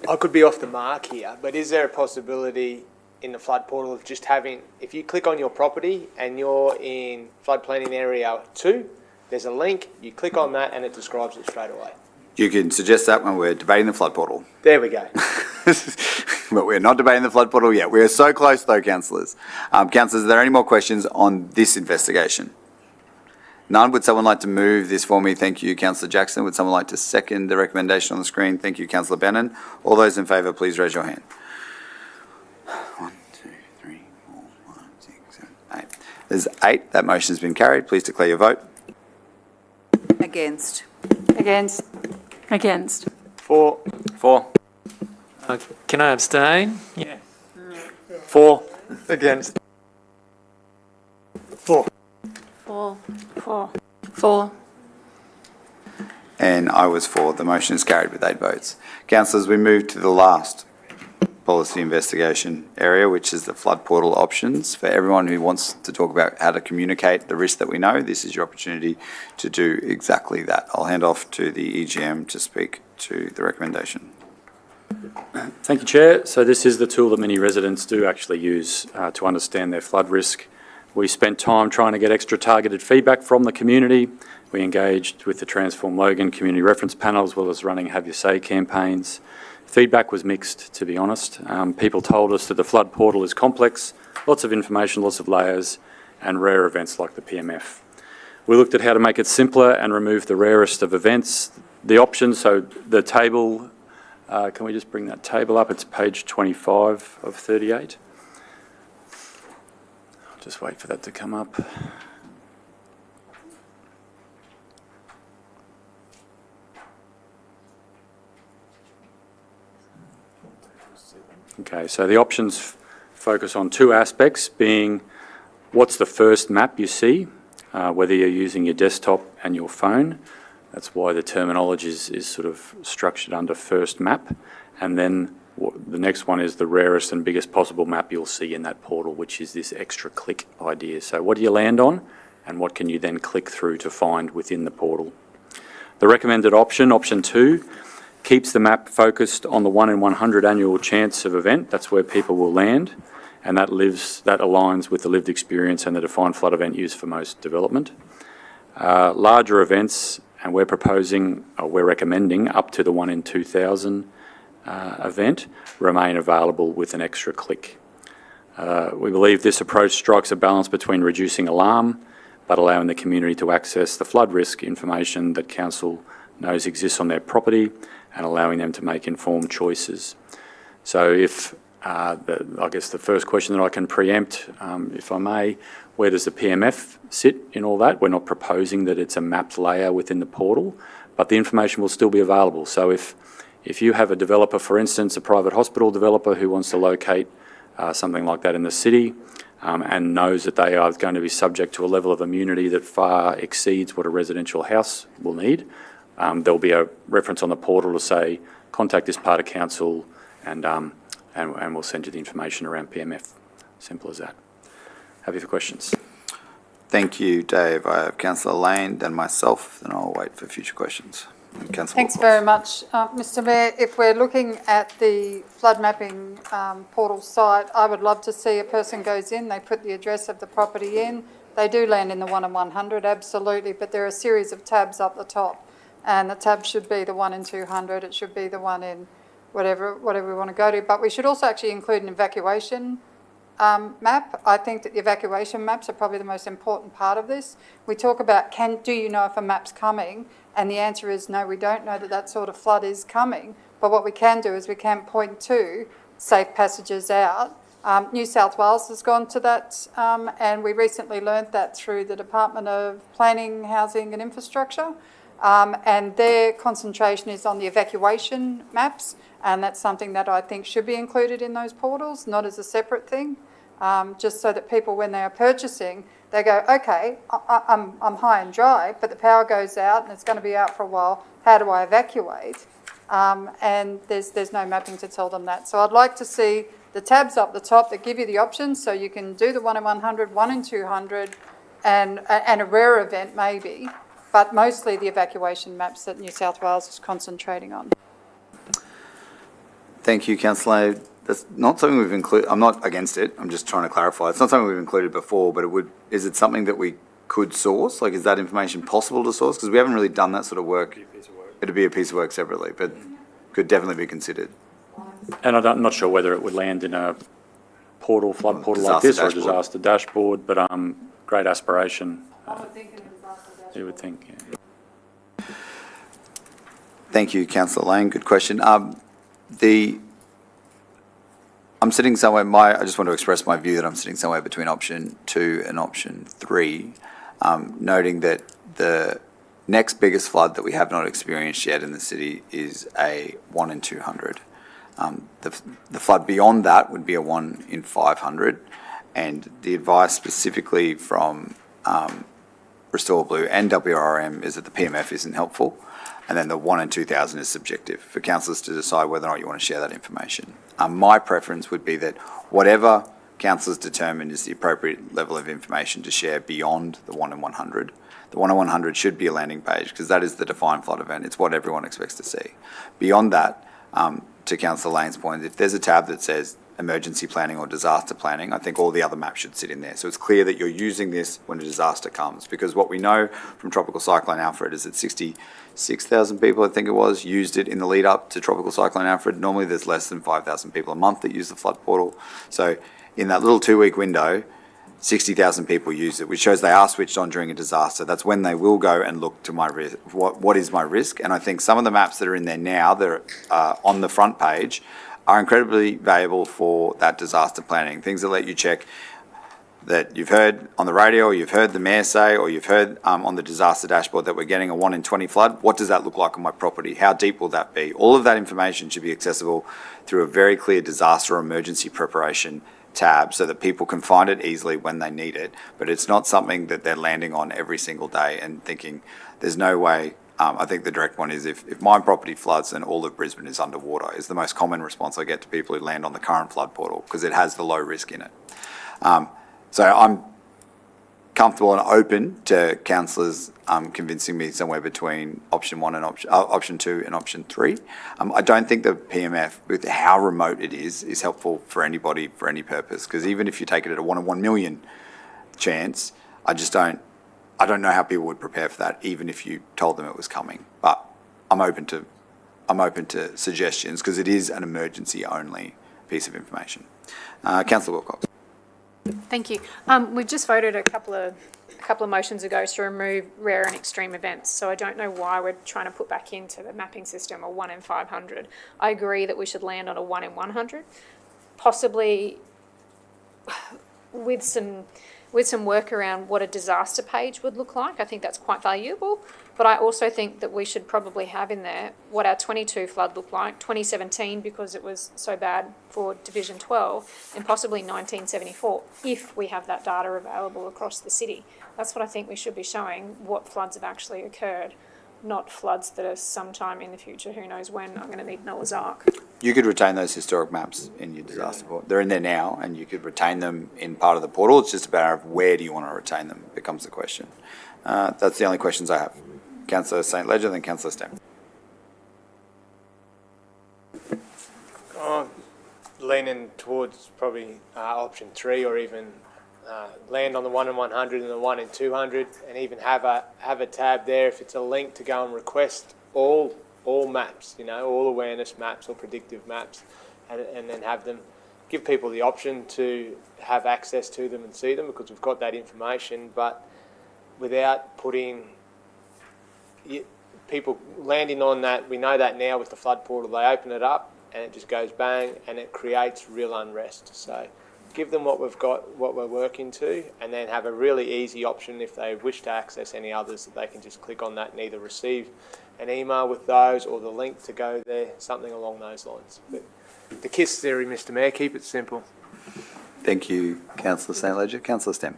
I could be off the mark here, but is there a possibility in the flood portal of just having, if you click on your property and you're in flood planning area 2, there's a link, you click on that and it describes it straight away? You can suggest that when we're debating the flood portal. There we go. But we're not debating the flood portal yet. We're so close though, councillors. Councillors, are there any more questions on this investigation? None. Would someone like to move this for me? Thank you, Councillor Jackson. Would someone like to second the recommendation on the screen? Thank you, Councillor Bannon. All those in favour, please raise your hand. 1, 2, 3, 4, 5, 6, 7, 8. There's 8. That motion has been carried. Please declare your vote. Against. Against. Against. For. Can I abstain? Yeah. For. Against. For. And I was for. The motion is carried with 8 votes. Councillors, we move to the last policy investigation area, which is the flood portal options. For everyone who wants to talk about how to communicate the risk that we know, this is your opportunity to do exactly that. I'll hand off to the EGM to speak to the recommendation. Thank you, Chair. So this is the tool that many residents do actually use to understand their flood risk. We spent time trying to get extra targeted feedback from the community. We engaged with the Transform Logan Community Reference Panel as well as running Have Your Say campaigns. Feedback was mixed, to be honest. People told us that the flood portal is complex, lots of information, lots of layers, and rare events like the PMF. We looked at how to make it simpler and remove the rarest of events. The options, so the table, can we just bring that table up? It's page 25 of 38. I'll just wait for that to come up. Okay, so the options focus on 2 aspects, being what's the first map you see, whether you're using your desktop and your phone. That's why the terminology is sort of structured under first map. And then the next one is the rarest and biggest possible map you'll see in that portal, which is this extra click idea. So what do you land on and what can you then click through to find within the portal? The recommended option, option 2, keeps the map focused on the 1 in 100 annual chance of event. That's where people will land, and that aligns with the lived experience and the defined flood event used for most development. Larger events, and we're recommending up to the 1 in 2,000 event, remain available with an extra click. We believe this approach strikes a balance between reducing alarm but allowing the community to access the flood risk information that council knows exists on their property and allowing them to make informed choices. So if, I guess the first question that I can preempt, if I may, where does the PMF sit in all that? We're not proposing that it's a mapped layer within the portal, but the information will still be available. So if you have a developer, for instance, a private hospital developer who wants to locate something like that in the city, and knows that they are going to be subject to a level of immunity that far exceeds what a residential house will need, there'll be a reference on the portal to say, contact this part of council and we'll send you the information around PMF. Simple as that. Happy for questions. Thank you, Dave. I have Councillor Lane, then myself, then I'll wait for future questions. Thanks very much. Mr Mayor, if we're looking at the flood mapping portal site, I would love to see a person goes in, they put the address of the property in, they do land in the 1 in 100, absolutely, but there are a series of tabs up the top, and the tab should be the 1 in 200, it should be the 1 in whatever we want to go to, but we should also actually include an evacuation map. I think that the evacuation maps are probably the most important part of this. We talk about, do you know if a map's coming? And the answer is no, we don't know that sort of flood is coming. But what we can do is we can point to safe passages out. New South Wales has gone to that, and we recently learnt that through the Department of Planning, Housing and Infrastructure. And their concentration is on the evacuation maps, and that's something that I think should be included in those portals, not as a separate thing, just so that people, when they are purchasing, they go, okay, I'm high and dry, but the power goes out and it's going to be out for a while. How do I evacuate? And there's no mapping to tell them that. So I'd like to see the tabs up the top that give you the options, so you can do the 1 in 100, 1 in 200, and a rare event maybe, but mostly the evacuation maps that New South Wales is concentrating on. Thank you, Councillor. That's not something we've included. I'm not against it. I'm just trying to clarify. It's not something we've included before, but is it something that we could source? Like, is that information possible to source? Because we haven't really done that sort of work. It'd be a piece of work separately, but could definitely be considered. And I'm not sure whether it would land in a portal, flood portal like this, or a disaster dashboard, but great aspiration. I would think in a disaster dashboard. You would think, yeah. Thank you, Councillor Lane. Good question. I'm sitting somewhere, I just want to express my view that I'm sitting somewhere between option 2 and option 3, noting that the next biggest flood that we have not experienced yet in the city is a 1 in 200. The flood beyond that would be a 1 in 500, and the advice specifically from Restore Blue and WRM is that the PMF isn't helpful, and then the 1 in 2,000 is subjective for councillors to decide whether or not you want to share that information. My preference would be that whatever councillors determine is the appropriate level of information to share beyond the 1 in 100. The 1 in 100 should be a landing page, because that is the defined flood event. It's what everyone expects to see. Beyond that, to Councillor Lane's point, if there's a tab that says emergency planning or disaster planning, I think all the other maps should sit in there. So it's clear that you're using this when a disaster comes, because what we know from Tropical Cyclone Alfred is that 66,000 people, I think it was, used it in the lead up to Tropical Cyclone Alfred. Normally there's less than 5,000 people a month that use the flood portal. So in that little 2-week window, 60,000 people use it, which shows they are switched on during a disaster. That's when they will go and look to my risk. What is my risk? And I think some of the maps that are in there now, that are on the front page, are incredibly valuable for that disaster planning. Things that let you check that you've heard on the radio, or you've heard the mayor say, or you've heard on the disaster dashboard that we're getting a 1 in 20 flood. What does that look like on my property? How deep will that be? All of that information should be accessible through a very clear disaster or emergency preparation tab, so that people can find it easily when they need it. But it's not something that they're landing on every single day and thinking there's no way. I think the direct one is if my property floods, then all of Brisbane is underwater, is the most common response I get to people who land on the current flood portal, because it has the low risk in it. So I'm comfortable and open to councillors convincing me somewhere between option 1 and option 2 and option 3. I don't think the PMF, with how remote it is helpful for anybody for any purpose, because even if you take it at a 1 in 1 million chance, I don't know how people would prepare for that, even if you told them it was coming. But I'm open to suggestions, because it is an emergency only piece of information. Councillor Wilcox. Thank you. We've just voted a couple of motions ago to remove rare and extreme events, so I don't know why we're trying to put back into the mapping system a 1 in 500. I agree that we should land on a 1 in 100, possibly with some work around what a disaster page would look like. I think that's quite valuable, but I also think that we should probably have in there what our 22 flood looked like, 2017 because it was so bad for Division 12, and possibly 1974 if we have that data available across the city. That's what I think we should be showing, what floods have actually occurred, not floods that are sometime in the future, who knows when. I'm going to need Noah's Ark. You could retain those historic maps in your disaster portal. They're in there now, and you could retain them in part of the portal. It's just a matter of where do you want to retain them becomes the question. That's the only questions I have. Councillor St. Ledger, then Councillor Stem. Leaning towards probably option 3, or even land on the 1 in 100 and the 1 in 200, and even have a tab there if it's a link to go and request all maps, all awareness maps or predictive maps, and then have them give people the option to have access to them and see them, because we've got that information, but without putting people landing on that. We know that now with the flood portal, they open it up and it just goes bang, and it creates real unrest. So give them what we've got, what we're working to, and then have a really easy option if they wish to access any others, that they can just click on that and either receive an email with those or the link to go there, something along those lines. But the KISS theory, Mr Mayor, keep it simple. Thank you, Councillor St. Ledger. Councillor Stem.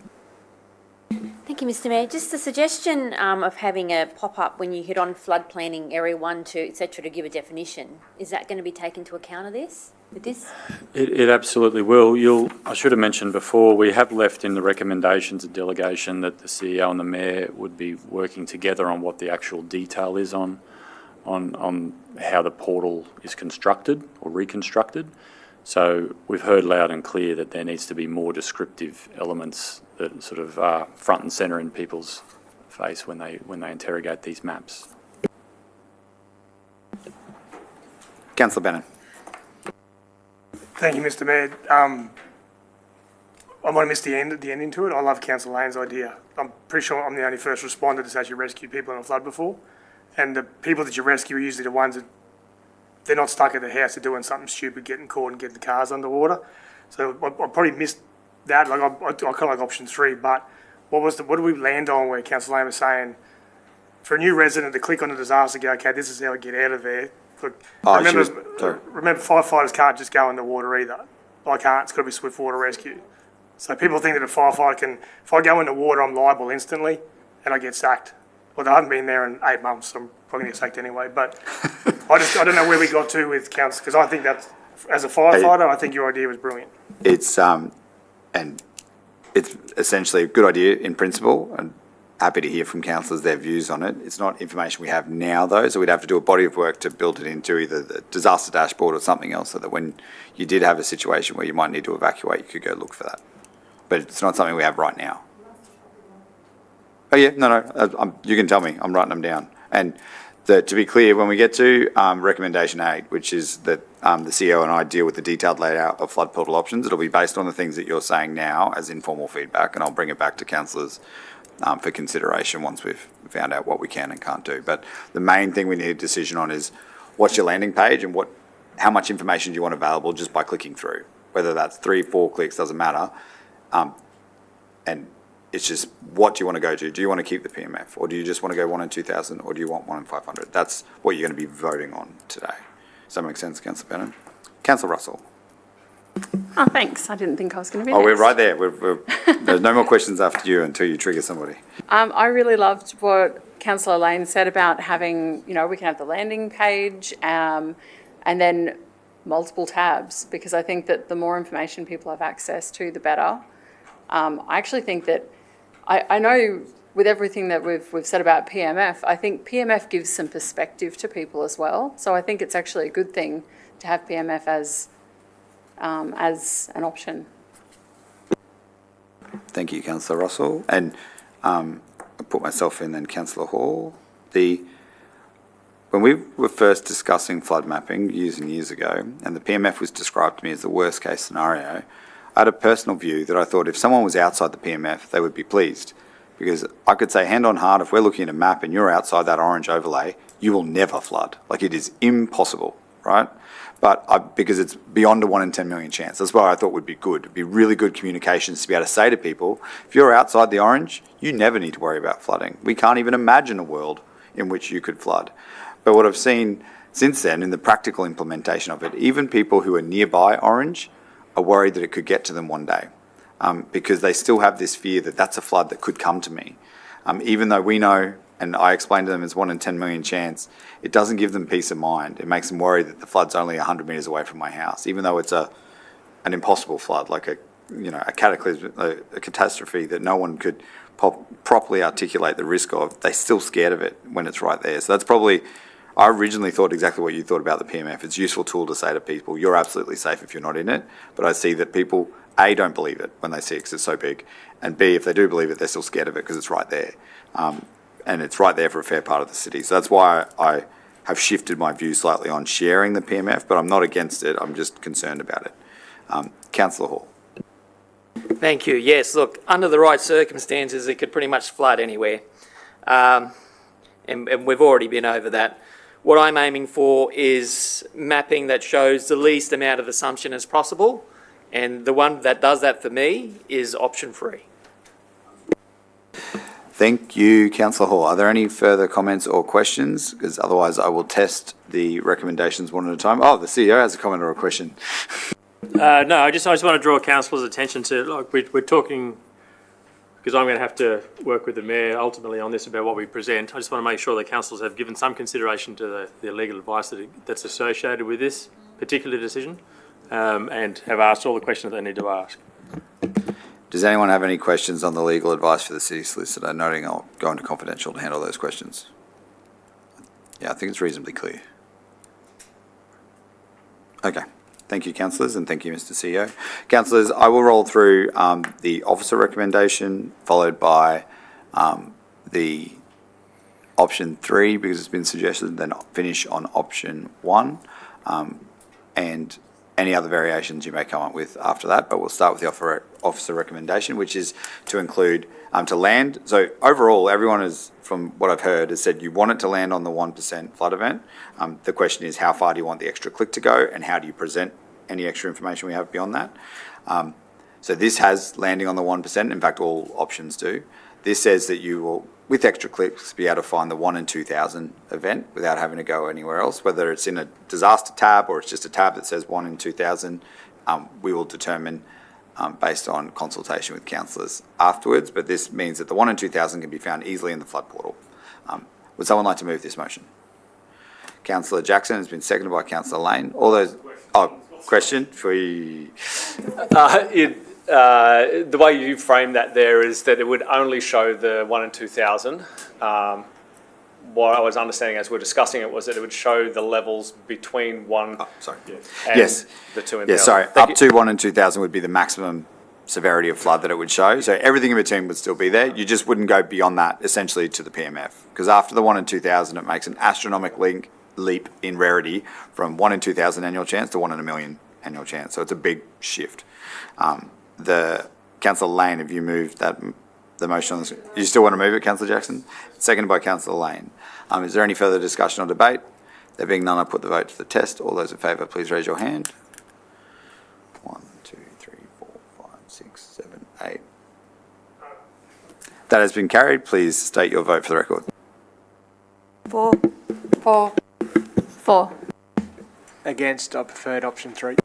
Thank you, Mr Mayor. Just a suggestion of having a pop-up when you hit on flood planning, area 1, 2, etc., to give a definition. Is that going to be taken into account of this? With this? It absolutely will. I should have mentioned before, we have left in the recommendations a delegation that the CEO and the Mayor would be working together on what the actual detail is on how the portal is constructed or reconstructed. So we've heard loud and clear that there needs to be more descriptive elements that sort of are front and centre in people's face when they interrogate these maps. Councillor Bannon. Thank you, Mr Mayor. I might have missed the ending to it. I love Councillor Lane's idea. I'm pretty sure I'm the only first responder that's actually rescued people in a flood before. And the people that you rescue are usually the ones that they're not stuck at the house, they're doing something stupid, getting caught and getting the cars underwater. So I probably missed that. Like I kind of like option 3, but what do we land on where Councillor Lane was saying, for a new resident to click on the disaster, go, okay, this is how I get out of there. Look, remember, firefighters can't just go in the water either. I can't. It's got to be swift water rescue. So people think that a firefighter can, if I go in the water, I'm liable instantly, and I get sacked. Well, I haven't been there in 8 months, so I'm probably going to get sacked anyway. But I don't know where we got to with council, because I think that's, as a firefighter, I think your idea was brilliant. It's and it's essentially a good idea in principle, and happy to hear from councillors their views on it. It's not information we have now, though, so we'd have to do a body of work to build it into either the disaster dashboard or something else, so that when you did have a situation where you might need to evacuate, you could go look for that. But it's not something we have right now. Oh yeah, no, you can tell me. I'm writing them down. And to be clear, when we get to recommendation 8, which is that the CEO and I deal with the detailed layout of flood portal options, it'll be based on the things that you're saying now as informal feedback, and I'll bring it back to councillors for consideration once we've found out what we can and can't do. But the main thing we need a decision on is what's your landing page and how much information do you want available just by clicking through, whether that's 3, 4 clicks, doesn't matter. And it's just, what do you want to go to? Do you want to keep the PMF, or do you just want to go 1 in 2,000, or do you want 1 in 500? That's what you're going to be voting on today. Does that make sense, Councillor Bannon? Councillor Russell. Oh, thanks. I didn't think I was going to be next. We're right there. There's no more questions after you until you trigger somebody. I really loved what Councillor Lane said about having, we can have the landing page and then multiple tabs, because I think that the more information people have access to, the better. I actually think that I know with everything that we've said about PMF, I think PMF gives some perspective to people as well. So I think it's actually a good thing to have PMF as an option. Thank you, Councillor Russell. And I put myself in then, Councillor Hall. When we were first discussing flood mapping years and years ago, and the PMF was described to me as the worst case scenario, I had a personal view that I thought if someone was outside the PMF, they would be pleased. Because I could say hand on heart, if we're looking at a map and you're outside that orange overlay, you will never flood. Like, it is impossible, right? But because it's beyond a 1 in 10 million chance. That's why I thought would be good. It'd be really good communications to be able to say to people, if you're outside the orange, you never need to worry about flooding. We can't even imagine a world in which you could flood. But what I've seen since then in the practical implementation of it, even people who are nearby orange are worried that it could get to them one day, because they still have this fear that that's a flood that could come to me. Even though we know, and I explained to them it's 1 in 10 million chance, it doesn't give them peace of mind. It makes them worry that the flood's only 100 metres away from my house, even though it's an impossible flood, like a cataclysm, a catastrophe that no one could properly articulate the risk of. They're still scared of it when it's right there. So that's probably, I originally thought exactly what you thought about the PMF. It's a useful tool to say to people, you're absolutely safe if you're not in it. But I see that people, A, don't believe it when they see it because it's so big, and B, if they do believe it, they're still scared of it because it's right there. And it's right there for a fair part of the city. So that's why I have shifted my view slightly on sharing the PMF, but I'm not against it. I'm just concerned about it. Councillor Hall. Thank you. Yes, look, under the right circumstances, it could pretty much flood anywhere. And we've already been over that. What I'm aiming for is mapping that shows the least amount of assumption as possible. And the one that does that for me is option 3. Thank you, Councillor Hall. Are there any further comments or questions? Because otherwise I will test the recommendations one at a time. Oh, the CEO has a comment or a question. No, I just want to draw councillors' attention to, like, we're talking, because I'm going to have to work with the mayor ultimately on this about what we present. I just want to make sure that councillors have given some consideration to the legal advice that's associated with this particular decision, and have asked all the questions they need to ask. Does anyone have any questions on the legal advice for the city solicitor? Noting I'll go into confidential to handle those questions. Yeah, I think it's reasonably clear. Okay. Thank you, councillors, and thank you, Mr. CEO. Councillors, I will roll through the officer recommendation, followed by the option 3, because it's been suggested, then finish on option 1, and any other variations you may come up with after that. But we'll start with the officer recommendation, which is to include to land. So overall, everyone is, from what I've heard, has said you want it to land on the 1% flood event. The question is, how far do you want the extra click to go, and how do you present any extra information we have beyond that? So this has landing on the 1%. In fact, all options do. This says that you will, with extra clicks, be able to find the 1 in 2,000 event without having to go anywhere else, whether it's in a disaster tab or it's just a tab that says 1 in 2,000. We will determine based on consultation with councillors afterwards, but this means that the 1 in 2,000 can be found easily in the flood portal. Would someone like to move this motion? Councillor Jackson has been seconded by Councillor Lane. All those... question for you. The way you frame that there is that it would only show the 1 in 2,000. What I was understanding as we're discussing it was that it would show the levels between 1 and Yes. the 2 in 1,000. Yes, sorry. Up to 1 in 2,000 would be the maximum severity of flood that it would show. So everything in between would still be there. You just wouldn't go beyond that, essentially, to the PMF. Because after the 1 in 2,000, it makes an astronomical leap in rarity from 1 in 2,000 annual chance to 1 in a million annual chance. So it's a big shift. The Councillor Lane, have you moved the motion on this? You still want to move it, Councillor Jackson? Seconded by Councillor Lane. Is there any further discussion or debate? There being none, I put the vote to the test. All those in favour, please raise your hand. 1, 2, 3, 4, 5, 6, 7, 8. That has been carried. Please state your vote for the record. 4. 4. 4. Against, I preferred option 3.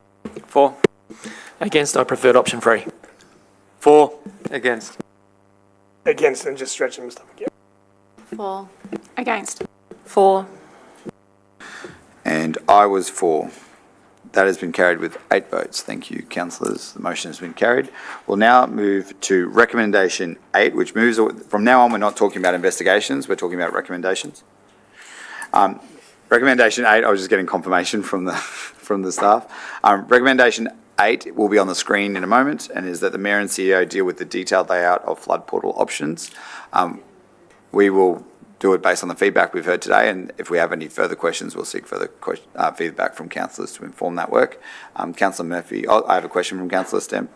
4. Against, I preferred option 3. 4. Against. Against, and just stretching my stomach again. 4. Against. 4. And I was for. That has been carried with 8 votes. Thank you, councillors. The motion has been carried. We'll now move to recommendation 8, which moves, from now on, we're not talking about investigations, we're talking about recommendations. Recommendation 8, I was just getting confirmation from the staff. Recommendation 8 will be on the screen in a moment, and is that the Mayor and CEO deal with the detailed layout of flood portal options. We will do it based on the feedback we've heard today, and if we have any further questions, we'll seek further feedback from councillors to inform that work. Councillor Murphy, I have a question from Councillor Stemp.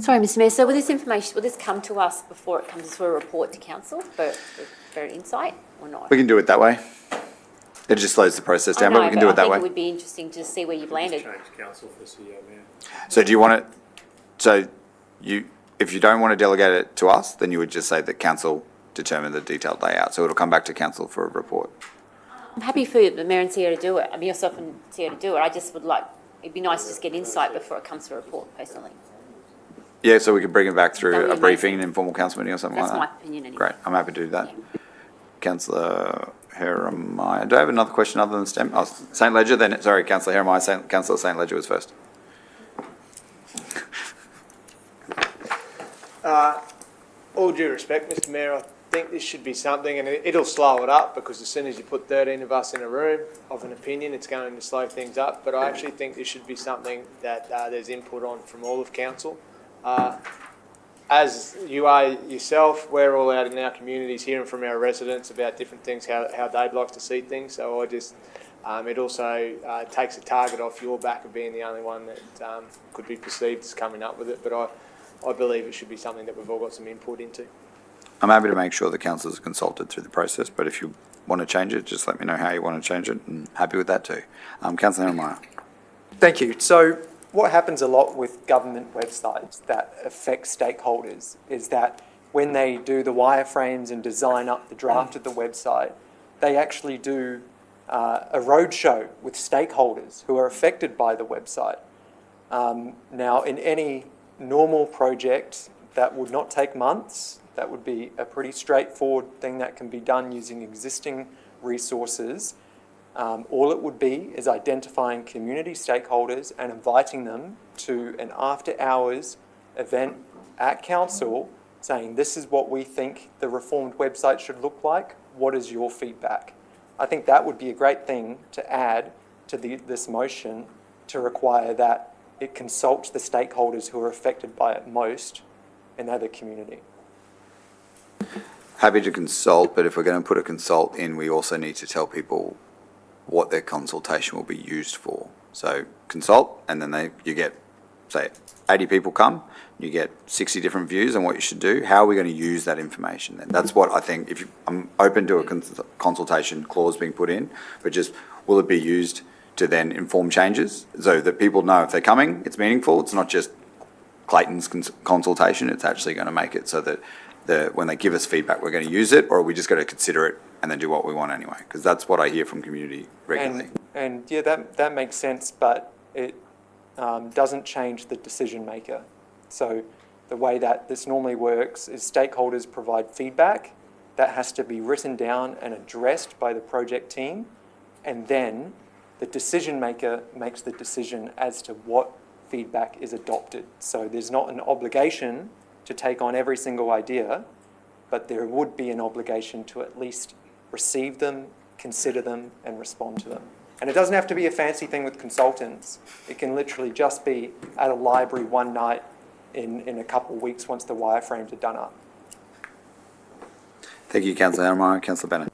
Sorry, Mr Mayor, so will this come to us before it comes to a report to council for insight or not? We can do it that way. It just slows the process down, but we can do it that I way. think it would be interesting to see where you've landed. Change council for CEO Mayor. So do you want it, if you don't want to delegate it to us, then you would just say that council determine the detailed layout. So it'll come back to council for a report. I'm happy for the Mayor and CEO to do it, I mean yourself and CEO to do it. I just would like, it'd be nice to just get insight before it comes to a report personally. Yeah, so we could bring it back That through would a be briefing, amazing. an informal council meeting or something That's like my that. opinion anyway. Great, I'm happy to do that. Councillor Jeremiah, do I have another question other than STEM? Oh, St Ledger, then, sorry, Councillor Jeremiah, Councillor St Ledger was first. All due respect, Mr Mayor, I think this should be something, and it'll slow it up, because as soon as you put 13 of us in a room of an opinion, it's going to slow things up. But I actually think this should be something that there's input on from all of council. As you are yourself, we're all out in our communities hearing from our residents about different things, how they'd like to see things. So I just, it also takes a target off your back of being the only one that could be perceived as coming up with it. But I believe it should be something that we've all got some input into. I'm happy to make sure the councillors are consulted through the process, but if you want to change it, just let me know how you want to change it, and happy with that too. Councillor Jeremiah. Thank you. So what happens a lot with government websites that affect stakeholders is that when they do the wireframes and design up the draft of the website, they actually do a roadshow with stakeholders who are affected by the website. Now, in any normal project, that would not take months. That would be a pretty straightforward thing that can be done using existing resources. All it would be is identifying community stakeholders and inviting them to an after-hours event at council saying, this is what we think the reformed website should look like. What is your feedback? I think that would be a great thing to add to this motion, to require that it consults the stakeholders who are affected by it most in the community. Happy to consult, but if we're going to put a consult in, we also need to tell people what their consultation will be used for. So consult, and then you get, say, 80 people come, you get 60 different views on what you should do. How are we going to use that information then? That's what I think, I'm open to a consultation clause being put in, but just will it be used to then inform changes so that people know if they're coming, it's meaningful. It's not just Clayton's consultation, it's actually going to make it so that when they give us feedback, we're going to use it, or are we just going to consider it and then do what we want anyway? Because that's what I hear from community regularly. And yeah, that makes sense, but it doesn't change the decision maker. So the way that this normally works is stakeholders provide feedback that has to be written down and addressed by the project team, and then the decision maker makes the decision as to what feedback is adopted. So there's not an obligation to take on every single idea, but there would be an obligation to at least receive them, consider them, and respond to them. And it doesn't have to be a fancy thing with consultants. It can literally just be at a library one night in a couple of weeks once the wireframes are done up. Thank you, Councillor Jeremiah. Councillor Bennett.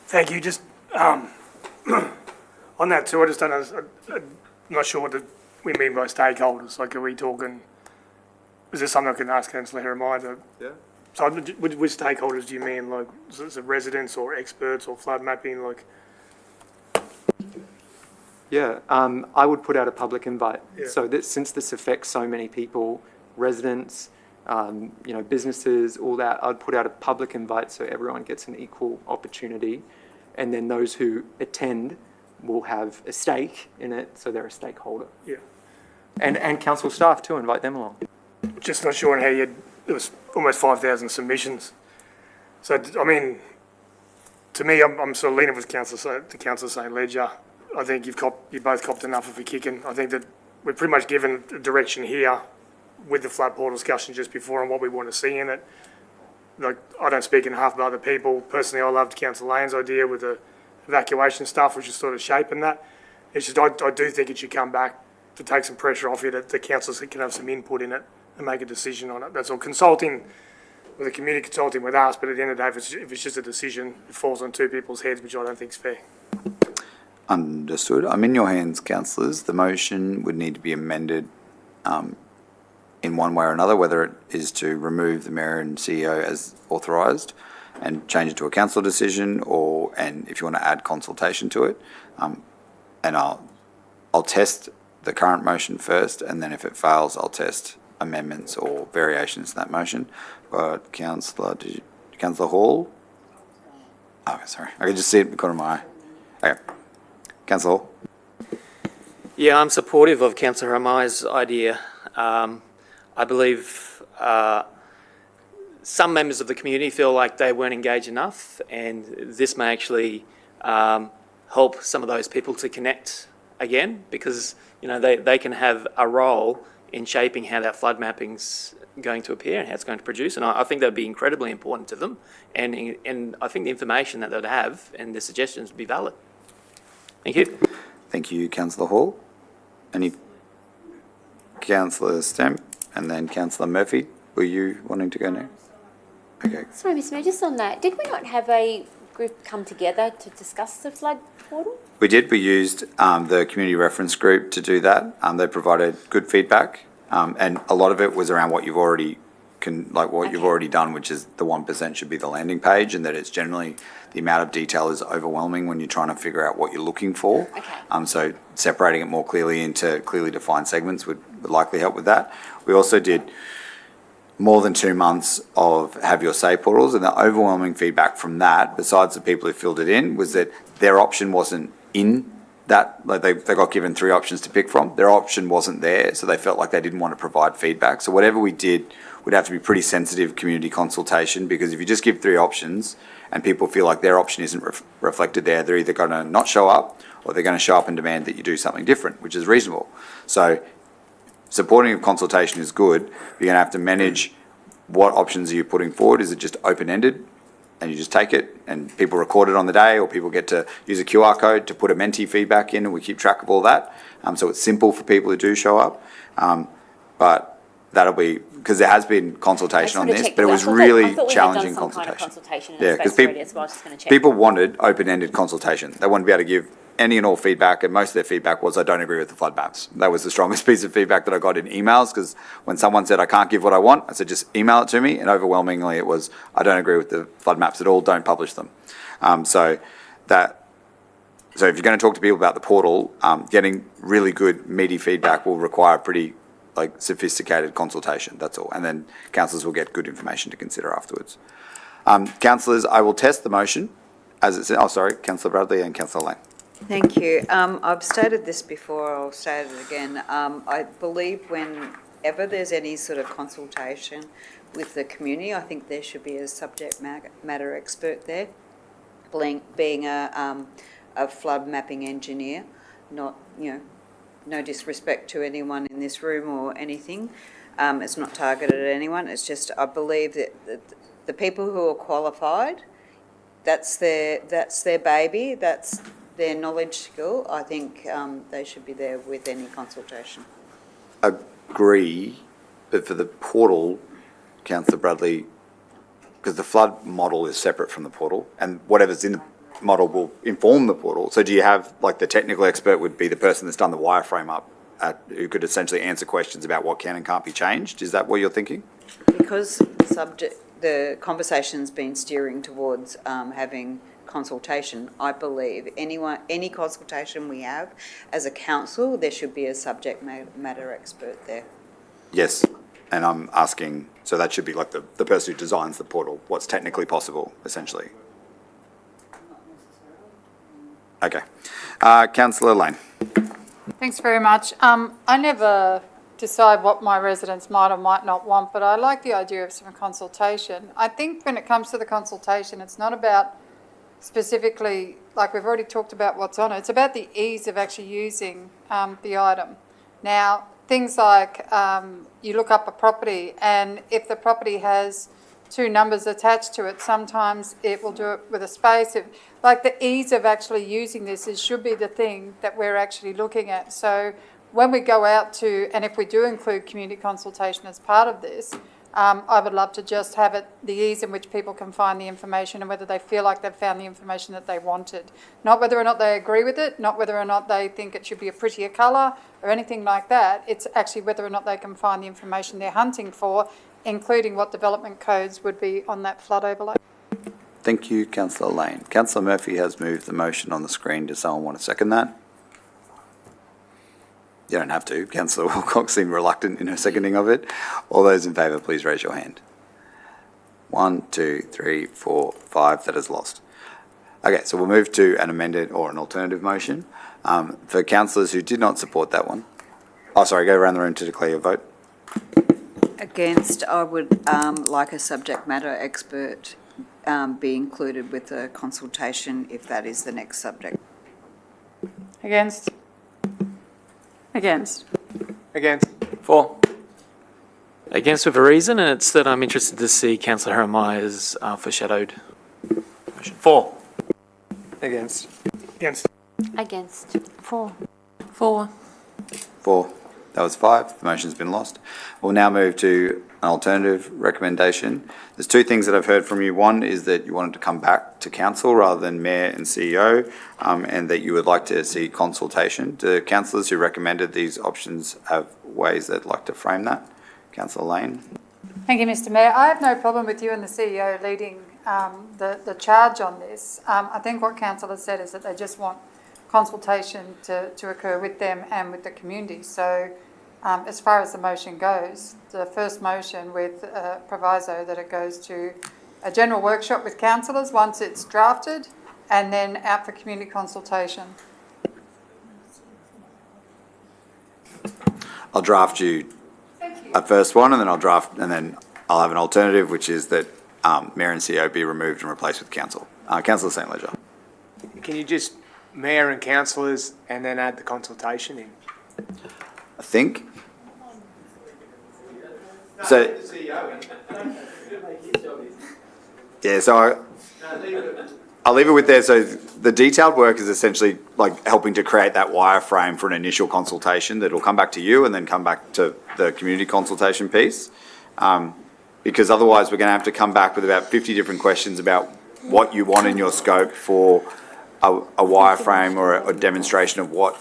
Thank you. Just on that too, I just don't know, I'm not sure what we mean by stakeholders. Like, are we talking, is this something I can ask Councillor Jeremiah? Yeah. So with stakeholders, do you mean like, is it residents or experts or flood mapping, like? Yeah, I would put out a public invite. Yeah. So that since this affects so many people, residents, businesses, all that, I'd put out a public invite so everyone gets an equal opportunity. And then those who attend will have a stake in it, so they're a stakeholder. Yeah. And council staff too, invite them along. Just not sure on how there was almost 5,000 submissions. So, I mean, to me, I'm sort of leaning with Councillor St Ledger. I think you both copped enough of a kicking. I think that we've pretty much given a direction here with the flood portal discussion just before on what we want to see in it. Like, I don't speak in behalf of other people. Personally, I loved Councillor Lane's idea with the evacuation stuff, which is sort of shaping that. It's just, I do think it should come back to take some pressure off you, that the councillors can have some input in it and make a decision on it. That's all. Consulting with the community, consulting with us, but at the end of the day, if it's just a decision, it falls on two people's heads, which I don't think is fair. Understood. I'm in your hands, councillors. The motion would need to be amended in one way or another, whether it is to remove the Mayor and CEO as authorised and change it to a council decision, and if you want to add consultation to it. And I'll test the current motion first, and then if it fails, I'll test amendments or variations to that motion. But Councillor Hall? Oh, sorry. I can just see it in the corner of my eye. Okay. Councillor Hall? Yeah, I'm supportive of Councillor Hamai's idea. I believe some members of the community feel like they weren't engaged enough, and this may actually help some of those people to connect again, because they can have a role in shaping how that flood mapping's going to appear and how it's going to produce, and I think that'd be incredibly important to them, and I think the information that they'd have and the suggestions would be valid. Thank you. Thank you, Councillor Hall. Any Councillor Stamp and then Councillor Murphy, were you wanting to go next? Okay. Sorry, Mr Mayor, just on that, did we not have a group come together to discuss the flood portal? We did. We used the community reference group to do that. They provided good feedback, and a lot of it was around what you've already you've already done, which is the 1% should be the landing page, and that it's generally the amount of detail is overwhelming when you're trying to figure out what you're looking for. Okay. So separating it more clearly into clearly defined segments would likely help with that. We also did more than 2 months of Have Your Say portals, and the overwhelming feedback from that, besides the people who filled it in, was that their option wasn't in that. Like they got given 3 options to pick from. Their option wasn't there, so they felt like they didn't want to provide feedback. So whatever we did would have to be pretty sensitive community consultation, because if you just give 3 options and people feel like their option isn't reflected there, they're either going to not show up or they're going to show up and demand that you do something different, which is reasonable. So supporting of consultation is good. You're going to have to manage what options are you putting forward. Is it just open-ended and you just take it and people record it on the day, or people get to use a QR code to put a mentee feedback in and we keep track of all that? So it's simple for people who do show up. But that'll be, because there has been consultation on this, but it was really challenging consultation. Yeah, because people wanted open-ended consultation. They wanted to be able to give any and all feedback, and most of their feedback was, I don't agree with the flood maps. That was the strongest piece of feedback that I got in emails, because when someone said, I can't give what I want, I said, just email it to me, and overwhelmingly it was, I don't agree with the flood maps at all, don't publish them. So if you're going to talk to people about the portal, getting really good, meaty feedback will require pretty sophisticated consultation, that's all. And then councillors will get good information to consider afterwards. Councillors, I will test the motion as it said. Oh, sorry, Councillor Bradley and Councillor Lane. Thank you. I've stated this before, I'll state it again. I believe whenever there's any sort of consultation with the community, I think there should be a subject matter expert there, being a flood mapping engineer, not, no disrespect to anyone in this room or anything. It's not targeted at anyone. It's just, I believe that the people who are qualified, that's their baby, that's their knowledge skill. I think they should be there with any consultation. Agree, but for the portal, Councillor Bradley, because the flood model is separate from the portal, and whatever's in the model will inform the portal. So do you have, the technical expert would be the person that's done the wireframe up, who could essentially answer questions about what can and can't be changed? Is that what you're thinking? Because the conversation's been steering towards having consultation, I believe any consultation we have as a council, there should be a subject matter expert there. Yes, and I'm asking, so that should be the person who designs the portal, what's technically possible, essentially. Okay. Councillor Lane. Thanks very much. I never decide what my residents might or might not want, but I like the idea of some consultation. I think when it comes to the consultation, it's not about specifically, like we've already talked about what's on it, it's about the ease of actually using the item. Now, things like you look up a property, and if the property has two numbers attached to it, sometimes it will do it with a space. Like the ease of actually using this should be the thing that we're actually looking at. So when we go out to, and if we do include community consultation as part of this, I would love to just have it, the ease in which people can find the information and whether they feel like they've found the information that they wanted. Not whether or not they agree with it, not whether or not they think it should be a prettier colour or anything like that. It's actually whether or not they can find the information they're hunting for, including what development codes would be on that flood overlay. Thank you, Councillor Lane. Councillor Murphy has moved the motion on the screen. Does someone want to second that? You don't have to. Councillor Wilcox seemed reluctant in her seconding of it. All those in favour, please raise your hand. 1, 2, 3, 4, 5. That is lost. Okay, so we'll move to an amended or an alternative motion. For councillors who did not support that one. Oh, sorry, go around the room to declare your vote. Against, I would like a subject matter expert be included with the consultation if that is the next subject. Against? Against? Against. For. Against with a reason, and it's that I'm interested to see Councillor Haramaya's foreshadowed motion. For. Against. Against. Against. For. For. 4. That was 5. The motion's been lost. We'll now move to an alternative recommendation. There's two things that I've heard from you. One is that you wanted to come back to council rather than mayor and CEO, and that you would like to see consultation. Do councillors who recommended these options have ways they'd like to frame that? Councillor Lane. Thank you, Mr Mayor. I have no problem with you and the CEO leading the charge on this. I think what council has said is that they just want consultation to occur with them and with the community. So as far as the motion goes, the first motion with proviso that it goes to a general workshop with councillors once it's drafted and then out for community consultation. I'll draft you a first one, and then I'll have an alternative, which is that mayor and CEO be removed and replaced with council. Councillor St Leger. Can you just mayor and councillors and then add the consultation in? I think. So, yeah, so I'll leave it with there. So the detailed work is essentially like helping to create that wireframe for an initial consultation that will come back to you and then come back to the community consultation piece. Because otherwise we're going to have to come back with about 50 different questions about what you want in your scope for a wireframe or a demonstration of what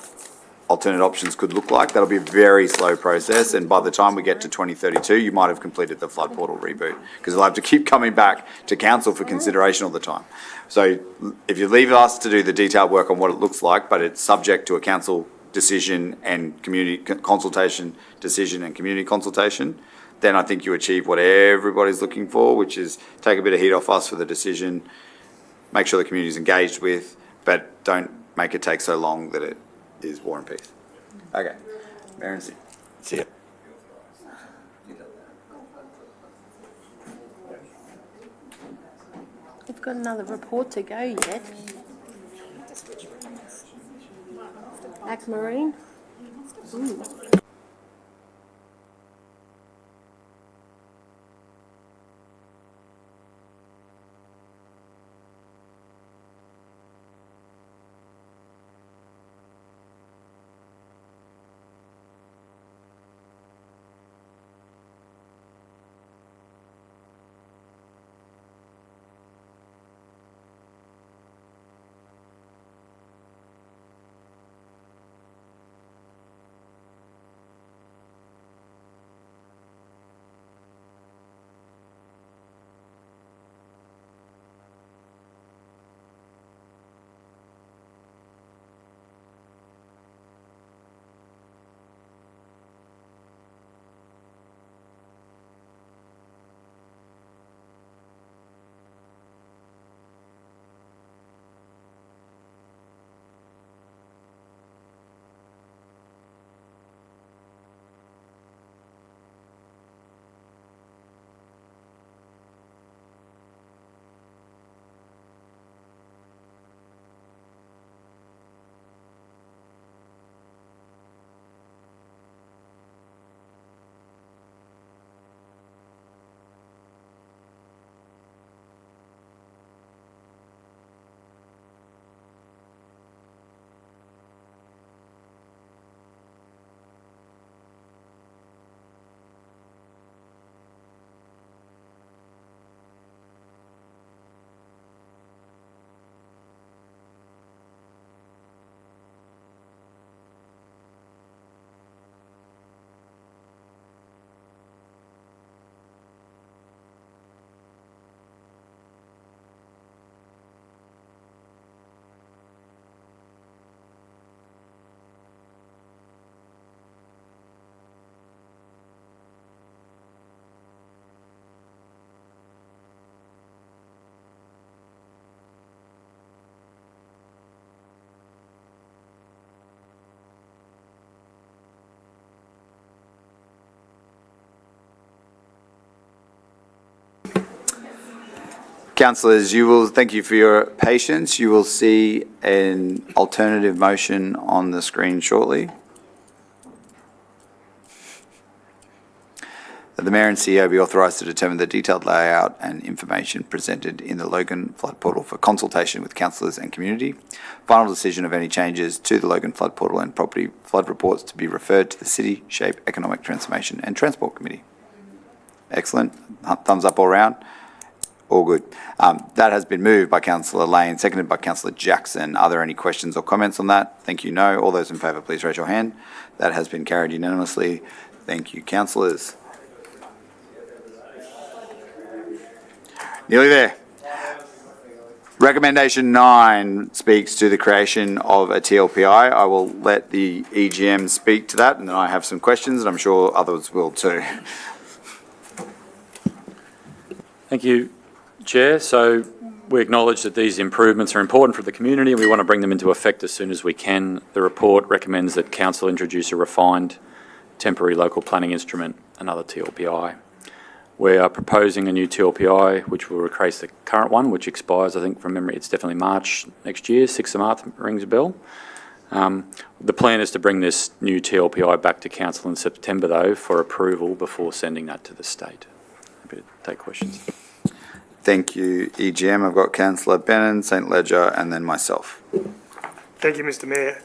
alternate options could look like. That'll be a very slow process, and by the time we get to 2032, you might have completed the flood portal reboot, because they'll have to keep coming back to council for consideration all the time. So if you leave us to do the detailed work on what it looks like, but it's subject to a council decision and community consultation decision and community consultation, then I think you achieve what everybody's looking for, which is take a bit of heat off us for the decision, make sure the community is engaged with, but don't make it take so long that it is War and Peace. Okay. Mayor and see ya. We've got another report to go yet. Aquamarine. Councillors, thank you for your patience. You will see an alternative motion on the screen shortly. That the Mayor and CEO be authorised to determine the detailed layout and information presented in the Logan Flood Portal for consultation with councillors and community. Final decision of any changes to the Logan Flood Portal and property flood reports to be referred to the City, Shape, Economic Transformation and Transport Committee. Excellent. Thumbs up all round. All good. That has been moved by Councillor Lane, seconded by Councillor Jackson. Are there any questions or comments on that? Thank you. No. All those in favour, please raise your hand. That has been carried unanimously. Thank you, councillors. Nearly there. Recommendation 9 speaks to the creation of a TLPI. I will let the EGM speak to that, and then I have some questions, and I'm sure others will too. Thank you, Chair. So we acknowledge that these improvements are important for the community and we want to bring them into effect as soon as we can. The report recommends that Council introduce a refined temporary local planning instrument, another TLPI. We are proposing a new TLPI which will replace the current one, which expires, I think from memory, it's definitely March next year, 6th of March rings a bell. The plan is to bring this new TLPI back to Council in September though for approval before sending that to the state. Happy to take questions. Thank you, EGM. I've got Councillor Bannon, St Ledger, and then myself. Thank you, Mr Mayor.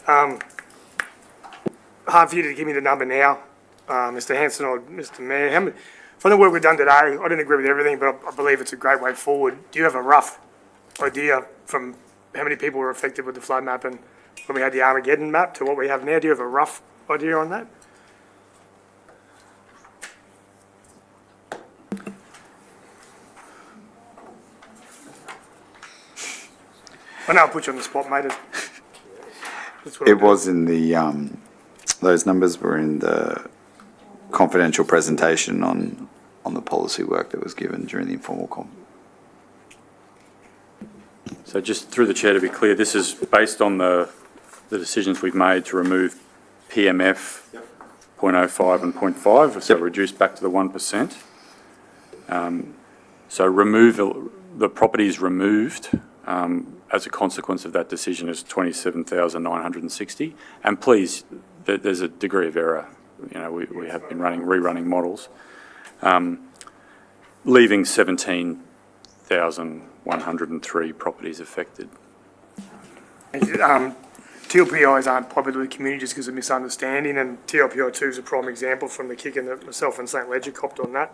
Hard for you to give me the number now, Mr Hanson or Mr Mayor. From the work we've done today, I didn't agree with everything, but I believe it's a great way forward. Do you have a rough idea from how many people were affected with the flood map and when we had the Armageddon map to what we have now? Do you have a rough idea on that? I know I put you on the spot, mate. It was in the, those numbers were in the confidential presentation on the policy work that was given during the informal com. So just through the Chair to be clear, this is based on the decisions we've made to remove PMF 0.05 and 0.5, so reduced back to the 1%. So the properties removed as a consequence of that decision is 27,960. And please, there's a degree of error. You know, we have been rerunning models, leaving 17,103 properties affected. TLPIs aren't popular with the community just because of misunderstanding, and TLPI 2 is a prime example from the kicking that myself and St Ledger copped on that.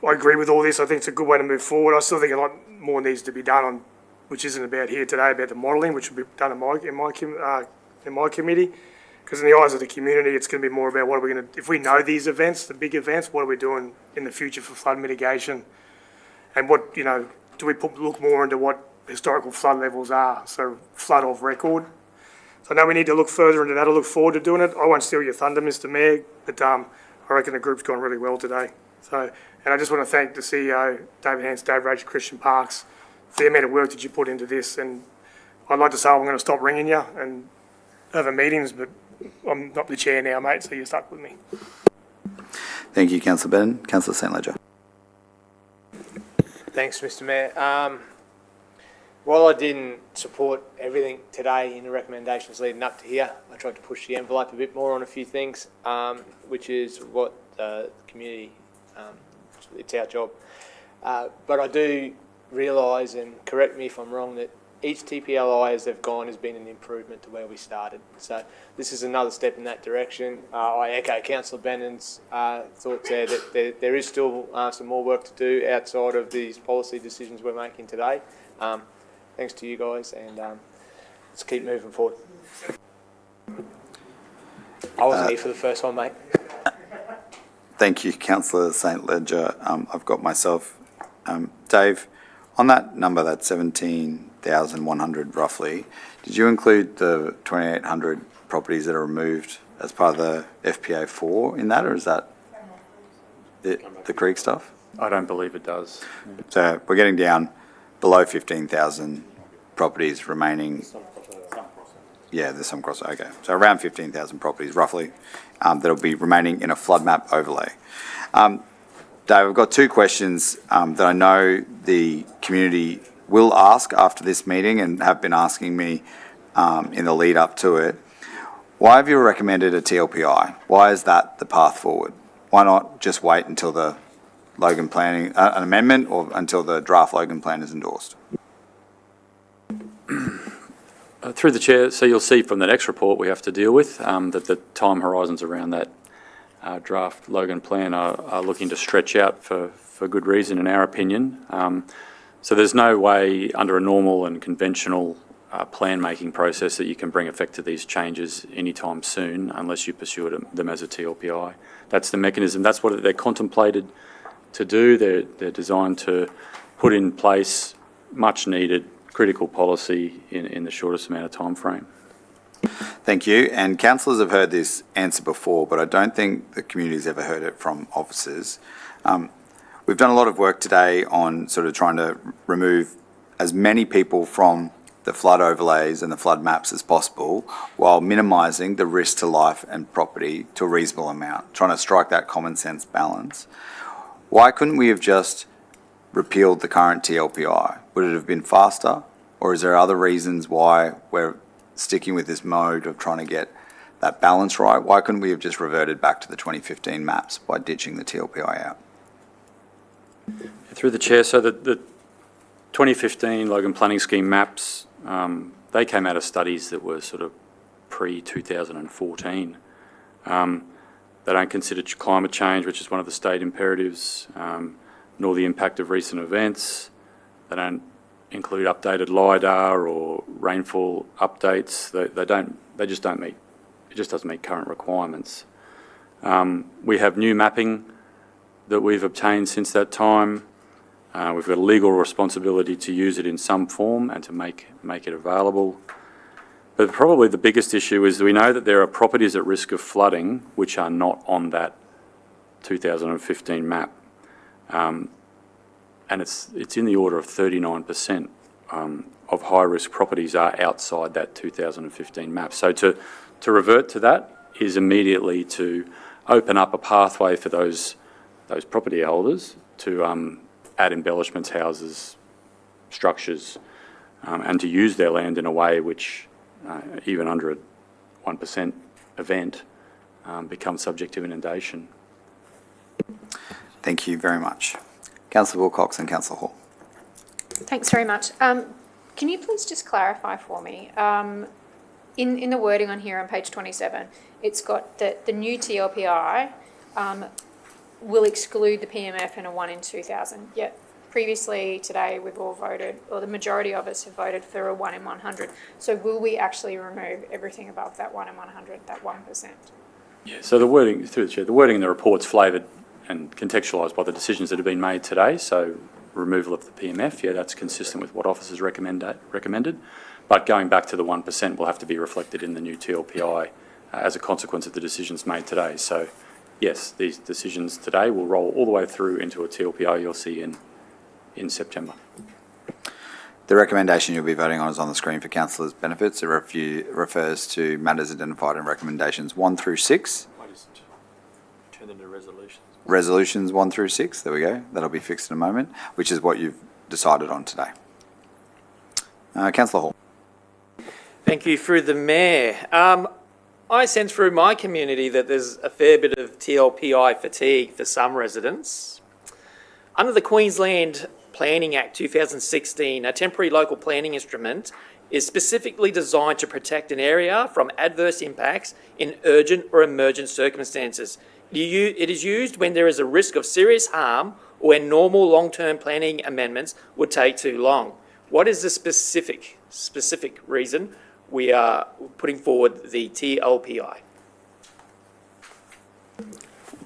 I agree with all this. I think it's a good way to move forward. I still think a lot more needs to be done on, which isn't about here today, about the modelling, which will be done in my committee. Because in the eyes of the community, it's going to be more about what are we going to, if we know these events, the big events, what are we doing in the future for flood mitigation? And what, you know, do we look more into what historical flood levels are? So flood of record. So I know we need to look further into that. I look forward to doing it. I won't steal your thunder, Mr Mayor, but I reckon the group's gone really well today. So, and I just want to thank the CEO, David Hans, Dave Roach, Christian Parks, for the amount of work that you put into this. And I'd like to say I'm going to stop ringing you and have meetings, but I'm not the chair now, mate, so you're stuck with me. Thank you, Councillor Bannon. Councillor St Ledger. Thanks, Mr Mayor. While I didn't support everything today in the recommendations leading up to here, I tried to push the envelope a bit more on a few things, which is what the community, it's our job. But I do realise, and correct me if I'm wrong, that each TPLI as they've gone has been an improvement to where we started. So this is another step in that direction. I echo Councillor Bannon's thoughts there that there is still some more work to do outside of these policy decisions we're making today. Thanks to you guys, and let's keep moving forward. I wasn't here for the first one, mate. Thank you, Councillor St Ledger. I've got myself. Dave, on that number, that 17,100 roughly, did you include the 2,800 properties that are removed as part of the FPA 4 in that, or is that the Creek stuff? I don't believe it does. So we're getting down below 15,000 properties remaining. Yeah, there's some crossover. Okay, so around 15,000 properties roughly that'll be remaining in a flood map overlay. Dave, I've got two questions that I know the community will ask after this meeting and have been asking me in the lead up to it. Why have you recommended a TLPI? Why is that the path forward? Why not just wait until the Logan planning, an amendment, or until the draft Logan plan is endorsed? Through the chair, so you'll see from the next report we have to deal with that the time horizons around that draft Logan plan are looking to stretch out for good reason, in our opinion. So there's no way under a normal and conventional plan-making process that you can bring effect to these changes anytime soon unless you pursue them as a TLPI. That's the mechanism. That's what they're contemplated to do. They're designed to put in place much-needed critical policy in the shortest amount of time frame. Thank you. And councillors have heard this answer before, but I don't think the community's ever heard it from officers. We've done a lot of work today on sort of trying to remove as many people from the flood overlays and the flood maps as possible while minimising the risk to life and property to a reasonable amount, trying to strike that common sense balance. Why couldn't we have just repealed the current TLPI? Would it have been faster? Or is there other reasons why we're sticking with this mode of trying to get that balance right? Why couldn't we have just reverted back to the 2015 maps by ditching the TLPI out? Through the chair, so the 2015 Logan Planning Scheme maps, they came out of studies that were sort of pre-2014. They don't consider climate change, which is one of the state imperatives, nor the impact of recent events. They don't include updated LiDAR or rainfall updates. They just don't meet, it just doesn't meet current requirements. We have new mapping that we've obtained since that time. We've got a legal responsibility to use it in some form and to make it available. But probably the biggest issue is we know that there are properties at risk of flooding which are not on that 2015 map. And it's in the order of 39% of high-risk properties are outside that 2015 map. So to revert to that is immediately to open up a pathway for those property holders to add embellishments, houses, structures, and to use their land in a way which, even under a 1% event, becomes subject to inundation. Thank you very much. Councillor Wilcox and Councillor Hall. Thanks very much. Can you please just clarify for me? In the wording on here on page 27, it's got that the new TLPI will exclude the PMF in a 1 in 2,000. Yet previously today we've all voted, or the majority of us have voted for a 1 in 100. So will we actually remove everything above that 1 in 100, that 1%? Yeah, so the wording, through the chair, the wording in the report's flavoured and contextualised by the decisions that have been made today. So removal of the PMF, yeah, that's consistent with what officers recommended. But going back to the 1% will have to be reflected in the new TLPI as a consequence of the decisions made today. So yes, these decisions today will roll all the way through into a TLPI you'll see in September. The recommendation you'll be voting on is on the screen for councillors' benefits. It refers to matters identified in recommendations 1 through 6. Turn them to resolutions. Resolutions 1 through 6, there we go. That'll be fixed in a moment, which is what you've decided on today. Councillor Hall. Thank you. Through the Mayor. I sense through my community that there's a fair bit of TLPI fatigue for some residents. Under the Queensland Planning Act 2016, a temporary local planning instrument is specifically designed to protect an area from adverse impacts in urgent or emergent circumstances. It is used when there is a risk of serious harm or when normal long-term planning amendments would take too long. What is the specific reason we are putting forward the TLPI?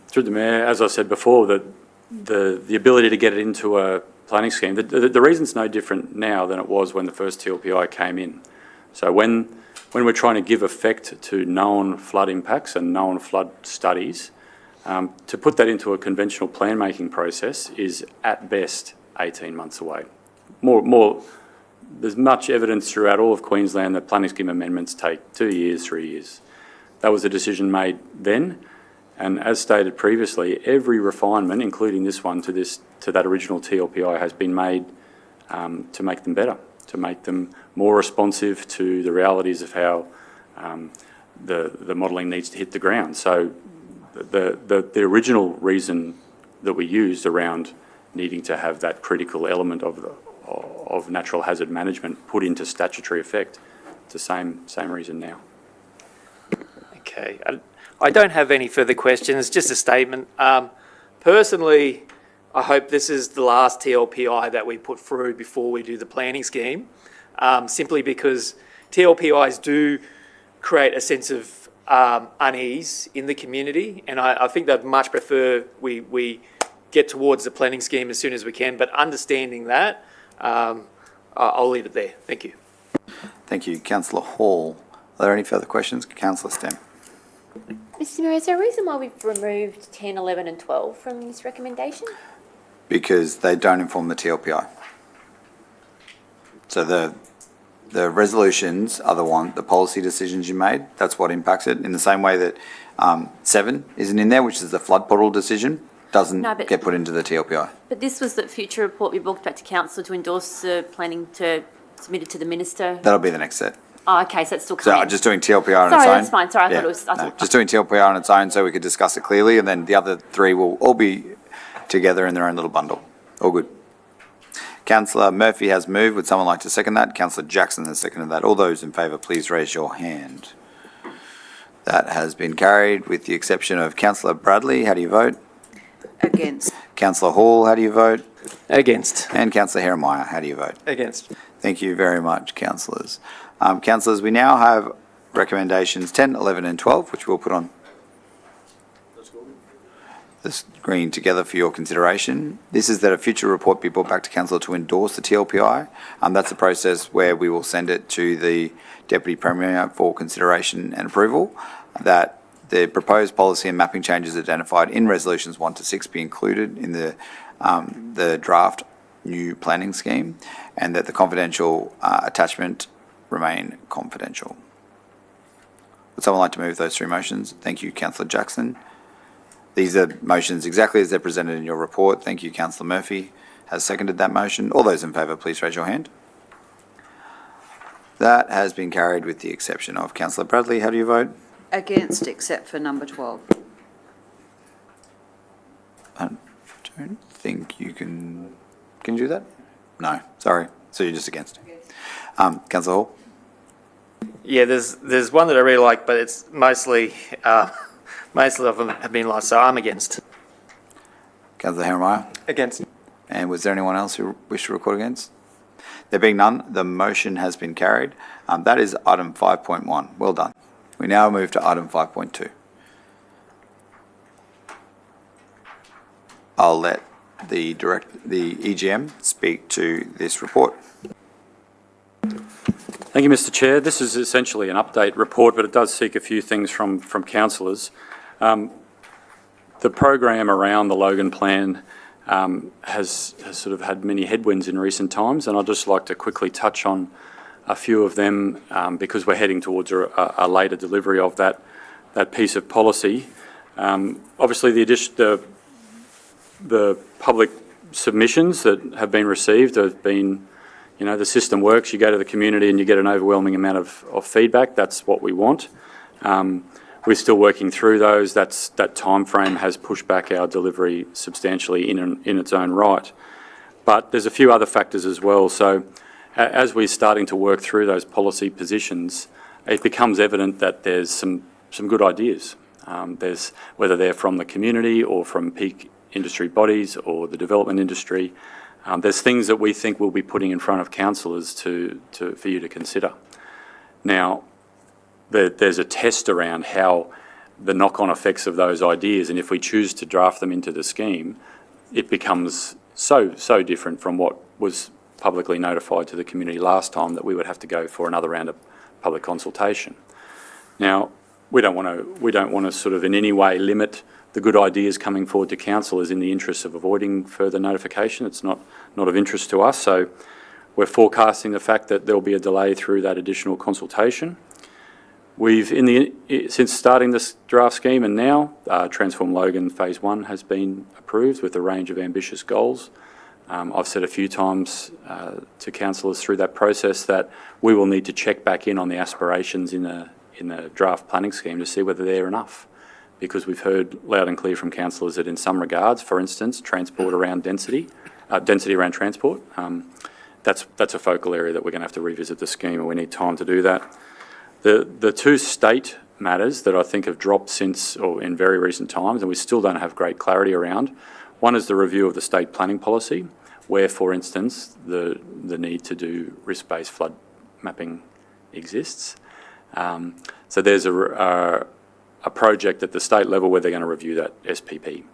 Through the Mayor, as I said before, that the ability to get it into a planning scheme, the reason's no different now than it was when the first TLPI came in. So when we're trying to give effect to known flood impacts and known flood studies, to put that into a conventional plan-making process is at best 18 months away. There's much evidence throughout all of Queensland that planning scheme amendments take 2 years, 3 years. That was a decision made then, And as stated previously, every refinement, including this one to that original TLPI, has been made to make them better, to make them more responsive to the realities of how the modelling needs to hit the ground. So the original reason that we used around needing to have that critical element of natural hazard management put into statutory effect, it's the same reason now. Okay, I don't have any further questions, just a statement. Personally, I hope this is the last TLPI that we put through before we do the planning scheme, simply because TLPIs do create a sense of unease in the community, and I think they'd much prefer we get towards the planning scheme as soon as we can, but understanding that, I'll leave it there. Thank you. Thank you. Councillor Hall. Are there any further questions? Councillor Stem. Mr Mayor, is there a reason why we've removed 10, 11 and 12 from this recommendation? Because they don't inform the TLPI. So the resolutions are the policy decisions you made. That's what impacts it. In the same way that 7 isn't in there, which is the flood portal decision, doesn't get put into the TLPI. But this was the future report we brought back to council to endorse the planning to submit it to the minister. That'll be the next set. Oh, okay, so it's still So coming. I'm just doing TLPR on its own. Sorry, that's fine. Sorry, I thought it was. Just doing TLPR on its own so we could discuss it clearly, and then the other 3 will all be together in their own little bundle. All good. Councillor Murphy has moved. Would someone like to second that? Councillor Jackson has seconded that. All those in favour, please raise your hand. That has been carried with the exception of Councillor Bradley. How do you vote? Against. Councillor Hall, how do you vote? Against. And Councillor Heremiah, how do you vote? Against. Thank you very much, councillors. Councillors, we now have recommendations 10, 11 and 12, which we'll put on the screen together for your consideration. This is that a future report be brought back to council to endorse the TLPI. That's the process where we will send it to the Deputy Premier for consideration and approval, that the proposed policy and mapping changes identified in resolutions 1 to 6 be included in the draft new planning scheme, and that the confidential attachment remain confidential. Would someone like to move those 3 motions? Thank you, Councillor Jackson. These are motions exactly as they're presented in your report. Thank you, Councillor Murphy has seconded that motion. All those in favour, please raise your hand. That has been carried with the exception of Councillor Bradley. How do you vote? Against, except for number 12. I don't think you can you do that? No, sorry. So you're just against. Councillor Hall? Yeah, there's one that I really like, but it's mostly of them have been lost, so I'm against. Councillor Heremiah? Against. And was there anyone else who wished to record against? There being none, the motion has been carried. That is item 5.1. Well done. We now move to item 5.2. I'll let the EGM speak to this report. Thank you, Mr Chair. This is essentially an update report, but it does seek a few things from councillors. The program around the Logan Plan has sort of had many headwinds in recent times, and I'd just like to quickly touch on a few of them because we're heading towards a later delivery of that piece of policy. Obviously, the public submissions that have been received have been, the system works. You go to the community and you get an overwhelming amount of feedback. That's what we want. We're still working through those. That time frame has pushed back our delivery substantially in its own right. But there's a few other factors as well. So as we're starting to work through those policy positions, it becomes evident that there's some good ideas. There's whether they're from the community or from peak industry bodies or the development industry. There's things that we think we'll be putting in front of councillors for you to consider. Now, there's a test around how the knock-on effects of those ideas, and if we choose to draft them into the scheme, it becomes so different from what was publicly notified to the community last time that we would have to go for another round of public consultation. Now, we don't want to sort of in any way limit the good ideas coming forward to councillors in the interest of avoiding further notification. It's not of interest to us. So we're forecasting the fact that there'll be a delay through that additional consultation. Since starting this draft scheme and now, Transform Logan Phase 1 has been approved with a range of ambitious goals. I've said a few times to councillors through that process that we will need to check back in on the aspirations in the draft planning scheme to see whether they're enough, because we've heard loud and clear from councillors that in some regards, for instance, transport around density around transport, that's a focal area that we're going to have to revisit the scheme, and we need time to do that. The two state matters that I think have dropped since, or in very recent times, and we still don't have great clarity around. One is the review of the state planning policy, where, for instance, the need to do risk-based flood mapping exists. So there's a project at the state level where they're going to review that SPP.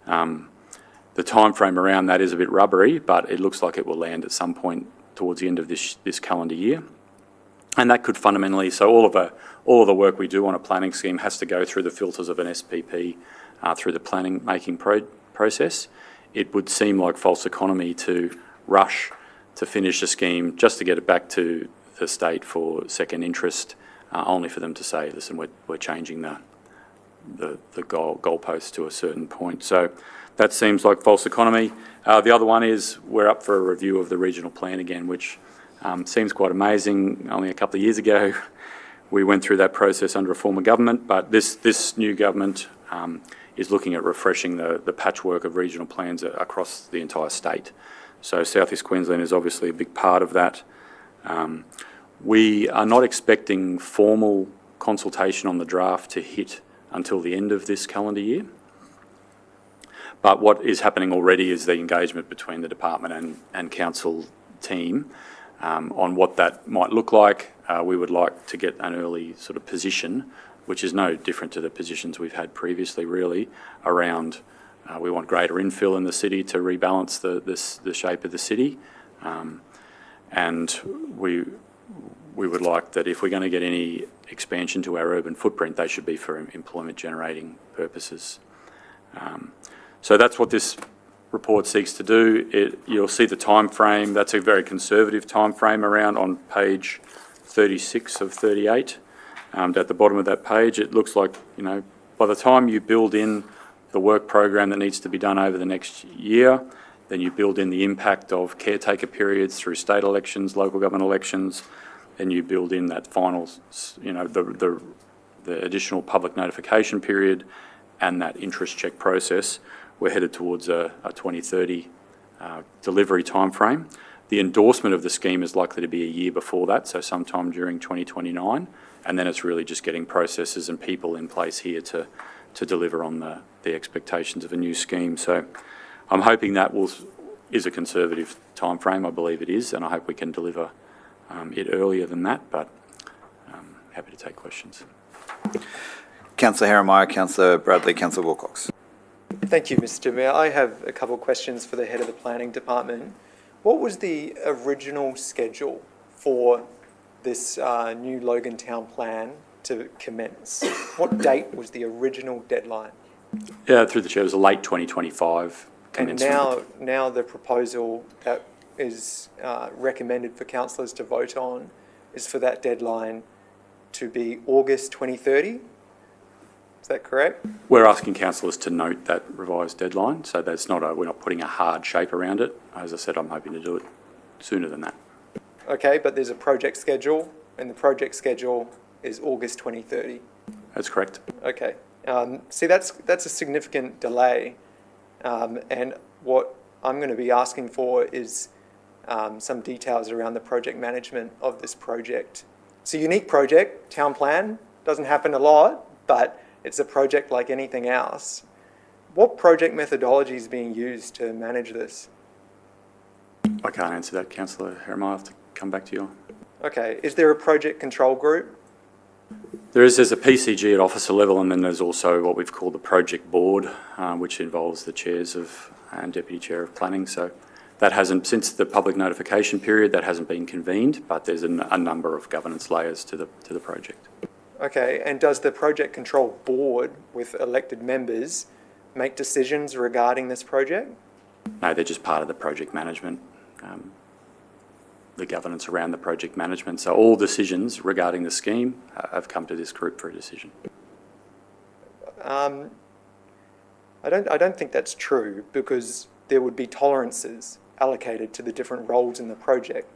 The time frame around that is a bit rubbery, but it looks like it will land at some point towards the end of this calendar year. And that could fundamentally, so all of the work we do on a planning scheme has to go through the filters of an SPP through the planning making process. It would seem like false economy to rush to finish a scheme just to get it back to the state for second interest, only for them to say, listen, we're changing the goalpost to a certain point. So that seems like false economy. The other one is we're up for a review of the regional plan again, which seems quite amazing. Only a couple of years ago, we went through that process under a former government, but this new government is looking at refreshing the patchwork of regional plans across the entire state. So South East Queensland is obviously a big part of that. We are not expecting formal consultation on the draft to hit until the end of this calendar year. But what is happening already is the engagement between the department and council team on what that might look like. We would like to get an early sort of position, which is no different to the positions we've had previously, really, around we want greater infill in the city to rebalance the shape of the city. And we would like that if we're going to get any expansion to our urban footprint, they should be for employment generating purposes. So that's what this report seeks to do. You'll see the time frame. That's a very conservative time frame around on page 36 of 38. At the bottom of that page, it looks like, by the time you build in the work program that needs to be done over the next year, then you build in the impact of caretaker periods through state elections, local government elections, and you build in that final, the additional public notification period and that interest check process. We're headed towards a 2030 delivery timeframe. The endorsement of the scheme is likely to be a year before that, so sometime during 2029, and then it's really just getting processes and people in place here to deliver on the expectations of a new scheme. So I'm hoping that is a conservative timeframe. I believe it is, and I hope we can deliver it earlier than that, but happy to take questions. Councillor Heremiah, Councillor Bradley, Councillor Wilcox. Thank you, Mr. Mayor. I have a couple of questions for the head of the planning department. What was the original schedule for this new Logan Town plan to commence? What date was the original deadline? Yeah, through the chair, it was a late 2025 commencement. And now the proposal that is recommended for councillors to vote on is for that deadline to be August 2030. Is that correct? We're asking councillors to note that revised deadline, so that's we're not putting a hard shape around it. As I said, I'm hoping to do it sooner than that. Okay, but there's a project schedule, and the project schedule is August 2030. That's correct. Okay. See, that's a significant delay, and what I'm going to be asking for is some details around the project management of this project. It's a unique project, town plan, doesn't happen a lot, but it's a project like anything else. What project methodology is being used to manage this? I can't answer that, Councillor Heremiah. I'll have to come back to you. Okay. Is there a project control group? There's a PCG at officer level, and then there's also what we've called the project board, which involves the chairs and deputy chair of planning. So that hasn't, since the public notification period, that hasn't been convened, but there's a number of governance layers to the project. Okay, and does the project control board with elected members make decisions regarding this project? No, they're just part of the project management the governance around the project management. So all decisions regarding the scheme have come to this group for a decision. I don't think that's true, because there would be tolerances allocated to the different roles in the project.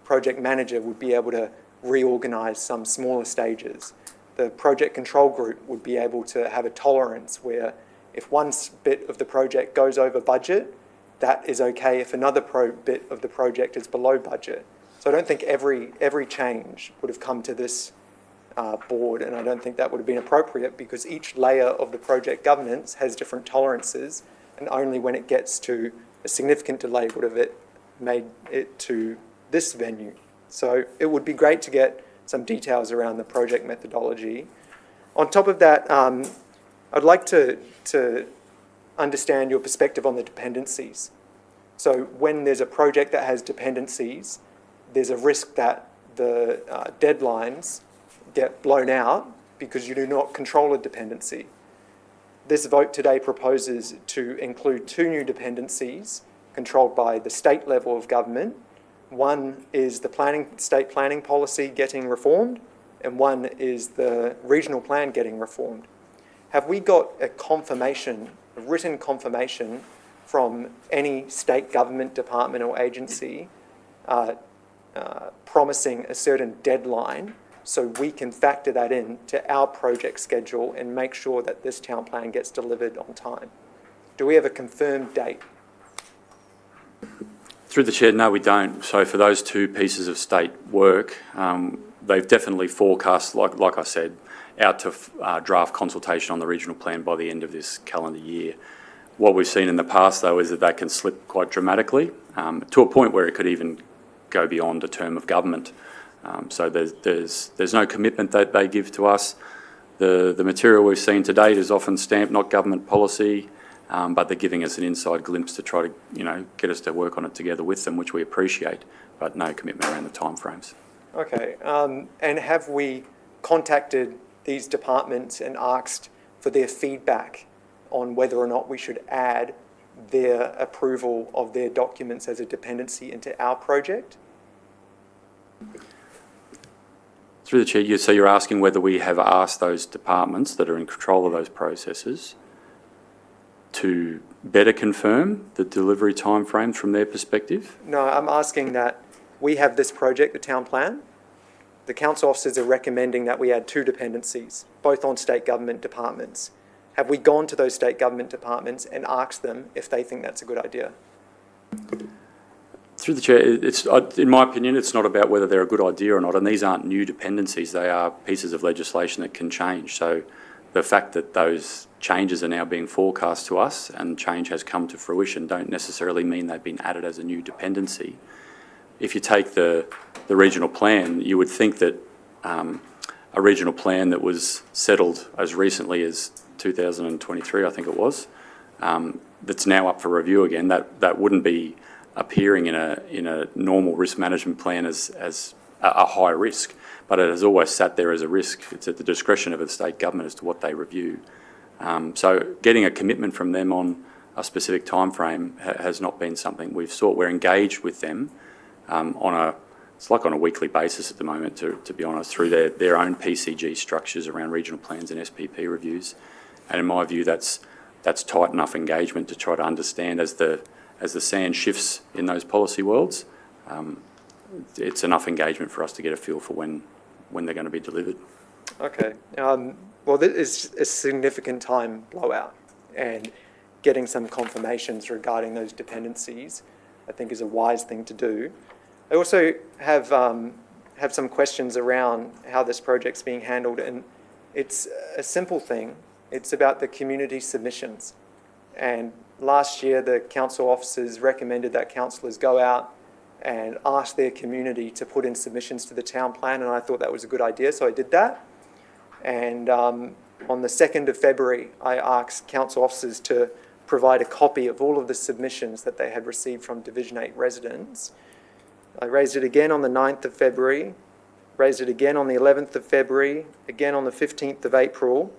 Project manager would be able to reorganise some smaller stages. The project control group would be able to have a tolerance where if one bit of the project goes over budget, that is okay if another bit of the project is below budget. So I don't think every change would have come to this board, and I don't think that would have been appropriate, because each layer of the project governance has different tolerances, and only when it gets to a significant delay would have it made it to this venue. So it would be great to get some details around the project methodology. On top of that, I'd like to understand your perspective on the dependencies. So when there's a project that has dependencies, there's a risk that the deadlines get blown out because you do not control a dependency. This vote today proposes to include 2 new dependencies controlled by the state level of government. One is the state planning policy getting reformed, and one is the regional plan getting reformed. Have we got a written confirmation from any state government department or agency promising a certain deadline, so we can factor that in to our project schedule and make sure that this town plan gets delivered on time? Do we have a confirmed date? Through the chair, no, we don't. So for those 2 pieces of state work, they've definitely forecast, like I said, out to draft consultation on the regional plan by the end of this calendar year. What we've seen in the past, though, is that can slip quite dramatically to a point where it could even go beyond a term of government. So there's no commitment that they give to us. The material we've seen to date is often stamped not government policy, but they're giving us an inside glimpse to try to get us to work on it together with them, which we appreciate, but no commitment around the timeframes. Okay, and have we contacted these departments and asked for their feedback on whether or not we should add their approval of their documents as a dependency into our project? Through the chair, so you're asking whether we have asked those departments that are in control of those processes to better confirm the delivery timeframe from their perspective? No, I'm asking that we have this project, the town plan. The council officers are recommending that we add 2 dependencies, both on state government departments. Have we gone to those state government departments and asked them if they think that's a good idea? Through the chair, in my opinion, it's not about whether they're a good idea or not, and these aren't new dependencies. They are pieces of legislation that can change. So the fact that those changes are now being forecast to us and change has come to fruition don't necessarily mean they've been added as a new dependency. If you take the regional plan, you would think that a regional plan that was settled as recently as 2023, I think it was, that's now up for review again, that wouldn't be appearing in a normal risk management plan as a high risk, but it has always sat there as a risk. It's at the discretion of the state government as to what they review. So getting a commitment from them on a specific timeframe has not been something we've sought. We're engaged with them it's like on a weekly basis at the moment, to be honest, through their own PCG structures around regional plans and SPP reviews. And in my view, that's tight enough engagement to try to understand as the sand shifts in those policy worlds. It's enough engagement for us to get a feel for when they're going to be delivered. Okay. Well, this is a significant time blowout, and getting some confirmations regarding those dependencies, I think, is a wise thing to do. I also have some questions around how this project's being handled, and it's a simple thing. It's about the community submissions. And last year, the council officers recommended that councillors go out and ask their community to put in submissions to the town plan, and I thought that was a good idea, so I did that. And on the 2nd of February, I asked council officers to provide a copy of all of the submissions that they had received from Division 8 residents. I raised it again on the 9th of February, raised it again on the 11th of February, again on the 15th of April,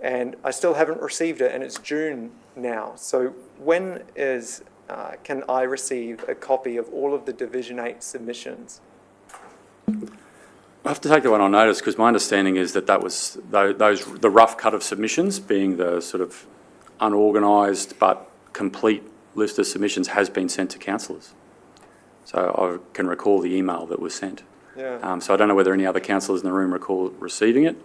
and I still haven't received it, and it's June now. So when is can I receive a copy of all of the Division 8 submissions? I have to take that one on notice because my understanding is that was the rough cut of submissions, being the sort of unorganised but complete list of submissions, has been sent to councillors. So I can recall the email that was sent. Yeah. So I don't know whether any other councillors in the room recall receiving it,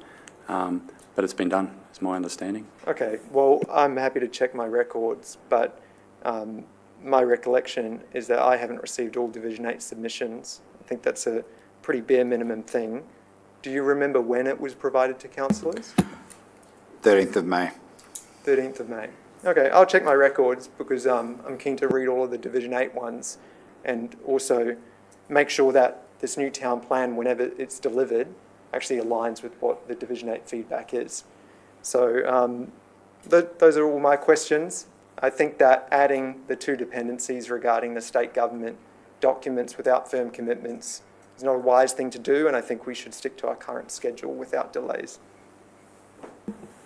but it's been done, is my understanding. Okay, well, I'm happy to check my records, but my recollection is that I haven't received all Division 8 submissions. I think that's a pretty bare minimum thing. Do you remember when it was provided to councillors? 13th of May. 13th of May. Okay, I'll check my records because I'm keen to read all of the Division 8 ones and also make sure that this new town plan, whenever it's delivered, actually aligns with what the Division 8 feedback is. So those are all my questions. I think that adding the 2 dependencies regarding the state government documents without firm commitments is not a wise thing to do, and I think we should stick to our current schedule without delays.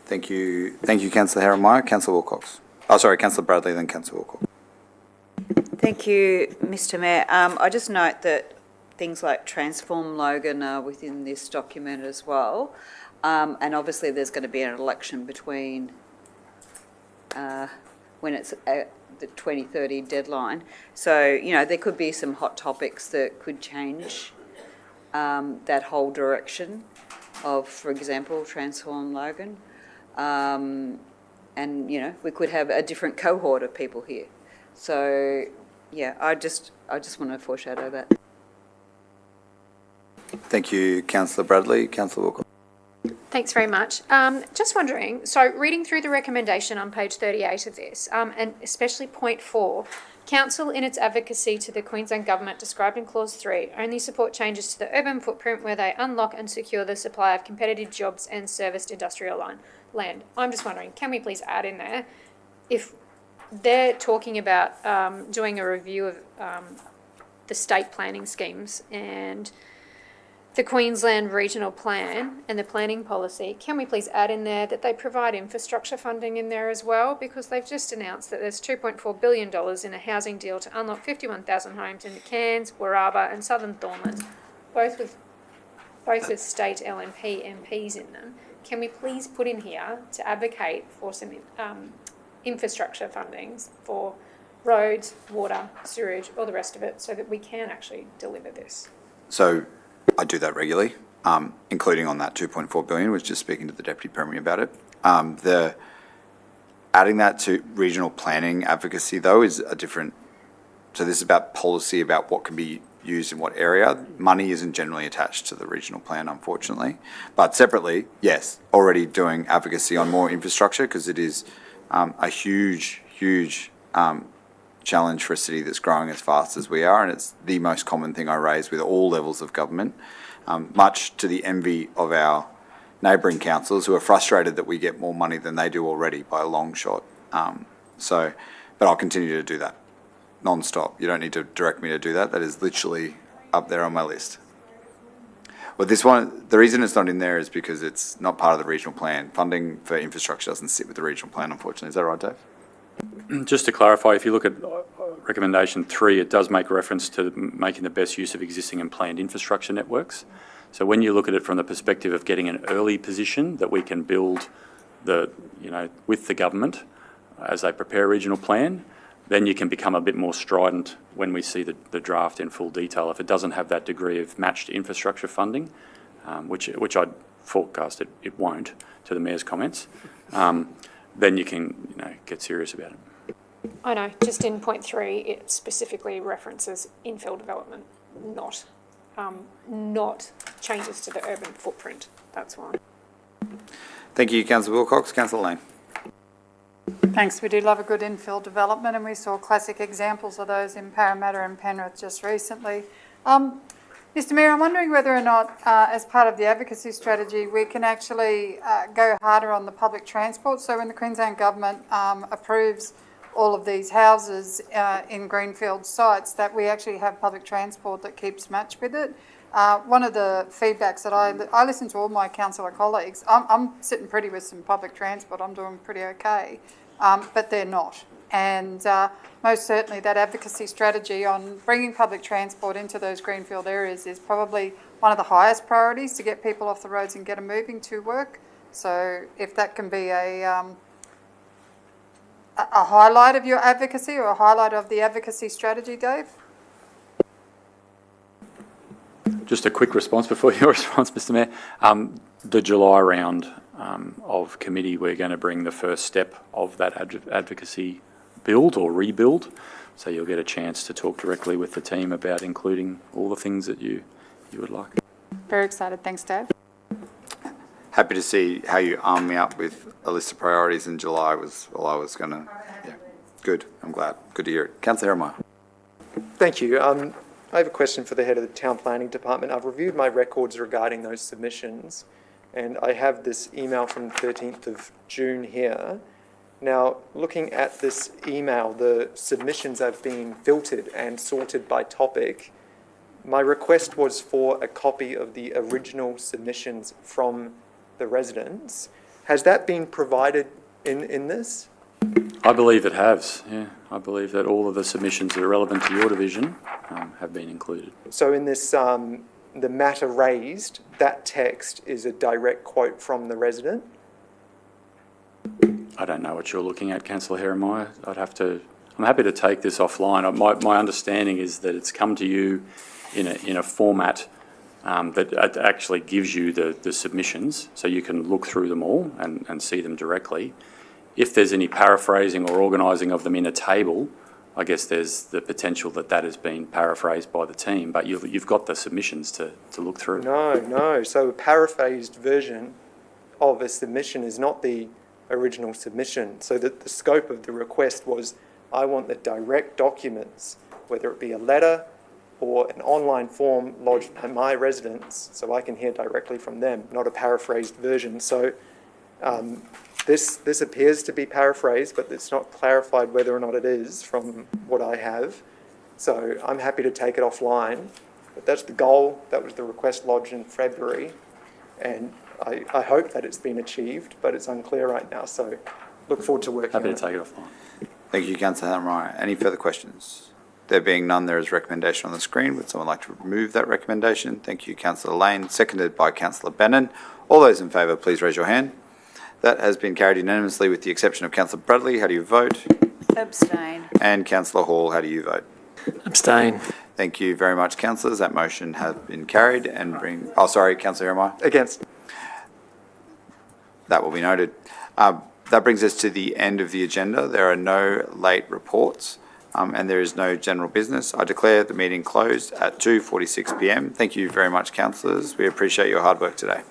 Thank you, Councillor Herrenmeyer. Councillor Wilcox. Oh, sorry, Councillor Bradley, then Councillor Wilcox. Thank you, Mr Mayor. I just note that things like Transform Logan are within this document as well. And obviously there's going to be an election between when it's at the 2030 deadline. So, you know, there could be some hot topics that could change that whole direction of, for example, Transform Logan. And, you know, we could have a different cohort of people here. So, yeah, I just want to foreshadow that. Thank you, Councillor Bradley. Councillor Wilcox. Thanks very much. Just wondering, so reading through the recommendation on page 38 of this, and especially point 4, Council in its advocacy to the Queensland Government described in clause 3 only support changes to the urban footprint where they unlock and secure the supply of competitive jobs and serviced industrial land. I'm just wondering, can we please add in there, if they're talking about doing a review of the state planning schemes and the Queensland Regional Plan and the planning policy, can we please add in there that they provide infrastructure funding in there as well? Because they've just announced that there's $2.4 billion in a housing deal to unlock 51,000 homes in the Cairns, Warraba and Southern Thornlands, both with state LNP MPs in them. Can we please put in here to advocate for some infrastructure fundings for roads, water, sewage, all the rest of it, so that we can actually deliver this? So I do that regularly, including on that 2.4 billion, was just speaking to the Deputy Premier about it. Adding that to regional planning advocacy, though, is a different, so this is about policy, about what can be used in what area. Money isn't generally attached to the regional plan, unfortunately. But separately, yes, already doing advocacy on more infrastructure, because it is a huge challenge for a city that's growing as fast as we are, and it's the most common thing I raise with all levels of government, much to the envy of our neighbouring councils who are frustrated that we get more money than they do already by a long shot. But I'll continue to do that non-stop. You don't need to direct me to do that. That is literally up there on my list. Well, this one, the reason it's not in there is because it's not part of the regional plan. Funding for infrastructure doesn't sit with the regional plan, unfortunately. Is that right, Dave? Just to clarify, if you look at recommendation 3, it does make reference to making the best use of existing and planned infrastructure networks. So when you look at it from the perspective of getting an early position that we can build with the government as they prepare a regional plan, then you can become a bit more strident when we see the draft in full detail. If it doesn't have that degree of matched infrastructure funding, which I'd forecast it won't, to the Mayor's comments, then you can get serious about it. I know, just in point 3, it specifically references infill development, not changes to the urban footprint. That's why. Thank you, Councillor Wilcox. Councillor Lane. Thanks. We do love a good infill development, and we saw classic examples of those in Parramatta and Penrith just recently. Mr Mayor, I'm wondering whether or not, as part of the advocacy strategy, we can actually go harder on the public transport. So when the Queensland Government approves all of these houses in greenfield sites, that we actually have public transport that keeps match with it. One of the feedbacks that I listen to all my councillor colleagues, I'm sitting pretty with some public transport, I'm doing pretty okay. but they're not. And most certainly that advocacy strategy on bringing public transport into those greenfield areas is probably one of the highest priorities to get people off the roads and get them moving to work. So if that can be a highlight of your advocacy or a highlight of the advocacy strategy, Dave? Just a quick response before your response, Mr Mayor. The July round of committee, we're going to bring the first step of that advocacy build or rebuild. So you'll get a chance to talk directly with the team about including all the things that you would like. Very excited. Thanks, Dave. Happy to see how you armed me up with a list of priorities in July was all I was going to, yeah. Good, I'm glad. Good to hear it. Councillor Herrmann. Thank you. I have a question for the head of the Town Planning Department. I've reviewed my records regarding those submissions, and I have this email from 13th of June here. Now, looking at this email, the submissions have been filtered and sorted by topic. My request was for a copy of the original submissions from the residents. Has that been provided in this? I believe it has, yeah. I believe that all of the submissions that are relevant to your division have been included. So in this, the matter raised, that text is a direct quote from the resident? I don't know what you're looking at, Councillor Herrmann. I'm happy to take this offline. My understanding is that it's come to you in a format that actually gives you the submissions, so you can look through them all and see them directly. If there's any paraphrasing or organising of them in a table, I guess there's the potential that has been paraphrased by the team, but you've got the submissions to look through. No. So a paraphrased version of a submission is not the original submission. So that the scope of the request was, I want the direct documents, whether it be a letter or an online form lodged by my residents, so I can hear directly from them, not a paraphrased version. So this appears to be paraphrased, but it's not clarified whether or not it is from what I have. So I'm happy to take it offline, but that's the goal. That was the request lodged in February, and I hope that it's been achieved, but it's unclear right now. So look forward to working on it. Happy to take it offline. Thank you, Councillor Herrmann. Any further questions? There being none, there is a recommendation on the screen. Would someone like to remove that recommendation? Thank you, Councillor Lane, seconded by Councillor Bannon. All those in favour, please raise your hand. That has been carried unanimously with the exception of Councillor Bradley. How do you vote? Abstain. And Councillor Hall, how do you vote? Abstain. Thank you very much, councillors. That motion has been carried and Councillor Herrmann. Against. That will be noted. That brings us to the end of the agenda. There are no late reports and there is no general business. I declare the meeting closed at 2:46 p.m. Thank you very much, councillors. We appreciate your hard work today.